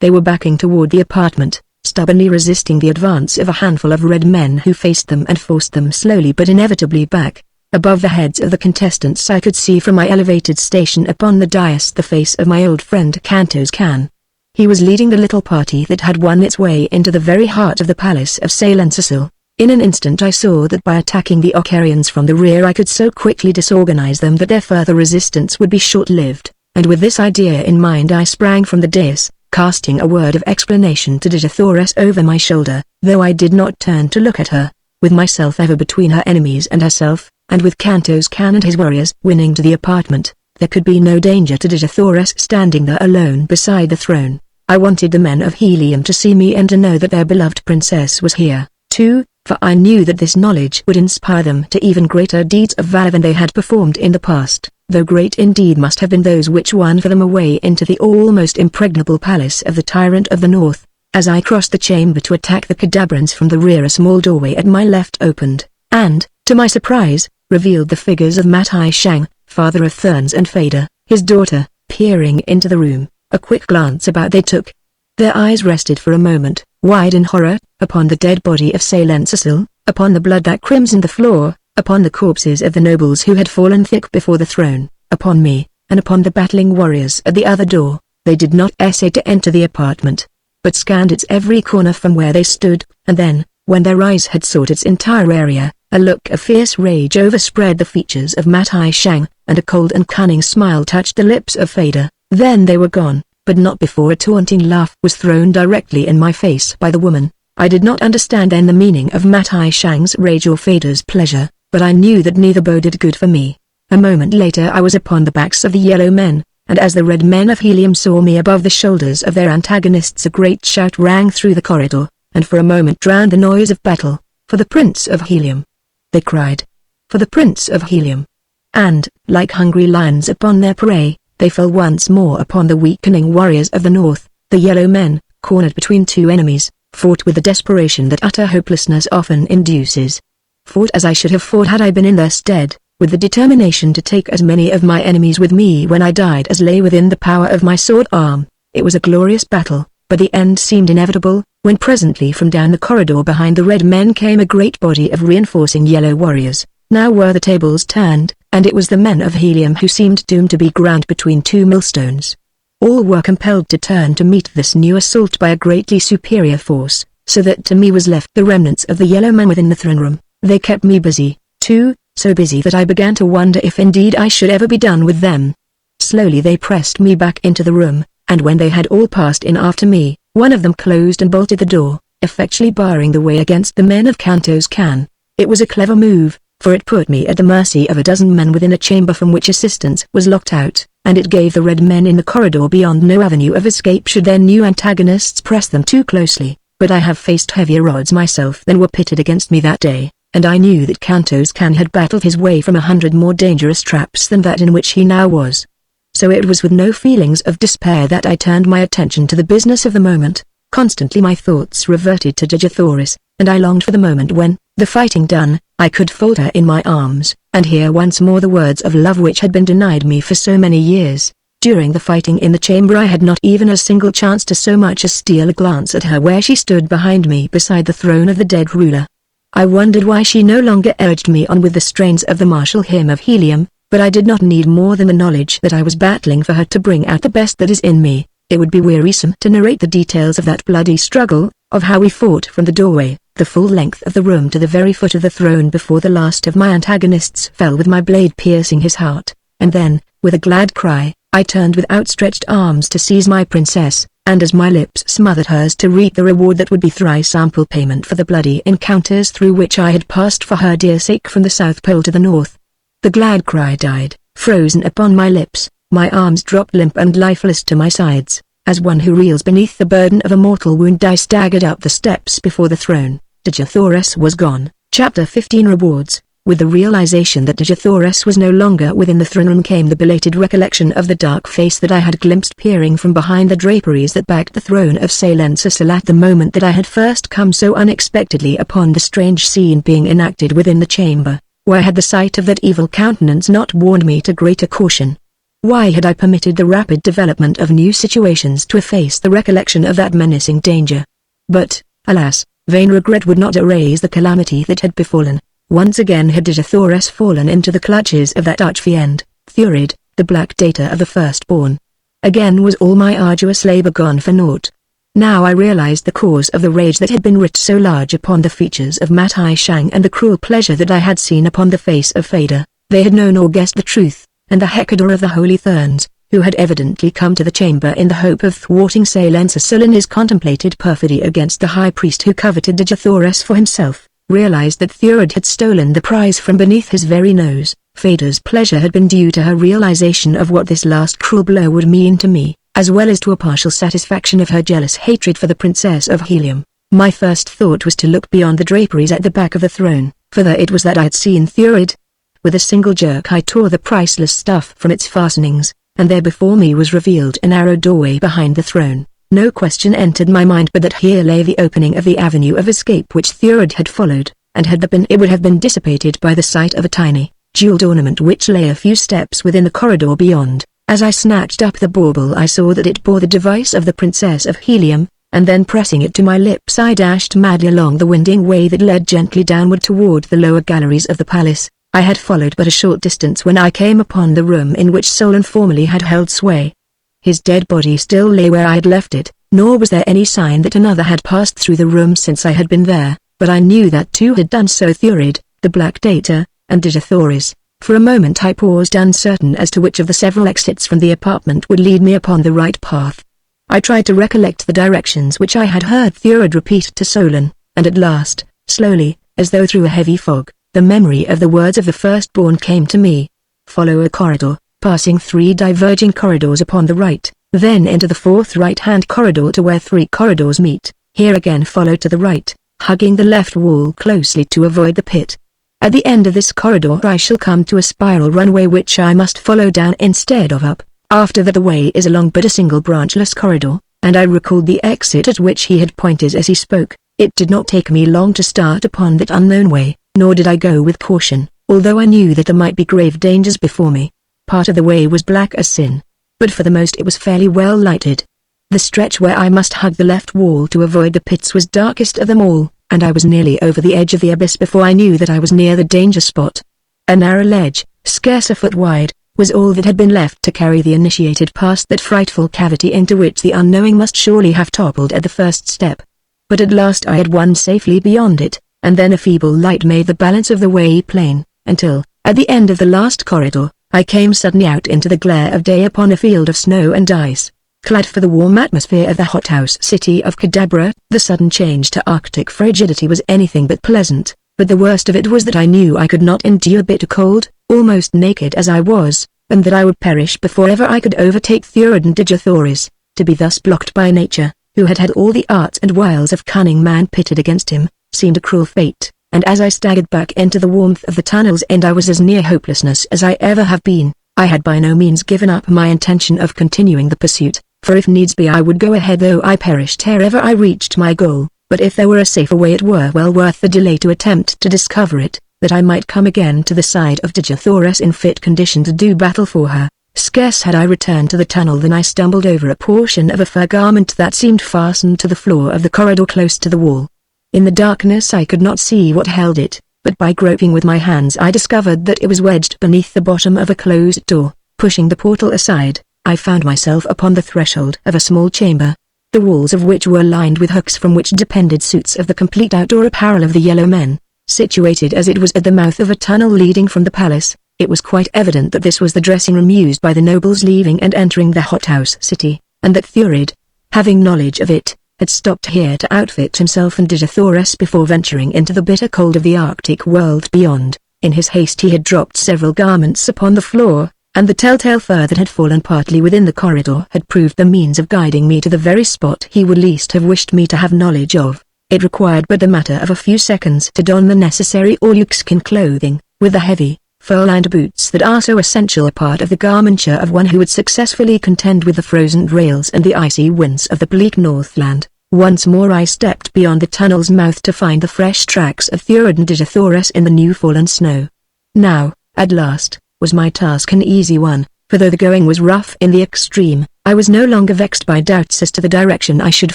They were backing toward the apartment, stubbornly resisting the advance of a handful of red men who faced them and forced them slowly but inevitably back. Above the heads of the contestants I could see from my elevated station upon the dais the face of my old friend Kantos Khan. He was leading the little party that had won its way into the very heart of the palace of Silencer. In an instant I saw that by attacking the Okkarians from the rear I could so quickly disorganize them that their further resistance would be short-lived, and with this idea in mind I sprang from the dais, casting a word of explanation to Digithoris over my shoulder, though I did not turn to look at her, with myself ever between her enemies and herself, and with Kantos Khan and his warriors winning to the apartment. There could be no danger to Digithoris standing there alone beside the throne. I wanted the men of Helium to see me and to know that their beloved princess was here, too, for I knew that this knowledge would inspire them to even greater deeds of valor than they had performed in the past, though great indeed must have been those which won for them a way into the almost impregnable palace of the Tyrant of the North. As I crossed the chamber to attack the Cadabrans from the rear a small doorway at my left opened, and, to my surprise, revealed the figures of Matai Shang, father of Thurns and Fader, his daughter, peering into the room. A quick glance about they took. Their eyes rested for a moment, wide in horror, upon the dead body of Silencer, upon the blood that crimsoned the floor, upon the corpses of the nobles who had fallen thick before the throne, upon me, and upon the battling warriors at the other door. They did not essay to enter the apartment, but scanned its every corner from where they stood, and then, when their eyes had sought its entire area, a look of fierce rage overspread the features of Matai Shang, and a cold and cunning smile touched the lips of Fader. Then they were gone, but not before a taunting laugh was thrown directly in my face by the woman. I did not understand then the meaning of Matai Shang's rage or Fader's pleasure, but I knew that neither boded good for me. A moment later I was upon the backs of the yellow men, and as the red men of Helium saw me above the shoulders of their antagonists, a great shout rang through the corridor, and for a moment drowned the noise of battle. "For the Prince of Helium!" they cried. "For the Prince of Helium!" And, like hungry lions upon their prey, they fell once more upon the weakening warriors of the north. The yellow men, cornered between two enemies, fought with the desperation that utter hopelessness often induces. Fought as I should have fought had I been in their stead, with the determination to take as many of my enemies with me when I died as lay within the power of my sword arm. It was a glorious battle, but the end seemed inevitable, when presently from down the corridor behind the red men came a great body of reinforcing yellow warriors. Now were the tables turned, and it was the men of Helium who seemed doomed to be ground between two millstones. All were compelled to turn to meet this new assault by a greatly superior force, so that to me was left the remnants of the yellow men within the throne room. They kept me busy, too, so busy that I began to wonder if indeed I should ever be done with them. Slowly they pressed me back into the room, and when they had all passed in after me, one of them closed and bolted the door, effectually barring the way against the men of Kanto's can. It was a clever move, for it put me at the mercy of a dozen men within a chamber from which assistance was locked out, and it gave the red men in the corridor beyond no avenue of escape should their new antagonists press them too closely. But I have faced heavier odds myself than were pitted against me that day, and I knew that Kanto's can had battled his way from 100 more dangerous traps than that in which he now was. So it was with no feelings of despair that I turned my attention to the business of the moment. Constantly my thoughts reverted to Dejathoris, and I longed for the moment when, the fighting done, I could fold her in my arms, and hear once more the words of love which had been denied me for so many years. During the fighting in the chamber I had not even a single chance to so much as steal a glance at her where she stood behind me beside the throne of the dead ruler. I wondered why she no longer urged me on with the strains of the martial hymn of Helium, but I did not need more than the knowledge that I was battling for her to bring out the best that is in me. It would be wearisome to narrate the details of that bloody struggle, of how we fought from the doorway, the full length of the room to the very foot of the throne before the last of my antagonists fell with my blade piercing his heart, and then, with a glad cry, I turned with outstretched arms to seize my princess, and as my lips smothered hers to reap the reward that would be thrice ample payment for the bloody encounters through which I had passed for her dear sake from the South Pole to the North. The glad cry died, frozen upon my lips, my arms dropped limp and lifeless to my sides. As one who reels beneath the burden of a mortal wound I staggered up the steps before the throne. Dejathoris was gone. Chapter 15 Rewards. With the realization that Dejathoris was no longer within the throne room came the belated recollection of the dark face that I had glimpsed peering from behind the draperies that backed the throne of Salensasil at the moment that I had first come so unexpectedly upon the strange scene being enacted within the chamber. Why had the sight of that evil countenance not warned me to greater caution? Why had I permitted the rapid development of new situations to efface the recollection of that menacing danger? But, alas, vain regret would not erase the calamity that had befallen. Once again had Dejathoris fallen into the clutches of that arch-fiend, Thurid, the black data of the firstborn. Again was all my arduous labor gone for naught. Now I realized the cause of the rage that had been writ so large upon the features of Matai Shang and the cruel pleasure that I had seen upon the face of Fada. They had known or guessed the truth, and the Hecador of the Holy Therns, who had evidently come to the chamber in the hope of thwarting Salensasil in his contemplated perfidy against the high priest who coveted Dejathoris for himself, realized that Thurid had stolen the prize from beneath his very nose. Fada's pleasure had been due to her realization of what this last cruel blow would mean to me, as well as to a partial satisfaction of her jealous hatred for the Princess of Helium. My first thought was to look beyond the draperies at the back of the throne, for there it was that I had seen Thurid. With a single jerk I tore the priceless stuff from its fastenings, and there before me was revealed a narrow doorway behind the throne. No question entered my mind but that here lay the opening of the avenue of escape which Thurid had followed, and had there been it would have been dissipated by the sight of a tiny, jeweled ornament which lay a few steps within the corridor beyond. As I snatched up the bauble I saw that it bore the device of the Princess of Helium, and then pressing it to my lips I dashed madly along the winding way that led gently downward toward the lower galleries of the palace. I had followed but a short distance when I came upon the room in which Solon formerly had held sway. His dead body still lay where I had left it, nor was there any sign that another had passed through the room since I had been there, but I knew that two had done so: Thurid, the Black Data, and Dejathoris. For a moment I paused uncertain as to which of the several exits from the apartment would lead me upon the right path. I tried to recollect the directions which I had heard Thurid repeat to Solon, and at last, slowly, as though through a heavy fog, the memory of the words of the firstborn came to me. follow a corridor, passing 3 diverging corridors upon the right, then enter the 4th right-hand corridor to where 3 corridors meet, here again follow to the right, hugging the left wall closely to avoid the pit. At the end of this corridor I shall come to a spiral runway which I must follow down instead of up. After that the way is a long but a single branchless corridor, and I recalled the exit at which he had pointed as he spoke. It did not take me long to start upon that unknown way, nor did I go with caution, although I knew that there might be grave dangers before me. Part of the way was black as sin, but for the most it was fairly well lighted. The stretch where I must hug the left wall to avoid the pits was darkest of them all, and I was nearly over the edge of the abyss before I knew that I was near the danger spot. A narrow ledge, scarce a foot wide, was all that had been left to carry the initiated past that frightful cavity into which the unknowing must surely have toppled at the first step. But at last I had won safely beyond it, and then a feeble light made the balance of the way plain, until, at the end of the last corridor, I came suddenly out into the glare of day upon a field of snow and ice. Clad for the warm atmosphere of the hothouse city of Cadabra, the sudden change to Arctic frigidity was anything but pleasant, but the worst of it was that I knew I could not endure bitter cold, almost naked as I was, and that I would perish before ever I could overtake Theurid Digithoris. To be thus blocked by nature, who had had all the arts and wiles of cunning man pitted against him, seemed a cruel fate, and as I staggered back into the warmth of the tunnel's end I was as near hopelessness as I ever have been. I had by no means given up my intention of continuing the pursuit, for if needs be I would go ahead though I perished ere ever I reached my goal, but if there were a safer way it were well worth the delay to attempt to discover it, that I might come again to the side of Digithoris in fit condition to do battle for her. Scarce had I returned to the tunnel than I stumbled over a portion of a fur garment that seemed fastened to the floor of the corridor close to the wall. In the darkness I could not see what held it, but by groping with my hands I discovered that it was wedged beneath the bottom of a closed door. Pushing the portal aside, I found myself upon the threshold of a small chamber, the walls of which were lined with hooks from which depended suits of the complete outdoor apparel of the Yellow Men. Situated as it was at the mouth of a tunnel leading from the palace, it was quite evident that this was the dressing room used by the nobles leaving and entering the hothouse city, and that Thurid, having knowledge of it, had stopped here to outfit himself and Digithoris before venturing into the bitter cold of the Arctic world beyond. In his haste he had dropped several garments upon the floor, and the telltale fur that had fallen partly within the corridor had proved the means of guiding me to the very spot he would least have wished me to have knowledge of. It required but the matter of a few seconds to don the necessary all-you-skin clothing, with the heavy, fur-lined boots that are so essential a part of the garmenture of one who would successfully contend with the frozen rails and the icy winds of the bleak Northland. Once more I stepped beyond the tunnel's mouth to find the fresh tracks of Thurid and Digithoris in the new-fallen snow. Now, at last, was my task an easy one, for though the going was rough in the extreme, I was no longer vexed by doubts as to the direction I should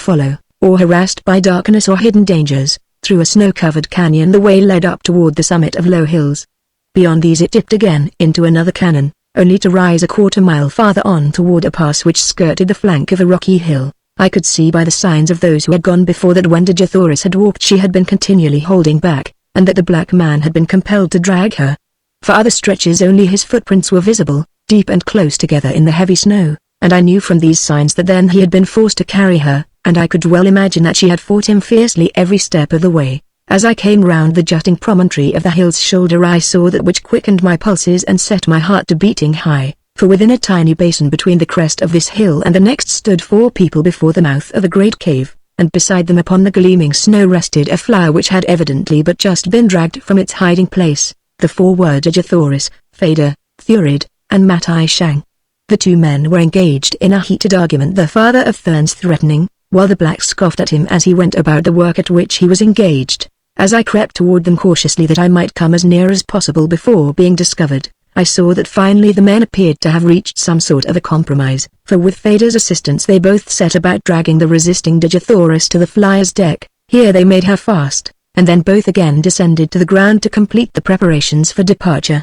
follow, or harassed by darkness or hidden dangers. Through a snow-covered canyon the way led up toward the summit of low hills. Beyond these it dipped again into another canon, only to rise a quarter-mile farther on toward a pass which skirted the flank of a rocky hill. I could see by the signs of those who had gone before that when Digithoris had walked she had been continually holding back, and that the black man had been compelled to drag her. For other stretches only his footprints were visible, deep and close together in the heavy snow, and I knew from these signs that then he had been forced to carry her, and I could well imagine that she had fought him fiercely every step of the way. As I came round the jutting promontory of the hill's shoulder I saw that which quickened my pulses and set my heart to beating high, for within a tiny basin between the crest of this hill and the next stood 4 people before the mouth of a great cave, and beside them upon the gleaming snow rested a flower which had evidently but just been dragged from its hiding place. The 4 were Digithoris, Fader, Thurid, and Matai Shang. The 2 men were engaged in a heated argument, the father of Thurns threatening, while the black scoffed at him as he went about the work at which he was engaged. As I crept toward them cautiously that I might come as near as possible before being discovered, I saw that finally the men appeared to have reached some sort of a compromise, for with Fader's assistance they both set about dragging the resisting Digithoris to the flyer's deck. Here they made her fast, and then both again descended to the ground to complete the preparations for departure.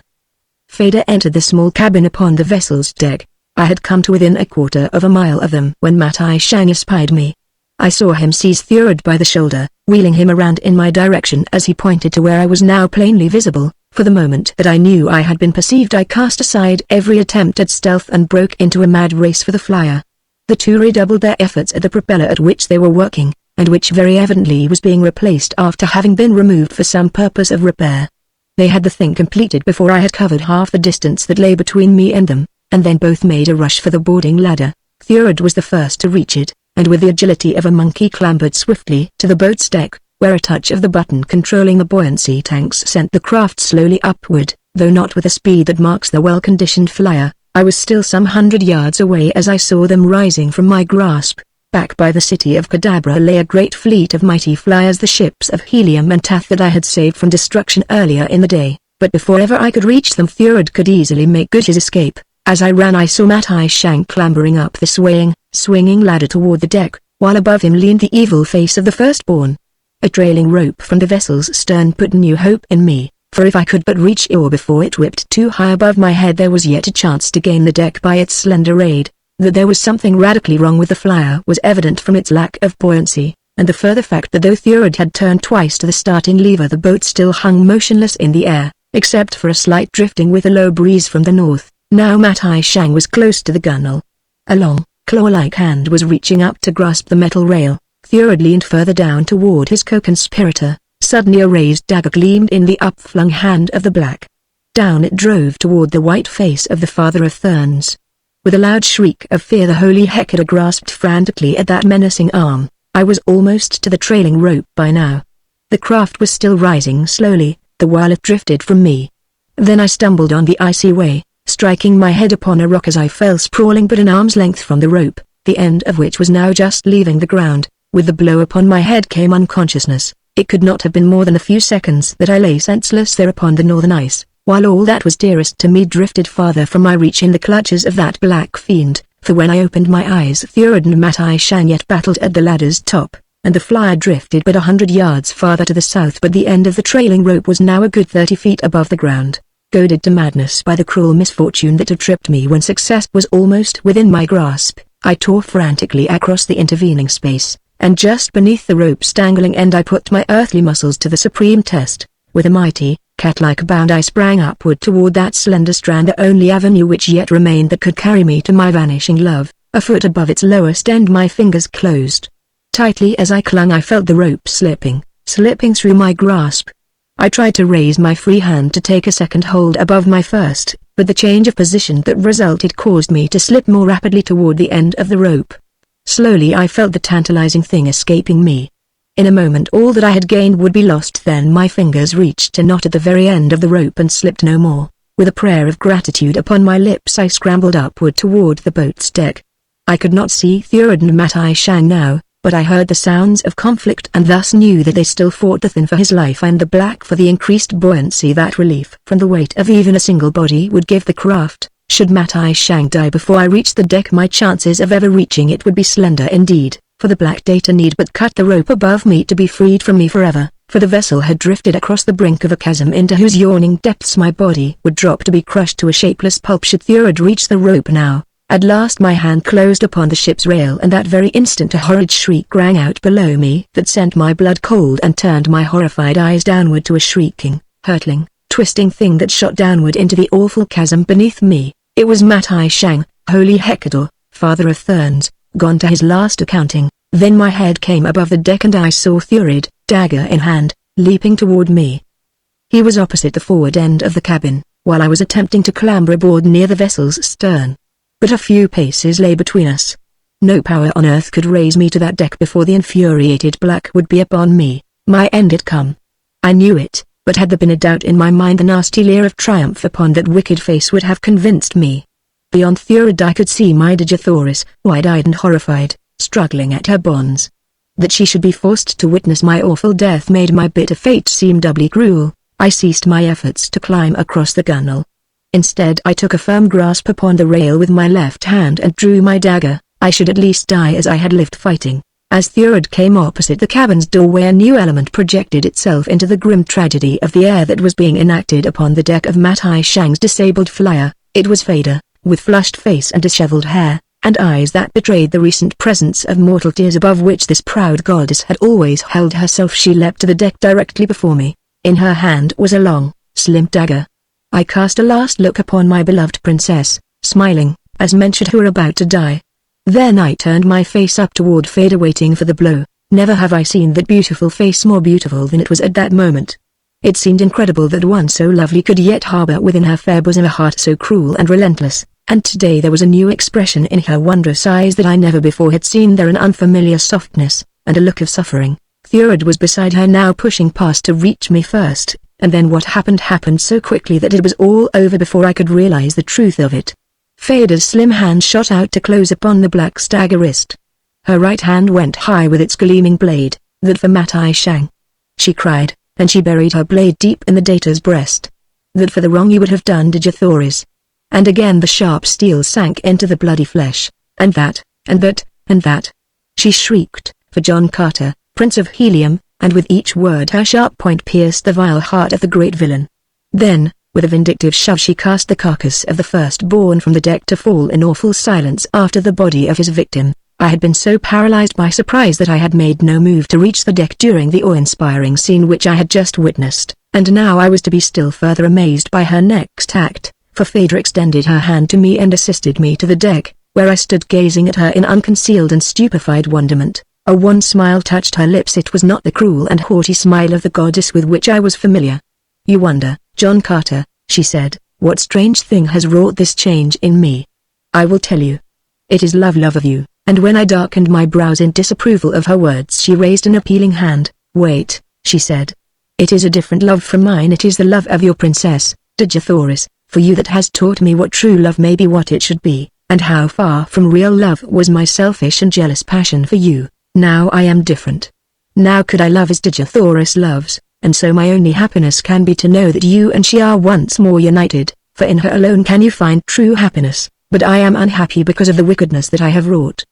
Fader entered the small cabin upon the vessel's deck. I had come to within a quarter of a mile of them when Matai Shang espied me. I saw him seize Thurid by the shoulder, wheeling him around in my direction as he pointed to where I was now plainly visible. For the moment that I knew I had been perceived I cast aside every attempt at stealth and broke into a mad race for the flyer. The 2 redoubled their efforts at the propeller at which they were working, and which very evidently was being replaced after having been removed for some purpose of repair. They had the thing completed before I had covered half the distance that lay between me and them, and then both made a rush for the boarding ladder. Thurid was the first to reach it, and with the agility of a monkey clambered swiftly to the boat's deck, where a touch of the button controlling the buoyancy tanks sent the craft slowly upward, though not with the speed that marks the well-conditioned flyer. I was still some 100 yards away as I saw them rising from my grasp. Back by the city of Kadabra lay a great fleet of mighty flyers, the ships of Helium and Tath that I had saved from destruction earlier in the day, but before ever I could reach them Thurid could easily make good his escape. As I ran I saw Matai Shang clambering up the swinging ladder toward the deck, while above him leaned the evil face of the firstborn. A trailing rope from the vessel's stern put new hope in me, for if I could but reach it before it whipped too high above my head there was yet a chance to gain the deck by its slender aid. That there was something radically wrong with the flyer was evident from its lack of buoyancy, and the further fact that though Thurid had turned twice to the starting lever the boat still hung motionless in the air, except for a slight drifting with a low breeze from the north. Now Matai Shang was close to the gunwale. A long, claw-like hand was reaching up to grasp the metal rail. Thurid leaned further down toward his co-conspirator. Suddenly a raised dagger gleamed in the upflung hand of the black. Down it drove toward the white face of the father of Therns. With a loud shriek of fear the holy Hector grasped frantically at that menacing arm. I was almost to the trailing rope by now. The craft was still rising slowly, the while it drifted from me. Then I stumbled on the icy way, striking my head upon a rock as I fell sprawling but an arm's length from the rope, the end of which was now just leaving the ground. With the blow upon my head came unconsciousness. It could not have been more than a few seconds that I lay senseless there upon the northern ice, while all that was dearest to me drifted farther from my reach in the clutches of that black fiend, for when I opened my eyes Thurid and Matai Shang yet battled at the ladder's top, and the flyer drifted but 100 yards farther to the south but the end of the trailing rope was now a good 30 feet above the ground. Goaded to madness by the cruel misfortune that had tripped me when success was almost within my grasp, I tore frantically across the intervening space, and just beneath the rope's dangling end I put my earthly muscles to the supreme test. With a mighty, cat-like bound I sprang upward toward that slender strand, the only avenue which yet remained that could carry me to my vanishing love. A foot above its lowest end my fingers closed. Tightly as I clung I felt the rope slipping through my grasp. I tried to raise my free hand to take a second hold above my first, but the change of position that resulted caused me to slip more rapidly toward the end of the rope. Slowly I felt the tantalizing thing escaping me. In a moment all that I had gained would be lost. Then my fingers reached a knot at the very end of the rope and slipped no more. With a prayer of gratitude upon my lips I scrambled upward toward the boat's deck. I could not see Thurid and Matai Shang now, but I heard the sounds of conflict and thus knew that they still fought the thin for his life and the black for the increased buoyancy that relief from the weight of even a single body would give the craft. Should Matai Shang die before I reached the deck my chances of ever reaching it would be slender indeed, for the black data need but cut the rope above me to be freed from me forever, for the vessel had drifted across the brink of a chasm into whose yawning depths my body would drop to be crushed to a shapeless pulp should Thurid reach the rope now. At last my hand closed upon the ship's rail and that very instant a horrid shriek rang out below me that sent my blood cold and turned my horrified eyes downward to a shrieking, hurtling, twisting thing that shot downward into the awful chasm beneath me. It was Matai Shang, holy Hector, father of Therns, gone to his last accounting. Then my head came above the deck and I saw Thurid, dagger in hand, leaping toward me. He was opposite the forward end of the cabin, while I was attempting to clamber aboard near the vessel's stern. But a few paces lay between us. No power on earth could raise me to that deck before the infuriated black would be upon me. My end had come. I knew it, but had there been a doubt in my mind the nasty leer of triumph upon that wicked face would have convinced me. Beyond Thurid I could see my Digi-Thoris, wide-eyed and horrified, struggling at her bonds. That she should be forced to witness my awful death made my bitter fate seem doubly cruel. I ceased my efforts to climb across the gunwale. Instead I took a firm grasp upon the rail with my left hand and drew my dagger. I should at least die as I had lived fighting. As Thurid came opposite the cabin's doorway a new element projected itself into the grim tragedy of the air that was being enacted upon the deck of Matai Shang's disabled flyer. It was Fada, with flushed face and disheveled hair, and eyes that betrayed the recent presence of mortal tears above which this proud goddess had always held herself. She leapt to the deck directly before me. In her hand was a long, slim dagger. I cast a last look upon my beloved princess, smiling, as men should who are about to die. Then I turned my face up toward Fada waiting for the blow. Never have I seen that beautiful face more beautiful than it was at that moment. It seemed incredible that one so lovely could yet harbor within her fair bosom a heart so cruel and relentless, and today there was a new expression in her wondrous eyes that I never before had seen there, an unfamiliar softness, and a look of suffering. Thurid was beside her now, pushing past to reach me first, and then what happened so quickly that it was all over before I could realize the truth of it. Feda's slim hand shot out to close upon the black stagger wrist. Her right hand went high with its gleaming blade, "That for Matai Shang," she cried, and she buried her blade deep in the data's breast. "That for the wrong you would have done to Jathoris." And again the sharp steel sank into the bloody flesh. "And that, and that, and that," she shrieked, "for John Carter, Prince of Helium," and with each word her sharp point pierced the vile heart of the great villain. Then, with a vindictive shove, she cast the carcass of the firstborn from the deck to fall in awful silence after the body of his victim. I had been so paralyzed by surprise that I had made no move to reach the deck during the awe-inspiring scene which I had just witnessed, and now I was to be still further amazed by her next act, for Feda extended her hand to me and assisted me to the deck, where I stood gazing at her in unconcealed and stupefied wonderment. A wan smile touched her lips. It was not the cruel and haughty smile of the goddess with which I was familiar. "You wonder, John Carter," she said, "what strange thing has wrought this change in me? I will tell you. It is love of you." And when I darkened my brows in disapproval of her words, she raised an appealing hand. "Wait," she said. "It is a different love from mine. It is the love of your princess, Jathoris, for you, that has taught me what true love may be, what it should be, and how far from real love was my selfish and jealous passion for you. Now I am different. Now could I love as Jathoris loves, and so my only happiness can be to know that you and she are once more united, for in her alone can you find true happiness. But I am unhappy because of the wickedness that I have wrought.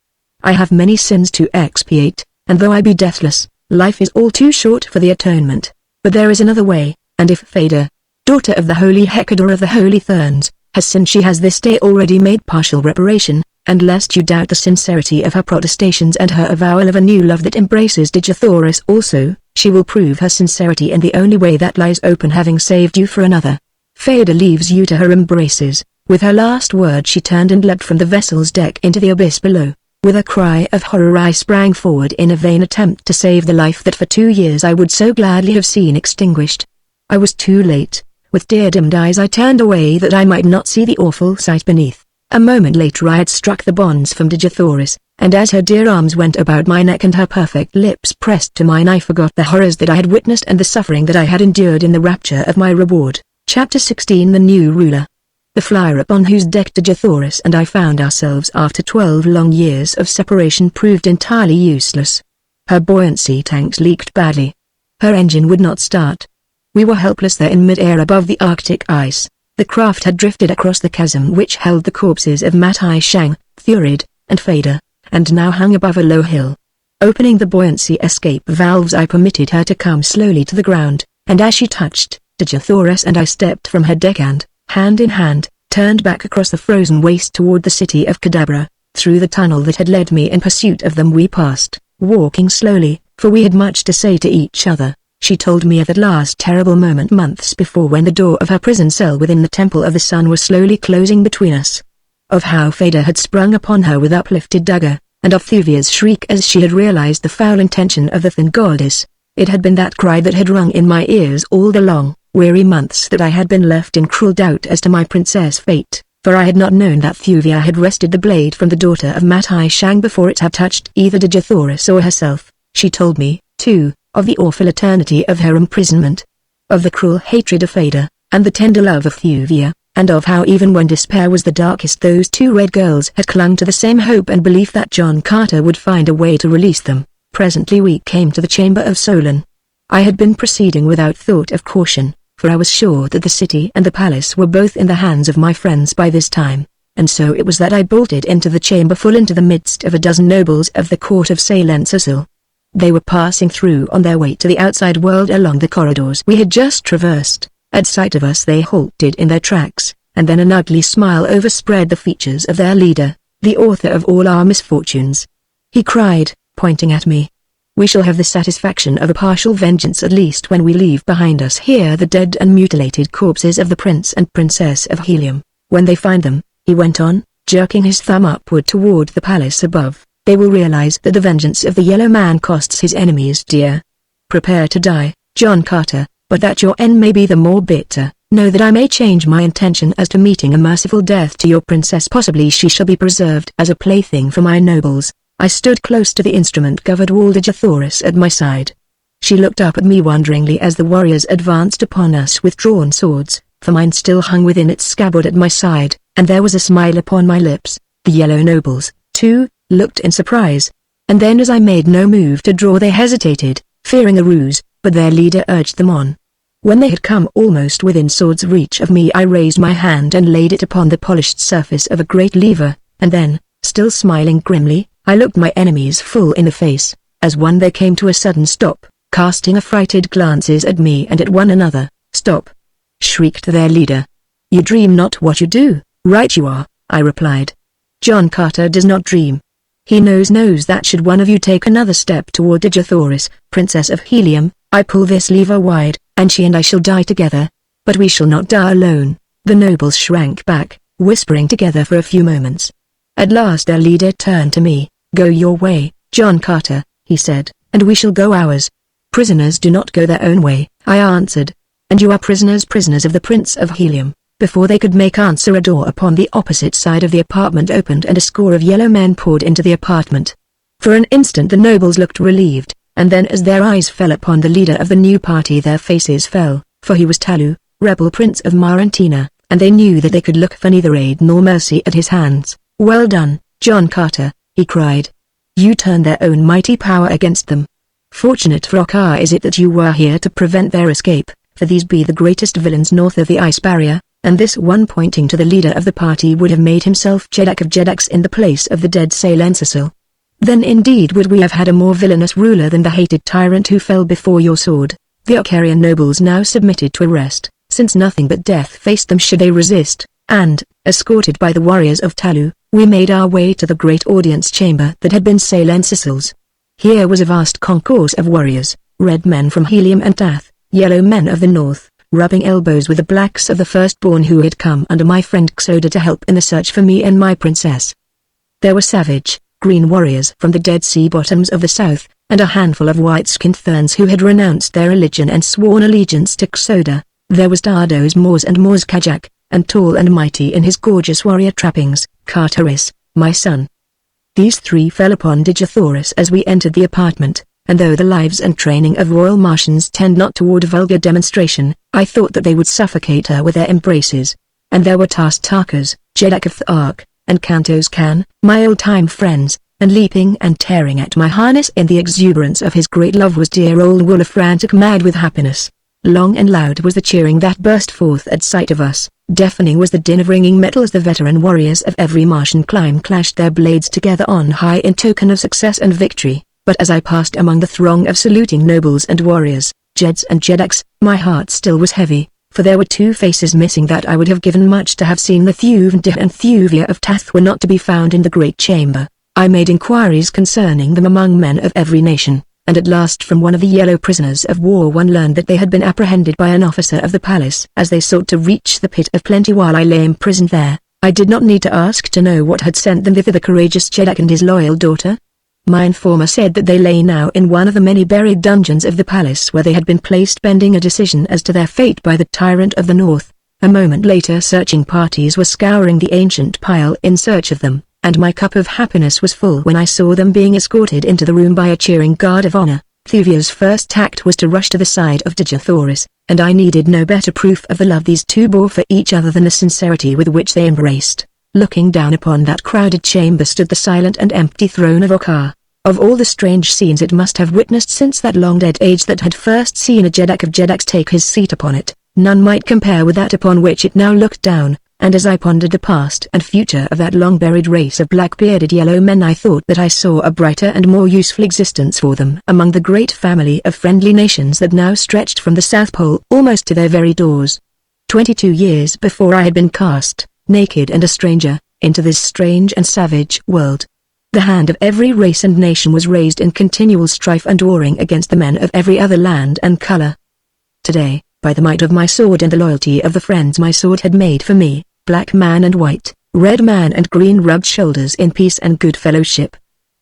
I have many sins to expiate, and though I be deathless, life is all too short for the atonement. But there is another way, and if Feda, daughter of the holy Hecador of the holy Therns, has sinned, she has this day already made partial reparation, and lest you doubt the sincerity of her protestations and her avowal of a new love that embraces Jathoris also, she will prove her sincerity in the only way that lies open, having saved you for another. Feda leaves you to her embraces." With her last word she turned and leapt from the vessel's deck into the abyss below. With a cry of horror I sprang forward in a vain attempt to save the life that for 2 years I would so gladly have seen extinguished. I was too late. With tear-dimmed eyes I turned away that I might not see the awful sight beneath. A moment later I had struck the bonds from Jathoris, and as her dear arms went about my neck and her perfect lips pressed to mine, I forgot the horrors that I had witnessed and the suffering that I had endured in the rapture of my reward. Chapter 16 The New Ruler. The flyer upon whose deck Jathoris and I found ourselves after 12 long years of separation proved entirely useless. Her buoyancy tanks leaked badly. Her engine would not start. We were helpless there in mid-air above the Arctic ice. The craft had drifted across the chasm which held the corpses of Matai Shang, Thurid, and Feda, and now hung above a low hill. Opening the buoyancy escape valves I permitted her to come slowly to the ground, and as she touched Jathoris and I stepped from her deck and, hand in hand, turned back across the frozen waste toward the city of Kadabra. Through the tunnel that had led me in pursuit of them we passed, walking slowly, for we had much to say to each other. She told me of that last terrible moment months before when the door of her prison cell within the Temple of the Sun was slowly closing between us. Of how Feda had sprung upon her with uplifted dagger, and of Thuvia's shriek as she had realized the foul intention of the thin goddess. It had been that cry that had rung in my ears all the long, weary months that I had been left in cruel doubt as to my princess' fate, for I had not known that Thuvia had wrested the blade from the daughter of Matai Shang before it had touched either Jathoris or herself. She told me, too, of the awful eternity of her imprisonment, of the cruel hatred of Feda, and the tender love of Thuvia, and of how even when despair was the darkest those two red girls had clung to the same hope and belief that John Carter would find a way to release them. Presently we came to the chamber of Solon. I had been proceeding without thought of caution, for I was sure that the city and the palace were both in the hands of my friends by this time, and so it was that I bolted into the chamber full into the midst of a dozen nobles of the court of Salensasil. They were passing through on their way to the outside world along the corridors we had just traversed. At sight of us they halted in their tracks, and then an ugly smile overspread the features of their leader, the author of all our misfortunes. He cried, pointing at me, "We shall have the satisfaction of a partial vengeance at least when we leave behind us here the dead and mutilated corpses of the Prince and Princess of Helium. When they find them," he went on, jerking his thumb upward toward the palace above, "they will realize that the vengeance of the Yellow Man costs his enemies dear. Prepare to die, John Carter, but that your end may be the more bitter. Know that I may change my intention as to meeting a merciful death to your princess. Possibly she shall be preserved as a plaything for my nobles." I stood close to the instrument-covered wall, Digithoris at my side. She looked up at me wonderingly as the warriors advanced upon us with drawn swords, for mine still hung within its scabbard at my side, and there was a smile upon my lips. The yellow nobles, too, looked in surprise, and then as I made no move to draw they hesitated, fearing a ruse, but their leader urged them on. When they had come almost within sword's reach of me, I raised my hand and laid it upon the polished surface of a great lever, and then, still smiling grimly, I looked my enemies full in the face. As one they came to a sudden stop, casting affrighted glances at me and at one another. "Stop!" shrieked their leader. "You dream not what you do." "Right you are," I replied. "John Carter does not dream. He knows that should one of you take another step toward Digithoris, Princess of Helium, I pull this lever wide, and she and I shall die together. But we shall not die alone." The nobles shrank back, whispering together for a few moments. At last their leader turned to me. "Go your way, John Carter," he said, "and we shall go ours." "Prisoners do not go their own way," I answered. "And you are prisoners of the Prince of Helium." Before they could make answer, a door upon the opposite side of the apartment opened and a score of yellow men poured into the apartment. For an instant the nobles looked relieved, and then as their eyes fell upon the leader of the new party their faces fell, for he was Talu, rebel prince of Marantina, and they knew that they could look for neither aid nor mercy at his hands. "Well done, John Carter," he cried. "You turned their own mighty power against them. Fortunate for Okkar is it that you were here to prevent their escape, for these be the greatest villains north of the ice barrier," and this one pointing to the leader of the party would have made himself Jeddak of Jeddaks in the place of the dead Salensisil. "Then indeed would we have had a more villainous ruler than the hated tyrant who fell before your sword." The Okkarian nobles now submitted to arrest, since nothing but death faced them should they resist, and, escorted by the warriors of Talu, we made our way to the great audience chamber that had been Salensisil's. Here was a vast concourse of warriors, red men from Helium and Tath, yellow men of the north, rubbing elbows with the blacks of the firstborn who had come under my friend Xoda to help in the search for me and my princess. There were savage, green warriors from the Dead Sea bottoms of the south, and a handful of white-skinned Therns who had renounced their religion and sworn allegiance to Xoda. There was Dardos Mors and Mors Kajak, and tall and mighty in his gorgeous warrior trappings, Carteris, my son. These three fell upon Digithoris as we entered the apartment, and though the lives and training of royal Martians tend not toward vulgar demonstration, I thought that they would suffocate her with their embraces. And there were Takas, Jeddak of Thark, and Kantos Khan, my old-time friends, and leaping and tearing at my harness in the exuberance of his great love was dear old Woola, frantic mad with happiness. Long and loud was the cheering that burst forth at sight of us. Deafening was the din of ringing metal as the veteran warriors of every Martian clime clashed their blades together on high in token of success and victory. But as I passed among the throng of saluting nobles and warriors, Jeds and Jeddaks, my heart still was heavy, for there were two faces missing that I would have given much to have seen. The Thuvndir and Thuvia of Tath were not to be found in the great chamber. I made inquiries concerning them among men of every nation, and at last from one of the yellow prisoners of war one learned that they had been apprehended by an officer of the palace as they sought to reach the pit of plenty while I lay imprisoned there. I did not need to ask to know what had sent them thither, the courageous Jeddak and his loyal daughter. My informer said that they lay now in one of the many buried dungeons of the palace where they had been placed pending a decision as to their fate by the tyrant of the north. A moment later searching parties were scouring the ancient pile in search of them, and my cup of happiness was full when I saw them being escorted into the room by a cheering guard of honor. Thuvia's first tact was to rush to the side of Digithoris, and I needed no better proof of the love these two bore for each other than the sincerity with which they embraced. Looking down upon that crowded chamber stood the silent and empty throne of Okkar. Of all the strange scenes it must have witnessed since that long-dead age that had first seen a Jeddak of Jeddaks take his seat upon it, none might compare with that upon which it now looked down, and as I pondered the past and future of that long-buried race of black-bearded yellow men I thought that I saw a brighter and more useful existence for them among the great family of friendly nations that now stretched from the South Pole almost to their very doors. 22 years before I had been cast, naked and a stranger, into this strange and savage world. The hand of every race and nation was raised in continual strife and warring against the men of every other land and color. Today, by the might of my sword and the loyalty of the friends my sword had made for me, black man and white, red man and green rubbed shoulders in peace and good fellowship.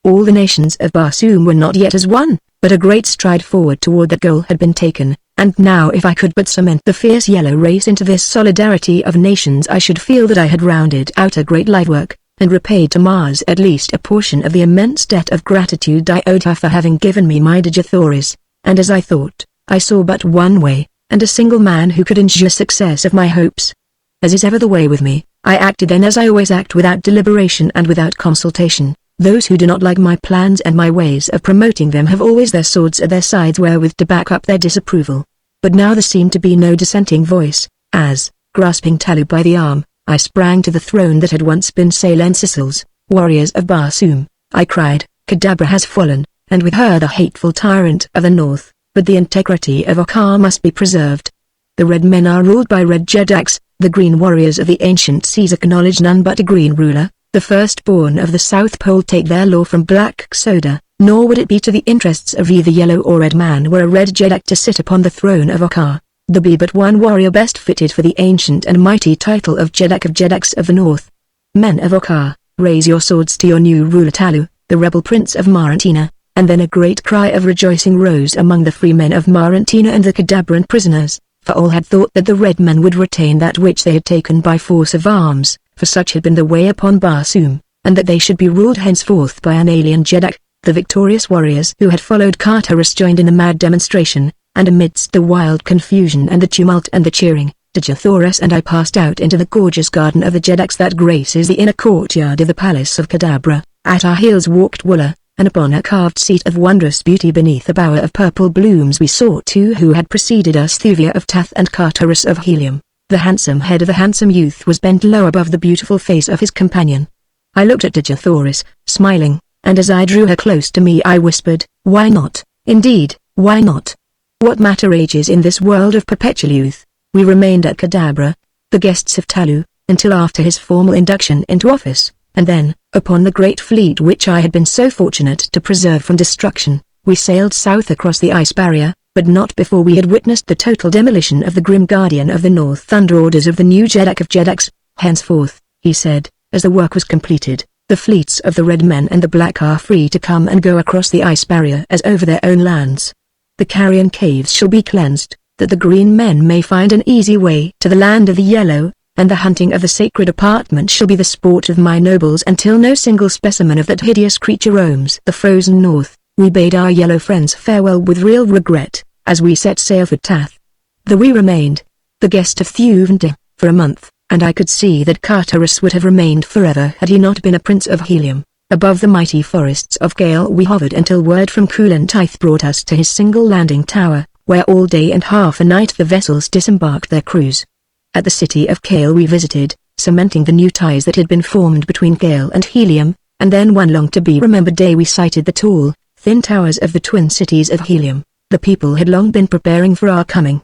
All the nations of Barsoom were not yet as one, but a great stride forward toward that goal had been taken, And now if I could but cement the fierce yellow race into this solidarity of nations, I should feel that I had rounded out a great life work, and repaid to Mars at least a portion of the immense debt of gratitude I owed her for having given me my Digithoris. And as I thought, I saw but one way, and a single man who could ensure success of my hopes. As is ever the way with me, I acted then as I always act, without deliberation and without consultation. Those who do not like my plans and my ways of promoting them have always their swords at their sides wherewith to back up their disapproval. But now there seemed to be no dissenting voice, as, grasping Talu by the arm, I sprang to the throne that had once been Salensisal's. "Warriors of Barsoom," I cried, "Kadabra has fallen, and with her the hateful tyrant of the north, but the integrity of Akar must be preserved. The red men are ruled by red Jedaks, the green warriors of the ancient seas acknowledge none but a green ruler. The firstborn of the South Pole take their law from black soda, nor would it be to the interests of either yellow or red man were a red Jedak to sit upon the throne of Akar. There be but one warrior best fitted for the ancient and mighty title of Jedaks of the North. Men of Akar, raise your swords to your new ruler Talu, the rebel prince of Marantina." And then a great cry of rejoicing rose among the free men of Marantina and the Kadabran prisoners, for all had thought that the red men would retain that which they had taken by force of arms, for such had been the way upon Barsoom, and that they should be ruled henceforth by an alien Jedak. The victorious warriors who had followed Carterus joined in the mad demonstration, and amidst the wild confusion and the tumult and the cheering, Digithoris and I passed out into the gorgeous garden of the Jedaks that graces the inner courtyard of the palace of Kadabra. At our heels walked Wooler, and upon a carved seat of wondrous beauty beneath a bower of purple blooms we saw two who had preceded us, Thuvia of Tath and Carterus of Helium. The handsome head of the handsome youth was bent low above the beautiful face of his companion. I looked at Digithoris, smiling, and as I drew her close to me I whispered, "Why not? Indeed, why not? What matter ages in this world of perpetual youth?" We remained at Kadabra, the guests of Talu, until after his formal induction into office, and then, upon the great fleet which I had been so fortunate to preserve from destruction, we sailed south across the ice barrier, but not before we had witnessed the total demolition of the grim guardian of the north under orders of the new Jedak of Jedaks. "Henceforth," he said, as the work was completed, "the fleets of the red men and the black are free to come and go across the ice barrier as over their own lands. The carrion caves shall be cleansed, that the green men may find an easy way to the land of the yellow, and the hunting of the sacred apartment shall be the sport of my nobles until no single specimen of that hideous creature roams the frozen north." We bade our yellow friends farewell with real regret, as we set sail for Tath. Though we remained, the guest of Thuvnda, for a month, and I could see that Carterus would have remained forever had he not been a prince of Helium. Above the mighty forests of Gale we hovered until word from Kulantith brought us to his single landing tower, where all day and half a night the vessels disembarked their crews. At the city of Gale we visited, cementing the new ties that had been formed between Gale and Helium, and then one long to be remembered day we sighted the tall, thin towers of the twin cities of Helium. The people had long been preparing for our coming.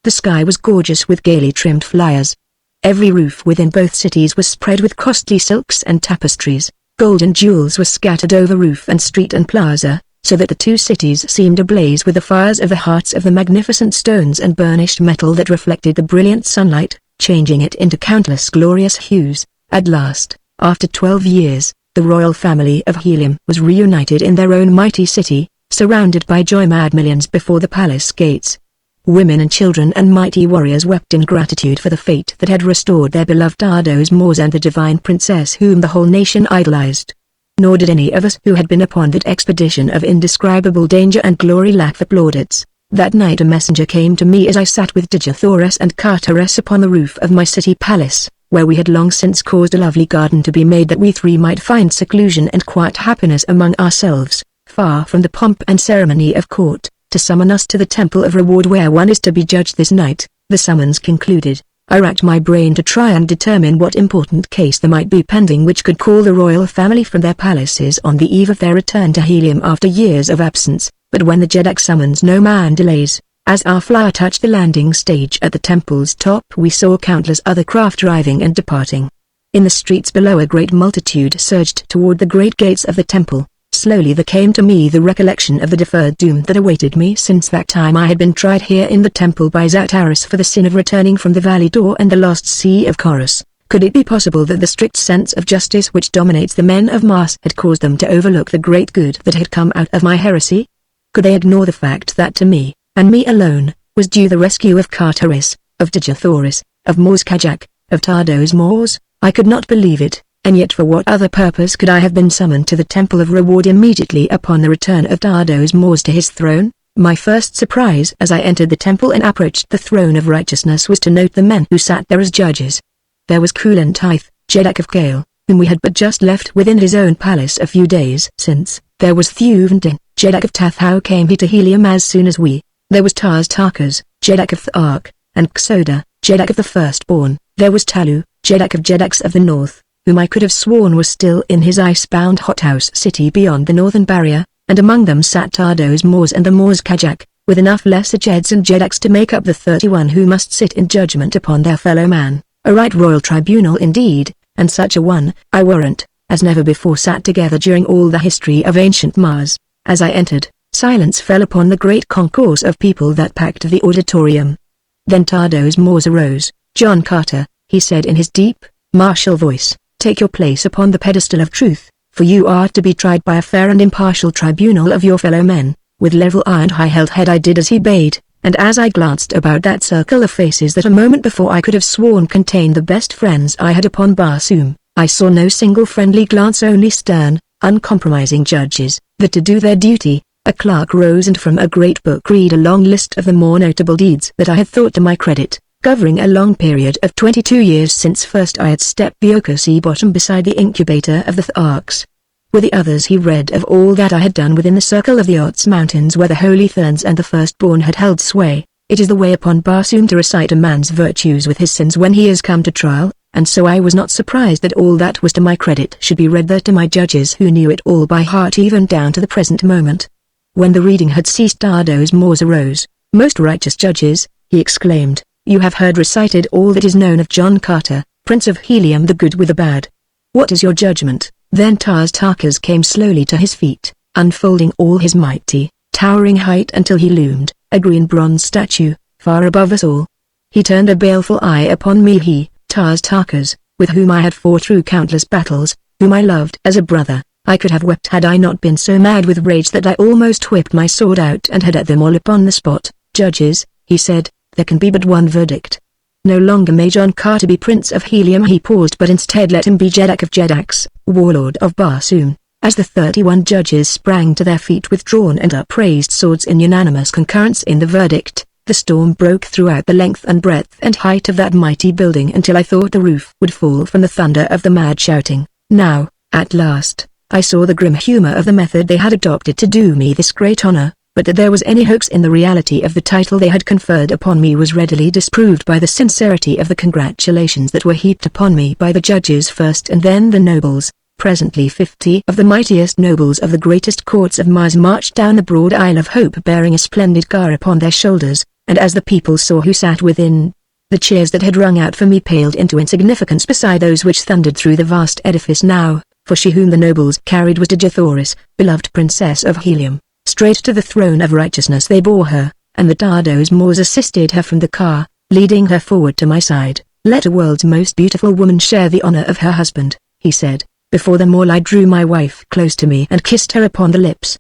The sky was gorgeous with gaily trimmed flyers. Every roof within both cities was spread with costly silks and tapestries. Golden jewels were scattered over roof and street and plaza, so that the two cities seemed ablaze with the fires of the hearts of the magnificent stones and burnished metal that reflected the brilliant sunlight, changing it into countless glorious hues. At last, after 12 years, the royal family of Helium was reunited in their own mighty city, surrounded by joy-mad millions before the palace gates. Women and children and mighty warriors wept in gratitude for the fate that had restored their beloved Ardos Mors and the divine princess whom the whole nation idolized. Nor did any of us who had been upon that expedition of indescribable danger and glory lack the plaudits. That night a messenger came to me as I sat with Digithoris and Carterus upon the roof of my city palace, where we had long since caused a lovely garden to be made that we three might find seclusion and quiet happiness among ourselves, far from the pomp and ceremony of court, to summon us to the temple of reward where one is to be judged this night. The summons concluded, I racked my brain to try and determine what important case there might be pending which could call the royal family from their palaces on the eve of their return to Helium after years of absence, but when the Jedak summons no man delays. As our flyer touched the landing stage at the temple's top we saw countless other craft arriving and departing. In the streets below a great multitude surged toward the great gates of the temple. Slowly there came to me the recollection of the deferred doom that awaited me since that time I had been tried here in the temple by Zataris for the sin of returning from the valley door and the lost sea of Chorus. Could it be possible that the strict sense of justice which dominates the men of Mars had caused them to overlook the great good that had come out of my heresy? Could they ignore the fact that to me, and me alone, was due the rescue of Carteris, of Digithoris, of Mors Kajak, of Tardos Mors. I could not believe it, and yet for what other purpose could I have been summoned to the Temple of Reward immediately upon the return of Tardos Mors to his throne? My first surprise as I entered the temple and approached the throne of righteousness was to note the men who sat there as judges. There was Kulan Tith, Jeddak of Kale, whom we had but just left within his own palace a few days since. There was Thuvendin, Jeddak of Tath. How came he to Helium as soon as we? There was Tars Tarkas, Jeddak of Thark, and Xoda, Jeddak of the Firstborn. There was Talu, Jeddak of Jeddaks of the North, whom I could have sworn was still in his ice-bound hothouse city beyond the northern barrier, and among them sat Tardos Mors and the Mors Kajak, with enough lesser Jeds and Jeddaks to make up the 31 who must sit in judgment upon their fellow man. A right royal tribunal indeed, and such a one, I warrant, as never before sat together during all the history of ancient Mars. As I entered, silence fell upon the great concourse of people that packed the auditorium. Then Tardos Mors arose. "John Carter," he said in his deep, martial voice, "take your place upon the pedestal of truth, for you are to be tried by a fair and impartial tribunal of your fellow men." With level eye and high-held head I did as he bade, and as I glanced about that circle of faces that a moment before I could have sworn contained the best friends I had upon Barsoom, I saw no single friendly glance, only stern, uncompromising judges, that to do their duty. A clerk rose and from a great book read a long list of the more notable deeds that I had thought to my credit, covering a long period of 22 years since first I had stepped the Oka sea bottom beside the incubator of the Tharks. With the others he read of all that I had done within the circle of the Ots Mountains where the Holy Therns and the Firstborn had held sway. It is the way upon Barsoom to recite a man's virtues with his sins when he is come to trial, and so I was not surprised that all that was to my credit should be read there to my judges who knew it all by heart even down to the present moment. When the reading had ceased Tardos Mors arose. "Most righteous judges," he exclaimed, "you have heard recited all that is known of John Carter, Prince of Helium, the good with the bad. What is your judgment?" Then Tars Tarkas came slowly to his feet, unfolding all his mighty, towering height until he loomed, a green bronze statue, far above us all. He turned a baleful eye upon me, he, Tars Tarkas, with whom I had fought through countless battles, whom I loved as a brother. I could have wept had I not been so mad with rage that I almost whipped my sword out and had at them all upon the spot. "Judges," he said, "there can be but one verdict. No longer may John Carter be Prince of Helium." He paused, "but instead let him be Jeddak of Jeddaks, Warlord of Barsoom." As the 31 judges sprang to their feet with drawn and upraised swords in unanimous concurrence in the verdict, the storm broke throughout the length and breadth and height of that mighty building until I thought the roof would fall from the thunder of the mad shouting. Now, at last, I saw the grim humor of the method they had adopted to do me this great honor, but that there was any hoax in the reality of the title they had conferred upon me was readily disproved by the sincerity of the congratulations that were heaped upon me by the judges first and then the nobles. Presently 50 of the mightiest nobles of the greatest courts of Mars marched down the broad Isle of Hope bearing a splendid car upon their shoulders, and as the people saw who sat within, the cheers that had rung out for me paled into insignificance beside those which thundered through the vast edifice now, for she whom the nobles carried was Digithoris, beloved Princess of Helium. Straight to the throne of righteousness they bore her, and the Tardos Mors assisted her from the car, leading her forward to my side. "Let a world's most beautiful woman share the honor of her husband," he said. Before them all I drew my wife close to me and kissed her upon the lips,